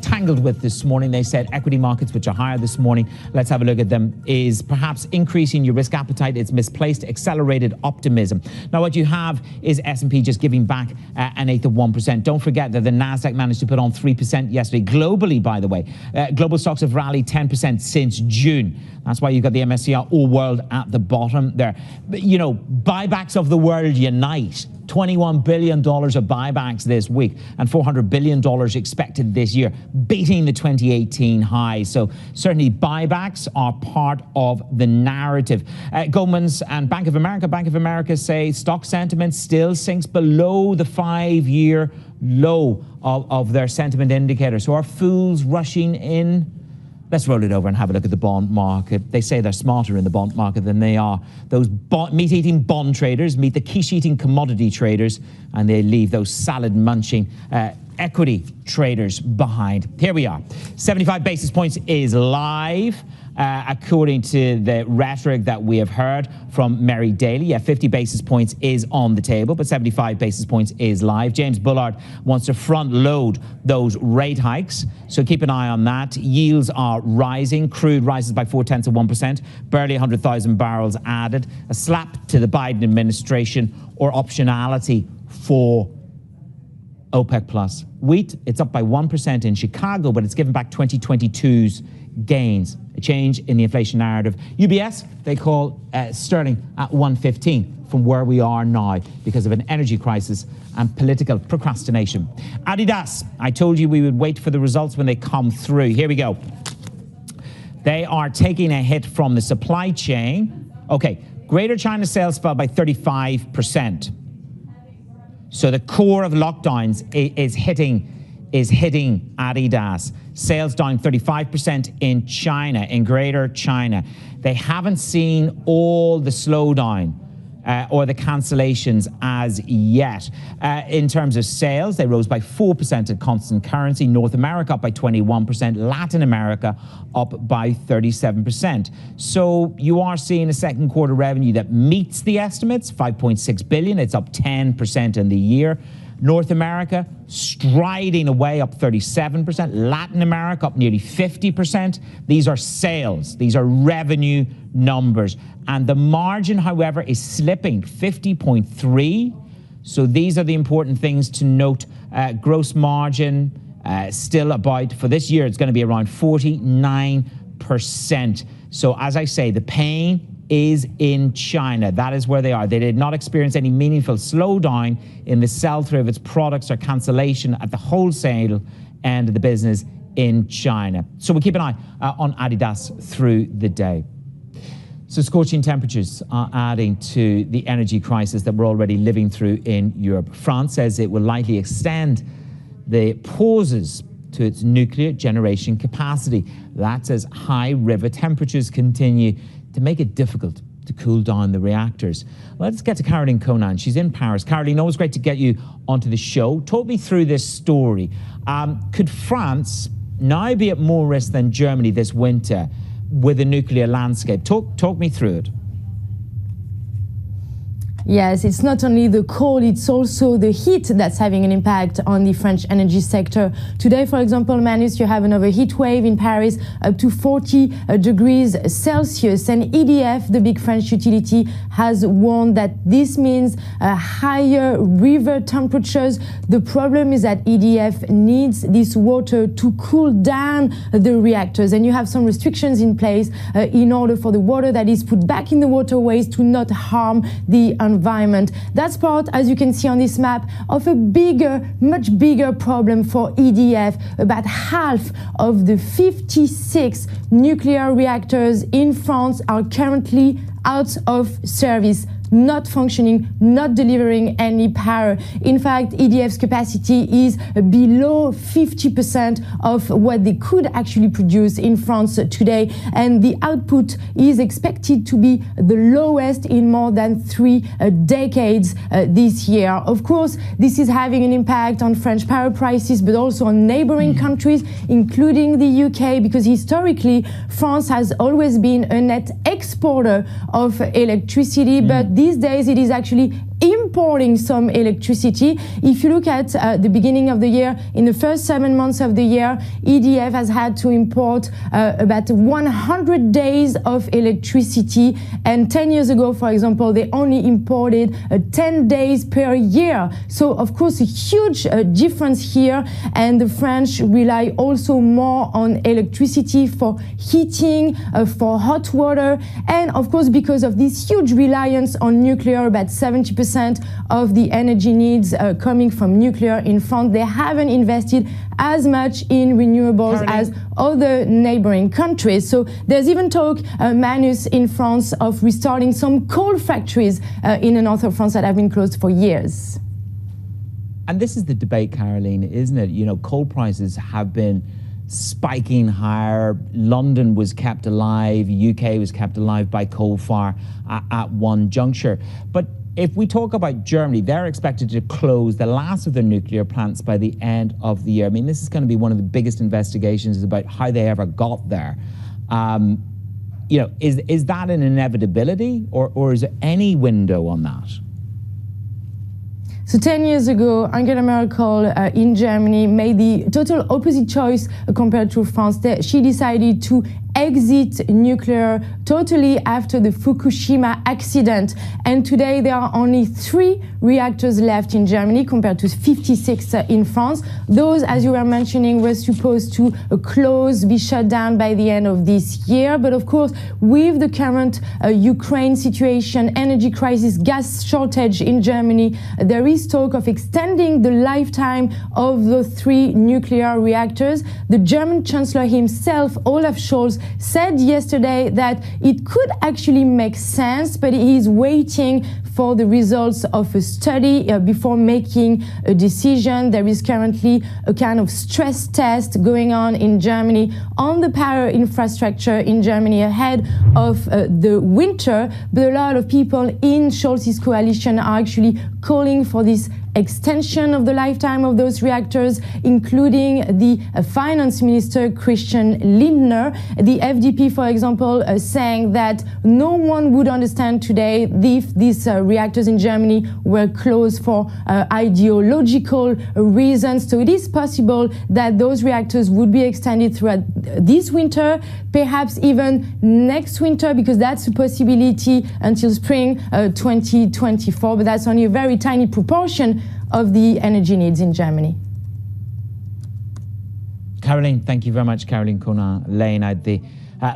tangled with this morning. They said equity markets, which are higher this morning, let's have a look at them, is perhaps increasing your risk appetite. It's misplaced, accelerated optimism. Now, what you have is S&P just giving back an eighth of 1%. Don't forget that the NASDAQ managed to put on 3% yesterday. Globally, by the way, global stocks have rallied 10% since June. That's why you've got the MSCI All World at the bottom there. But, you know, buybacks of the world unite. $21 billion of buybacks this week and $400 billion expected this year, beating the 2018 high. So certainly buybacks are part of the narrative. Goldman's and Bank of America say stock sentiment still sinks below the 5-year low of their sentiment indicator. So are fools rushing in? Let's roll it over and have a look at the bond market. They say they're smarter in the bond market than they are. Those meat-eating bond traders meet the quiche-eating commodity traders, and they leave those salad-munching equity traders behind. Here we are. 75 basis points is live. According to the rhetoric that we have heard from Mary Daly. Yeah, 50 basis points is on the table, but 75 basis points is live. James Bullard wants to front load those rate hikes, so keep an eye on that. Yields are rising. Crude rises by 0.4%, barely 100,000 barrels added. A slap to the Biden administration or optionality for OPEC Plus. Wheat, it's up by 1% in Chicago, but it's given back 2022's gains. A change in the inflation narrative. UBS, they call sterling at 115 from where we are now because of an energy crisis and political procrastination. Adidas, I told you we would wait for the results when they come through. Here we go. They are taking a hit from the supply chain. Okay, Greater China sales fell by 35%. So the core of lockdowns is hitting Adidas. Sales down 35% in China, in Greater China. They haven't seen all the slowdown or the cancellations as yet. In terms of sales, they rose by 4% at constant currency. North America up by 21%. Latin America up by 37%. So you are seeing a second quarter revenue that meets the estimates, 5.6 billion. It's up 10% in the year. North America striding away up 37%. Latin America up nearly 50%. These are sales. These are revenue numbers. And the margin, however, is slipping 50.3. So these are the important things to note. Gross margin still about, for this year, it's going to be around 49%. 100%. So as I say, the pain is in China. That is where they are. They did not experience any meaningful slowdown in the sell-through of its products or cancellation at the wholesale end of the business in China. So we'll keep an eye on Adidas through the day. So scorching temperatures are adding to the energy crisis that we're already living through in Europe. France says it will likely extend the pauses to its nuclear generation capacity. That's as high river temperatures continue to make it difficult to cool down the reactors. Let's get to Caroline Conan. She's in Paris. Caroline, always great to get you onto the show. Talk me through this story. Could France now be at more risk than Germany this winter with the nuclear landscape? Talk me through it. Yes, it's not only the cold, it's also the heat that's having an impact on the French energy sector. Today, for example, Manus, you have another heat wave in Paris up to 40 degrees Celsius. And EDF, the big French utility, has warned that this means higher river temperatures. The problem is that EDF needs this water to cool down the reactors. And you have some restrictions in place in order for the water that is put back in the waterways to not harm the environment. That's part, as you can see on this map, of a bigger, much bigger problem for EDF. About half of the 56 nuclear reactors in France are currently out of service, not functioning, not delivering any power. In fact, EDF's capacity is below 50% of what they could actually produce in France today, and the output is expected to be the lowest in more than 3 decades this year. Of course, this is having an impact on French power prices, but also on neighboring countries, including the UK, because historically, France has always been a net exporter of electricity, but these days it is actually importing some electricity. If you look at the beginning of the year, in the first 7 months of the year, EDF has had to import about 100 days of electricity. And 10 years ago, for example, they only imported 10 days per year. So, of course, a huge difference here. And the French rely also more on electricity for heating, for hot water. And, of course, because of this huge reliance on nuclear, about 70% of the energy needs coming from nuclear in France. They haven't invested as much in renewables as other neighboring countries. So there's even talk, Manus, in France of restarting some coal factories in the north of France that have been closed for years. And this is the debate, Caroline, isn't it? You know, coal prices have been spiking higher. London was kept alive. UK was kept alive by coal fire at one juncture. But if we talk about Germany, they're expected to close the last of their nuclear plants by the end of the year. I mean, this is going to be one of the biggest investigations about how they ever got there. You know, is that an inevitability, or is there any window on that? So 10 years ago, Angela Merkel in Germany made the total opposite choice compared to France. She decided to exit nuclear totally after the Fukushima accident. And today there are only 3 reactors left in Germany compared to 56 in France. Those, as you were mentioning, were supposed to close, be shut down by the end of this year. But of course, with the current Ukraine situation, energy crisis, gas shortage in Germany, there is talk of extending the lifetime of the 3 nuclear reactors. The German Chancellor himself, Olaf Scholz, said yesterday that it could actually make sense, but he is waiting for the results of a study before making a decision. There is currently a kind of stress test going on in Germany on the power infrastructure in Germany ahead of the winter, but a lot of people in Scholz's coalition are actually calling for this extension of the lifetime of those reactors, including the finance minister, Christian Lindner. The FDP, for example, saying that no one would understand today if these reactors in Germany were closed for ideological reasons. So it is possible that those reactors would be extended throughout this winter, perhaps even next winter, because that's a possibility until spring 2024, but that's only a very tiny proportion of the energy needs in Germany. Caroline, thank you very much. Caroline Conan laying out the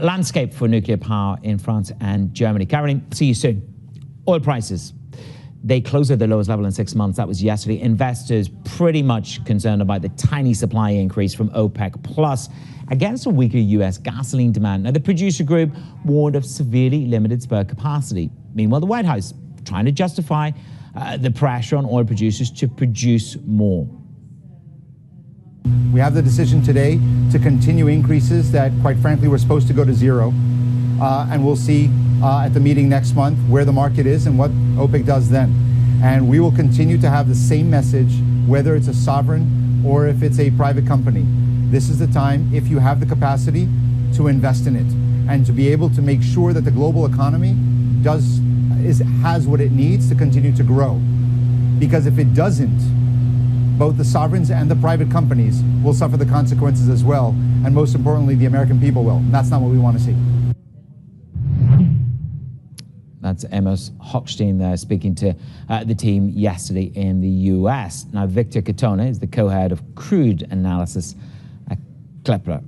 landscape for nuclear power in France and Germany. Caroline, see you soon. Oil prices. They closed at the lowest level in 6 months. That was yesterday. Investors pretty much concerned about the tiny supply increase from OPEC Plus against a weaker U.S. gasoline demand. Now, the producer group warned of severely limited spare capacity. Meanwhile, the White House trying to justify the pressure on oil producers to produce more. We have the decision today to continue increases that, quite frankly, were supposed to go to zero. And we'll see at the meeting next month where the market is and what OPEC does then. And we will continue to have the same message, whether it's a sovereign or if it's a private company. This is the time, if you have the capacity, to invest in it and to be able to make sure that the global economy has what it needs to continue to grow. Because if it doesn't, both the sovereigns and the private companies will suffer the consequences as well. And most importantly, the American people will. And that's not what we want to see. That's Amos Hochstein there speaking to the team yesterday in the US. Now, Victor Catona is the co-head of crude analysis at Kepler.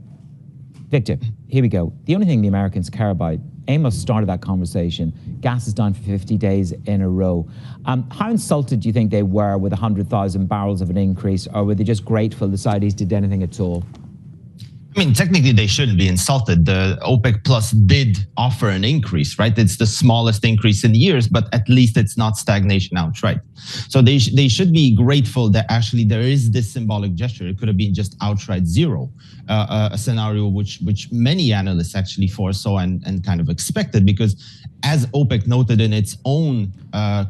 Victor, here we go. The only thing the Americans care about, Amos started that conversation. Gas is down for 50 days in a row. How insulted do you think they were with 100,000 barrels of an increase, or were they just grateful the Saudis did anything at all? I mean, technically, they shouldn't be insulted. The OPEC Plus did offer an increase, right? It's the smallest increase in years, but at least it's not stagnation outright. So they should be grateful that actually there is this symbolic gesture. It could have been just outright zero, a scenario which many analysts actually foresaw and kind of expected, because as OPEC noted in its own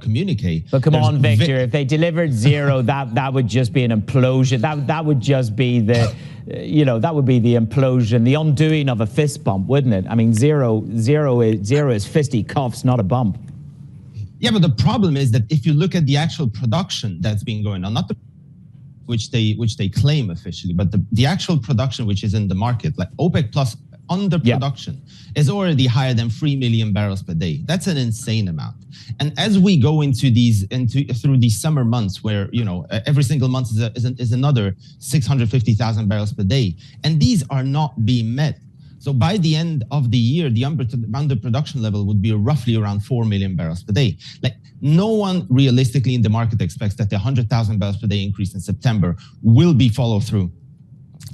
communique. But come on, Victor, if they delivered zero, that would just be an implosion. That would just be the... that would be the implosion, the undoing of a fist bump, wouldn't it? I mean, zero is fisticuffs, not a bump. Yeah, but the problem is that if you look at the actual production that's been going on, not the which they claim officially, but the actual production which is in the market, like OPEC Plus underproduction is already higher than 3 million barrels per day. That's an insane amount. And as we go through these summer months, where every single month is another 650,000 barrels per day, and these are not being met. So by the end of the year, the underproduction level would be roughly around 4 million barrels per day. Like, no one realistically in the market expects that the 100,000 barrels per day increase in September will be followed through.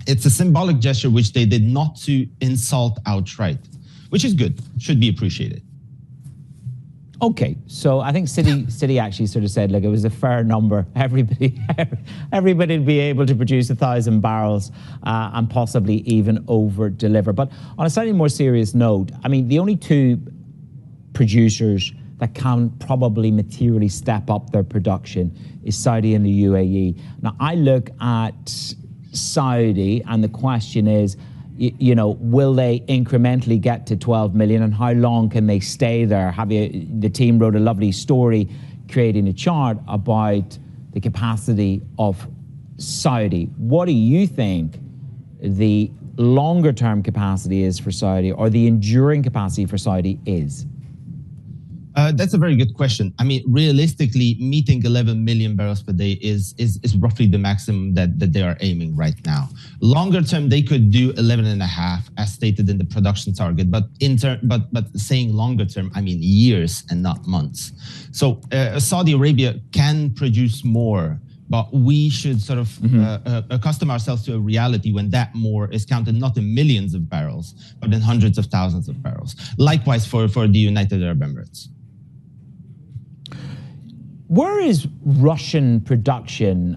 It's a symbolic gesture which they did not to insult outright, which is good, should be appreciated. Okay, so I think Citi actually sort of said, look, it was a fair number. Everybody would be able to produce 1,000 barrels and possibly even over deliver. But on a slightly more serious note, I mean, the only two producers that can probably materially step up their production is Saudi and the UAE. Now, I look at Saudi and the question is, will they incrementally get to 12 million, and how long can they stay there? The team wrote a lovely story creating a chart about the capacity of Saudi. What do you think the longer term capacity is for Saudi, or the enduring capacity for Saudi is? That's a very good question. I mean, realistically, meeting 11 million barrels per day is roughly the maximum that they are aiming right now. Longer term, they could do 11.5, as stated in the production target. But saying longer term, I mean years and not months. So Saudi Arabia can produce more, but we should sort of accustom ourselves to a reality when that more is counted not in millions of barrels, but in hundreds of thousands of barrels. Likewise for the United Arab Emirates. Where is Russian production?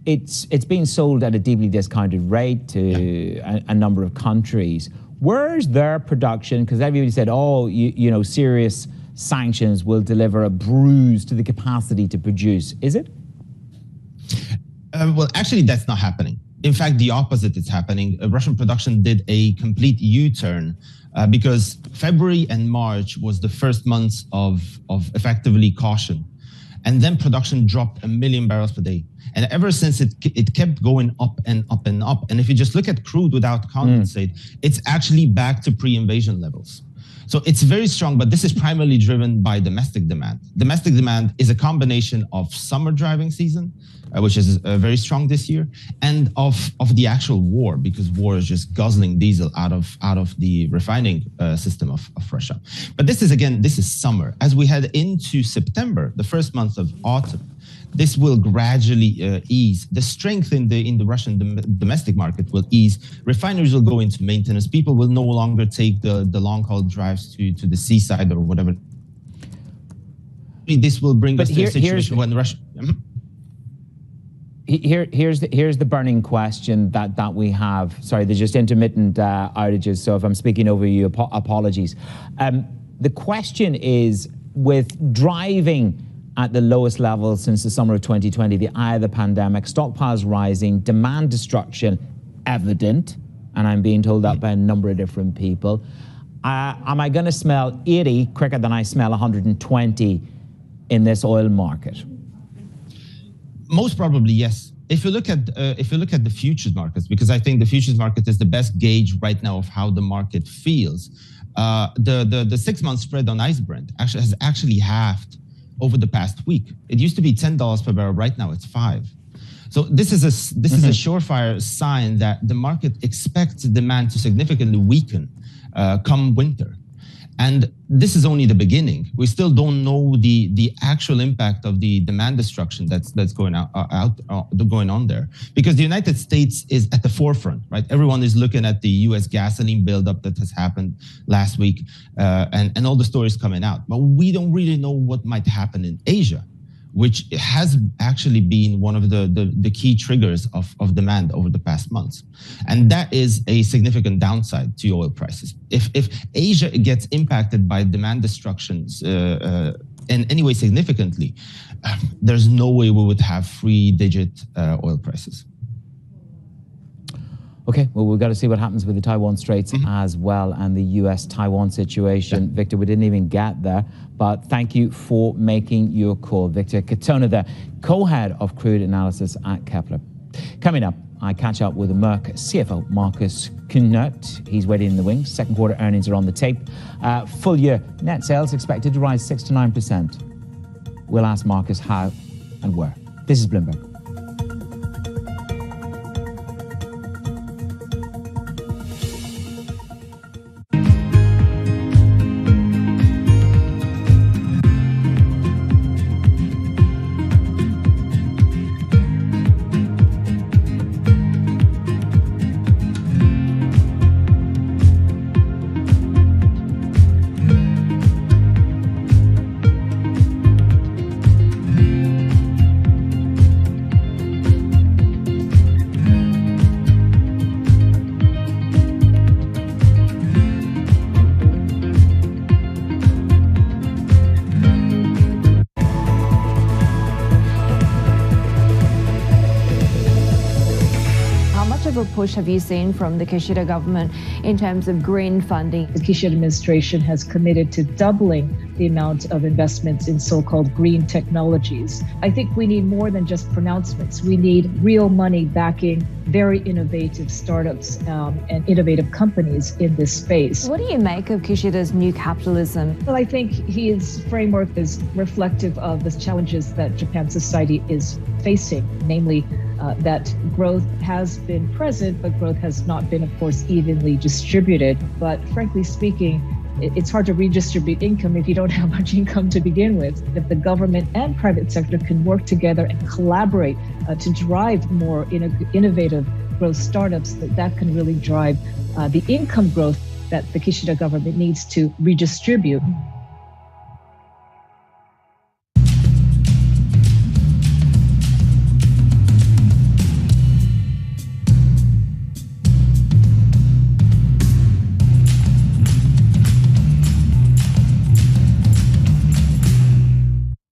It's being sold at a deeply discounted rate to a number of countries. Where's their production? Because everybody said, serious sanctions will deliver a bruise to the capacity to produce. Is it? Well, actually, that's not happening. In fact, the opposite is happening. Russian production did a complete U-turn because February and March was the first months of effectively caution. And then production dropped 1 million barrels per day. And ever since it kept going up and up and up. And if you just look at crude without condensate, it's actually back to pre-invasion levels. So it's very strong, but this is primarily driven by domestic demand. Domestic demand is a combination of summer driving season, which is very strong this year, and of the actual war, because war is just guzzling diesel out of the refining system of Russia. But this is summer. As we head into September, the first month of autumn, this will gradually ease. The strength in the Russian domestic market will ease. Refineries will go into maintenance. People will no longer take the long-haul drives to the seaside or whatever. This will bring us to a situation when Russia... Here's the burning question that we have. Sorry, there's just intermittent outages, so if I'm speaking over you, apologies. The question is, with driving at the lowest level since the summer of 2020, the eye of the pandemic, stockpiles rising, demand destruction evident, and I'm being told that by a number of different people. Am I going to smell 80 quicker than I smell 120 in this oil market? Most probably, yes. If you look at the futures markets, because I think the futures market is the best gauge right now of how the market feels. The 6-month spread on ICE Brent has actually halved over the past week. It used to be $10 per barrel. Right now, it's $5. So this is a surefire sign that the market expects demand to significantly weaken come winter. And this is only the beginning. We still don't know the actual impact of the demand destruction that's going on there, because the United States is at the forefront, right? Everyone is looking at the U.S. gasoline buildup that has happened last week, and all the stories coming out. But we don't really know what might happen in Asia, which has actually been one of the key triggers of demand over the past months. And that is a significant downside to oil prices. If Asia gets impacted by demand destructions in any way significantly, there's no way we would have 3-digit oil prices. Okay, well, we've got to see what happens with the Taiwan Straits as well, and the US-Taiwan situation. Yeah. Victor, we didn't even get there, but thank you for making your call. Victor Katona there, co-head of crude analysis at Kepler. Coming up, I catch up with the Merck CFO, Markus Kühnert. He's waiting in the wings. Second quarter earnings are on the tape. Full year net sales expected to rise 6 to 9%. We'll ask Markus how and where. This is Bloomberg. Push have you seen from the Kishida government in terms of green funding? The Kishida administration has committed to doubling the amount of investments in so-called green technologies. I think we need more than just pronouncements. We need real money backing very innovative startups and innovative companies in this space. What do you make of Kishida's new capitalism? Well, I think his framework is reflective of the challenges that Japan society is facing, namely that growth has been present, but growth has not been, of course, evenly distributed. But frankly speaking, it's hard to redistribute income if you don't have much income to begin with. If the government and private sector can work together and collaborate to drive more innovative growth startups, that can really drive the income growth that the Kishida government needs to redistribute.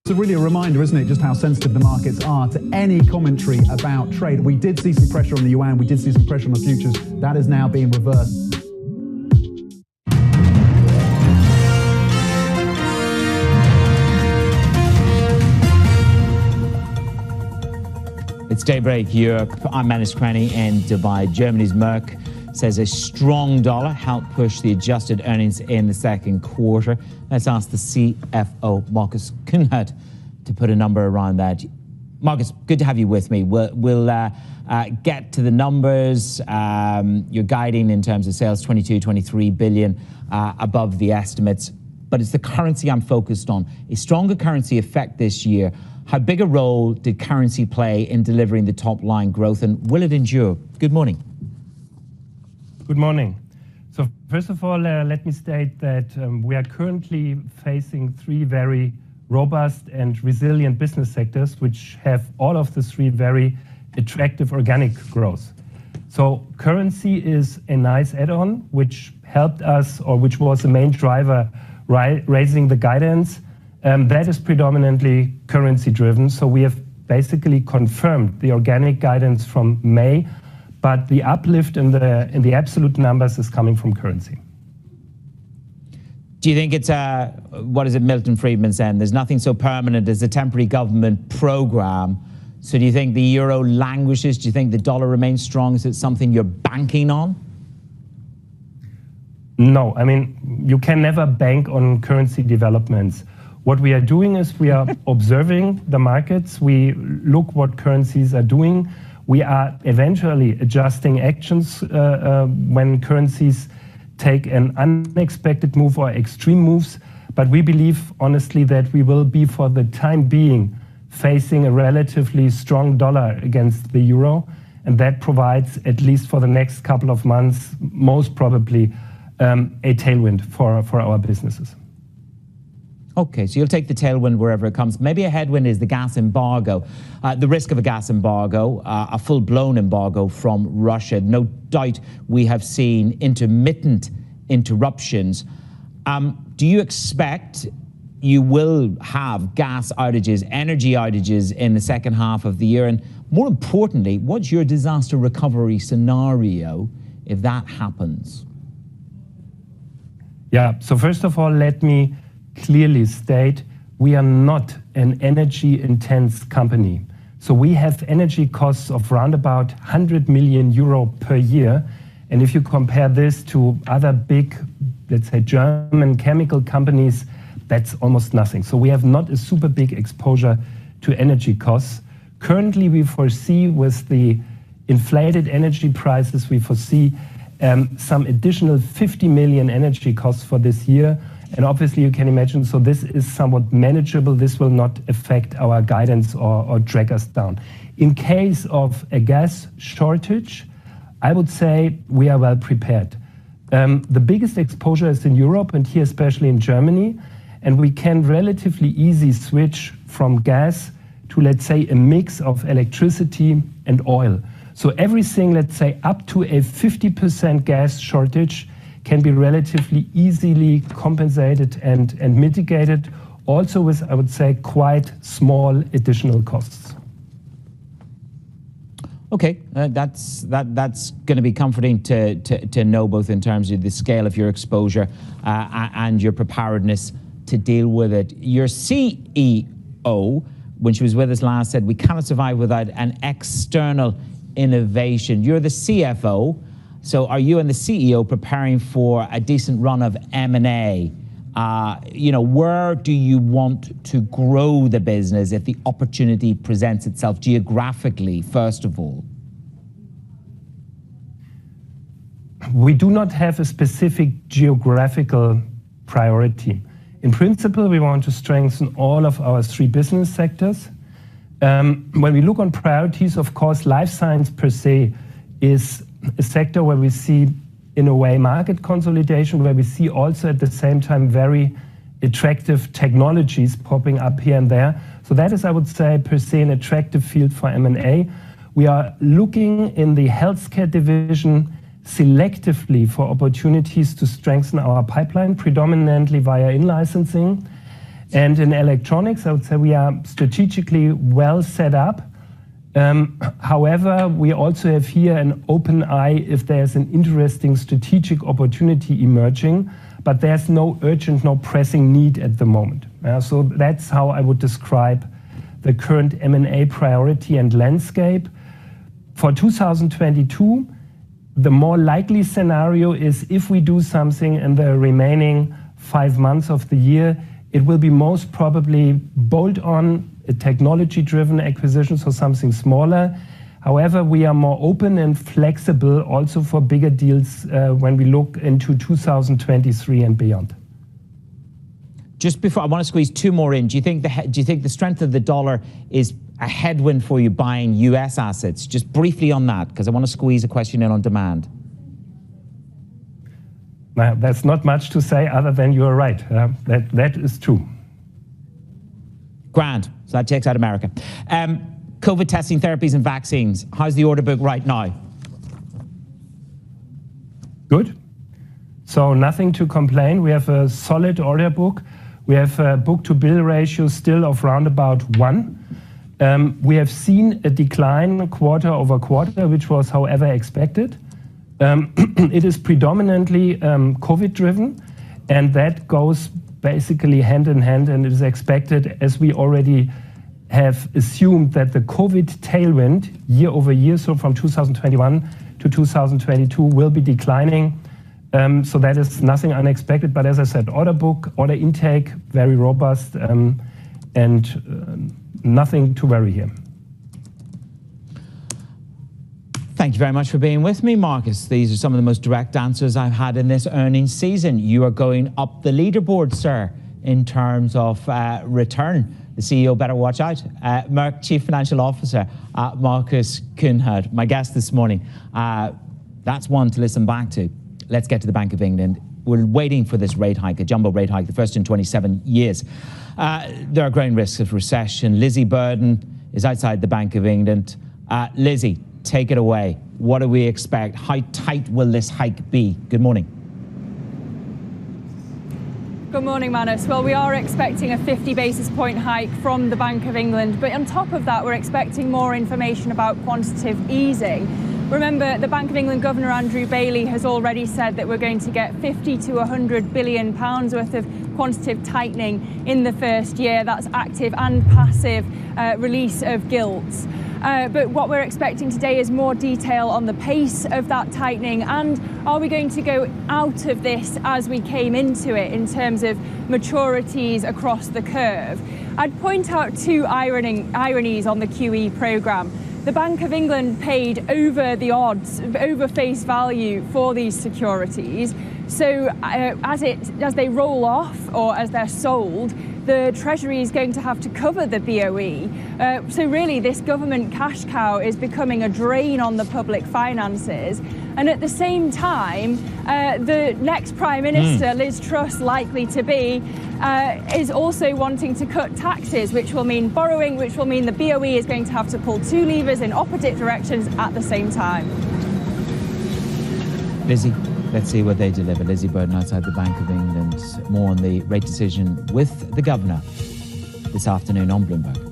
It's really a reminder, isn't it, just how sensitive the markets are to any commentary about trade. We did see some pressure on the yuan, we did see some pressure on the futures. That is now being reversed. It's Daybreak Europe. I'm Manus Cranny in Dubai. Germany's Merck says a strong dollar helped push the adjusted earnings in the second quarter. Let's ask the CFO, Markus Kühnert, to put a number around that. Markus, good to have you with me. We'll get to the numbers. You're guiding in terms of sales, 22, 23 billion above the estimates. But it's the currency I'm focused on. A stronger currency effect this year. How big a role did currency play in delivering the top line growth, and will it endure? Good morning. Good morning. So first of all, let me state that we are currently facing three very robust and resilient business sectors, which have all of the three very attractive organic growth. So currency is a nice add-on, which helped us, or which was the main driver raising the guidance. That is predominantly currency driven. So we have basically confirmed the organic guidance from May, but the uplift in the absolute numbers is coming from currency. Do you think it's what is it Milton Friedman saying? There's nothing so permanent as a temporary government program. So do you think the euro languishes? Do you think the dollar remains strong? Is it something you're banking on? No, I mean, you can never bank on currency developments. What we are doing is we are observing the markets. We look what currencies are doing. We are eventually adjusting actions when currencies take an unexpected move or extreme moves. But we believe, honestly, that we will be, for the time being, facing a relatively strong dollar against the euro. And that provides, at least for the next couple of months, most probably a tailwind for our businesses. Okay, so you'll take the tailwind wherever it comes. Maybe a headwind is the gas embargo, the risk of a gas embargo, a full-blown embargo from Russia. No doubt we have seen intermittent interruptions. Do you expect you will have gas outages, energy outages in the second half of the year? And more importantly, what's your disaster recovery scenario if that happens? Yeah, so first of all, let me clearly state we are not an energy intense company. So we have energy costs of around about 100 million euro per year. And if you compare this to other big, let's say, German chemical companies, that's almost nothing. So we have not a super big exposure to energy costs. Currently, we foresee with the inflated energy prices, we foresee some additional 50 million energy costs for this year. And obviously you can imagine, so this is somewhat manageable. This will not affect our guidance or drag us down. In case of a gas shortage, I would say we are well prepared. The biggest exposure is in Europe, and here especially in Germany. And we can relatively easy switch from gas to, let's say, a mix of electricity and oil. So everything, let's say, up to a 50% gas shortage can be relatively easily compensated and mitigated, also with, I would say, quite small additional costs. Okay, that's going to be comforting to know, both in terms of the scale of your exposure and your preparedness to deal with it. Your CEO, when she was with us last, said we cannot survive without an external innovation. You're the CFO, so are you and the CEO preparing for a decent run of M&A? Where do you want to grow the business if the opportunity presents itself geographically, first of all? We do not have a specific geographical priority. In principle, we want to strengthen all of our three business sectors. When we look on priorities, of course, life science per se is a sector where we see, in a way, market consolidation, where we see also at the same time very attractive technologies popping up here and there. So that is, I would say, per se an attractive field for M&A. We are looking in the healthcare division selectively for opportunities to strengthen our pipeline, predominantly via in-licensing. And in electronics, I would say we are strategically well set up. However, we also have here an open eye if there's an interesting strategic opportunity emerging, but there's no urgent, no pressing need at the moment. So that's how I would describe the current M&A priority and landscape. For 2022, the more likely scenario is if we do something in the remaining 5 months of the year, it will be most probably bolt-on, a technology-driven acquisition, so something smaller. However, we are more open and flexible also for bigger deals when we look into 2023 and beyond. Just before, I want to squeeze two more in. Do you think the strength of the dollar is a headwind for you buying US assets? Just briefly on that, because I want to squeeze a question in on demand. Now, that's not much to say other than you're right. That is true. Grand. So that takes out America. COVID testing, therapies and vaccines. How's the order book right now? Good. So nothing to complain. We have a solid order book. We have a book-to-bill ratio still of round about 1. We have seen a decline quarter over quarter, which was, however, expected. It is predominantly COVID-driven, and that goes basically hand in hand, and it is expected, as we already have assumed, that the COVID tailwind year over year, so from 2021 to 2022, will be declining. So that is nothing unexpected. But as I said, order book, order intake, very robust, and nothing to worry here. Thank you very much for being with me, Marcus. These are some of the most direct answers I've had in this earnings season. You are going up the leaderboard, sir, in terms of return. The CEO better watch out. Merck Chief Financial Officer, Marcus Kuhnert, my guest this morning. That's one to listen back to. Let's get to the Bank of England. We're waiting for this rate hike, a jumbo rate hike, the first in 27 years. There are growing risks of recession. Lizzie Burden is outside the Bank of England. Lizzie, take it away. What do we expect? How tight will this hike be? Good morning. Good morning, Manus. Well, we are expecting a 50 basis point hike from the Bank of England, but on top of that, we're expecting more information about quantitative easing. Remember, the Bank of England Governor Andrew Bailey has already said that we're going to get 50 to 100 billion pounds worth of quantitative tightening in the first year. That's active and passive release of gilts. But what we're expecting today is more detail on the pace of that tightening, and are we going to go out of this as we came into it in terms of maturities across the curve? I'd point out two ironies on the QE programme. The Bank of England paid over the odds, over face value for these securities. So as they roll off or as they're sold, the Treasury is going to have to cover the BOE. So really, this government cash cow is becoming a drain on the public finances. And at the same time, the next Prime Minister, Liz Truss, likely to be, is also wanting to cut taxes, which will mean borrowing, which will mean the BOE is going to have to pull two levers in opposite directions at the same time. Lizzie, let's see what they deliver. Lizzie Burden outside the Bank of England. More on the rate decision with the Governor this afternoon on Bloomberg.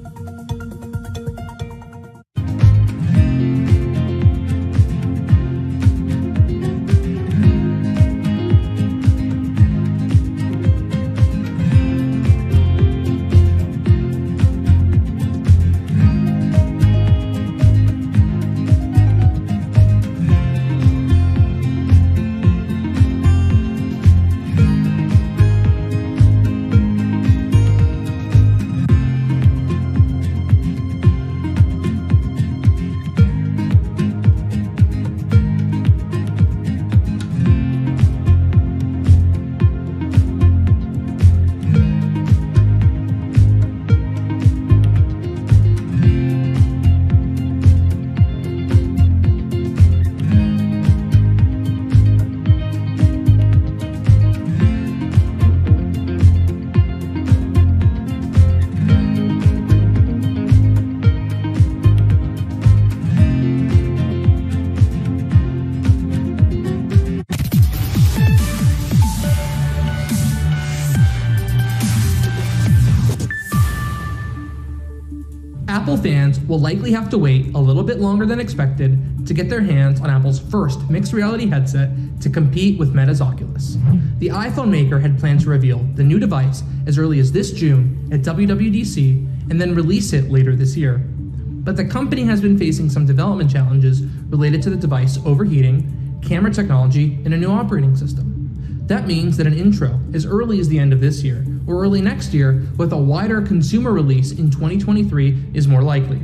Apple fans will likely have to wait a little bit longer than expected to get their hands on Apple's first mixed reality headset to compete with Meta's Oculus. The iPhone maker had planned to reveal the new device as early as this June at WWDC and then release it later this year. But the company has been facing some development challenges related to the device overheating, camera technology, and a new operating system. That means that an intro as early as the end of this year or early next year with a wider consumer release in 2023 is more likely.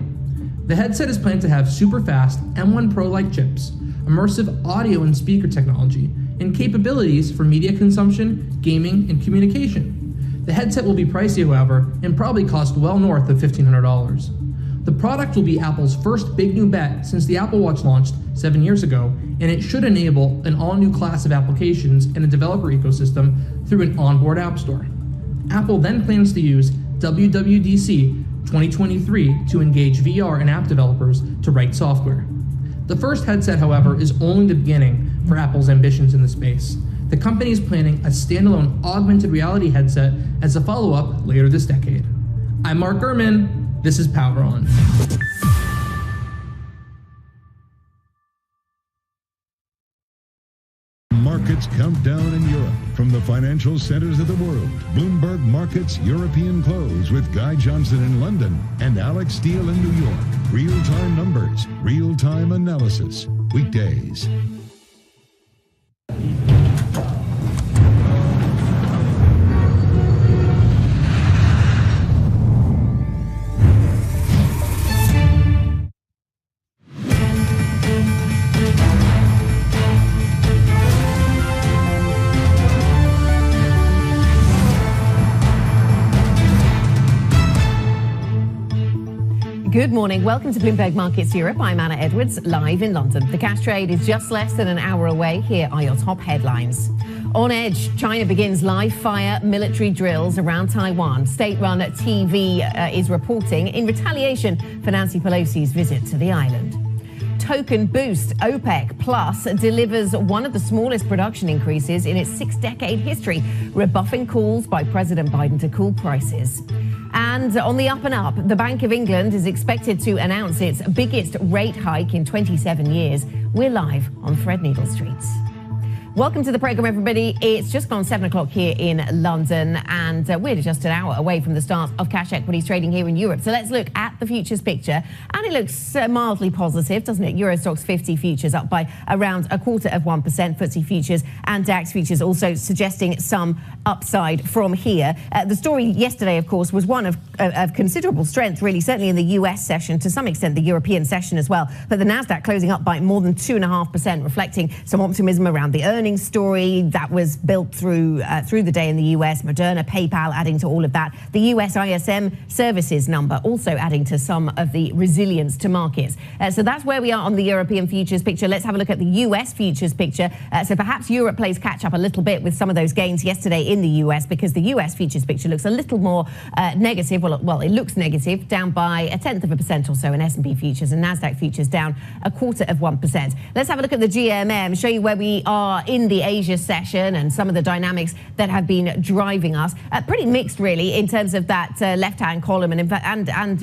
The headset is planned to have super fast M1 Pro-like chips, immersive audio and speaker technology, and capabilities for media consumption, gaming, and communication. The headset will be pricey, however, and probably cost well north of $1,500. The product will be Apple's first big new bet since the Apple Watch launched 7 years ago, and it should enable an all-new class of applications and a developer ecosystem through an onboard app store. Apple then plans to use WWDC 2023 to engage VR and app developers to write software. The first headset, however, is only the beginning for Apple's ambitions in the space. The company is planning a standalone augmented reality headset as a follow-up later this decade. I'm Mark Gurman. This is Power On. Markets countdown in Europe. From the financial centers of the world, Bloomberg Markets European Close with Guy Johnson in London and Alex Steele in New York. Real-time numbers, real-time analysis. Weekdays. Good morning. Welcome to Bloomberg Markets Europe. I'm Anna Edwards, live in London. The cash trade is just less than an hour away. Here are your top headlines. On edge, China begins live fire military drills around Taiwan. State-run TV is reporting in retaliation for Nancy Pelosi's visit to the island. Token boost. OPEC Plus delivers one of the smallest production increases in its 6-decade history, rebuffing calls by President Biden to cool prices. And on the up and up, the Bank of England is expected to announce its biggest rate hike in 27 years. We're live on Threadneedle Street. Welcome to the program, everybody. It's just gone 7 o'clock here in London, and we're just an hour away from the start of cash equities trading here in Europe. So let's look at the futures picture, and it looks mildly positive, doesn't it? Euro Stoxx 50 futures up by around 0.25%. FTSE futures and DAX futures also suggesting some upside from here. The story yesterday, of course, was one of considerable strength, really, certainly in the US session, to some extent the European session as well. But the Nasdaq closing up by more than 2.5%, reflecting some optimism around the earnings story that was built through the day in the US. Moderna, PayPal adding to all of that. The US ISM services number also adding to some of the resilience to markets. So that's where we are on the European futures picture. Let's have a look at the US futures picture. So perhaps Europe plays catch up a little bit with some of those gains yesterday in the US, because the US futures picture looks a little more negative. Well, it looks negative, down by 0.1% or so in S&P futures, and Nasdaq futures down 0.25%. Let's have a look at the GMM, show you where we are in the Asia session and some of the dynamics that have been driving us. Pretty mixed, really, in terms of that left-hand column and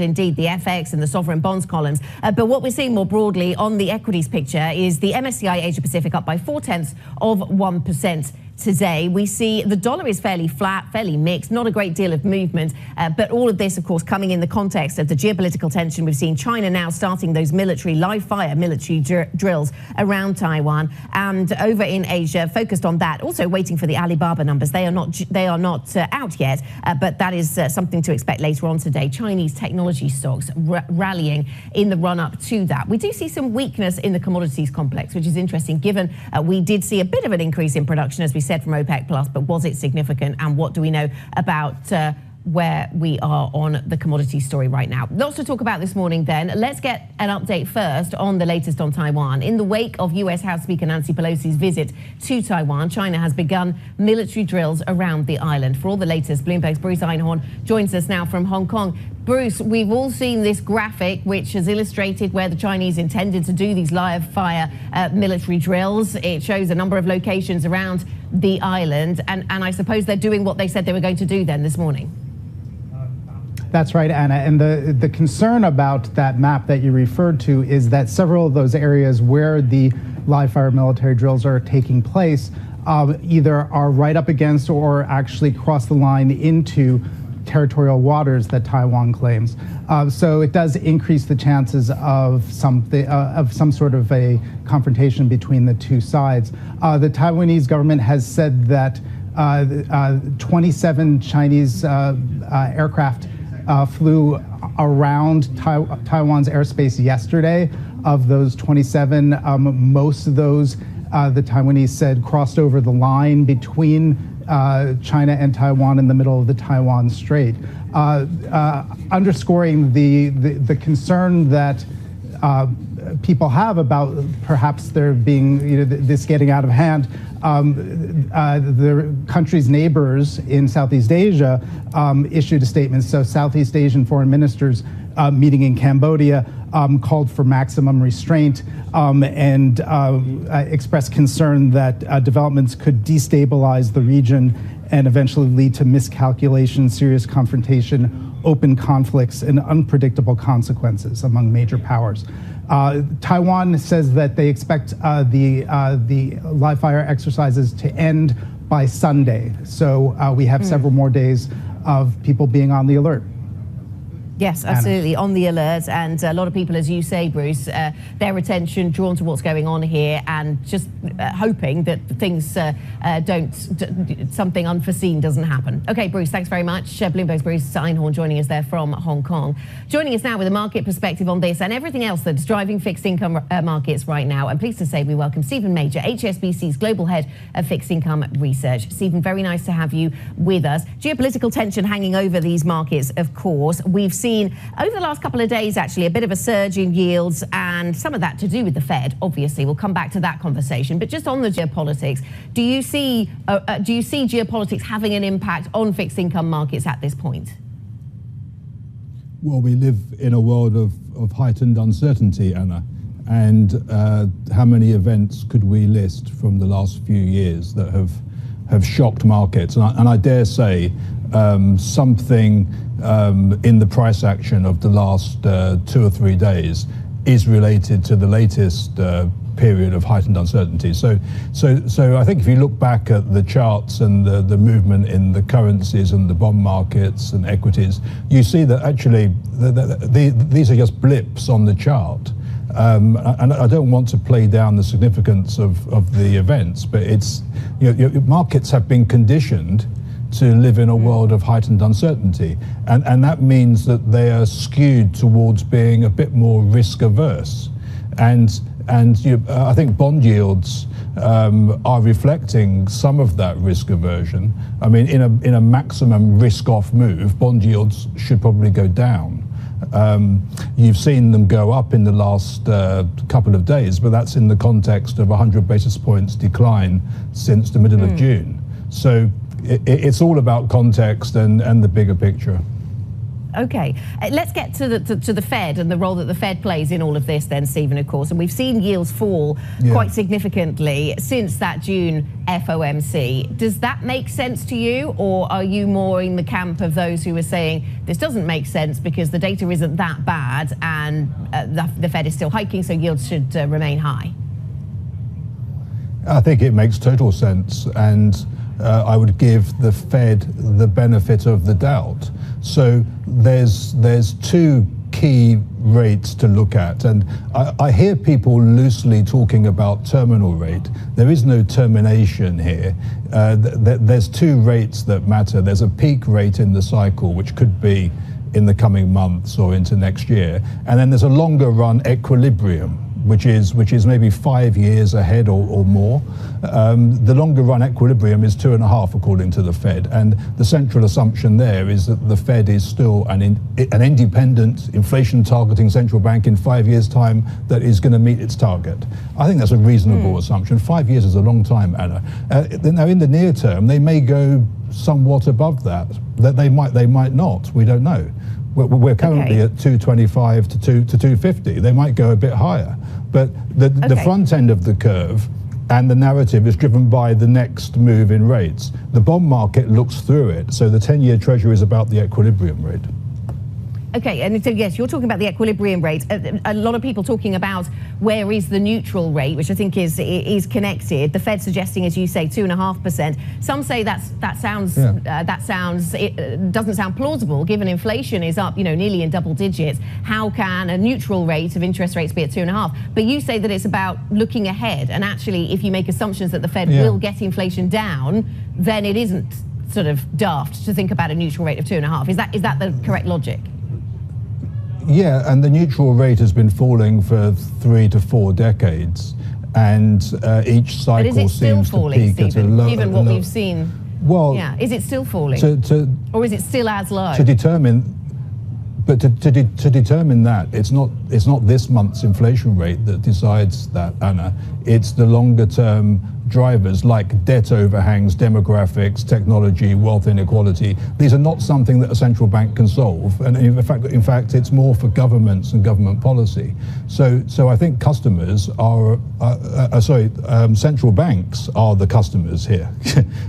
indeed the FX and the sovereign bonds columns. But what we're seeing more broadly on the equities picture is the MSCI Asia Pacific up by 0.4% today. We see the dollar is fairly flat, fairly mixed, not a great deal of movement. But all of this, of course, coming in the context of the geopolitical tension. We've seen China now starting those live fire military drills around Taiwan, and over in Asia, focused on that. Also waiting for the Alibaba numbers. They are not out yet, but that is something to expect later on today. Chinese technology stocks rallying in the run-up to that. We do see some weakness in the commodities complex, which is interesting, given we did see a bit of an increase in production, as we said, from OPEC Plus, but was it significant, and what do we know about where we are on the commodity story right now? Lots to talk about this morning then. Let's get an update first on the latest on Taiwan. In the wake of US House Speaker Nancy Pelosi's visit to Taiwan, China has begun military drills around the island. For all the latest, Bloomberg's Bruce Einhorn joins us now from Hong Kong. Bruce, we've all seen this graphic which has illustrated where the Chinese intended to do these live fire military drills. It shows a number of locations around the island, and I suppose they're doing what they said they were going to do then this morning. That's right, Anna. And the concern about that map that you referred to is that several of those areas where the live fire military drills are taking place either are right up against or actually cross the line into territorial waters that Taiwan claims. So it does increase the chances of some sort of a confrontation between the two sides. The Taiwanese government has said that 27 Chinese aircraft flew around Taiwan's airspace yesterday. Of those 27, most of those, the Taiwanese said, crossed over the line between China and Taiwan in the middle of the Taiwan Strait, underscoring the concern that people have about perhaps there being this getting out of hand. The country's neighbors in Southeast Asia issued a statement. So Southeast Asian foreign ministers meeting in Cambodia called for maximum restraint and expressed concern that developments could destabilize the region and eventually lead to miscalculation, serious confrontation, open conflicts, and unpredictable consequences among major powers. Taiwan says that they expect the live fire exercises to end by Sunday. So we have several more days of people being on the alert. Yes, absolutely, on the alert, and a lot of people, as you say, Bruce, their attention drawn to what's going on here, and just hoping that things something unforeseen doesn't happen. Okay, Bruce, thanks very much. Bloomberg's Bruce Einhorn joining us there from Hong Kong. Joining us now with a market perspective on this and everything else that's driving fixed income markets right now. I'm pleased to say we welcome Stephen Major, HSBC's Global Head of Fixed Income Research. Stephen, very nice to have you with us. Geopolitical tension hanging over these markets, of course. We've seen over the last couple of days, actually, a bit of a surge in yields, and some of that to do with the Fed. Obviously, we'll come back to that conversation. But just on the geopolitics, do you see geopolitics having an impact on fixed income markets at this point? Well, we live in a world of heightened uncertainty, Anna. And how many events could we list from the last few years that have shocked markets? And I dare say something in the price action of the last 2 or 3 days is related to the latest period of heightened uncertainty. So I think if you look back at the charts and the movement in the currencies and the bond markets and equities, you see that actually these are just blips on the chart. And I don't want to play down the significance of the events, but it's markets have been conditioned to live in a world of heightened uncertainty. And that means that they are skewed towards being a bit more risk averse. And I think bond yields are reflecting some of that risk aversion. I mean, in a maximum risk off move, bond yields should probably go down. You've seen them go up in the last couple of days, but that's in the context of 100 basis points decline since the middle of June. So it's all about context and the bigger picture. Okay, let's get to the Fed and the role that the Fed plays in all of this then, Stephen, of course. And we've seen yields fall quite significantly since that June FOMC. Does that make sense to you, or are you more in the camp of those who are saying this doesn't make sense because the data isn't that bad and the Fed is still hiking, so yields should remain high? I think it makes total sense, and I would give the Fed the benefit of the doubt. So there's two key rates to look at, and I hear people loosely talking about terminal rate. There is no termination here. There's two rates that matter. There's a peak rate in the cycle, which could be in the coming months or into next year, and then there's a longer run equilibrium, which is maybe 5 years ahead or more. The longer run equilibrium is 2.5, according to the Fed. And the central assumption there is that the Fed is still an independent inflation targeting central bank in 5 years' time that is going to meet its target. I think that's a reasonable assumption. 5 years is a long time, Anna. Now, in the near term, they may go somewhat above that. They might not. We don't know. We're currently at 225 to 250. They might go a bit higher. But the front end of the curve and the narrative is driven by the next move in rates. The bond market looks through it. So the 10-year Treasury is about the equilibrium rate. Okay, and so yes, you're talking about the equilibrium rate. A lot of people talking about where is the neutral rate, which I think is connected. The Fed suggesting, as you say, 2.5%. Some say that sounds it doesn't sound plausible given inflation is up, nearly in double digits. How can a neutral rate of interest rates be at 2.5%? But you say that it's about looking ahead, and actually, if you make assumptions that the Fed will get inflation down, then it isn't sort of daft to think about a neutral rate of 2.5%. Is that the correct logic? Yeah, and the neutral rate has been falling for 3 to 4 decades, and each cycle seems to peak at a low. Given what we've seen, is it still falling, or is it still as low? To determine that, it's not this month's inflation rate that decides that, Anna. It's the longer term drivers like debt overhangs, demographics, technology, wealth inequality. These are not something that a central bank can solve, and in fact, it's more for governments and government policy. So I think customers are, central banks are the customers here.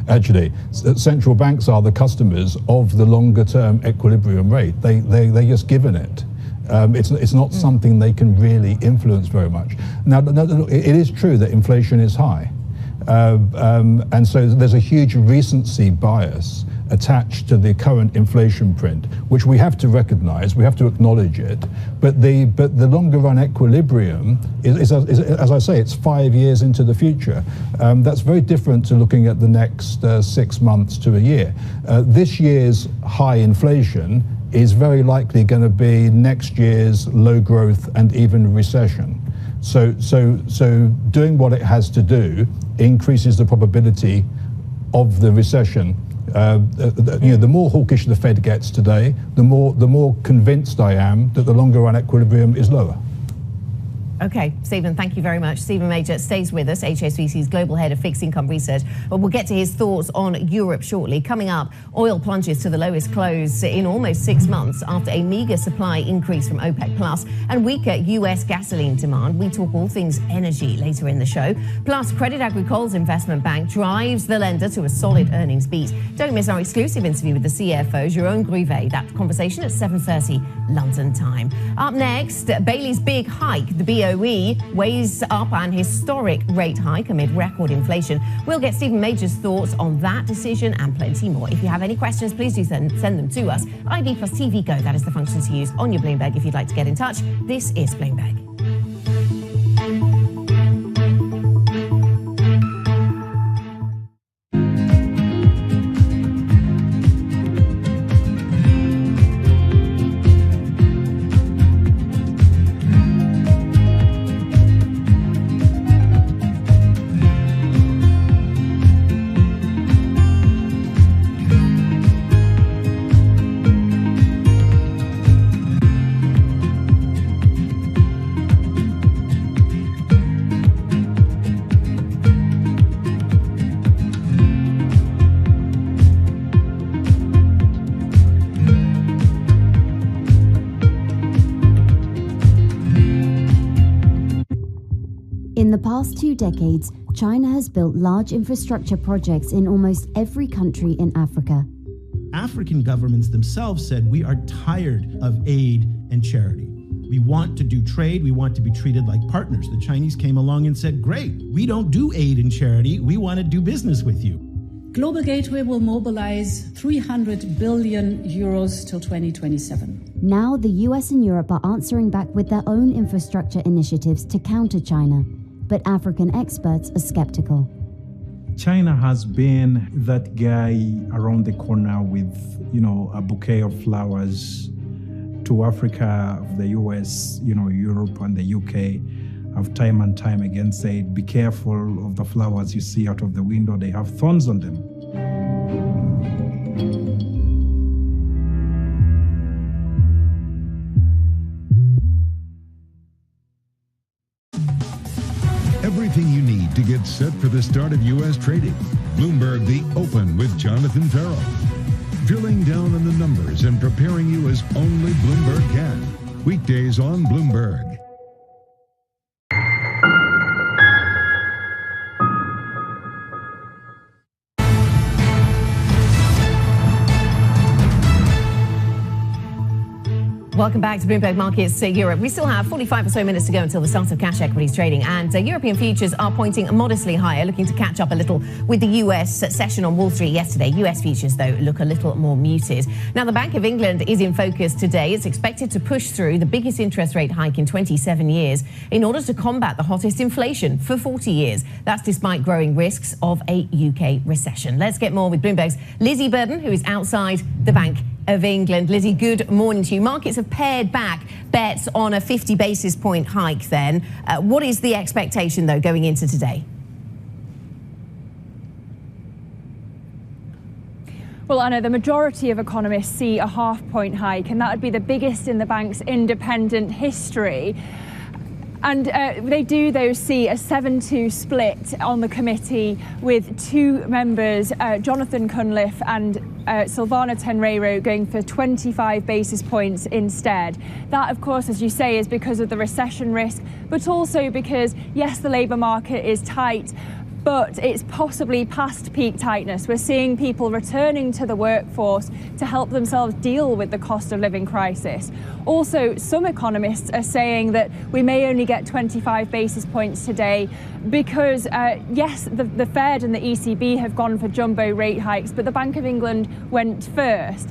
Actually, central banks are the customers of the longer-term equilibrium rate. They're just given it. It's not something they can really influence very much. Now, it is true that inflation is high. And so there's a huge recency bias attached to the current inflation print, which we have to recognize, we have to acknowledge it. But the longer run equilibrium is, as I say, it's 5 years into the future. That's very different to looking at the next 6 months to a year. This year's high inflation is very likely going to be next year's low growth and even recession. So doing what it has to do increases the probability of the recession. The more hawkish the Fed gets today, the more convinced I am that the longer run equilibrium is lower. Okay, Stephen, thank you very much. Stephen Major stays with us, HSBC's Global Head of Fixed Income Research. But we'll get to his thoughts on Europe shortly. Coming up, oil plunges to the lowest close in almost 6 months after a meagre supply increase from OPEC Plus and weaker US gasoline demand. We talk all things energy later in the show. Plus, Credit Agricole's investment bank drives the lender to a solid earnings beat. Don't miss our exclusive interview with the CFO, Jérôme Gruvet. That conversation at 7:30 London time. Up next, Bailey's big hike. The BOE weighs up an historic rate hike amid record inflation. We'll get Stephen Major's thoughts on that decision and plenty more. If you have any questions, please do send them to us. ID plus TV Go, that is the function to use on your Bloomberg if you'd like to get in touch. This is Bloomberg. In the past 2 decades, China has built large infrastructure projects in almost every country in Africa. African governments themselves said, we are tired of aid and charity. We want to do trade. We want to be treated like partners. The Chinese came along and said, great, we don't do aid and charity. We want to do business with you. Global Gateway will mobilize 300 billion euros till 2027. Now the US and Europe are answering back with their own infrastructure initiatives to counter China. But African experts are skeptical. China has been that guy around the corner with, a bouquet of flowers to Africa, the US, Europe and the UK have time and time again said, be careful of the flowers you see out of the window. They have thorns on them. Everything you need to get set for the start of U.S. trading. Bloomberg The Open with Jonathan Farrell. Drilling down on the numbers and preparing you as only Bloomberg can. Weekdays on Bloomberg. Welcome back to Bloomberg Markets Europe. We still have 45 or so minutes to go until the start of cash equities trading, and European futures are pointing modestly higher, looking to catch up a little with the US session on Wall Street yesterday. US futures, though, look a little more muted. Now, the Bank of England is in focus today. It's expected to push through the biggest interest rate hike in 27 years in order to combat the hottest inflation for 40 years. That's despite growing risks of a UK recession. Let's get more with Bloomberg's Lizzie Burden, who is outside the Bank of England. Lizzie, good morning to you. Markets have pared back bets on a 50 basis point hike then. What is the expectation, though, going into today? Well, Anna, the majority of economists see a half-point hike, and that would be the biggest in the bank's independent history. And they do, though, see a 7-2 split on the committee with two members, Jonathan Cunliffe and Silvana Tenreiro, going for 25 basis points instead. That, of course, as you say, is because of the recession risk, but also because, yes, the labour market is tight, but it's possibly past peak tightness. We're seeing people returning to the workforce to help themselves deal with the cost of living crisis. Also, some economists are saying that we may only get 25 basis points today because, yes, the Fed and the ECB have gone for jumbo rate hikes, but the Bank of England went first.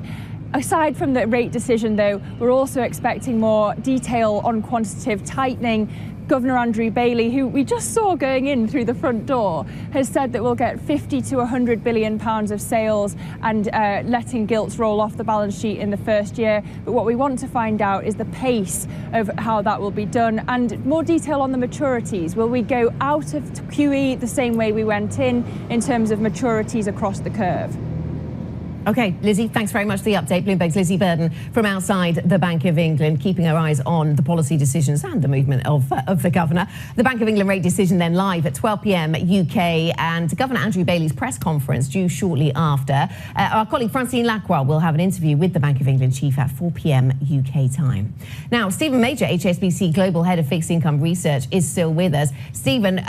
Aside from the rate decision, though, we're also expecting more detail on quantitative tightening. Governor Andrew Bailey, who we just saw going in through the front door, has said that we'll get 50 to 100 billion pounds of sales and letting gilts roll off the balance sheet in the first year. But what we want to find out is the pace of how that will be done and more detail on the maturities. Will we go out of QE the same way we went in terms of maturities across the curve? Okay, Lizzie, thanks very much for the update. Bloomberg's Lizzie Burden from outside the Bank of England, keeping her eyes on the policy decisions and the movement of the governor. The Bank of England rate decision then live at 12 p.m. UK, and Governor Andrew Bailey's press conference due shortly after. Our colleague Francine Lacroix will have an interview with the Bank of England chief at 4 p.m. UK time. Now, Stephen Major, HSBC Global Head of Fixed Income Research, is still with us. Stephen,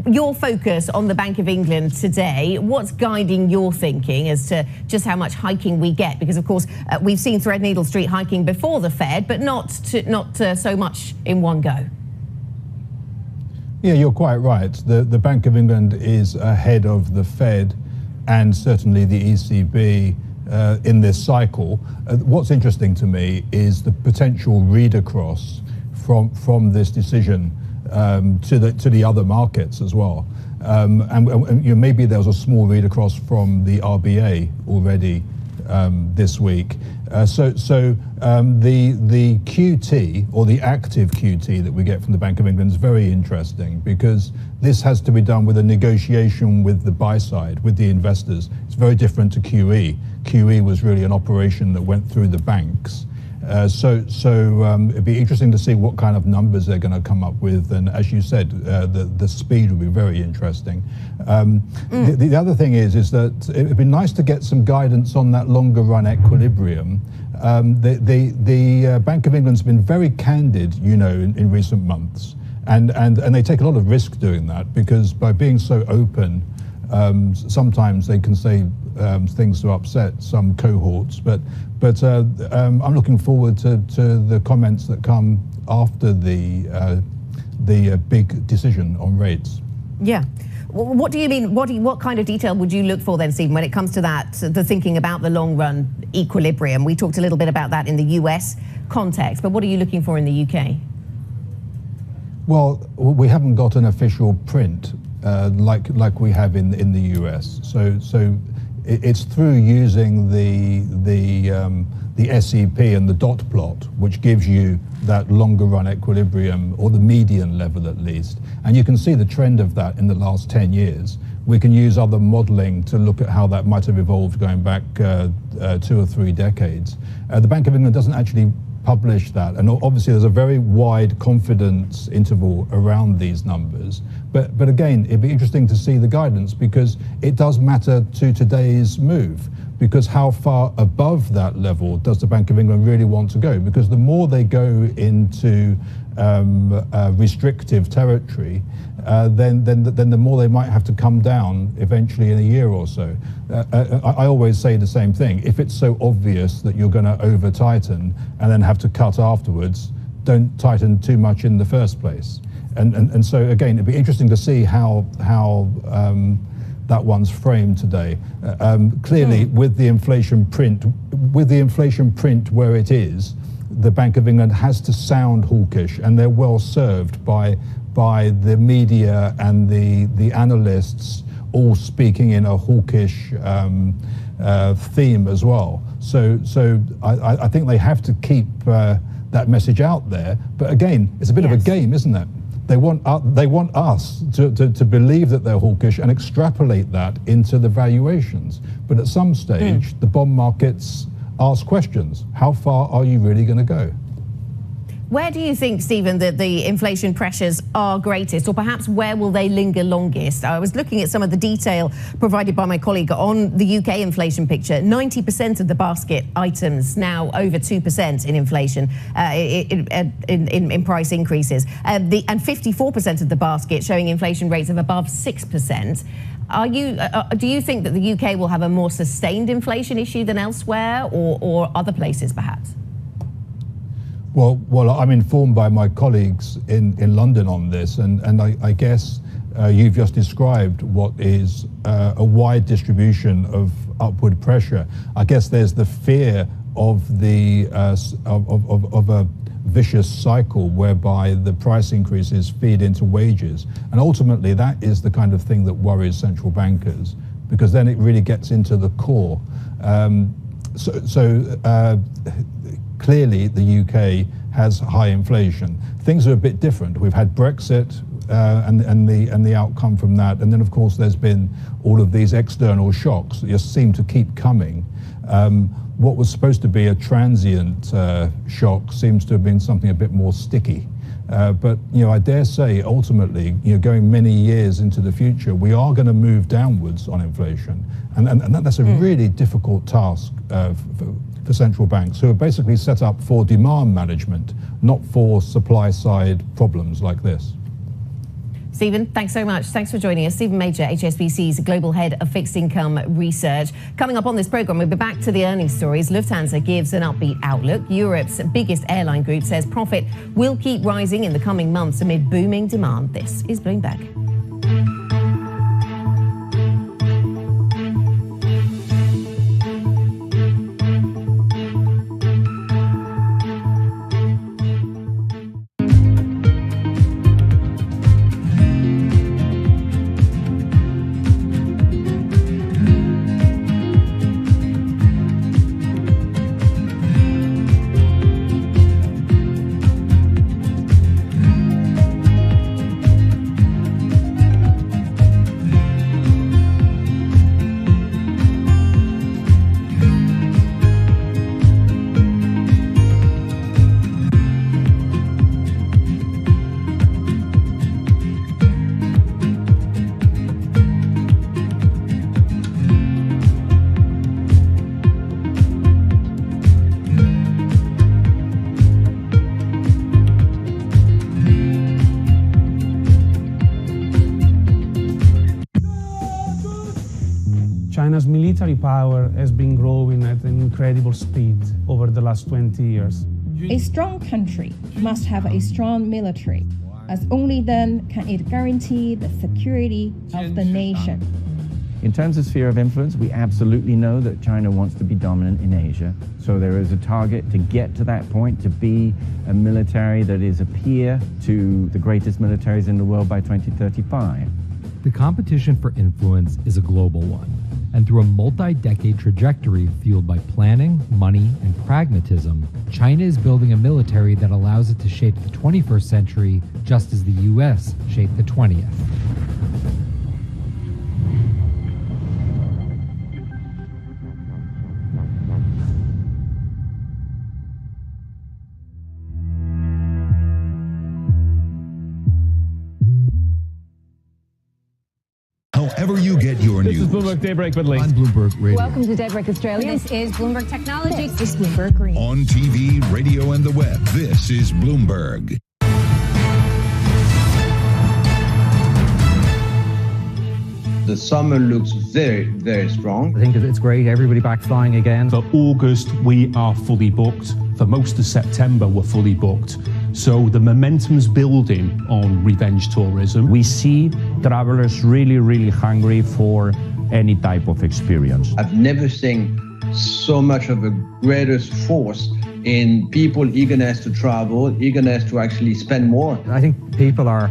your focus on the Bank of England today, what's guiding your thinking as to just how much hiking we get? Because, of course, we've seen Threadneedle Street hiking before the Fed, but not so much in one go. Yeah, you're quite right. The Bank of England is ahead of the Fed and certainly the ECB in this cycle. What's interesting to me is the potential read across from this decision to the other markets as well. And you know, maybe there was a small read across from the RBA already this week. So the QT, or the active QT that we get from the Bank of England, is very interesting because this has to be done with a negotiation with the buy side, with the investors. It's very different to QE. QE was really an operation that went through the banks. So it'd be interesting to see what kind of numbers they're going to come up with, and as you said, the speed will be very interesting. The other thing is that it'd be nice to get some guidance on that longer run equilibrium. The Bank of England's been very candid, you know, in recent months, and they take a lot of risk doing that because by being so open, sometimes they can say things to upset some cohorts, but I'm looking forward to the comments that come after the big decision on rates. Yeah. What do you mean? What kind of detail would you look for then, Stephen, when it comes to that, the thinking about the long run equilibrium? We talked a little bit about that in the US context, but what are you looking for in the UK? Well, we haven't got an official print like we have in the US. So it's through using the SEP and the dot plot, which gives you that longer run equilibrium, or the median level at least. And you can see the trend of that in the last 10 years. We can use other modeling to look at how that might have evolved going back 2 or 3 decades. The Bank of England doesn't actually publish that, and obviously there's a very wide confidence interval around these numbers, but again, it'd be interesting to see the guidance because it does matter to today's move. because how far above that level does the Bank of England really want to go? Because the more they go into restrictive territory, then the more they might have to come down eventually in a year or so. I always say the same thing. If it's so obvious that you're going to over tighten and then have to cut afterwards, don't tighten too much in the first place. And so again, it'd be interesting to see how that one's framed today. Clearly, with the inflation print where it is, the Bank of England has to sound hawkish, and they're well served by the media and the analysts all speaking in a hawkish theme as well. So I think they have to keep that message out there. But again, it's a bit of a game, isn't it? They want us to believe that they're hawkish and extrapolate that into the valuations. But at some stage, the bond markets ask questions. How far are you really going to go? Where do you think, Stephen, that the inflation pressures are greatest, or perhaps where will they linger longest? I was looking at some of the detail provided by my colleague on the UK inflation picture. 90% of the basket items now over 2% in inflation, in price increases, and 54% of the basket showing inflation rates of above 6%. Do you think that the UK will have a more sustained inflation issue than elsewhere, or other places perhaps? Well, I'm informed by my colleagues in London on this, and I guess you've just described what is a wide distribution of upward pressure. I guess there's the fear of of a vicious cycle whereby the price increases feed into wages, and ultimately that is the kind of thing that worries central bankers, because then it really gets into the core. Clearly, the UK has high inflation. Things are a bit different. We've had Brexit and the outcome from that, and then of course there's been all of these external shocks that just seem to keep coming. What was supposed to be a transient shock seems to have been something a bit more sticky. But I dare say, ultimately, going many years into the future, we are going to move downwards on inflation, and that's a really difficult task for central banks, who are basically set up for demand management, not for supply side problems like this. Stephen, thanks so much. Thanks for joining us. Stephen Major, HSBC's Global Head of Fixed Income Research. Coming up on this programme, we'll be back to the earnings stories. Lufthansa gives an upbeat outlook. Europe's biggest airline group says profit will keep rising in the coming months amid booming demand. This is Bloomberg. China's military power has been growing at an incredible speed over the last 20 years. A strong country must have a strong military, as only then can it guarantee the security of the nation. In terms of sphere of influence, we absolutely know that China wants to be dominant in Asia. So there is a target to get to that point, to be a military that is a peer to the greatest militaries in the world by 2035. The competition for influence is a global one, and through a multi-decade trajectory fueled by planning, money, and pragmatism, China is building a military that allows it to shape the 21st century just as the US shaped the 20th. How wherever you get your news. This is Bloomberg Daybreak with Lee. On Bloomberg Radio. Welcome to Daybreak Australia. This is Bloomberg Technology. This is Bloomberg Green. On TV, radio, and the web, this is Bloomberg. The summer looks very, very strong. I think it's great. Everybody back flying again. For August, we are fully booked. For most of September, we're fully booked. So the momentum's building on revenge tourism. We see travelers really, really hungry for any type of experience. I've never seen so much of a greatest force in people eagerness to travel, eagerness to actually spend more. I think people are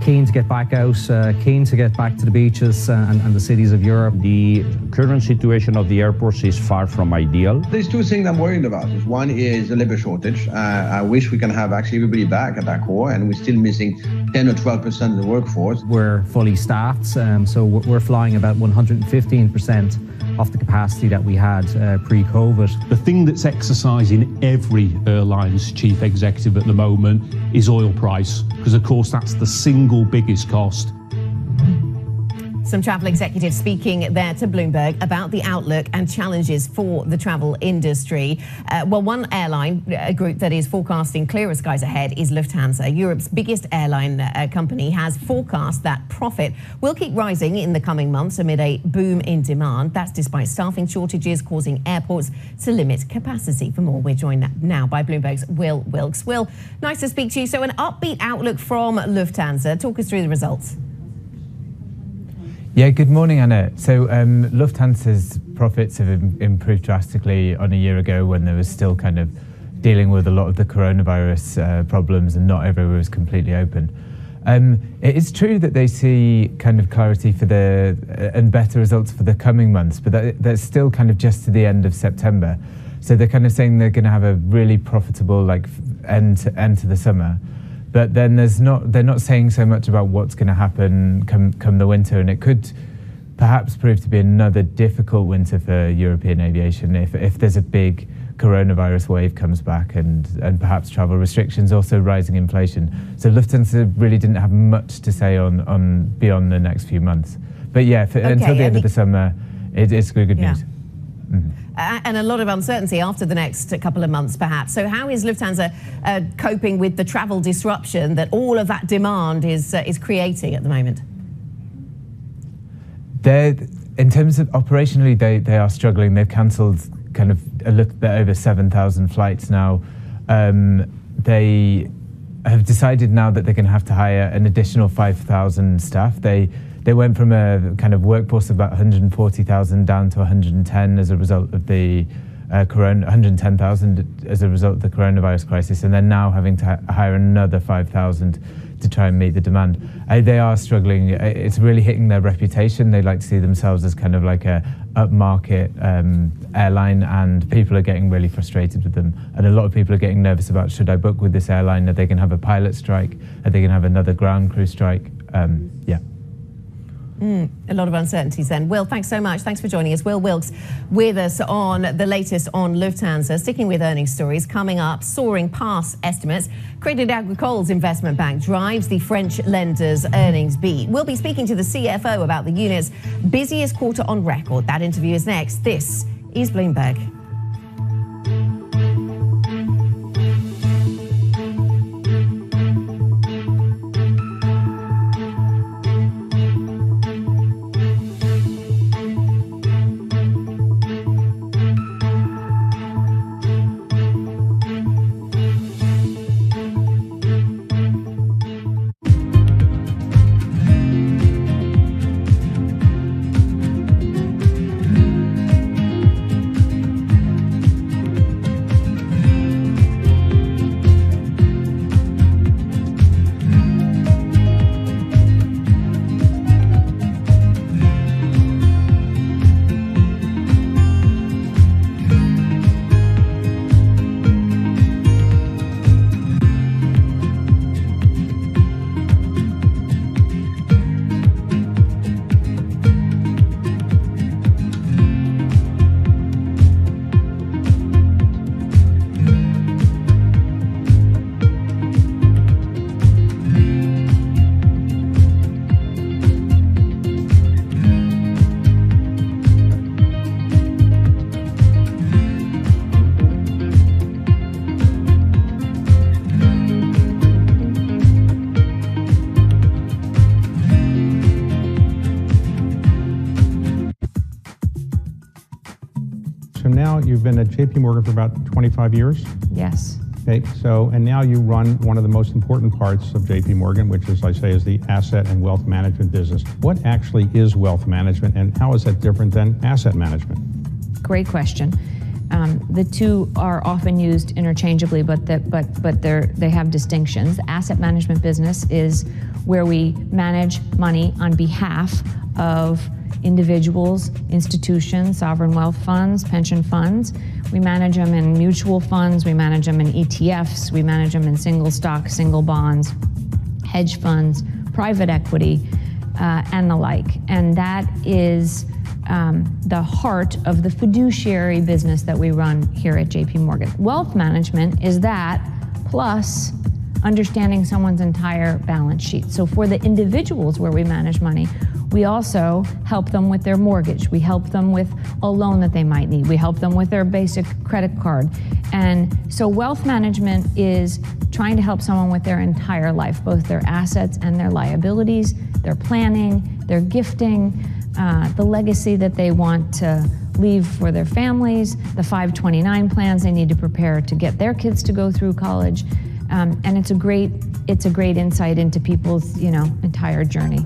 keen to get back out, keen to get back to the beaches and the cities of Europe. The current situation of the airports is far from ideal. There's two things I'm worried about. One is the labor shortage. I wish we can have actually everybody back at that core, and we're still missing 10 or 12% of the workforce. We're fully staffed, so we're flying about 115% of the capacity that we had pre-COVID. The thing that's exercising every airline's chief executive at the moment is oil price, because of course that's the single biggest cost. Some travel executives speaking there to Bloomberg about the outlook and challenges for the travel industry. One airline group that is forecasting clearer skies ahead is Lufthansa. Europe's biggest airline company has forecast that profit will keep rising in the coming months amid a boom in demand. That's despite staffing shortages causing airports to limit capacity. For more, we're joined now by Bloomberg's Will Wilkes. Will, nice to speak to you. So an upbeat outlook from Lufthansa. Talk us through the results. Yeah, good morning, Anna. So Lufthansa's profits have improved drastically on a year ago when there was still kind of dealing with a lot of the coronavirus problems and not everywhere was completely open. It is true that they see kind of clarity for and better results for the coming months, but that's still kind of just to the end of September. So they're kind of saying they're going to have a really profitable end to the summer. But then they're not saying so much about what's going to happen come the winter, and it could perhaps prove to be another difficult winter for European aviation if there's a big coronavirus wave comes back and perhaps travel restrictions, also rising inflation. So Lufthansa really didn't have much to say on beyond the next few months. But yeah, until the end of the summer, it's good news. Mm-hmm. And a lot of uncertainty after the next couple of months, perhaps. So how is Lufthansa coping with the travel disruption that all of that demand is creating at the moment? In terms of operationally, they are struggling. They've cancelled kind of a little bit over 7,000 flights now. They have decided now that they're going to have to hire an additional 5,000 staff. They went from a kind of workforce of about 140,000 down to 110 as a result of the 110,000 as a result of the coronavirus crisis, and they're now having to hire another 5,000 to try and meet the demand. They are struggling. It's really hitting their reputation. They like to see themselves as kind of like a upmarket airline, and people are getting really frustrated with them. And a lot of people are getting nervous about, should I book with this airline? Are they going to have a pilot strike? Are they going to have another ground crew strike? Yeah. A lot of uncertainties then. Will, thanks so much. Thanks for joining us. Will Wilkes with us on the latest on Lufthansa. Sticking with earnings stories, coming up, soaring past estimates. Crédit Agricole's investment bank drives the French lender's earnings beat. We'll be speaking to the CFO about the unit's busiest quarter on record. That interview is next. This is Bloomberg. you've been at JP Morgan for about 25 years? Yes. Okay, so, and now you run one of the most important parts of JP Morgan, which is, I say, is the asset and wealth management business. What actually is wealth management, and how is that different than asset management? Great question. The two are often used interchangeably, but they have distinctions. The asset management business is where we manage money on behalf of individuals, institutions, sovereign wealth funds, pension funds. We manage them in mutual funds, we manage them in ETFs, we manage them in single stock, single bonds, hedge funds, private equity, and the like. And that is the heart of the fiduciary business that we run here at JP Morgan. Wealth management is that plus understanding someone's entire balance sheet. So for the individuals where we manage money, we also help them with their mortgage. We help them with a loan that they might need. We help them with their basic credit card. And so wealth management is trying to help someone with their entire life, both their assets and their liabilities, their planning, their gifting, the legacy that they want to leave for their families, the 529 plans they need to prepare to get their kids to go through college. And it's a great insight into people's, entire journey.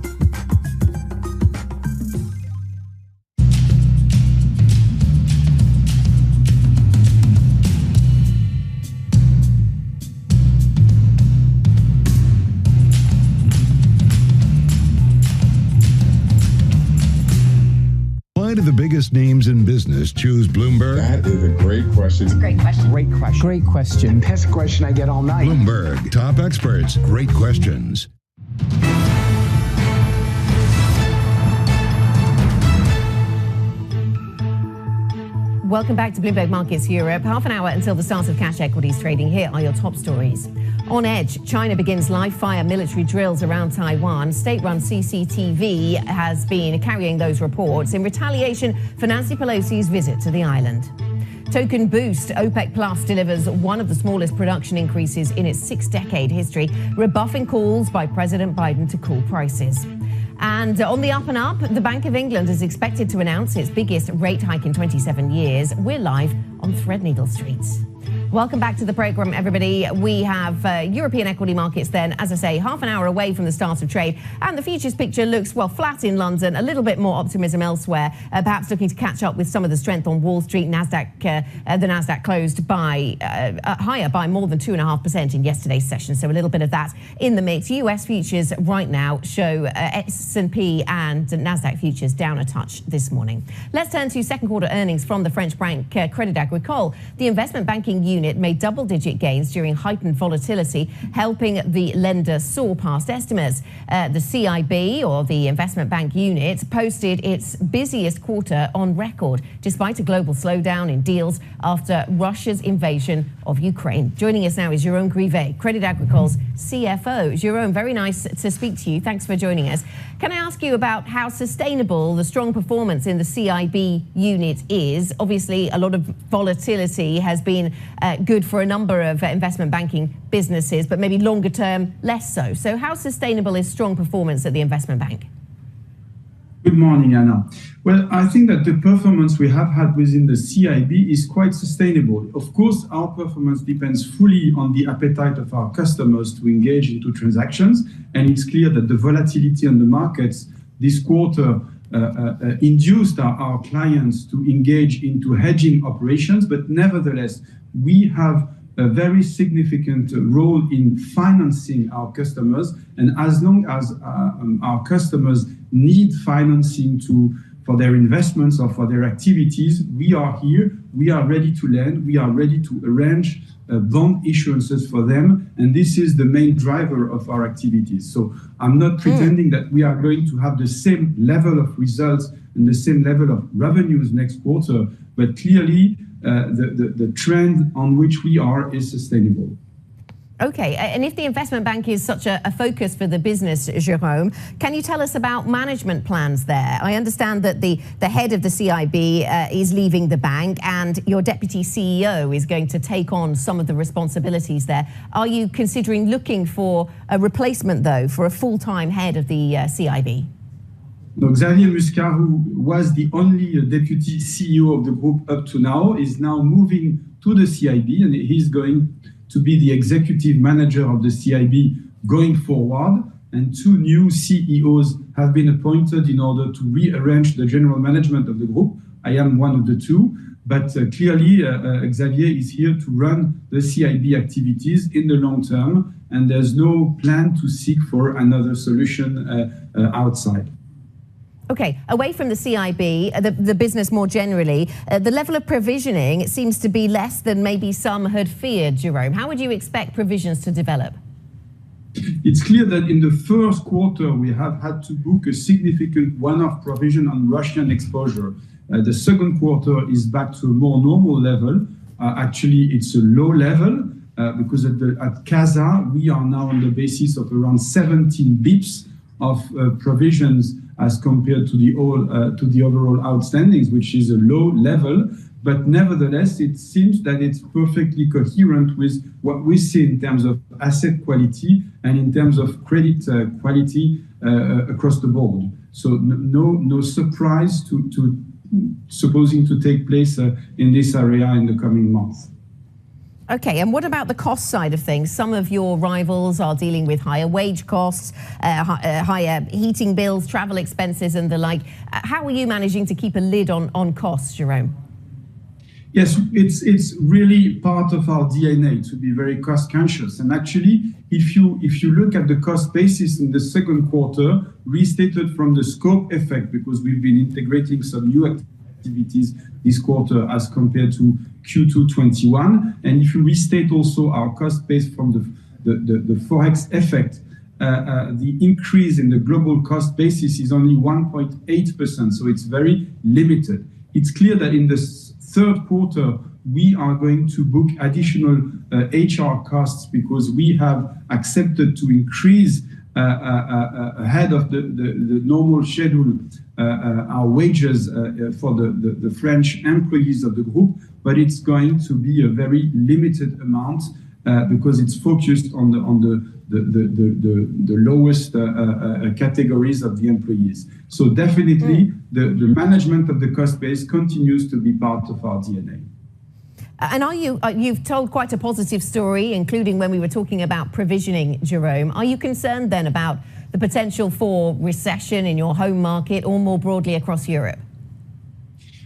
Why do the biggest names in business choose Bloomberg? That is a great question. It's a great question. Great question. Great question. Best question I get all night. Bloomberg, top experts, great questions. Welcome back to Bloomberg Markets Europe. Half an hour until the start of cash equities trading. Here are your top stories. On edge, China begins live-fire military drills around Taiwan. State-run CCTV has been carrying those reports in retaliation for Nancy Pelosi's visit to the island. Token boost, OPEC Plus delivers one of the smallest production increases in its 6-decade history, rebuffing calls by President Biden to cool prices. And on the up and up, the Bank of England is expected to announce its biggest rate hike in 27 years. We're live on Threadneedle Street. Welcome back to the program, everybody. We have European equity markets then, as I say, half an hour away from the start of trade. And the futures picture looks, well, flat in London, a little bit more optimism elsewhere, perhaps looking to catch up with some of the strength on Wall Street. The Nasdaq closed by higher by more than 2.5% in yesterday's session. So a little bit of that in the mix. US futures right now show S&P and Nasdaq futures down a touch this morning. Let's turn to second quarter earnings from the French bank Crédit Agricole. The investment banking unit made double-digit gains during heightened volatility, helping the lender soar past estimates. The CIB, or the investment bank unit, posted its busiest quarter on record, despite a global slowdown in deals after Russia's invasion of Ukraine. Joining us now is Jérôme Grivet, Crédit Agricole's CFO. Jérôme, very nice to speak to you. Thanks for joining us. Can I ask you about how sustainable the strong performance in the CIB unit is? Obviously, a lot of volatility has been good for a number of investment banking businesses, but maybe longer term, less so. So how sustainable is strong performance at the investment bank? Good morning, Anna. Well, I think that the performance we have had within the CIB is quite sustainable. Of course, our performance depends fully on the appetite of our customers to engage into transactions. And it's clear that the volatility on the markets this quarter induced our clients to engage into hedging operations. But nevertheless, we have a very significant role in financing our customers. And as long as our customers need financing for their investments or for their activities, we are here, we are ready to lend, we are ready to arrange bond issuances for them. And this is the main driver of our activities. So I'm not pretending that we are going to have the same level of results and the same level of revenues next quarter, but clearly the trend on which we are is sustainable. Okay, and if the investment bank is such a focus for the business, Jérôme, can you tell us about management plans there? I understand that the head of the CIB is leaving the bank and your deputy CEO is going to take on some of the responsibilities there. Are you considering looking for a replacement, though, for a full-time head of the CIB? No, Xavier Muscat, who was the only deputy CEO of the group up to now, is now moving to the CIB, and he's going to be the executive manager of the CIB going forward. And two new CEOs have been appointed in order to rearrange the general management of the group. I am one of the two, but clearly Xavier is here to run the CIB activities in the long term, and there's no plan to seek for another solution outside. Okay, away from the CIB, the business more generally, the level of provisioning seems to be less than maybe some had feared, Jerome. How would you expect provisions to develop? It's clear that in the first quarter, we have had to book a significant one-off provision on Russian exposure. The second quarter is back to a more normal level. Actually, it's a low level because at CASA, we are now on the basis of around 17 bips of provisions as compared to the overall outstandings, which is a low level. But nevertheless, it seems that it's perfectly coherent with what we see in terms of asset quality and in terms of credit quality across the board. So no surprise to supposing to take place in this area in the coming months. Okay, and what about the cost side of things? Some of your rivals are dealing with higher wage costs, higher heating bills, travel expenses and the like. How are you managing to keep a lid on costs, Jerome? Yes, it's really part of our DNA to be very cost conscious. And actually, if you look at the cost basis in the second quarter, restated from the scope effect, because we've been integrating some new activities this quarter as compared to Q2 21, and if you restate also our cost base from the forex effect, the increase in the global cost basis is only 1.8%, so it's very limited. It's clear that in the third quarter, we are going to book additional HR costs because we have accepted to increase ahead of the normal schedule our wages for the French employees of the group, but it's going to be a very limited amount because it's focused on the lowest categories of the employees. So definitely the management of the cost base continues to be part of our DNA. And you've told quite a positive story, including when we were talking about provisioning, Jerome. Are you concerned then about the potential for recession in your home market or more broadly across Europe?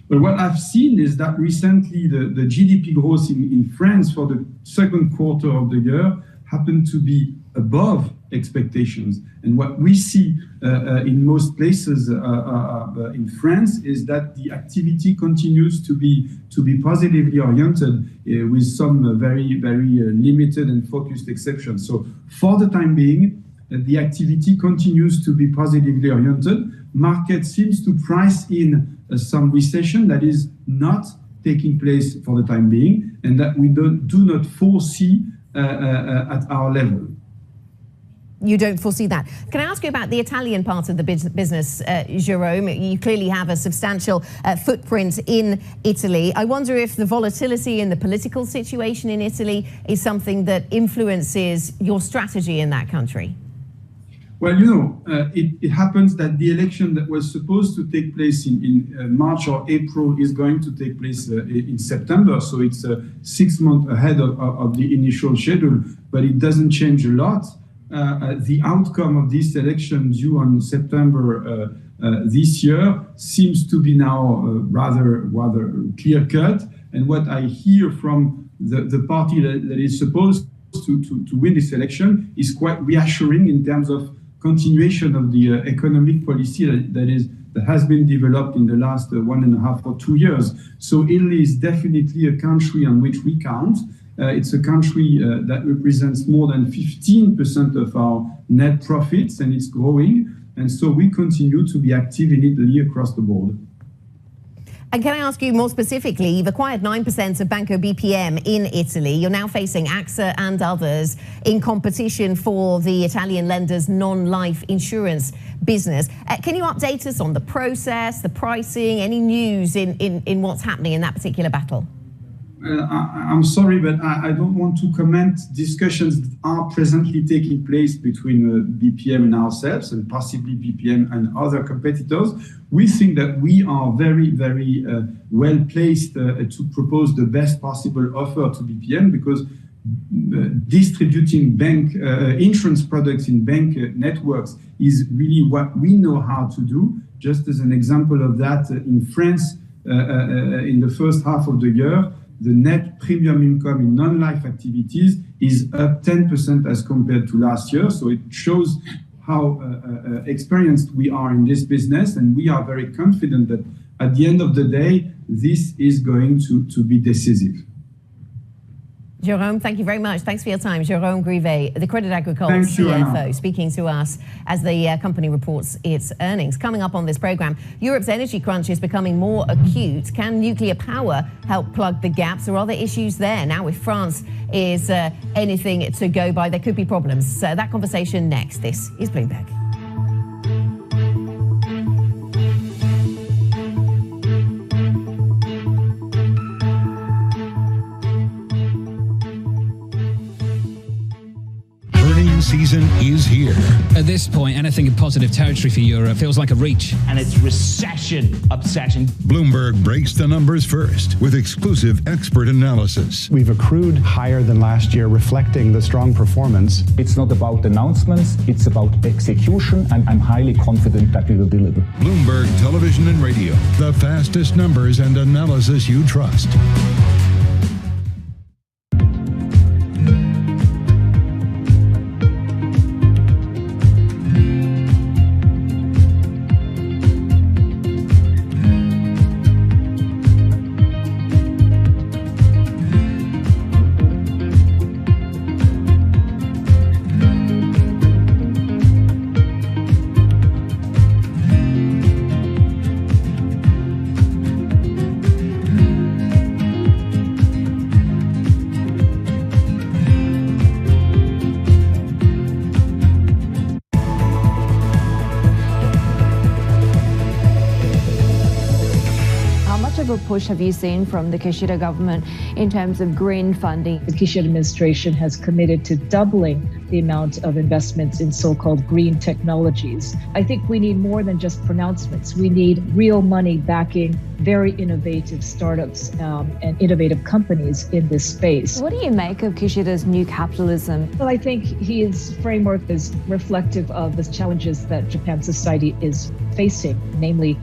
Well, what I've seen is that recently the GDP growth in France for the second quarter of the year happened to be above expectations. And what we see in most places in France is that the activity continues to be positively oriented with some very, very limited and focused exceptions. So for the time being, the activity continues to be positively oriented. Market seems to price in some recession that is not taking place for the time being, and that we do not foresee at our level. You don't foresee that. Can I ask you about the Italian part of the business, Jerome? You clearly have a substantial footprint in Italy. I wonder if the volatility in the political situation in Italy is something that influences your strategy in that country. Well, you know, it happens that the election that was supposed to take place in March or April is going to take place in September. So it's 6 months ahead of the initial schedule, but it doesn't change a lot. The outcome of this election due on September this year seems to be now rather clear-cut. And what I hear from the party that is supposed to win this election is quite reassuring in terms of continuation of the economic policy that has been developed in the last 1.5 or 2 years. So Italy is definitely a country on which we count. It's a country that represents more than 15% of our net profits, and it's growing. And so we continue to be active in Italy across the board. And can I ask you more specifically, you've acquired 9% of Banco BPM in Italy. You're now facing AXA and others in competition for the Italian lender's non-life insurance business. Can you update us on the process, the pricing, any news in what's happening in that particular battle? I'm sorry, but I don't want to comment discussions that are presently taking place between BPM and ourselves, and possibly BPM and other competitors. We think that we are very, very well placed to propose the best possible offer to BPM, because distributing bank insurance products in bank networks is really what we know how to do. Just as an example of that, in France, in the first half of the year, the net premium income in non-life activities is up 10% as compared to last year. So it shows how experienced we are in this business, and we are very confident that at the end of the day, this is going to be decisive. Jérôme, thank you very much. Thanks for your time. Jérôme Grivet, the Crédit Agricole CFO, speaking to us as the company reports its earnings. Coming up on this program, Europe's energy crunch is becoming more acute. Can nuclear power help plug the gaps, or are there issues there? Now, if France is anything to go by, there could be problems. That conversation next. This is Bloomberg. Season is here. At this point, anything in positive territory for Europe feels like a reach. And it's recession obsession. Bloomberg breaks the numbers first with exclusive expert analysis. We've accrued higher than last year, reflecting the strong performance. It's not about announcements, it's about execution, and I'm highly confident that we will deliver. Bloomberg Television and Radio, the fastest numbers and analysis you trust. Push have you seen from the Kishida government in terms of green funding? The Kishida administration has committed to doubling the amount of investments in so-called green technologies. I think we need more than just pronouncements. We need real money backing very innovative startups and innovative companies in this space. What do you make of Kishida's new capitalism? Well, I think his framework is reflective of the challenges that Japan society is facing, namely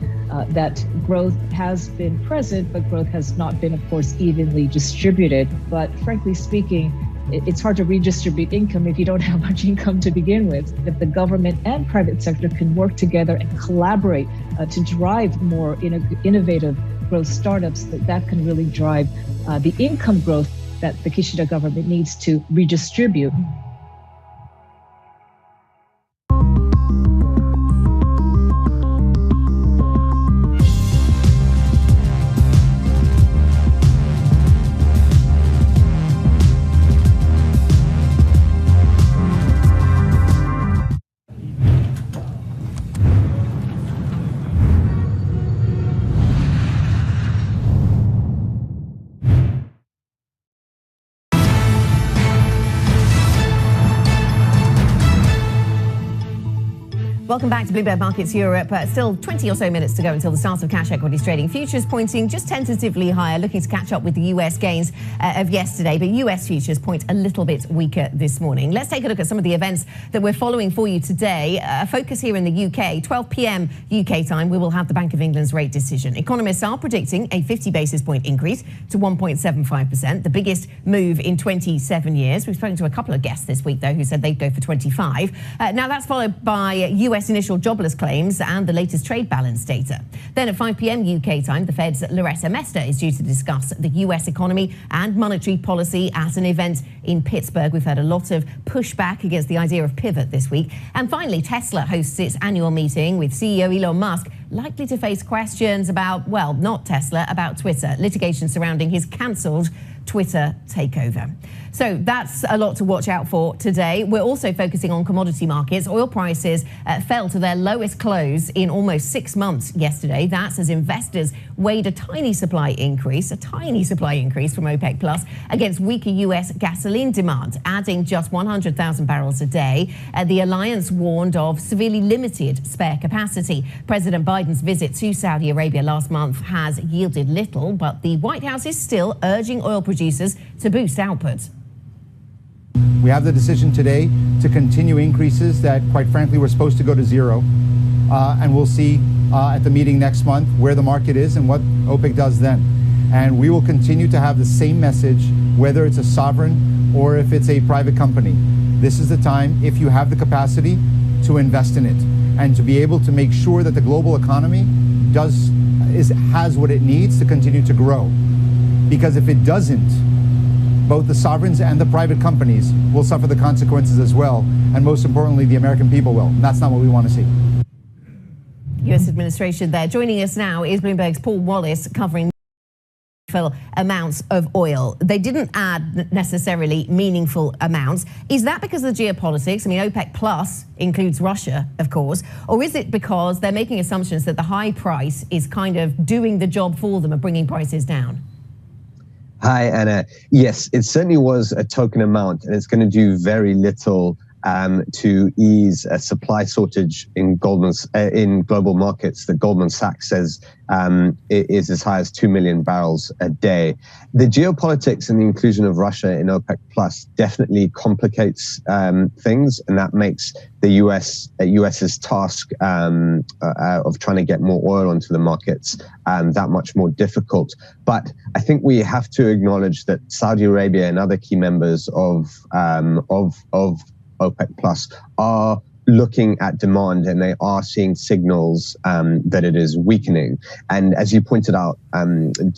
that growth has been present, but growth has not been, of course, evenly distributed. But frankly speaking, it's hard to redistribute income if you don't have much income to begin with. If the government and private sector can work together and collaborate to drive more innovative growth startups, that can really drive the income growth that the Kishida government needs to redistribute. Welcome back to Bloomberg Markets Europe. Still 20 or so minutes to go until the start of cash equities trading. Futures pointing just tentatively higher, looking to catch up with the US gains of yesterday. But US futures point a little bit weaker this morning. Let's take a look at some of the events that we're following for you today. A focus here in the UK. 12 p.m. UK time, we will have the Bank of England's rate decision. Economists are predicting a 50 basis point increase to 1.75%, the biggest move in 27 years. We've spoken to a couple of guests this week, though, who said they'd go for 25. Now, that's followed by US initial jobless claims and the latest trade balance data. Then at 5 p.m. UK time, the Fed's Loretta Mester is due to discuss the US economy and monetary policy at an event in Pittsburgh. We've had a lot of pushback against the idea of pivot this week. And finally, Tesla hosts its annual meeting with CEO Elon Musk, likely to face questions about, well, not Tesla, about Twitter, litigation surrounding his cancelled Twitter takeover. So that's a lot to watch out for today. We're also focusing on commodity markets. Oil prices fell to their lowest close in almost 6 months yesterday. That's as investors weighed a tiny supply increase from OPEC Plus against weaker US gasoline demand, adding just 100,000 barrels a day. The alliance warned of severely limited spare capacity. President Biden's visit to Saudi Arabia last month has yielded little, but the White House is still urging oil producers to boost output. We have the decision today to continue increases that, quite frankly, were supposed to go to zero. And we'll see at the meeting next month where the market is and what OPEC does then. And we will continue to have the same message, whether it's a sovereign or if it's a private company. This is the time, if you have the capacity, to invest in it and to be able to make sure that the global economy has what it needs to continue to grow. Because if it doesn't, both the sovereigns and the private companies will suffer the consequences as well, and most importantly, the American people will. And that's not what we want to see. U.S. administration there. Joining us now is Bloomberg's Paul Wallace, covering amounts of oil. They didn't add necessarily meaningful amounts. Is that because of the geopolitics? I mean, OPEC Plus includes Russia, of course. Or is it because they're making assumptions that the high price is kind of doing the job for them and bringing prices down? Hi, Anna. Yes, it certainly was a token amount, and it's going to do very little to ease a supply shortage in global markets that Goldman Sachs says it is as high as 2 million barrels a day. The geopolitics and the inclusion of Russia in OPEC Plus definitely complicates things, and that makes the US's task of trying to get more oil onto the markets that much more difficult. But I think we have to acknowledge that Saudi Arabia and other key members of OPEC Plus are looking at demand, and they are seeing signals that it is weakening. And as you pointed out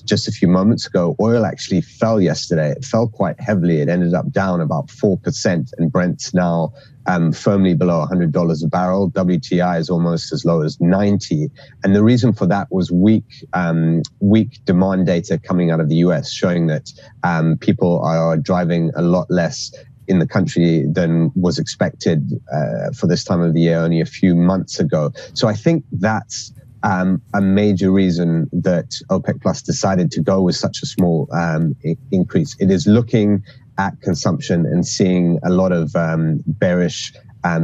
just a few moments ago, oil actually fell yesterday. It fell quite heavily. It ended up down about 4%, and Brent's now firmly below $100 a barrel. WTI is almost as low as 90. And the reason for that was weak demand data coming out of the US, showing that people are driving a lot less in the country than was expected for this time of the year only a few months ago. So I think that's a major reason that OPEC Plus decided to go with such a small increase. It is looking at consumption and seeing a lot of bearish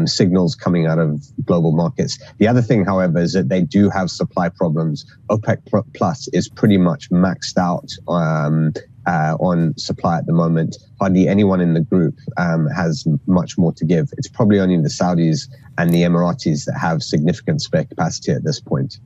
signals coming out of global markets. The other thing, however, is that they do have supply problems. OPEC Plus is pretty much maxed out on supply at the moment. Hardly anyone in the group has much more to give. It's probably only the Saudis and the Emiratis that have significant spare capacity at this point.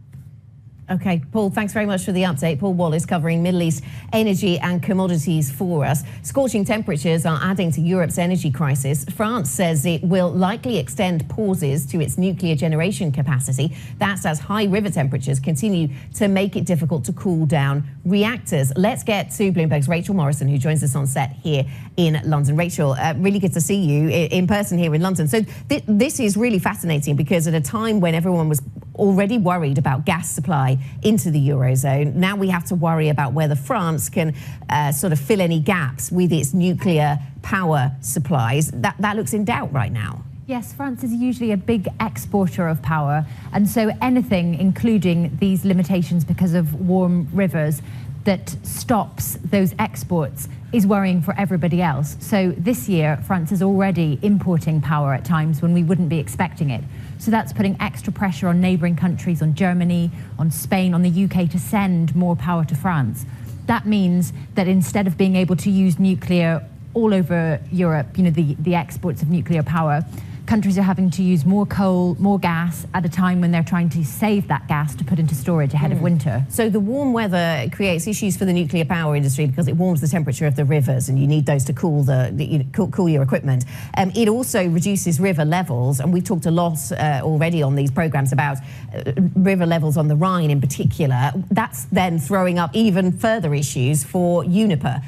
Okay, Paul, thanks very much for the update. Paul Wallace covering Middle East energy and commodities for us. Scorching temperatures are adding to Europe's energy crisis. France says it will likely extend pauses to its nuclear generation capacity. That's as high river temperatures continue to make it difficult to cool down reactors. Let's get to Bloomberg's Rachel Morrison, who joins us on set here in London. Rachel, really good to see you in person here in London. So this is really fascinating, because at a time when everyone was already worried about gas supply into the Eurozone, now we have to worry about whether France can sort of fill any gaps with its nuclear power supplies. That looks in doubt right now. Yes, France is usually a big exporter of power, and so anything, including these limitations because of warm rivers, that stops those exports is worrying for everybody else. So this year, France is already importing power at times when we wouldn't be expecting it. So that's putting extra pressure on neighbouring countries, on Germany, on Spain, on the UK to send more power to France. That means that instead of being able to use nuclear all over Europe, you know, the exports of nuclear power, countries are having to use more coal, more gas at a time when they're trying to save that gas to put into storage ahead of winter. So the warm weather creates issues for the nuclear power industry because it warms the temperature of the rivers, and you need those to cool cool your equipment. It also reduces river levels, and we've talked a lot already on these programs about river levels on the Rhine in particular. That's then throwing up even further issues for Uniper,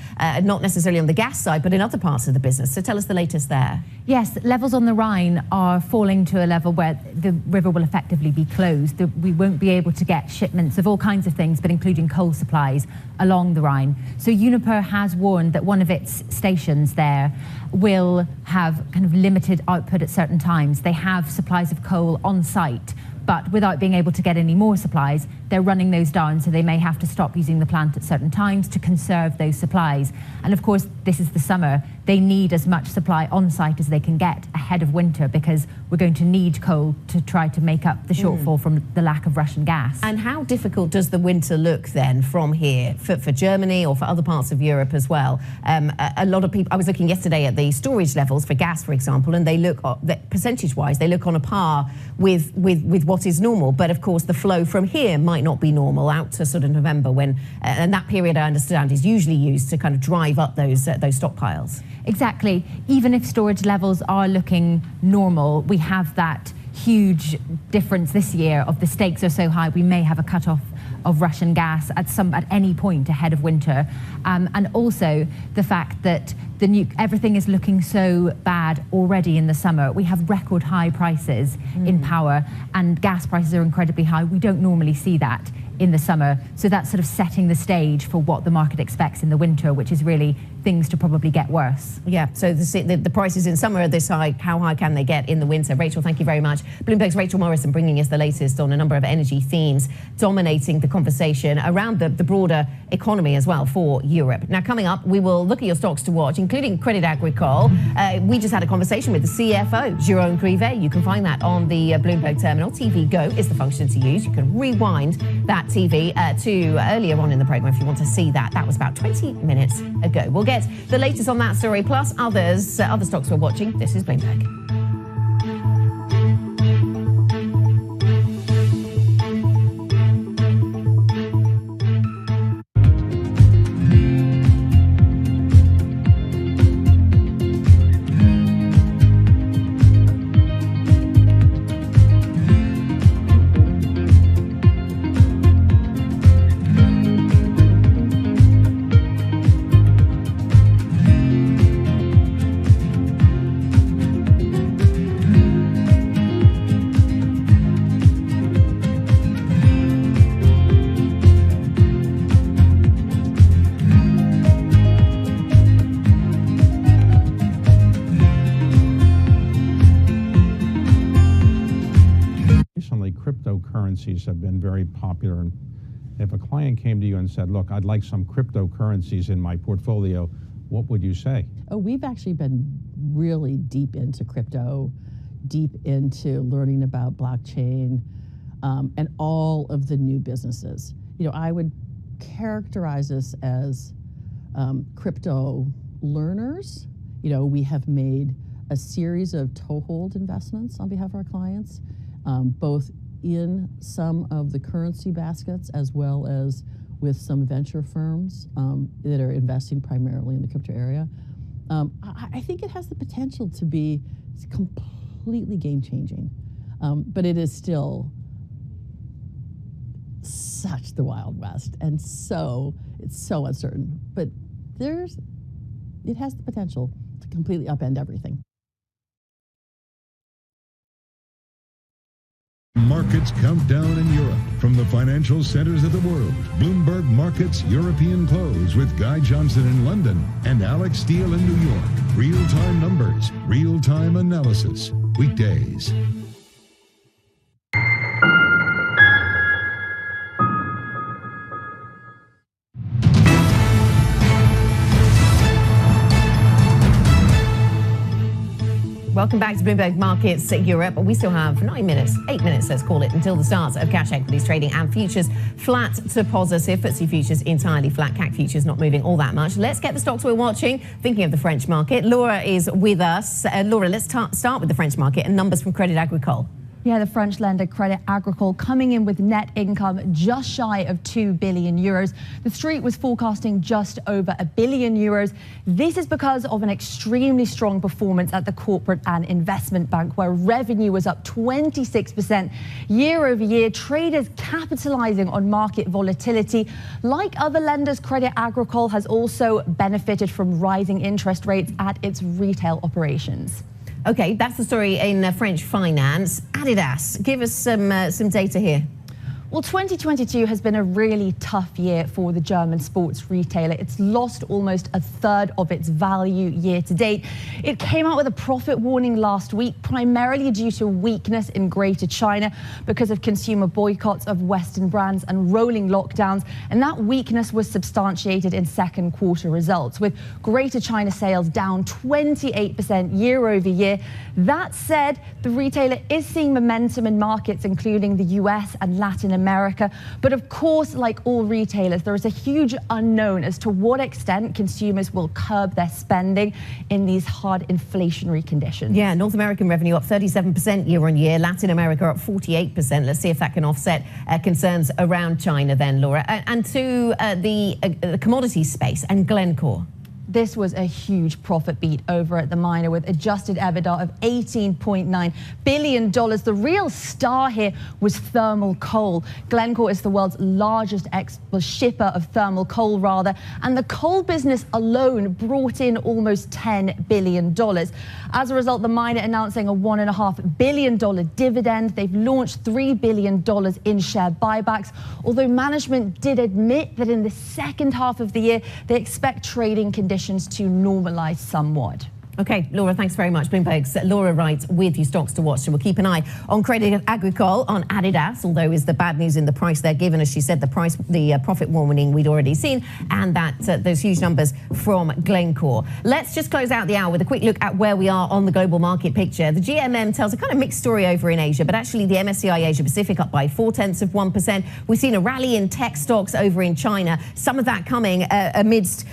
not necessarily on the gas side, but in other parts of the business. So tell us the latest there. Yes, levels on the Rhine are falling to a level where the river will effectively be closed. We won't be able to get shipments of all kinds of things, but including coal supplies along the Rhine. So Uniper has warned that one of its stations there will have kind of limited output at certain times. They have supplies of coal on site, but without being able to get any more supplies, they're running those down, so they may have to stop using the plant at certain times to conserve those supplies. And of course, this is the summer. They need as much supply on site as they can get ahead of winter, because we're going to need coal to try to make up the shortfall from the lack of Russian gas. And how difficult does the winter look then from here for Germany or for other parts of Europe as well? A lot of people, I was looking yesterday at the storage levels for gas, for example, and they look, percentage-wise, they look on a par with what is normal. But of course, the flow from here might not be normal out to sort of November, when, and that period, I understand, is usually used to kind of drive up those stockpiles. Exactly. Even if storage levels are looking normal, we have that huge difference this year of the stakes are so high, we may have a cut-off of Russian gas at any point ahead of winter. And also the fact that everything is looking so bad already in the summer. We have record high prices in power, and gas prices are incredibly high. We don't normally see that in the summer. So that's sort of setting the stage for what the market expects in the winter, which is really things to probably get worse. Yeah, so the prices in summer are this high. How high can they get in the winter? Rachel, thank you very much. Bloomberg's Rachel Morrison bringing us the latest on a number of energy themes dominating the conversation around the broader economy as well for Europe. Now, coming up, we will look at your stocks to watch, including Crédit Agricole. We just had a conversation with the CFO, Jérôme Grivet. You can find that on the Bloomberg terminal. TV Go is the function to use. You can rewind that TV to earlier on in the program if you want to see that. That was about 20 minutes ago. We'll get the latest on that story, plus other stocks we're watching. This is Bloomberg. Cryptocurrencies have been very popular. And if a client came to you and said, look, I'd like some cryptocurrencies in my portfolio, what would you say? Oh, we've actually been really deep into crypto, deep into learning about blockchain, and all of the new businesses. You know, I would characterize this as crypto learners. You know, we have made a series of toehold investments on behalf of our clients, both in some of the currency baskets as well as with some venture firms that are investing primarily in the crypto area. I think it has the potential to be completely game-changing, but it is still such the Wild West, and it's so uncertain. But it has the potential to completely upend everything. Markets countdown in Europe. From the financial centers of the world, Bloomberg Markets European Close with Guy Johnson in London and Alex Steele in New York. Real-time numbers, real-time analysis. Weekdays. Welcome back to Bloomberg Markets Europe. We still have 8 minutes, let's call it, until the start of cash equities trading and futures flat to positive. FTSE futures entirely flat. CAC futures not moving all that much. Let's get the stocks we're watching. Thinking of the French market, Laura is with us. Laura, let's start with the French market and numbers from Crédit Agricole. Yeah, the French lender Crédit Agricole coming in with net income just shy of 2 billion euros. The street was forecasting just over 1 billion euros. This is because of an extremely strong performance at the corporate and investment bank, where revenue was up 26% year over year. Traders capitalizing on market volatility. Like other lenders, Crédit Agricole has also benefited from rising interest rates at its retail operations. Okay, that's the story in French finance. Adidas, give us some data here. Well, 2022 has been a really tough year for the German sports retailer. It's lost almost a third of its value year to date. It came out with a profit warning last week, primarily due to weakness in Greater China because of consumer boycotts of Western brands and rolling lockdowns. And that weakness was substantiated in second quarter results, with Greater China sales down 28% year over year. That said, the retailer is seeing momentum in markets including the US and Latin America. But of course, like all retailers, there is a huge unknown as to what extent consumers will curb their spending in these hard inflationary conditions. Yeah, North American revenue up 37% year on year, Latin America up 48%. Let's see if that can offset concerns around China then, Laura. And to the commodities space and Glencore. This was a huge profit beat over at the miner with adjusted EBITDA of $18.9 billion. The real star here was thermal coal. Glencore is the world's largest shipper of thermal coal, and the coal business alone brought in almost $10 billion. As a result, the miner announcing a $1.5 billion dividend. They've launched $3 billion in share buybacks, although management did admit that in the second half of the year, they expect trading conditions to normalize somewhat. Okay, Laura, thanks very much. Bloomberg's Laura Wright with you, stocks to watch. So we'll keep an eye on Crédit Agricole, on Adidas, although is the bad news in the price they're given, as she said, the profit warning we'd already seen, and that those huge numbers from Glencore. Let's just close out the hour with a quick look at where we are on the global market picture. The GMM tells a kind of mixed story over in Asia, but actually the MSCI Asia Pacific up by 0.4%. We've seen a rally in tech stocks over in China, some of that coming amidst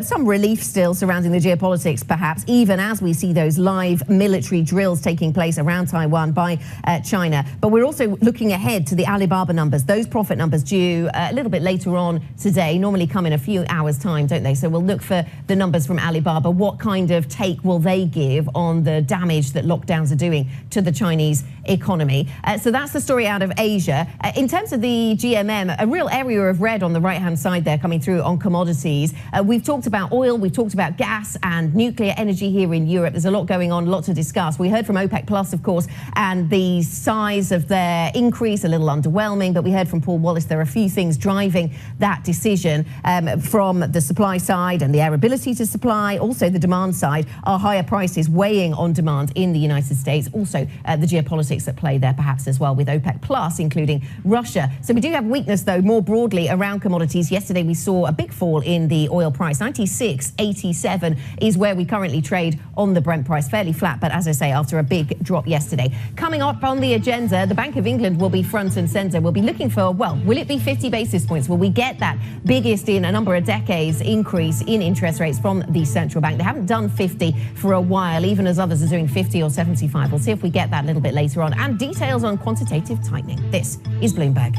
some relief still surrounding the geopolitics, perhaps, even as we see those live military drills taking place around Taiwan by China. But we're also looking ahead to the Alibaba numbers. Those profit numbers due a little bit later on today, normally come in a few hours' time, don't they? So we'll look for the numbers from Alibaba. What kind of take will they give on the damage that lockdowns are doing to the Chinese economy? So that's the story out of Asia. In terms of the GMM, a real area of red on the right-hand side there coming through on commodities. We've talked about oil, we've talked about gas and nuclear energy here in Europe. There's a lot going on, a lot to discuss. We heard from OPEC Plus, of course, and the size of their increase, a little underwhelming, but we heard from Paul Wallace there are a few things driving that decision from the supply side and their ability to supply, also the demand side, are higher prices weighing on demand in the United States, also the geopolitics at play there perhaps as well with OPEC Plus, including Russia. So we do have weakness, though, more broadly around commodities. Yesterday we saw a big fall in the oil price. 96.87 is where we currently trade on the Brent price, fairly flat, but as I say, after a big drop yesterday. Coming up on the agenda, the Bank of England will be front and centre. We'll be looking for, well, will it be 50 basis points? Will we get that biggest in a number of decades increase in interest rates from the central bank? They haven't done 50 for a while, even as others are doing 50 or 75. We'll see if we get that a little bit later on. And details on quantitative tightening. This is Bloomberg.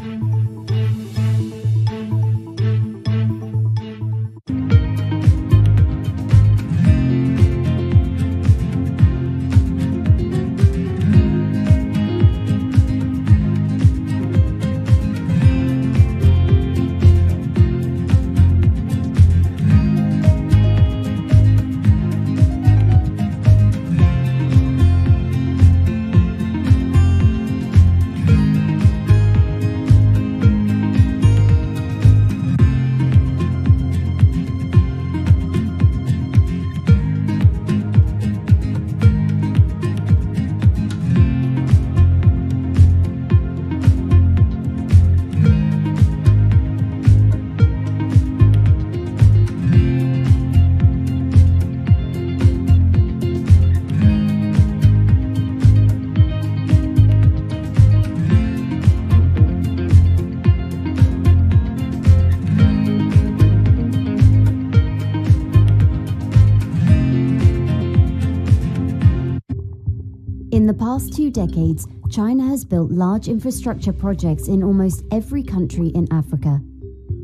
In the past 2 decades, China has built large infrastructure projects in almost every country in Africa.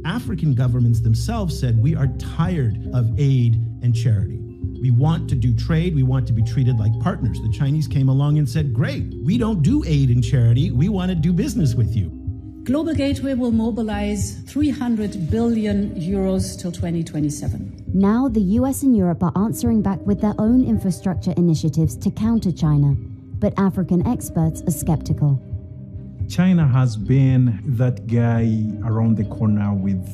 African governments themselves said, we are tired of aid and charity. We want to do trade. We want to be treated like partners. The Chinese came along and said, great, we don't do aid and charity. We want to do business with you. Global Gateway will mobilize 300 billion euros till 2027. Now the US and Europe are answering back with their own infrastructure initiatives to counter China, but African experts are skeptical. China has been that guy around the corner with,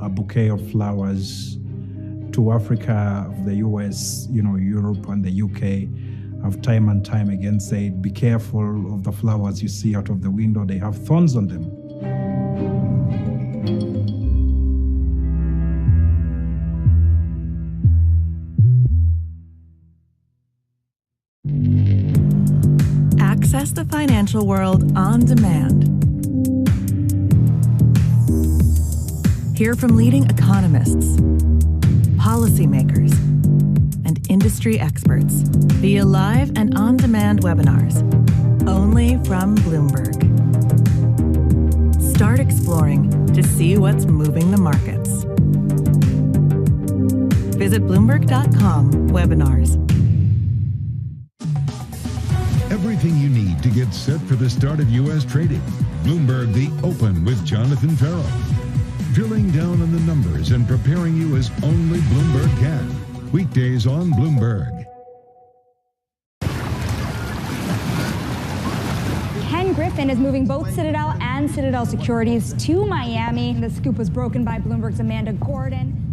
a bouquet of flowers to Africa, the US, Europe and the UK. Have time and time again said, be careful of the flowers you see out of the window. They have thorns on them. Access the financial world on demand. Hear from leading economists, policymakers, and industry experts via live and on-demand webinars, only from Bloomberg. Start exploring to see what's moving the markets. Visit Bloomberg.com/webinars. Everything you need to get set for the start of U.S. trading. Bloomberg The Open with Jonathan Farrell. Drilling down on the numbers and preparing you as only Bloomberg can. Weekdays on Bloomberg. Ken Griffin is moving both Citadel and Citadel Securities to Miami. The scoop was broken by Bloomberg's Amanda Gordon.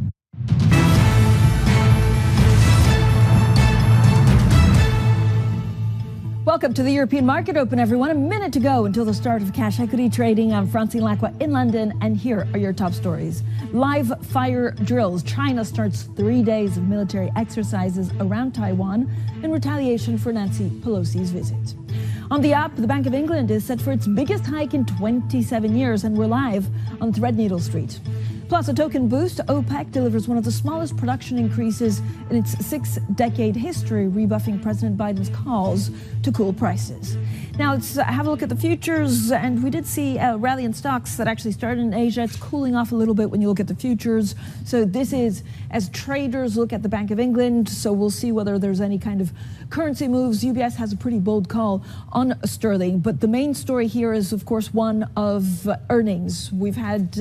Welcome to the European Market Open, everyone. A minute to go until the start of cash equity trading. I'm Francine Lacqua in London, and here are your top stories. Live fire drills. China starts 3 days of military exercises around Taiwan in retaliation for Nancy Pelosi's visit. On the up, the Bank of England is set for its biggest hike in 27 years, and we're live on Threadneedle Street. Plus, a token boost, OPEC delivers one of the smallest production increases in its 6-decade history, rebuffing President Biden's calls to cool prices. Now, let's have a look at the futures, and we did see a rally in stocks that actually started in Asia. It's cooling off a little bit when you look at the futures. So this is as traders look at the Bank of England, so we'll see whether there's any kind of currency moves. UBS has a pretty bold call on sterling, but the main story here is, of course, one of earnings. We've had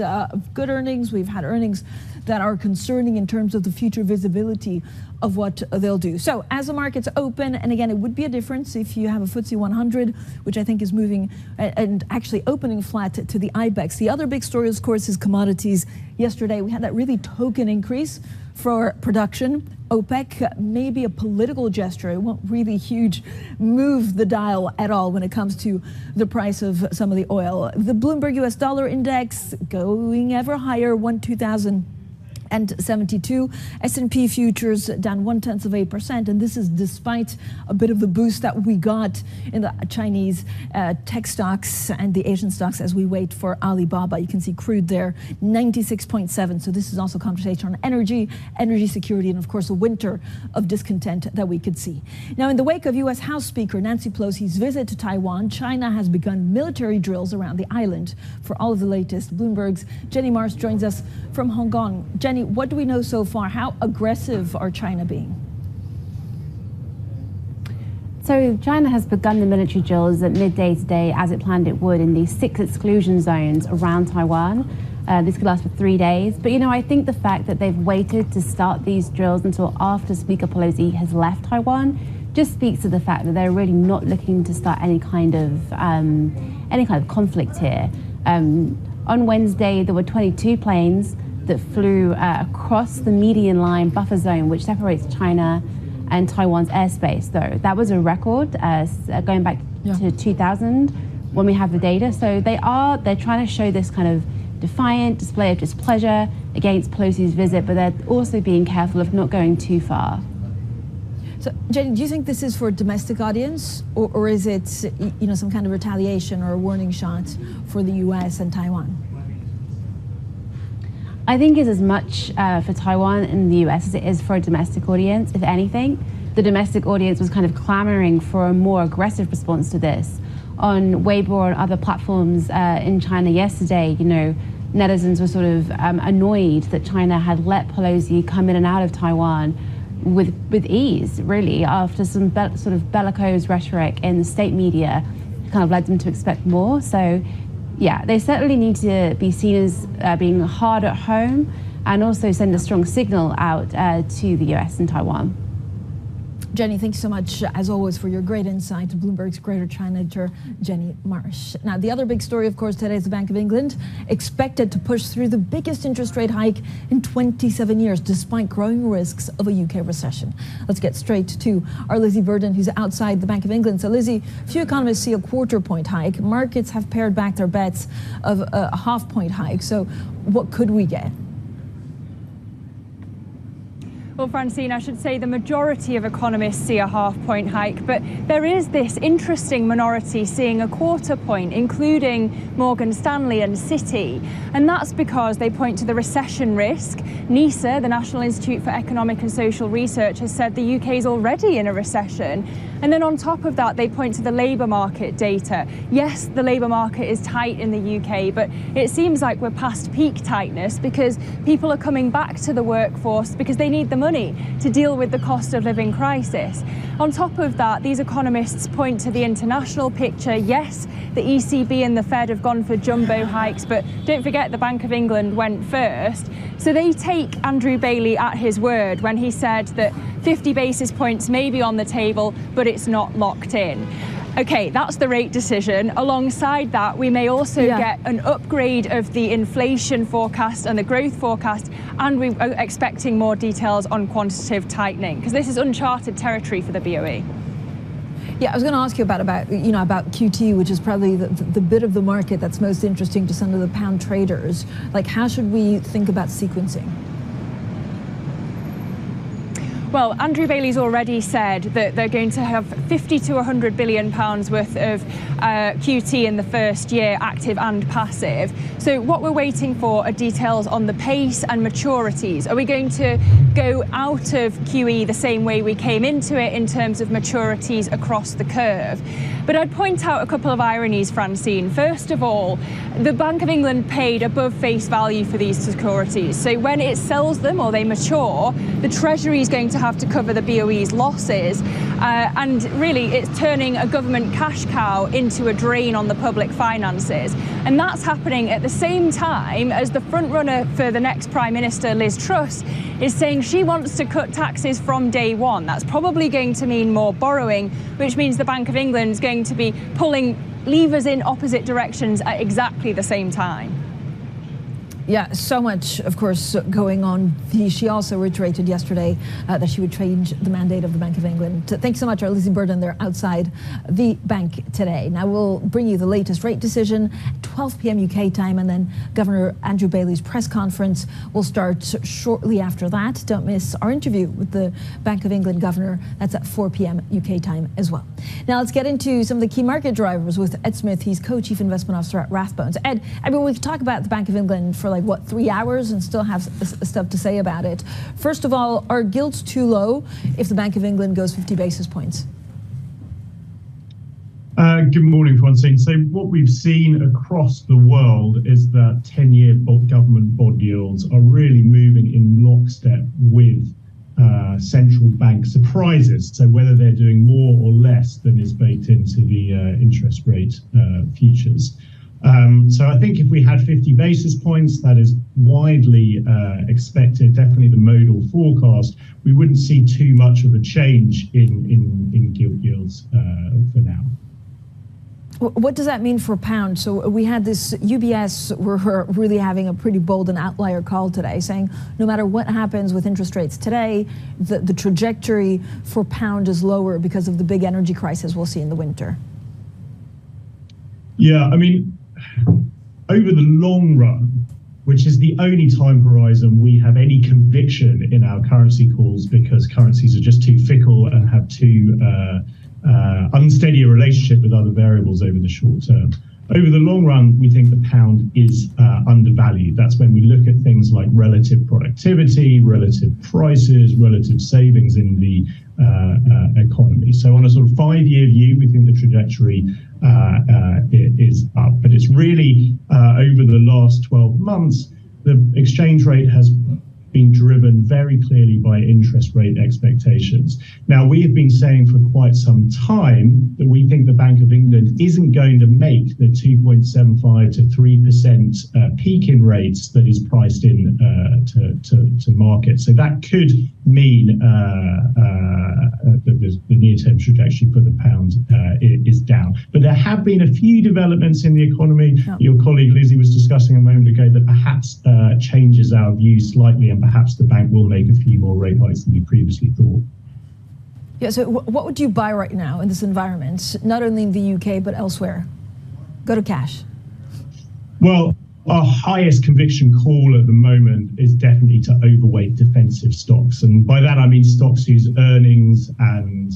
good earnings. We've had earnings that are concerning in terms of the future visibility of what they'll do. So as the markets open, and again, it would be a difference if you have a FTSE 100, which I think is moving and actually opening flat to the IBEX. The other big story, of course, is commodities. Yesterday, we had that really token increase for production. OPEC, maybe a political gesture. It won't really move the dial at all when it comes to the price of some of the oil. The Bloomberg US dollar index going ever higher, 1,272. S&P futures down 0.1%, and this is despite a bit of the boost that we got in the Chinese tech stocks and the Asian stocks as we wait for Alibaba. You can see crude there, 96.7. So this is also conversation on energy security, and of course a winter of discontent that we could see. Now, in the wake of U.S. House Speaker Nancy Pelosi's visit to Taiwan, China has begun military drills around the island. For all of the latest, Bloomberg's Jenny Mars joins us from Hong Kong. Jenny, what do we know so far? How aggressive are China being? So China has begun the military drills at midday today, as it planned it would, in these 6 exclusion zones around Taiwan. This could last for 3 days. But, I think the fact that they've waited to start these drills until after Speaker Pelosi has left Taiwan just speaks to the fact that they're really not looking to start any kind of conflict here. On Wednesday, there were 22 planes that flew across the median line buffer zone, which separates China and Taiwan's airspace, though. That was a record going back to 2000 when we have the data. So they're trying to show this kind of defiant display of displeasure against Pelosi's visit, but they're also being careful of not going too far. So, Jenny, do you think this is for a domestic audience, or is it, some kind of retaliation or a warning shot for the U.S. and Taiwan? I think it's as much for Taiwan and the US as it is for a domestic audience. If anything, the domestic audience was kind of clamoring for a more aggressive response to this. On Weibo and other platforms in China yesterday, netizens were sort of annoyed that China had let Pelosi come in and out of Taiwan with ease, really, after some sort of bellicose rhetoric in the state media kind of led them to expect more. So yeah, they certainly need to be seen as being hard at home and also send a strong signal out to the US and Taiwan. Jenny, thanks so much, as always, for your great insight to Bloomberg's Greater China editor, Jenny Marsh. Now, the other big story, of course, today is the Bank of England expected to push through the biggest interest rate hike in 27 years, despite growing risks of a UK recession. Let's get straight to our Lizzie Burden, who's outside the Bank of England. So, Lizzie, few economists see a quarter-point hike. Markets have pared back their bets of a half-point hike. So, what could we get? Well, Francine, I should say the majority of economists see a half-point hike, but there is this interesting minority seeing a quarter point, including Morgan Stanley and Citi. And that's because they point to the recession risk. NISA, the National Institute for Economic and Social Research, has said the UK is already in a recession. And then on top of that, they point to the labour market data. Yes, the labour market is tight in the UK, but it seems like we're past peak tightness because people are coming back to the workforce because they need the money to deal with the cost of living crisis. On top of that, these economists point to the international picture. Yes, the ECB and the Fed have gone for jumbo hikes, but don't forget the Bank of England went first. So they take Andrew Bailey at his word when he said that 50 basis points may be on the table, but it's not locked in. Okay, that's the rate decision. Alongside that, we may also get an upgrade of the inflation forecast and the growth forecast, and we're expecting more details on quantitative tightening, because this is uncharted territory for the BOE. Yeah, I was going to ask you about QT, which is probably the bit of the market that's most interesting to some of the pound traders. Like, how should we think about sequencing? Well, Andrew Bailey's already said that they're going to have 50 to 100 billion pounds worth of QT in the first year, active and passive. So what we're waiting for are details on the pace and maturities. Are we going to go out of QE the same way we came into it in terms of maturities across the curve? But I'd point out a couple of ironies, Francine. First of all, the Bank of England paid above face value for these securities. So when it sells them or they mature, the Treasury is going to have to cover the BOE's losses. And really, it's turning a government cash cow into a drain on the public finances. And that's happening at the same time as the front runner for the next Prime Minister, Liz Truss, is saying she wants to cut taxes from day one. That's probably going to mean more borrowing, which means the Bank of England is going to be pulling levers in opposite directions at exactly the same time. Yeah, so much, of course, going on. She also reiterated yesterday that she would change the mandate of the Bank of England. Thanks so much, our Lizzie Burden. They're outside the bank today. Now we'll bring you the latest rate decision at 12 p.m. UK time, and then Governor Andrew Bailey's press conference will start shortly after that. Don't miss our interview with the Bank of England Governor. That's at 4 p.m. UK time as well. Now let's get into some of the key market drivers with Ed Smith. He's co-chief investment officer at Rathbones. Ed, I mean, we could talk about the Bank of England for 3 hours and still have stuff to say about it. First of all, are gilts too low if the Bank of England goes 50 basis points? Good morning, Francine. So what we've seen across the world is that 10-year government bond yields are really moving in lockstep with central bank surprises. So whether they're doing more or less than is baked into the interest rate futures. So I think if we had 50 basis points, that is widely expected, definitely the modal forecast, we wouldn't see too much of a change in gilt yields for now. What does that mean for pound? So we had this UBS, we're really having a pretty bold and outlier call today, saying no matter what happens with interest rates today, the trajectory for pound is lower because of the big energy crisis we'll see in the winter. Yeah, I mean, over the long run, which is the only time horizon we have any conviction in our currency calls because currencies are just too fickle and have too unsteady a relationship with other variables over the short term. Over the long run, we think the pound is undervalued. That's when we look at things like relative productivity, relative prices, relative savings in the economy. So on a sort of 5-year view, we think the trajectory is up. But it's really over the last 12 months, the exchange rate has been driven very clearly by interest rate expectations. Now, we have been saying for quite some time that we think the Bank of England isn't going to make the 2.75 to 3% peak in rates that is priced in to market. So that could mean that near-term trajectory for the pound is down. But there have been a few developments in the economy. Your colleague Lizzie was discussing a moment ago that perhaps changes our view slightly, and perhaps the bank will make a few more rate hikes than we previously thought. Yeah, so what would you buy right now in this environment, not only in the UK, but elsewhere? Go to cash. Well, our highest conviction call at the moment is definitely to overweight defensive stocks. And by that, I mean stocks whose earnings and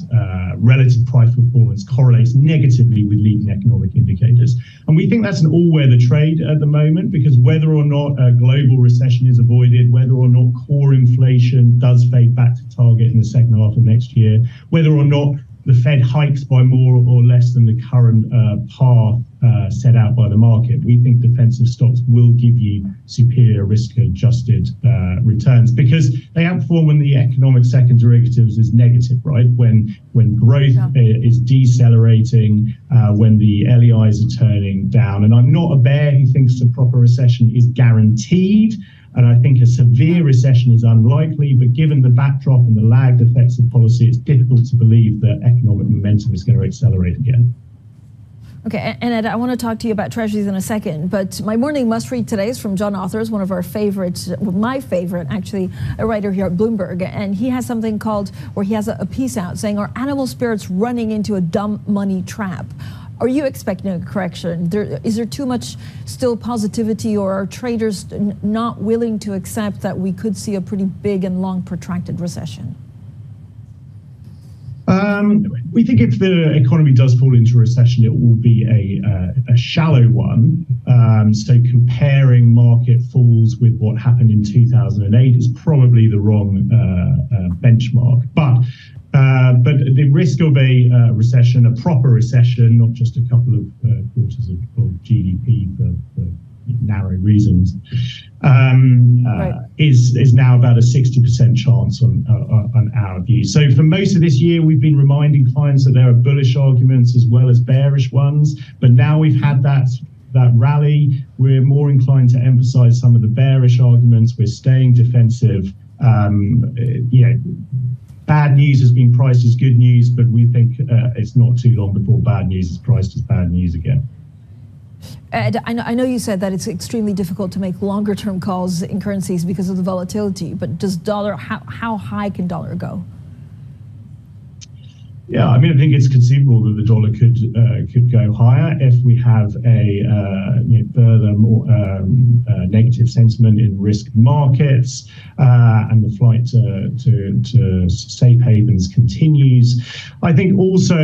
relative price performance correlates negatively with leading economic indicators. And we think that's an all-weather trade at the moment, because whether or not a global recession is avoided, whether or not core inflation does fade back to target in the second half of next year, whether or not the Fed hikes by more or less than the current path set out by the market, we think defensive stocks will give you superior risk-adjusted returns, because they outperform when the economic second derivatives is negative, right? When growth is decelerating, when the LEIs are turning down. And I'm not a bear who thinks a proper recession is guaranteed. And I think a severe recession is unlikely, but given the backdrop and the lagged effects of policy, it's difficult to believe that economic momentum is going to accelerate again. Okay, and Ed, I want to talk to you about treasuries in a second, but my morning must-read today is from John Authers, one of our favorites, well, my favorite, actually, a writer here at Bloomberg, and he has something called, or he has a piece out saying, "Are animal spirits running into a dumb money trap?" Are you expecting a correction? Is there too much still positivity, or are traders not willing to accept that we could see a pretty big and long protracted recession? We think if the economy does fall into a recession, it will be a shallow one. So comparing market falls with what happened in 2008 is probably the wrong benchmark. But the risk of a recession, a proper recession, not just a couple of quarters of GDP for narrow reasons, is now about a 60% chance on our view. So for most of this year, we've been reminding clients that there are bullish arguments as well as bearish ones. But now we've had that rally, we're more inclined to emphasize some of the bearish arguments. We're staying defensive. Bad news has been priced as good news, but we think it's not too long before bad news is priced as bad news again. Ed, I know you said that it's extremely difficult to make longer term calls in currencies because of the volatility, but does dollar, how high can dollar go? Yeah, I mean, I think it's conceivable that the dollar could go higher if we have a further more negative sentiment in risk markets, and the flight to safe havens continues. I think also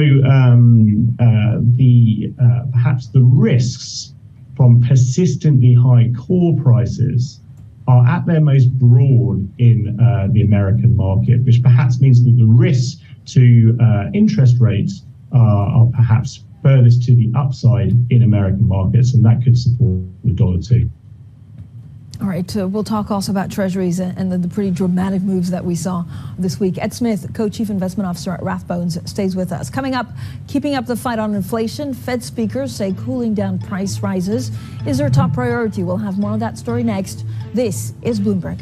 perhaps the risks from persistently high core prices are at their most broad in the American market, which perhaps means that the risks to interest rates are perhaps furthest to the upside in American markets, and that could support the dollar too. All right, we'll talk also about treasuries and the pretty dramatic moves that we saw this week. Ed Smith, Co-Chief Investment Officer at Rathbones, stays with us. Coming up, keeping up the fight on inflation. Fed speakers say cooling down price rises is their top priority. We'll have more on that story next. This is Bloomberg.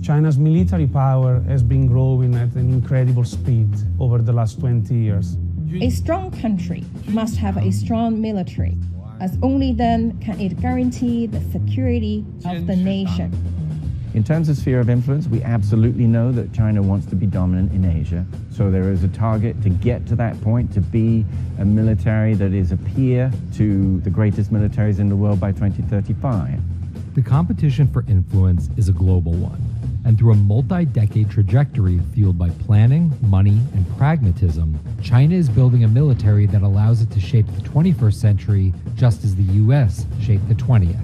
China's military power has been growing at an incredible speed over the last 20 years. A strong country must have a strong military, as only then can it guarantee the security of the nation. In terms of sphere of influence, we absolutely know that China wants to be dominant in Asia. So there is a target to get to that point, to be a military that is a peer to the greatest militaries in the world by 2035. The competition for influence is a global one, And through a multi-decade trajectory fueled by planning, money, and pragmatism, China is building a military that allows it to shape the 21st century just as the U.S. shaped the 20th.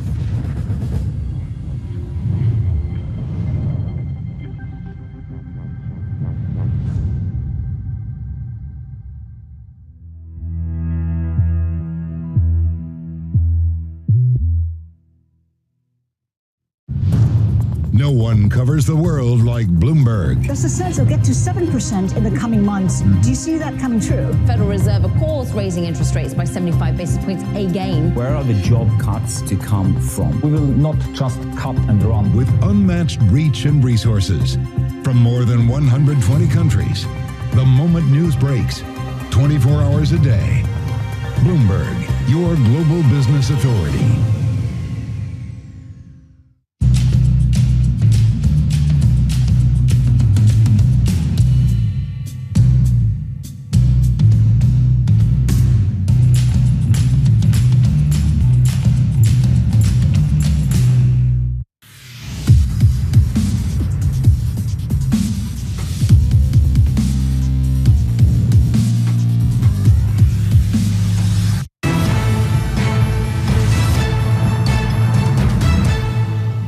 No one covers the world like Bloomberg. There's a sense it'll get to 7% in the coming months. Do you see that coming true? Federal Reserve, of course, raising interest rates by 75 basis points again. Where are the job cuts to come from? We will not just cut and run. With unmatched reach and resources from more than 120 countries, the moment news breaks, 24 hours a day. Bloomberg, your global business authority.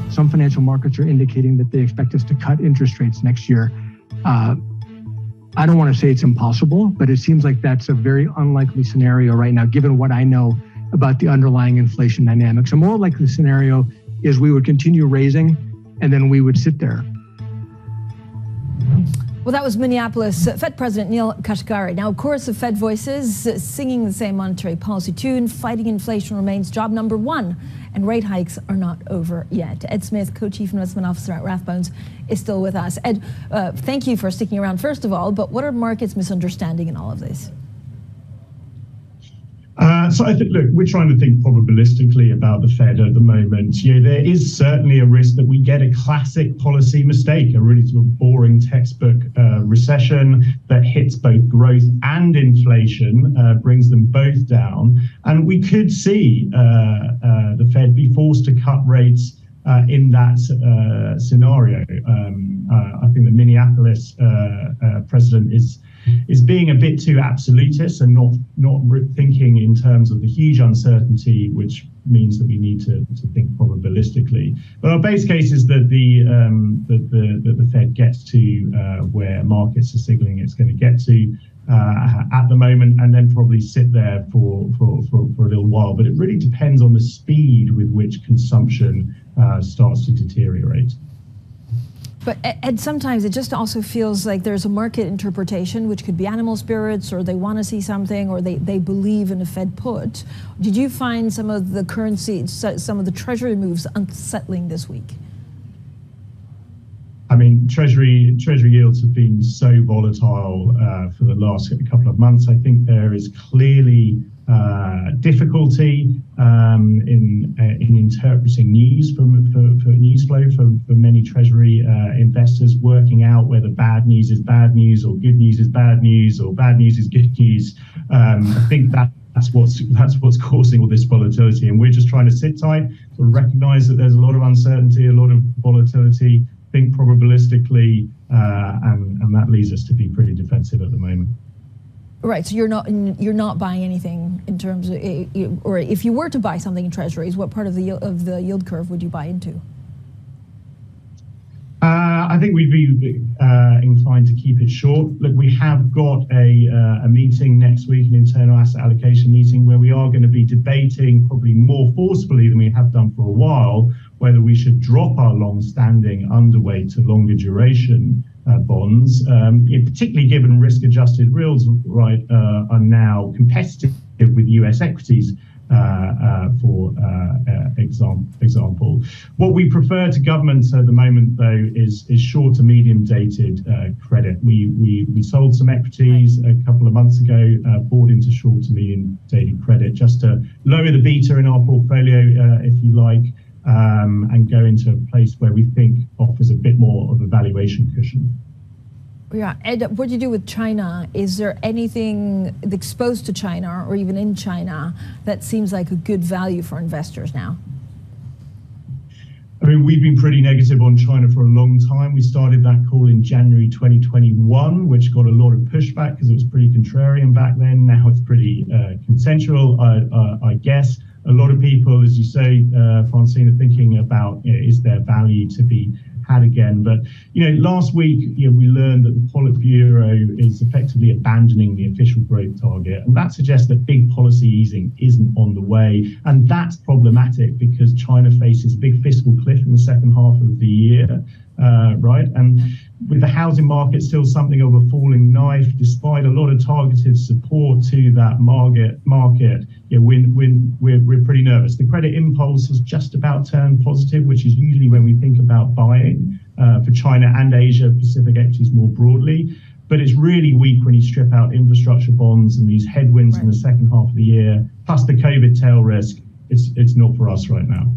Some financial markets are indicating that they expect us to cut interest rates next year. I don't want to say it's impossible, but it seems like that's a very unlikely scenario right now, given what I know about the underlying inflation dynamics. A more likely scenario is we would continue raising and then we would sit there. Well, that was Minneapolis Fed President Neil Kashkari. Now, of course, the Fed voices singing the same monetary policy tune. Fighting inflation remains job number one, and rate hikes are not over yet. Ed Smith, Co-Chief Investment Officer at Rathbones, is still with us. Ed, thank you for sticking around, first of all, but what are markets misunderstanding in all of this? So I think, look, we're trying to think probabilistically about the Fed at the moment. There is certainly a risk that we get a classic policy mistake, a really sort of boring textbook recession that hits both growth and inflation, brings them both down. And we could see the Fed be forced to cut rates in that scenario. I think the Minneapolis president is being a bit too absolutist and not thinking in terms of the huge uncertainty, which means that we need to think probabilistically. But our base case is that the Fed gets to where markets are signaling it's going to get to at the moment, and then probably sit there for a little while. But it really depends on the speed with which consumption starts to deteriorate. But Ed, sometimes it just also feels like there's a market interpretation, which could be animal spirits, or they want to see something, or they believe in a Fed put. Did you find some of the currency, some of the Treasury moves unsettling this week? I mean, Treasury yields have been so volatile for the last couple of months. I think there is clearly difficulty in interpreting news for news flow for many Treasury investors, working out whether bad news is bad news or good news is bad news or bad news is good news. I think that's what's causing all this volatility, and we're just trying to sit tight, sort of recognize that there's a lot of uncertainty, a lot of volatility, think probabilistically, and that leads us to be pretty defensive at the moment. Right, so you're not buying anything in terms of, or if you were to buy something in Treasuries, what part of the yield curve would you buy into? I think we'd be inclined to keep it short. Look, we have got a meeting next week, an internal asset allocation meeting, where we are going to be debating probably more forcefully than we have done for a while, whether we should drop our long-standing underweight to longer duration bonds, particularly given risk-adjusted yields are now competitive with US equities, for example. What we prefer to governments at the moment, though, is short to medium-dated credit. We sold some equities a couple of months ago, bought into short to medium-dated credit just to lower the beta in our portfolio, if you like, and go into a place where we think offers a bit more of a valuation cushion. Yeah, Ed, what do you do with China? Is there anything exposed to China or even in China that seems like a good value for investors now? I mean, we've been pretty negative on China for a long time. We started that call in January 2021, which got a lot of pushback because it was pretty contrarian back then. Now it's pretty consensual, I guess. A lot of people, as you say, Francine, are thinking about, is there value to be had again? But, last week, we learned that the Politburo is effectively abandoning the official growth target. And that suggests that big policy easing isn't on the way. And that's problematic because China faces a big fiscal cliff in the second half of the year, right? And with the housing market still something of a falling knife, despite a lot of targeted support to that market, we're pretty nervous. The credit impulse has just about turned positive, which is usually when we think about buying for China and Asia Pacific equities more broadly. But it's really weak when you strip out infrastructure bonds and these headwinds in the second half of the year, plus the COVID tail risk. It's not for us right now.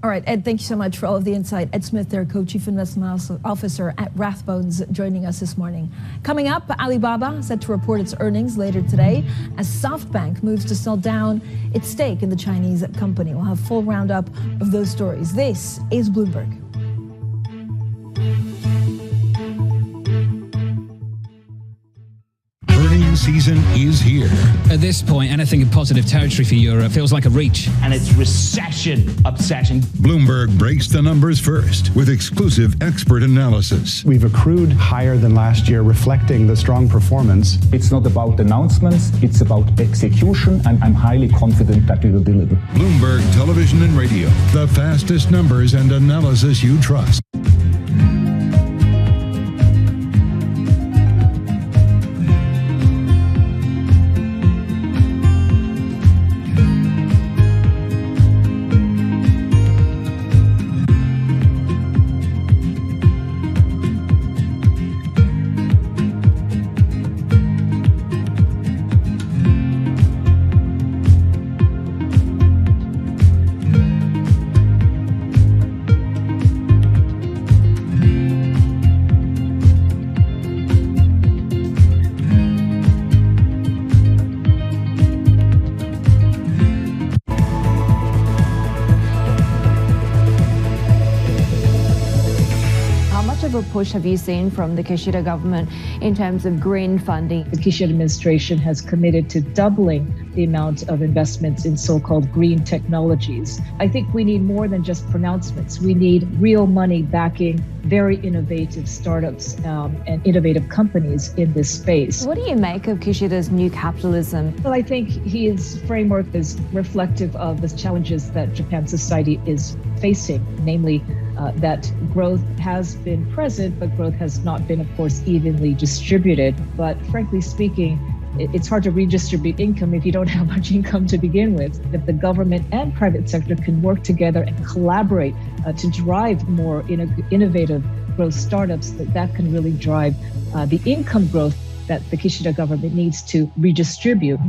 All right, Ed, thank you so much for all of the insight. Ed Smith, their co-chief investment officer at Rathbones, joining us this morning. Coming up, Alibaba set to report its earnings later today as SoftBank moves to sell down its stake in the Chinese company. We'll have a full roundup of those stories. This is Bloomberg. Season is here. At this point, anything in positive territory for Europe feels like a reach. And it's recession obsession. Bloomberg breaks the numbers first with exclusive expert analysis. We've accrued higher than last year, reflecting the strong performance. It's not about announcements, it's about execution, and I'm highly confident that we will deliver. Bloomberg Television and Radio, the fastest numbers and analysis you trust. Push have you seen from the Kishida government in terms of green funding? The Kishida administration has committed to doubling the amount of investments in so-called green technologies. I think we need more than just pronouncements. We need real money backing very innovative startups and innovative companies in this space. What do you make of Kishida's new capitalism? Well, I think his framework is reflective of the challenges that Japan society is facing, namely that growth has been present, but growth has not been, of course, evenly distributed. But frankly speaking, it's hard to redistribute income if you don't have much income to begin with. If the government and private sector can work together and collaborate to drive more innovative growth startups, that can really drive the income growth that the Kishida government needs to redistribute.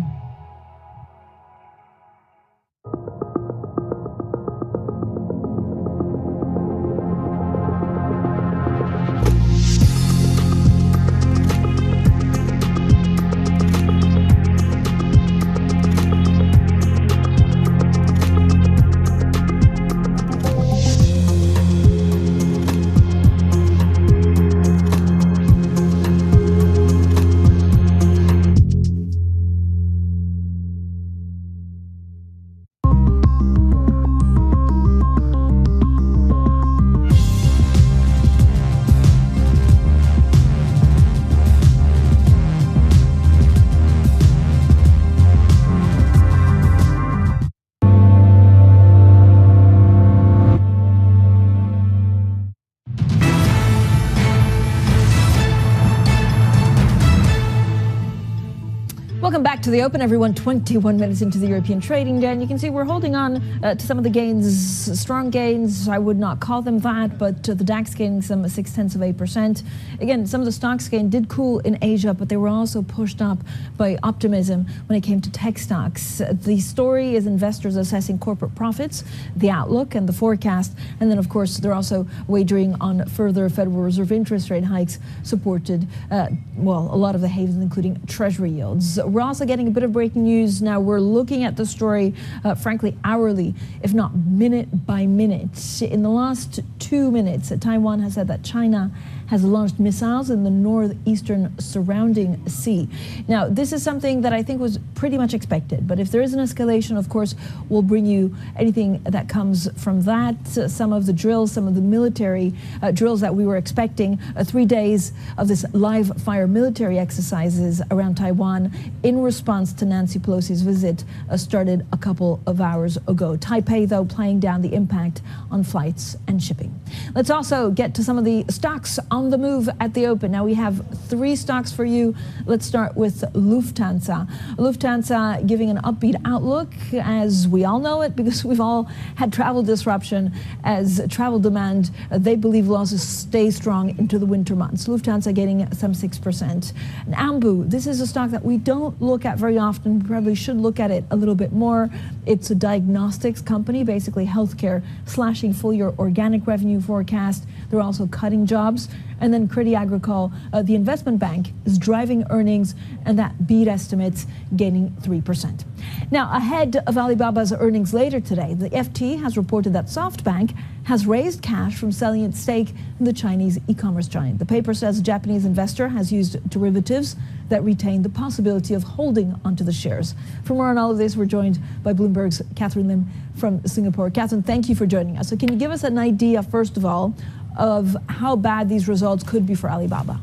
Welcome back to the Open, everyone. 21 minutes into the European trading day, and you can see we're holding on to some of the gains, strong gains. I would not call them that, but the DAX gaining some 0.6%. Again, some of the stocks gain did cool in Asia, but they were also pushed up by optimism when it came to tech stocks. The story is investors assessing corporate profits, the outlook and the forecast, and then of course they're also wagering on further Federal Reserve interest rate hikes supported, a lot of the havens, including Treasury yields. We're also getting a bit of breaking news now. We're looking at the story, frankly, hourly, if not minute by minute. In the last 2 minutes, Taiwan has said that China has launched missiles in the northeastern surrounding sea. Now, this is something that I think was pretty much expected, but if there is an escalation, of course, we'll bring you anything that comes from that. Some of the drills, some of the military drills that we were expecting, 3 days of this live fire military exercises around Taiwan in response to Nancy Pelosi's visit started a couple of hours ago. Taipei, though, playing down the impact on flights and shipping. Let's also get to some of the stocks on the move at the open. Now we have 3 stocks for you. Let's start with Lufthansa. Lufthansa giving an upbeat outlook, as we all know it, because we've all had travel disruption as travel demand, they believe, losses stay strong into the winter months. Lufthansa getting some 6%. And Ambu, this is a stock that we don't look at very often. We probably should look at it a little bit more. It's a diagnostics company, basically healthcare, slashing full-year organic revenue forecast. They're also cutting jobs. And then Crédit Agricole, the investment bank, is driving earnings, and that beat estimates, gaining 3%. Now, ahead of Alibaba's earnings later today, the FT has reported that SoftBank has raised cash from selling its stake in the Chinese e-commerce giant. The paper says a Japanese investor has used derivatives that retain the possibility of holding onto the shares. For more on all of this, we're joined by Bloomberg's Catherine Lim from Singapore. Catherine, thank you for joining us. So can you give us an idea, first of all, of how bad these results could be for Alibaba?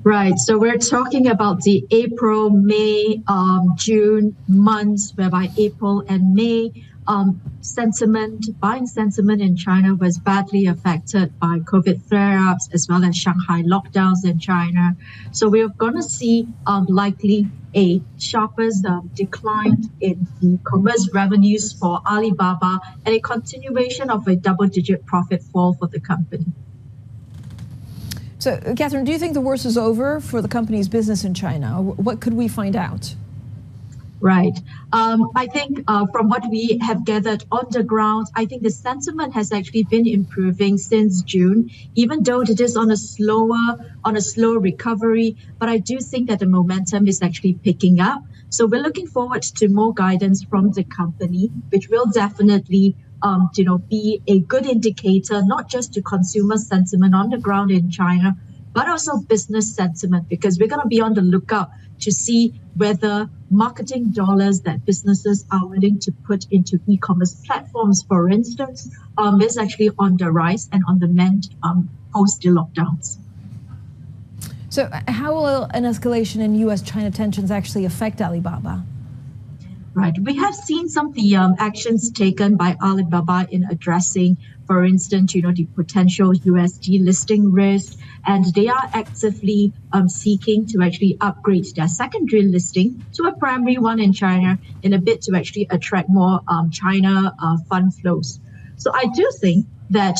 Right. So we're talking about the April, May, June months, whereby April and May buying sentiment in China was badly affected by COVID flare-ups as well as Shanghai lockdowns in China. So we're going to see likely a sharpest decline in the commerce revenues for Alibaba and a continuation of a double-digit profit fall for the company. So, Catherine, do you think the worst is over for the company's business in China? What could we find out? Right. I think from what we have gathered on the ground, I think the sentiment has actually been improving since June, even though it is on a slow recovery. But I do think that the momentum is actually picking up. So we're looking forward to more guidance from the company, which will definitely be a good indicator, not just to consumer sentiment on the ground in China, but also business sentiment, because we're going to be on the lookout to see whether marketing dollars that businesses are willing to put into e-commerce platforms, for instance, is actually on the rise and on the mend post the lockdowns. So how will an escalation in U.S.-China tensions actually affect Alibaba? Right. We have seen some of the actions taken by Alibaba in addressing, for instance, the potential US delisting risk, and they are actively seeking to actually upgrade their secondary listing to a primary one in China in a bid to actually attract more China fund flows. So I do think that,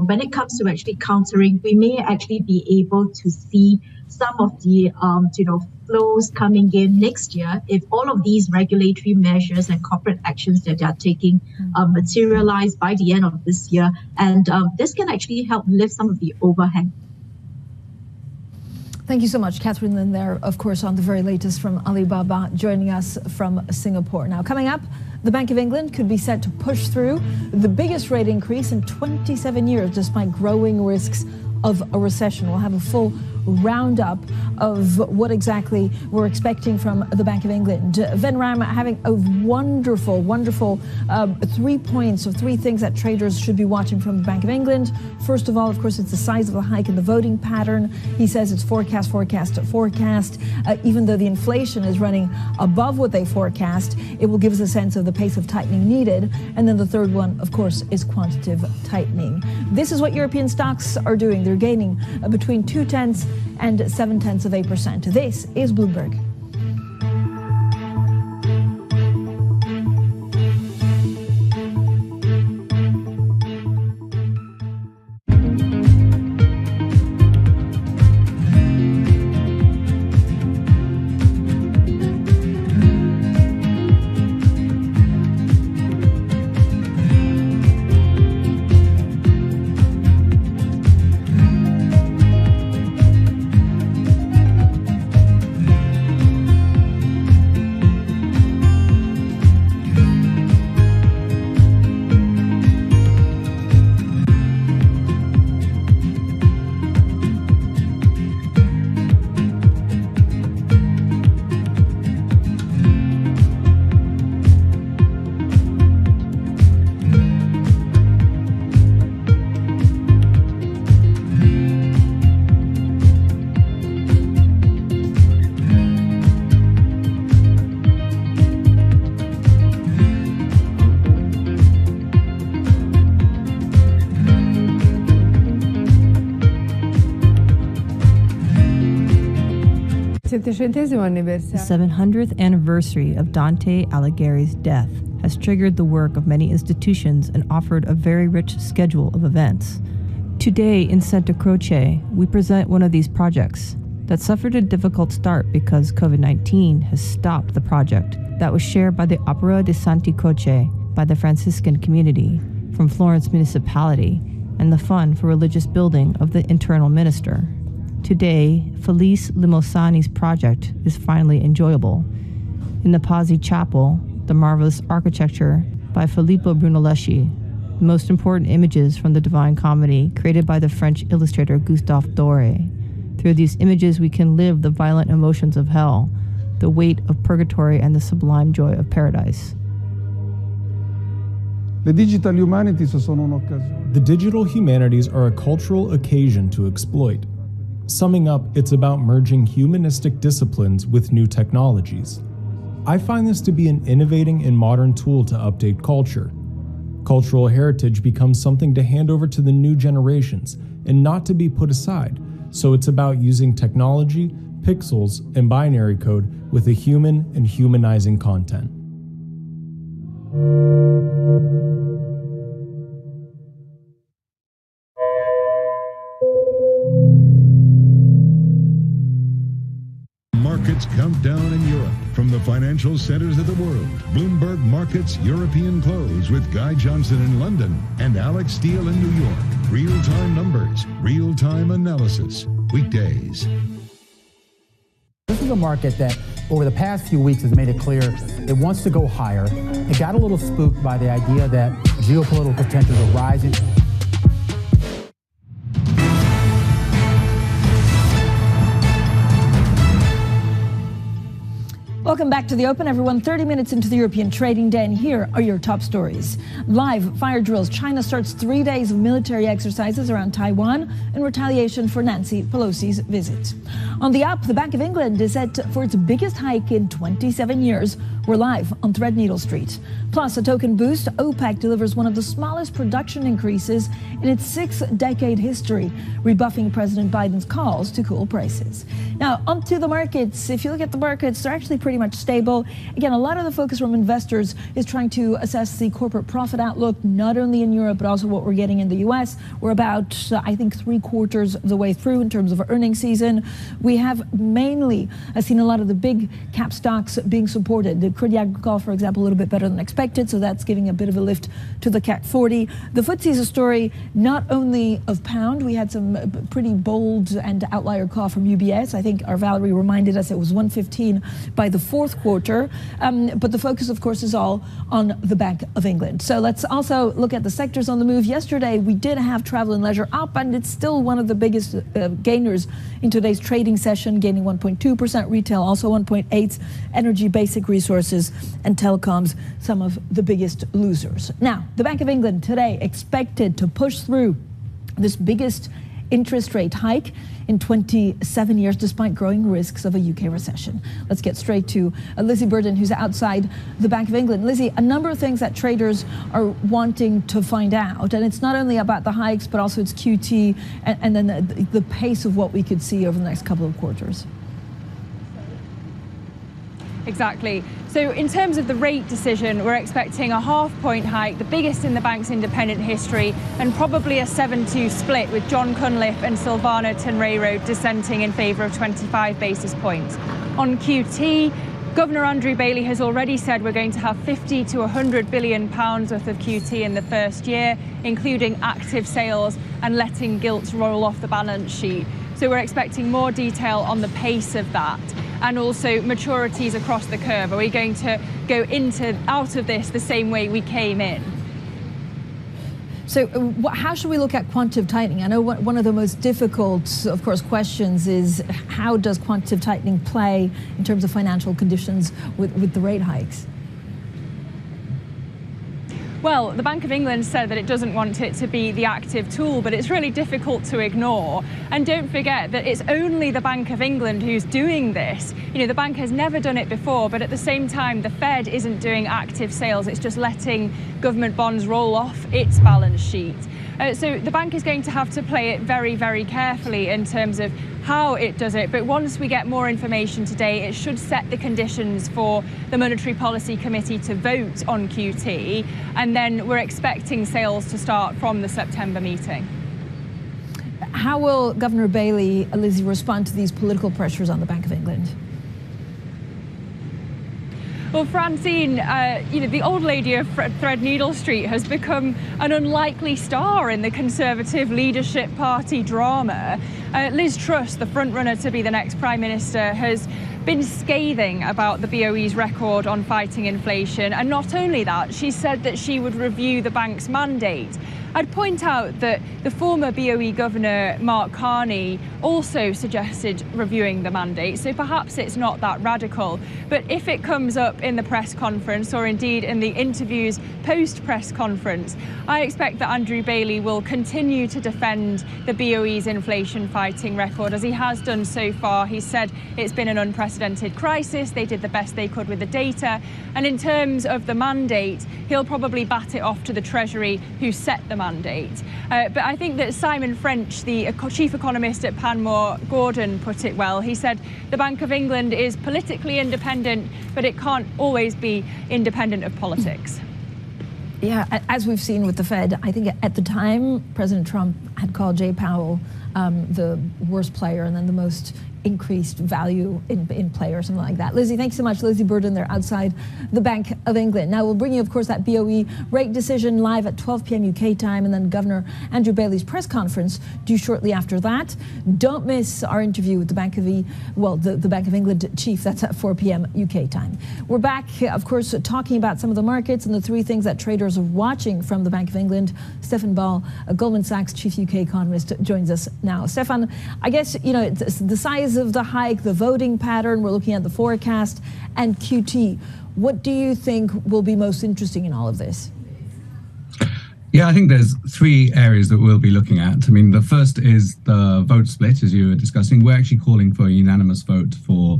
when it comes to actually countering, we may actually be able to see some of the, flows coming in next year if all of these regulatory measures and corporate actions that they are taking materialize by the end of this year. And this can actually help lift some of the overhang. Thank you so much, Catherine Lin there, of course, on the very latest from Alibaba, joining us from Singapore. Now, coming up, the Bank of England could be set to push through the biggest rate increase in 27 years, despite growing risks of a recession. We'll have a full roundup of what exactly we're expecting from the Bank of England. Venram having a wonderful 3 points of 3 things that traders should be watching from the Bank of England. First of all, of course, it's the size of the hike in the voting pattern. He says it's forecast. Even though the inflation is running above what they forecast, it will give us a sense of the pace of tightening needed. And then the third one, of course, is quantitative tightening. This is what European stocks are doing. They're gaining between 0.2 and 0.7%. This is Bloomberg. The 700th anniversary of Dante Alighieri's death has triggered the work of many institutions and offered a very rich schedule of events. Today in Santa Croce, we present one of these projects that suffered a difficult start because COVID-19 has stopped the project that was shared by the Opera di Santi Croce by the Franciscan community from Florence municipality and the Fund for Religious Building of the Internal Minister. Today, Felice Limosani's project is finally enjoyable. In the Pazzi Chapel, the marvelous architecture by Filippo Brunelleschi, the most important images from the Divine Comedy created by the French illustrator Gustave Doré. Through these images, we can live the violent emotions of hell, the weight of purgatory, and the sublime joy of paradise. The digital humanities are a cultural occasion to exploit. Summing up, it's about merging humanistic disciplines with new technologies. I find this to be an innovating and modern tool to update culture. Cultural heritage becomes something to hand over to the new generations and not to be put aside, so it's about using technology, pixels, and binary code with a human and humanizing content. Markets countdown in Europe. From the financial centers of the world, Bloomberg Markets European Close with Guy Johnson in London and Alex Steele in New York. Real-time numbers, real-time analysis. Weekdays. This is a market that over the past few weeks has made it clear it wants to go higher. It got a little spooked by the idea that geopolitical tensions are rising. Welcome back to The Open, everyone. 30 minutes into the European trading day, and here are your top stories. Live fire drills. China starts 3 days of military exercises around Taiwan in retaliation for Nancy Pelosi's visit. On the up, the Bank of England is set for its biggest hike in 27 years. We're live on Threadneedle Street. Plus, a token boost. OPEC delivers one of the smallest production increases in its 6-decade history, rebuffing President Biden's calls to cool prices. Now, onto the markets. If you look at the markets, they're actually pretty much stable. Again, a lot of the focus from investors is trying to assess the corporate profit outlook, not only in Europe, but also what we're getting in the U.S. We're about, I think, 3/4 of the way through in terms of earnings season. We have mainly seen a lot of the big cap stocks being supported. The Crédit Agricole, for example, a little bit better than expected, so that's giving a bit of a lift to the CAC 40. The FTSE is a story not only of pound. We had some pretty bold and outlier call from UBS. I think our Valerie reminded us it was 115 by the fourth quarter, but the focus, of course, is all on the Bank of England. So let's also look at the sectors on the move. Yesterday, we did have travel and leisure up, and it's still one of the biggest gainers in today's trading session, gaining 1.2%, retail also 1.8%, energy, basic resources, and telecoms, some of the biggest losers. Now, the Bank of England today expected to push through this biggest interest rate hike in 27 years, despite growing risks of a UK recession. Let's get straight to Lizzie Burden, who's outside the Bank of England. Lizzie, a number of things that traders are wanting to find out, and it's not only about the hikes, but also it's QT and then the pace of what we could see over the next couple of quarters. Exactly. So in terms of the rate decision, we're expecting a half-point hike, the biggest in the bank's independent history, and probably a 7-2 split with John Cunliffe and Silvana Tenreiro dissenting in favour of 25 basis points. On QT, Governor Andrew Bailey has already said we're going to have 50 to 100 billion pounds worth of QT in the first year, including active sales and letting gilts roll off the balance sheet. So we're expecting more detail on the pace of that. And also maturities across the curve. Are we going to go out of this the same way we came in? So how should we look at quantitative tightening? I know one of the most difficult, of course, questions is how does quantitative tightening play in terms of financial conditions with the rate hikes? Well, the Bank of England said that it doesn't want it to be the active tool, but it's really difficult to ignore. And don't forget that it's only the Bank of England who's doing this. You know, the bank has never done it before, but at the same time, the Fed isn't doing active sales. It's just letting government bonds roll off its balance sheet. So the bank is going to have to play it very, very carefully in terms of how it does it. But once we get more information today, it should set the conditions for the Monetary Policy Committee to vote on QT. And then we're expecting sales to start from the September meeting. How will Governor Bailey, Lizzie, respond to these political pressures on the Bank of England? Well, Francine, the old lady of Threadneedle Street has become an unlikely star in the Conservative Leadership Party drama. Liz Truss, the frontrunner to be the next Prime Minister, has been scathing about the BOE's record on fighting inflation. And not only that, she said that she would review the bank's mandate. I'd point out that the former BOE Governor, Mark Carney, also suggested reviewing the mandate, so perhaps it's not that radical. But if it comes up in the press conference, or indeed in the interviews post-press conference, I expect that Andrew Bailey will continue to defend the BOE's inflation-fighting record, as he has done so far. He said it's been an unprecedented crisis, they did the best they could with the data, and in terms of the mandate, he'll probably bat it off to the Treasury, who set the mandate. But I think that Simon French, the chief economist at Panmure Gordon, put it well. He said the Bank of England is politically independent, but it can't always be independent of politics. Yeah, as we've seen with the Fed, I think at the time, President Trump had called Jay Powell the worst player and then the most increased value in play or something like that. Lizzie, thanks so much. Lizzie Burden there outside the Bank of England. Now we'll bring you, of course, that BOE rate decision live at 12 p.m. UK time, and then Governor Andrew Bailey's press conference due shortly after that. Don't miss our interview with the Bank of the Bank of England chief. That's at 4 p.m. UK time. We're back, of course, talking about some of the markets and the three things that traders are watching from the Bank of England. Stefan Ball, a Goldman Sachs chief UK economist, joins us now. Stefan, I guess, it's the size of the hike, the voting pattern, we're looking at the forecast, and QT. What do you think will be most interesting in all of this? Yeah, I think there's three areas that we'll be looking at. I mean, the first is the vote split, as you were discussing. We're actually calling for a unanimous vote for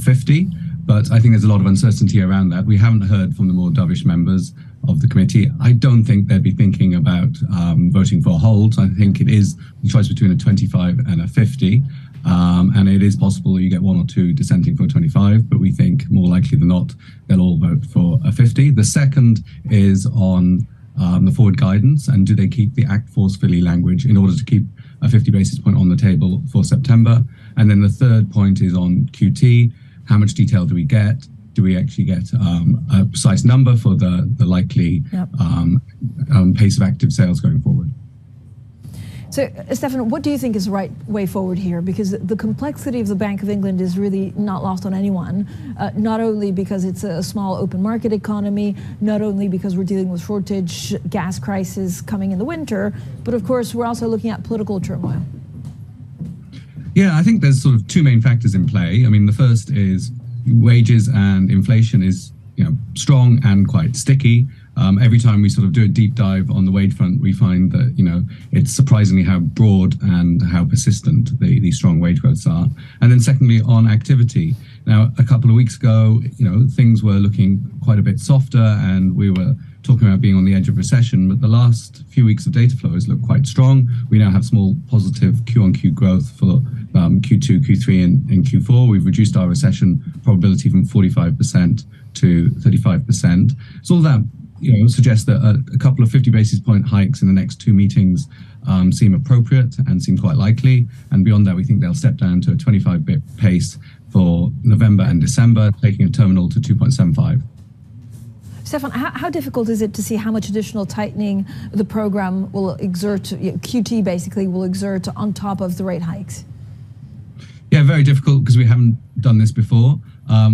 50, but I think there's a lot of uncertainty around that. We haven't heard from the more dovish members of the committee. I don't think they'd be thinking about voting for a hold. I think it is the choice between a 25 and a 50. And it is possible that you get one or two dissenting for 25, but we think more likely than not, they'll all vote for a 50. The second is on the forward guidance, and do they keep the act forcefully language in order to keep a 50 basis point on the table for September? And then the third point is on QT. How much detail do we get? Do we actually get a precise number for the likely pace of active sales going forward? So, Stefan, what do you think is the right way forward here? Because the complexity of the Bank of England is really not lost on anyone, not only because it's a small open market economy, not only because we're dealing with shortage, gas crisis coming in the winter, but of course, we're also looking at political turmoil. Yeah, I think there's sort of two main factors in play. I mean, the first is wages and inflation is, strong and quite sticky. Every time we sort of do a deep dive on the wage front, we find that, it's surprisingly how broad and how persistent the strong wage growths are. And then secondly, on activity. Now, a couple of weeks ago, things were looking quite a bit softer and we were talking about being on the edge of recession, but the last few weeks of data flows look quite strong. We now have small positive Q-on-Q growth for Q2, Q3, and Q4. We've reduced our recession probability from 45% to 35%. So all that suggests that a couple of 50 basis point hikes in the next two meetings seem appropriate and seem quite likely. And beyond that, we think they'll step down to a 25 bip pace for November and December, taking a terminal to 2.75. Stefan, how difficult is it to see how much additional tightening the program will exert, QT basically will exert on top of the rate hikes? Yeah, very difficult because we haven't done this before.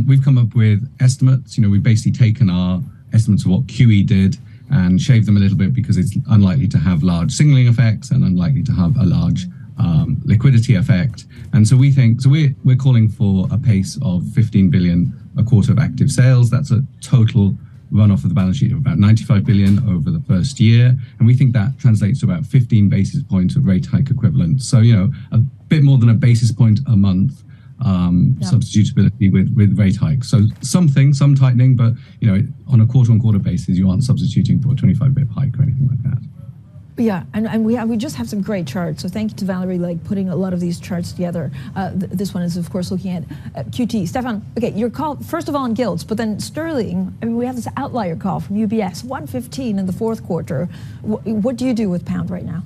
We've come up with estimates. We've basically taken our estimates of what QE did and shaved them a little bit because it's unlikely to have large signaling effects and unlikely to have a large liquidity effect. And so we're calling for a pace of 15 billion a quarter of active sales. That's a total runoff of the balance sheet of about 95 billion over the first year. And we think that translates to about 15 basis points of rate hike equivalent. So, a bit more than a basis point a month substitutability with rate hikes. So some tightening, but on a quarter-on-quarter basis, you aren't substituting for a 25 bip hike or anything like that. Yeah, and we just have some great charts. So thank you to Valerie, putting a lot of these charts together. This one is, of course, looking at QT. Stefan, okay, your call first of all on gilts, but then sterling. I mean, we have this outlier call from UBS, 115 in the fourth quarter. What do you do with pound right now?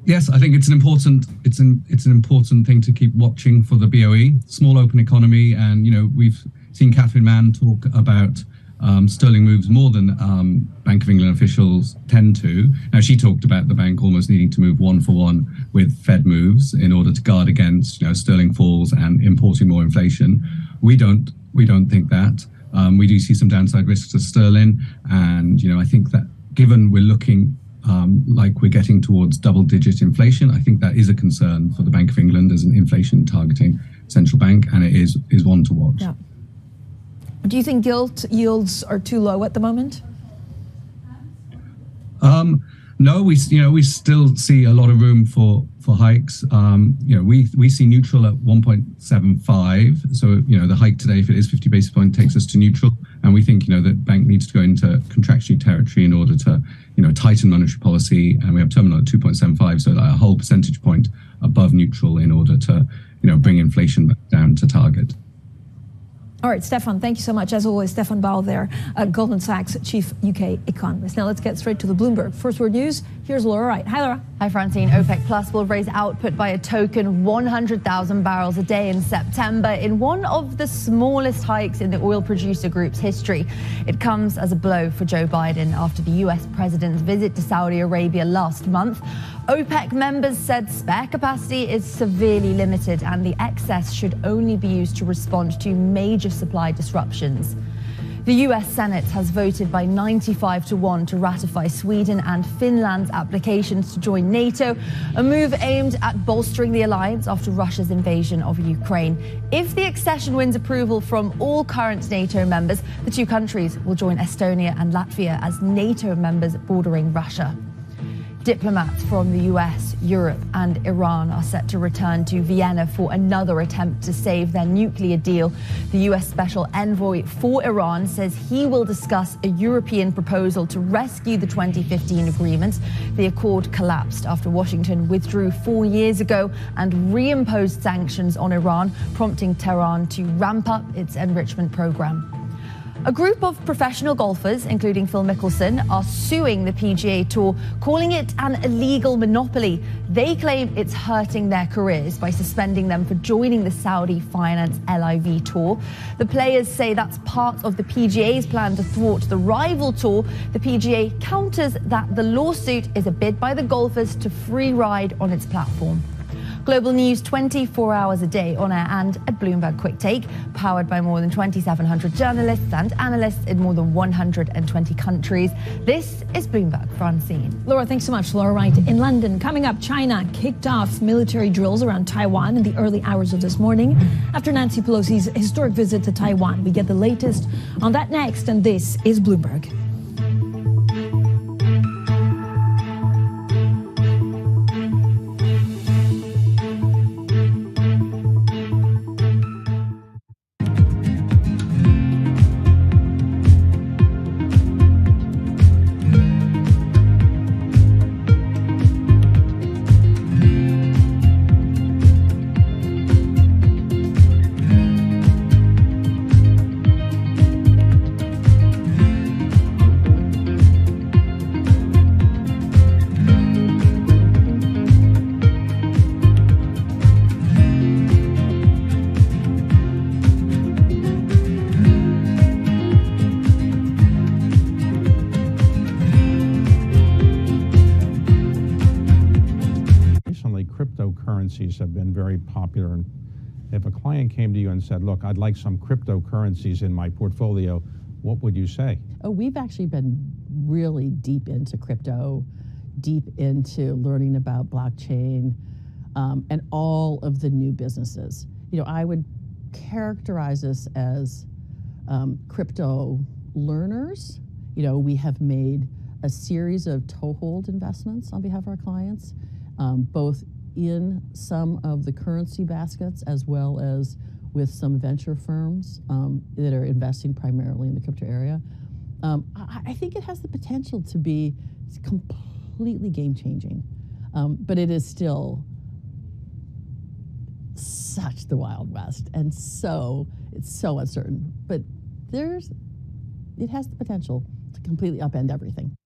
Yes, I think it's an important thing to keep watching for the BOE, small open economy, and we've seen Catherine Mann talk about sterling moves more than Bank of England officials tend to. Now, she talked about the bank almost needing to move 1-for-1 with Fed moves in order to guard against sterling falls and importing more inflation. We don't think that. We do see some downside risks to sterling, and I think that given we're looking like we're getting towards double-digit inflation, I think that is a concern for the Bank of England as an inflation targeting central bank, and it is one to watch. Yeah. Do you think gilt yields are too low at the moment? No, we still see a lot of room for hikes. We see neutral at 1.75. So the hike today, if it is 50 basis point, takes us to neutral, and we think that bank needs to go into contractionary territory in order to tighten monetary policy, and we have terminal at 2.75, so a whole percentage point above neutral in order to bring inflation back down to target. All right, Stefan, thank you so much. As always, Stefan Ball there, Goldman Sachs chief UK economist. Now let's get straight to the Bloomberg First Word News. Here's Laura Wright. Hi, Laura. Hi, Francine. OPEC Plus will raise output by a token 100,000 barrels a day in September in one of the smallest hikes in the oil producer group's history. It comes as a blow for Joe Biden after the US president's visit to Saudi Arabia last month. OPEC members said spare capacity is severely limited and the excess should only be used to respond to major supply disruptions. The US Senate has voted by 95-1 to ratify Sweden and Finland's applications to join NATO, a move aimed at bolstering the alliance after Russia's invasion of Ukraine. If the accession wins approval from all current NATO members, the two countries will join Estonia and Latvia as NATO members bordering Russia. Diplomats from the US, Europe and Iran are set to return to Vienna for another attempt to save their nuclear deal. The US Special Envoy for Iran says he will discuss a European proposal to rescue the 2015 agreement. The accord collapsed after Washington withdrew 4 years ago and reimposed sanctions on Iran, prompting Tehran to ramp up its enrichment program. A group of professional golfers, including Phil Mickelson, are suing the PGA Tour, calling it an illegal monopoly. They claim it's hurting their careers by suspending them for joining the Saudi-financed LIV Tour. The players say that's part of the PGA's plan to thwart the rival tour. The PGA counters that the lawsuit is a bid by the golfers to free ride on its platform. Global news 24 hours a day on air and at Bloomberg Quick Take, powered by more than 2,700 journalists and analysts in more than 120 countries. This is Bloomberg, Francine. Laura, thanks so much. Laura Wright in London. Coming up, China kicked off military drills around Taiwan in the early hours of this morning after Nancy Pelosi's historic visit to Taiwan. We get the latest on that next, and this is Bloomberg. Cryptocurrencies have been very popular. And if a client came to you and said, look, I'd like some cryptocurrencies in my portfolio, what would you say? Oh, we've actually been really deep into crypto, deep into learning about blockchain, and all of the new businesses. I would characterize this as crypto learners. We have made a series of toehold investments on behalf of our clients, both in some of the currency baskets as well as with some venture firms that are investing primarily in the crypto area. I think it has the potential to be completely game-changing, but it is still such the Wild West, and it's so uncertain. But it has the potential to completely upend everything.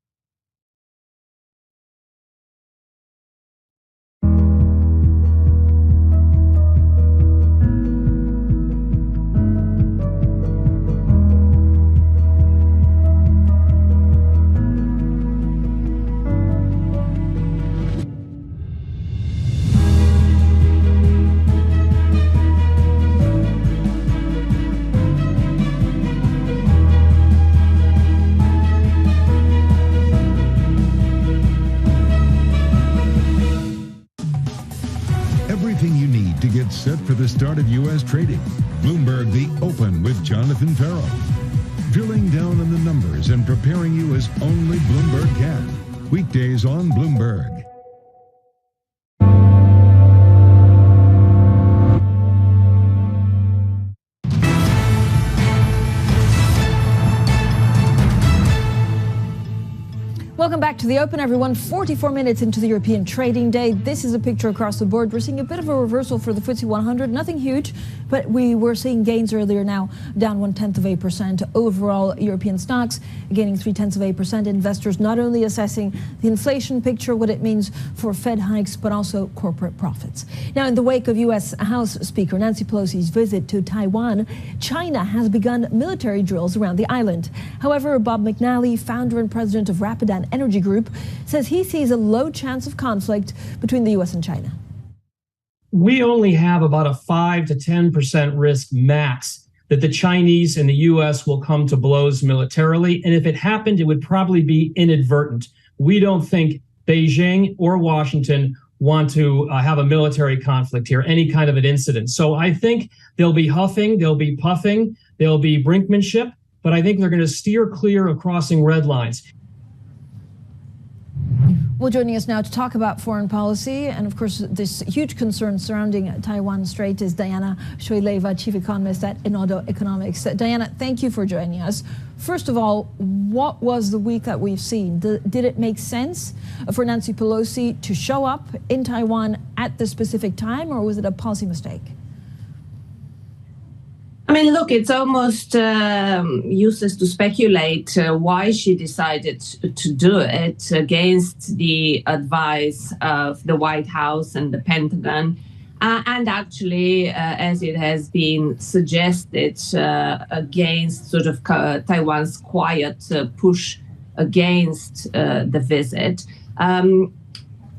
Everything you need to get set for the start of U.S. trading. Bloomberg The Open with Jonathan Farrow. Drilling down on the numbers and preparing you as only Bloomberg can. Weekdays on Bloomberg. Welcome back to The Open, everyone. 44 minutes into the European trading day. This is a picture across the board. We're seeing a bit of a reversal for the FTSE 100. Nothing huge, but we were seeing gains earlier, now down 0.1%. Overall, European stocks gaining 0.3%. Investors not only assessing the inflation picture, what it means for Fed hikes, but also corporate profits. Now, in the wake of U.S. House Speaker Nancy Pelosi's visit to Taiwan, China has begun military drills around the island. However, Bob McNally, founder and president of Rapidan Energy Group, says he sees a low chance of conflict between the U.S. and China. We only have about a 5 to 10% risk max that the Chinese and the U.S. will come to blows militarily. And if it happened, it would probably be inadvertent. We don't think Beijing or Washington want to have a military conflict here, any kind of an incident. So I think they'll be huffing, they'll be puffing, there'll be brinkmanship, but I think they're going to steer clear of crossing red lines. Well, joining us now to talk about foreign policy and, of course, this huge concern surrounding Taiwan Strait is Diana Shoileva, chief economist at Inodo Economics. Diana, thank you for joining us. First of all, what was the week that we've seen? Did it make sense for Nancy Pelosi to show up in Taiwan at this specific time, or was it a policy mistake? I mean, look, it's almost useless to speculate why she decided to do it against the advice of the White House and the Pentagon. And actually, as it has been suggested, against sort of Taiwan's quiet push against the visit.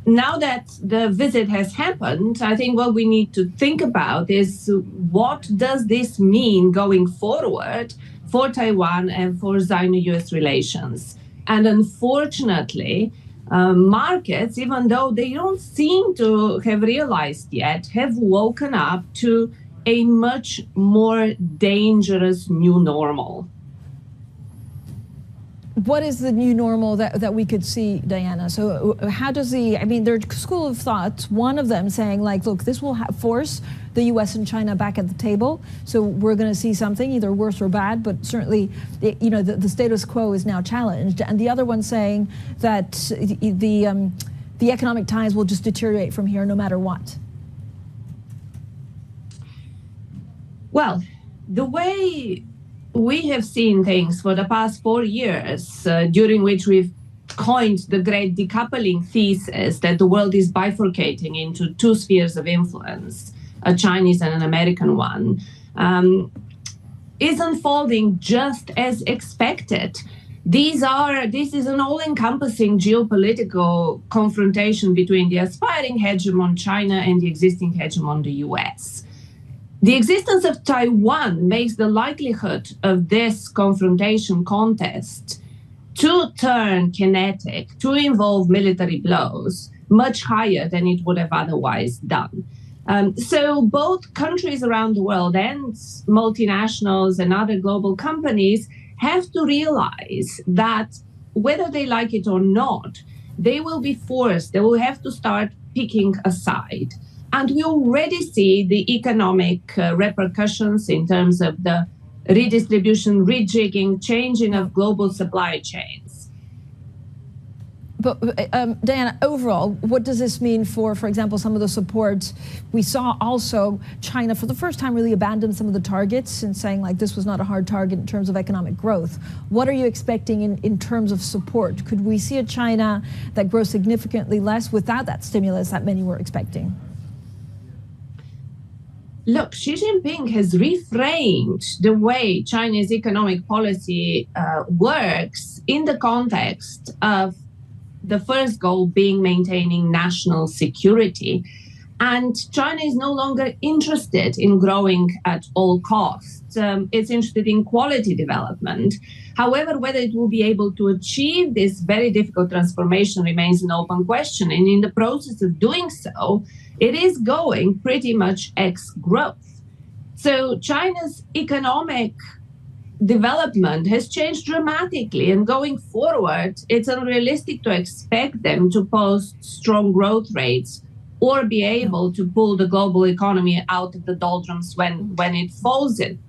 Now that the visit has happened, I think what we need to think about is what does this mean going forward for Taiwan and for Sino-US relations? And unfortunately, markets, even though they don't seem to have realized yet, have woken up to a much more dangerous new normal. What is the new normal that we could see, Diana? So how does there's a school of thought, one of them saying, like, look, this will force the U.S. and China back at the table. So we're going to see something either worse or bad, but certainly, the status quo is now challenged. And the other one saying that the economic ties will just deteriorate from here no matter what. Well, the way we have seen things for the past 4 years, during which we've coined the great decoupling thesis that the world is bifurcating into two spheres of influence, a Chinese and an American one, is unfolding just as expected. This is an all-encompassing geopolitical confrontation between the aspiring hegemon China and the existing hegemon the US. The existence of Taiwan makes the likelihood of this confrontation contest to turn kinetic, to involve military blows, much higher than it would have otherwise done. So both countries around the world and multinationals and other global companies have to realize that whether they like it or not, they will be forced, they will have to start picking a side. And we already see the economic repercussions in terms of the redistribution, rejigging, changing of global supply chains. But Diana, overall, what does this mean for example, some of the support? We saw also China for the first time really abandon some of the targets and saying like this was not a hard target in terms of economic growth. What are you expecting in terms of support? Could we see a China that grows significantly less without that stimulus that many were expecting? Look, Xi Jinping has reframed the way Chinese economic policy works in the context of the first goal being maintaining national security. And China is no longer interested in growing at all costs. It's interested in quality development. However, whether it will be able to achieve this very difficult transformation remains an open question. And in the process of doing so, it is going pretty much ex-growth. So China's economic development has changed dramatically, and going forward, it's unrealistic to expect them to post strong growth rates or be able to pull the global economy out of the doldrums when it falls in.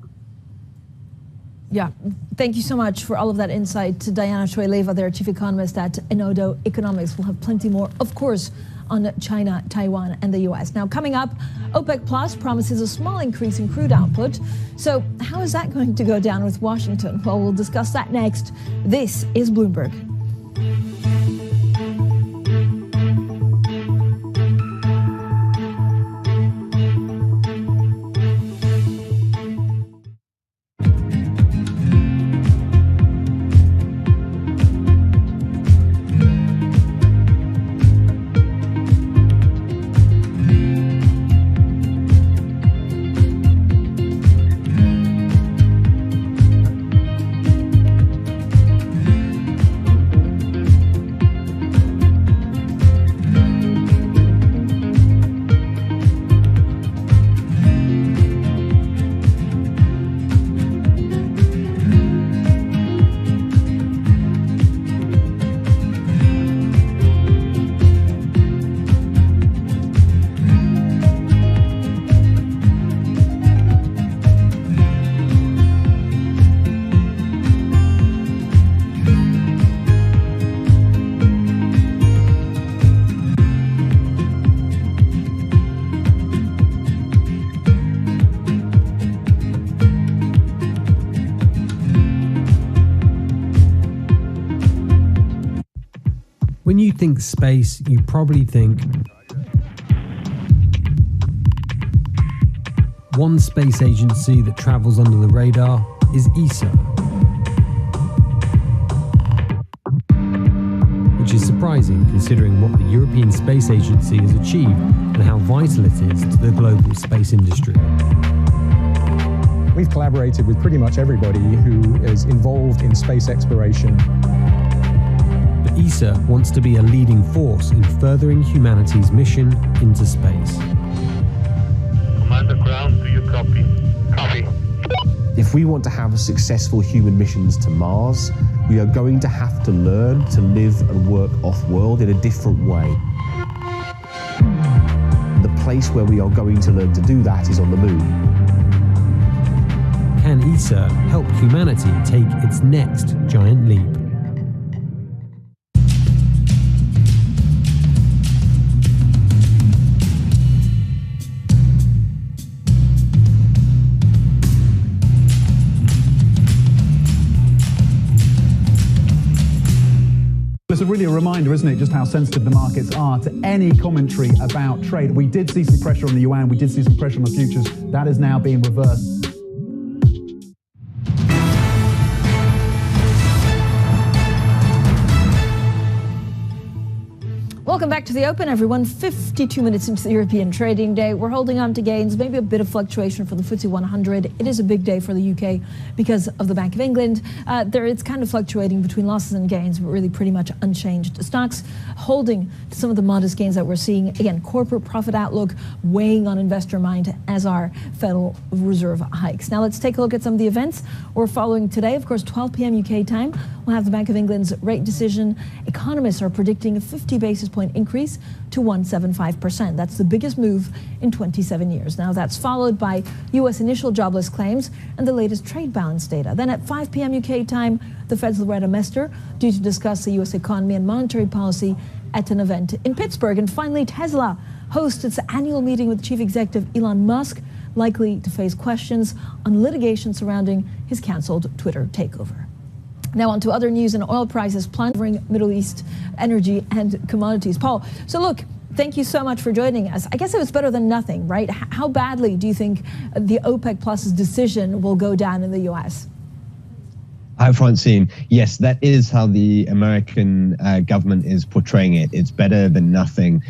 Yeah, thank you so much for all of that insight. Diana Choileva, their chief economist at Enodo Economics. We'll have plenty more, of course, on China, Taiwan, and the U.S. Now, coming up, OPEC Plus promises a small increase in crude output. So how is that going to go down with Washington? Well, we'll discuss that next. This is Bloomberg. When you think space, you probably think one space agency that travels under the radar is ESA, which is surprising considering what the European Space Agency has achieved and how vital it is to the global space industry. We've collaborated with pretty much everybody who is involved in space exploration. But ESA wants to be a leading force in furthering humanity's mission into space. Commander Ground, do you copy? Copy. If we want to have successful human missions to Mars, we are going to have to learn to live and work off-world in a different way. The place where we are going to learn to do that is on the moon. Can ESA help humanity take its next giant leap? It's really a reminder, isn't it, just how sensitive the markets are to any commentary about trade. We did see some pressure on the yuan, we did see some pressure on the futures. That is now being reversed. Welcome back to the Open, everyone. 52 minutes into the European trading day. We're holding on to gains, maybe a bit of fluctuation for the FTSE 100. It is a big day for the UK because of the Bank of England. It's kind of fluctuating between losses and gains, but really pretty much unchanged. Stocks holding to some of the modest gains that we're seeing. Again, corporate profit outlook weighing on investor mind as our Federal Reserve hikes. Now let's take a look at some of the events we're following today. Of course, 12 p.m. UK time. We'll have the Bank of England's rate decision. Economists are predicting a 50 basis point increase to 1.75%. That's the biggest move in 27 years. Now that's followed by U.S. initial jobless claims and the latest trade balance data. Then at 5 p.m. UK time, the Fed's Loretta Mester due to discuss the U.S. economy and monetary policy at an event in Pittsburgh. And finally, Tesla hosts its annual meeting with Chief Executive Elon Musk, likely to face questions on litigation surrounding his canceled Twitter takeover. Now on to other news, and oil prices plunging, Middle East energy and commodities. Paul, so look, thank you so much for joining us. I guess it was better than nothing, right? How badly do you think the OPEC Plus's decision will go down in the U.S.? Hi, Francine. Yes, that is how the American government is portraying it. It's better than nothing.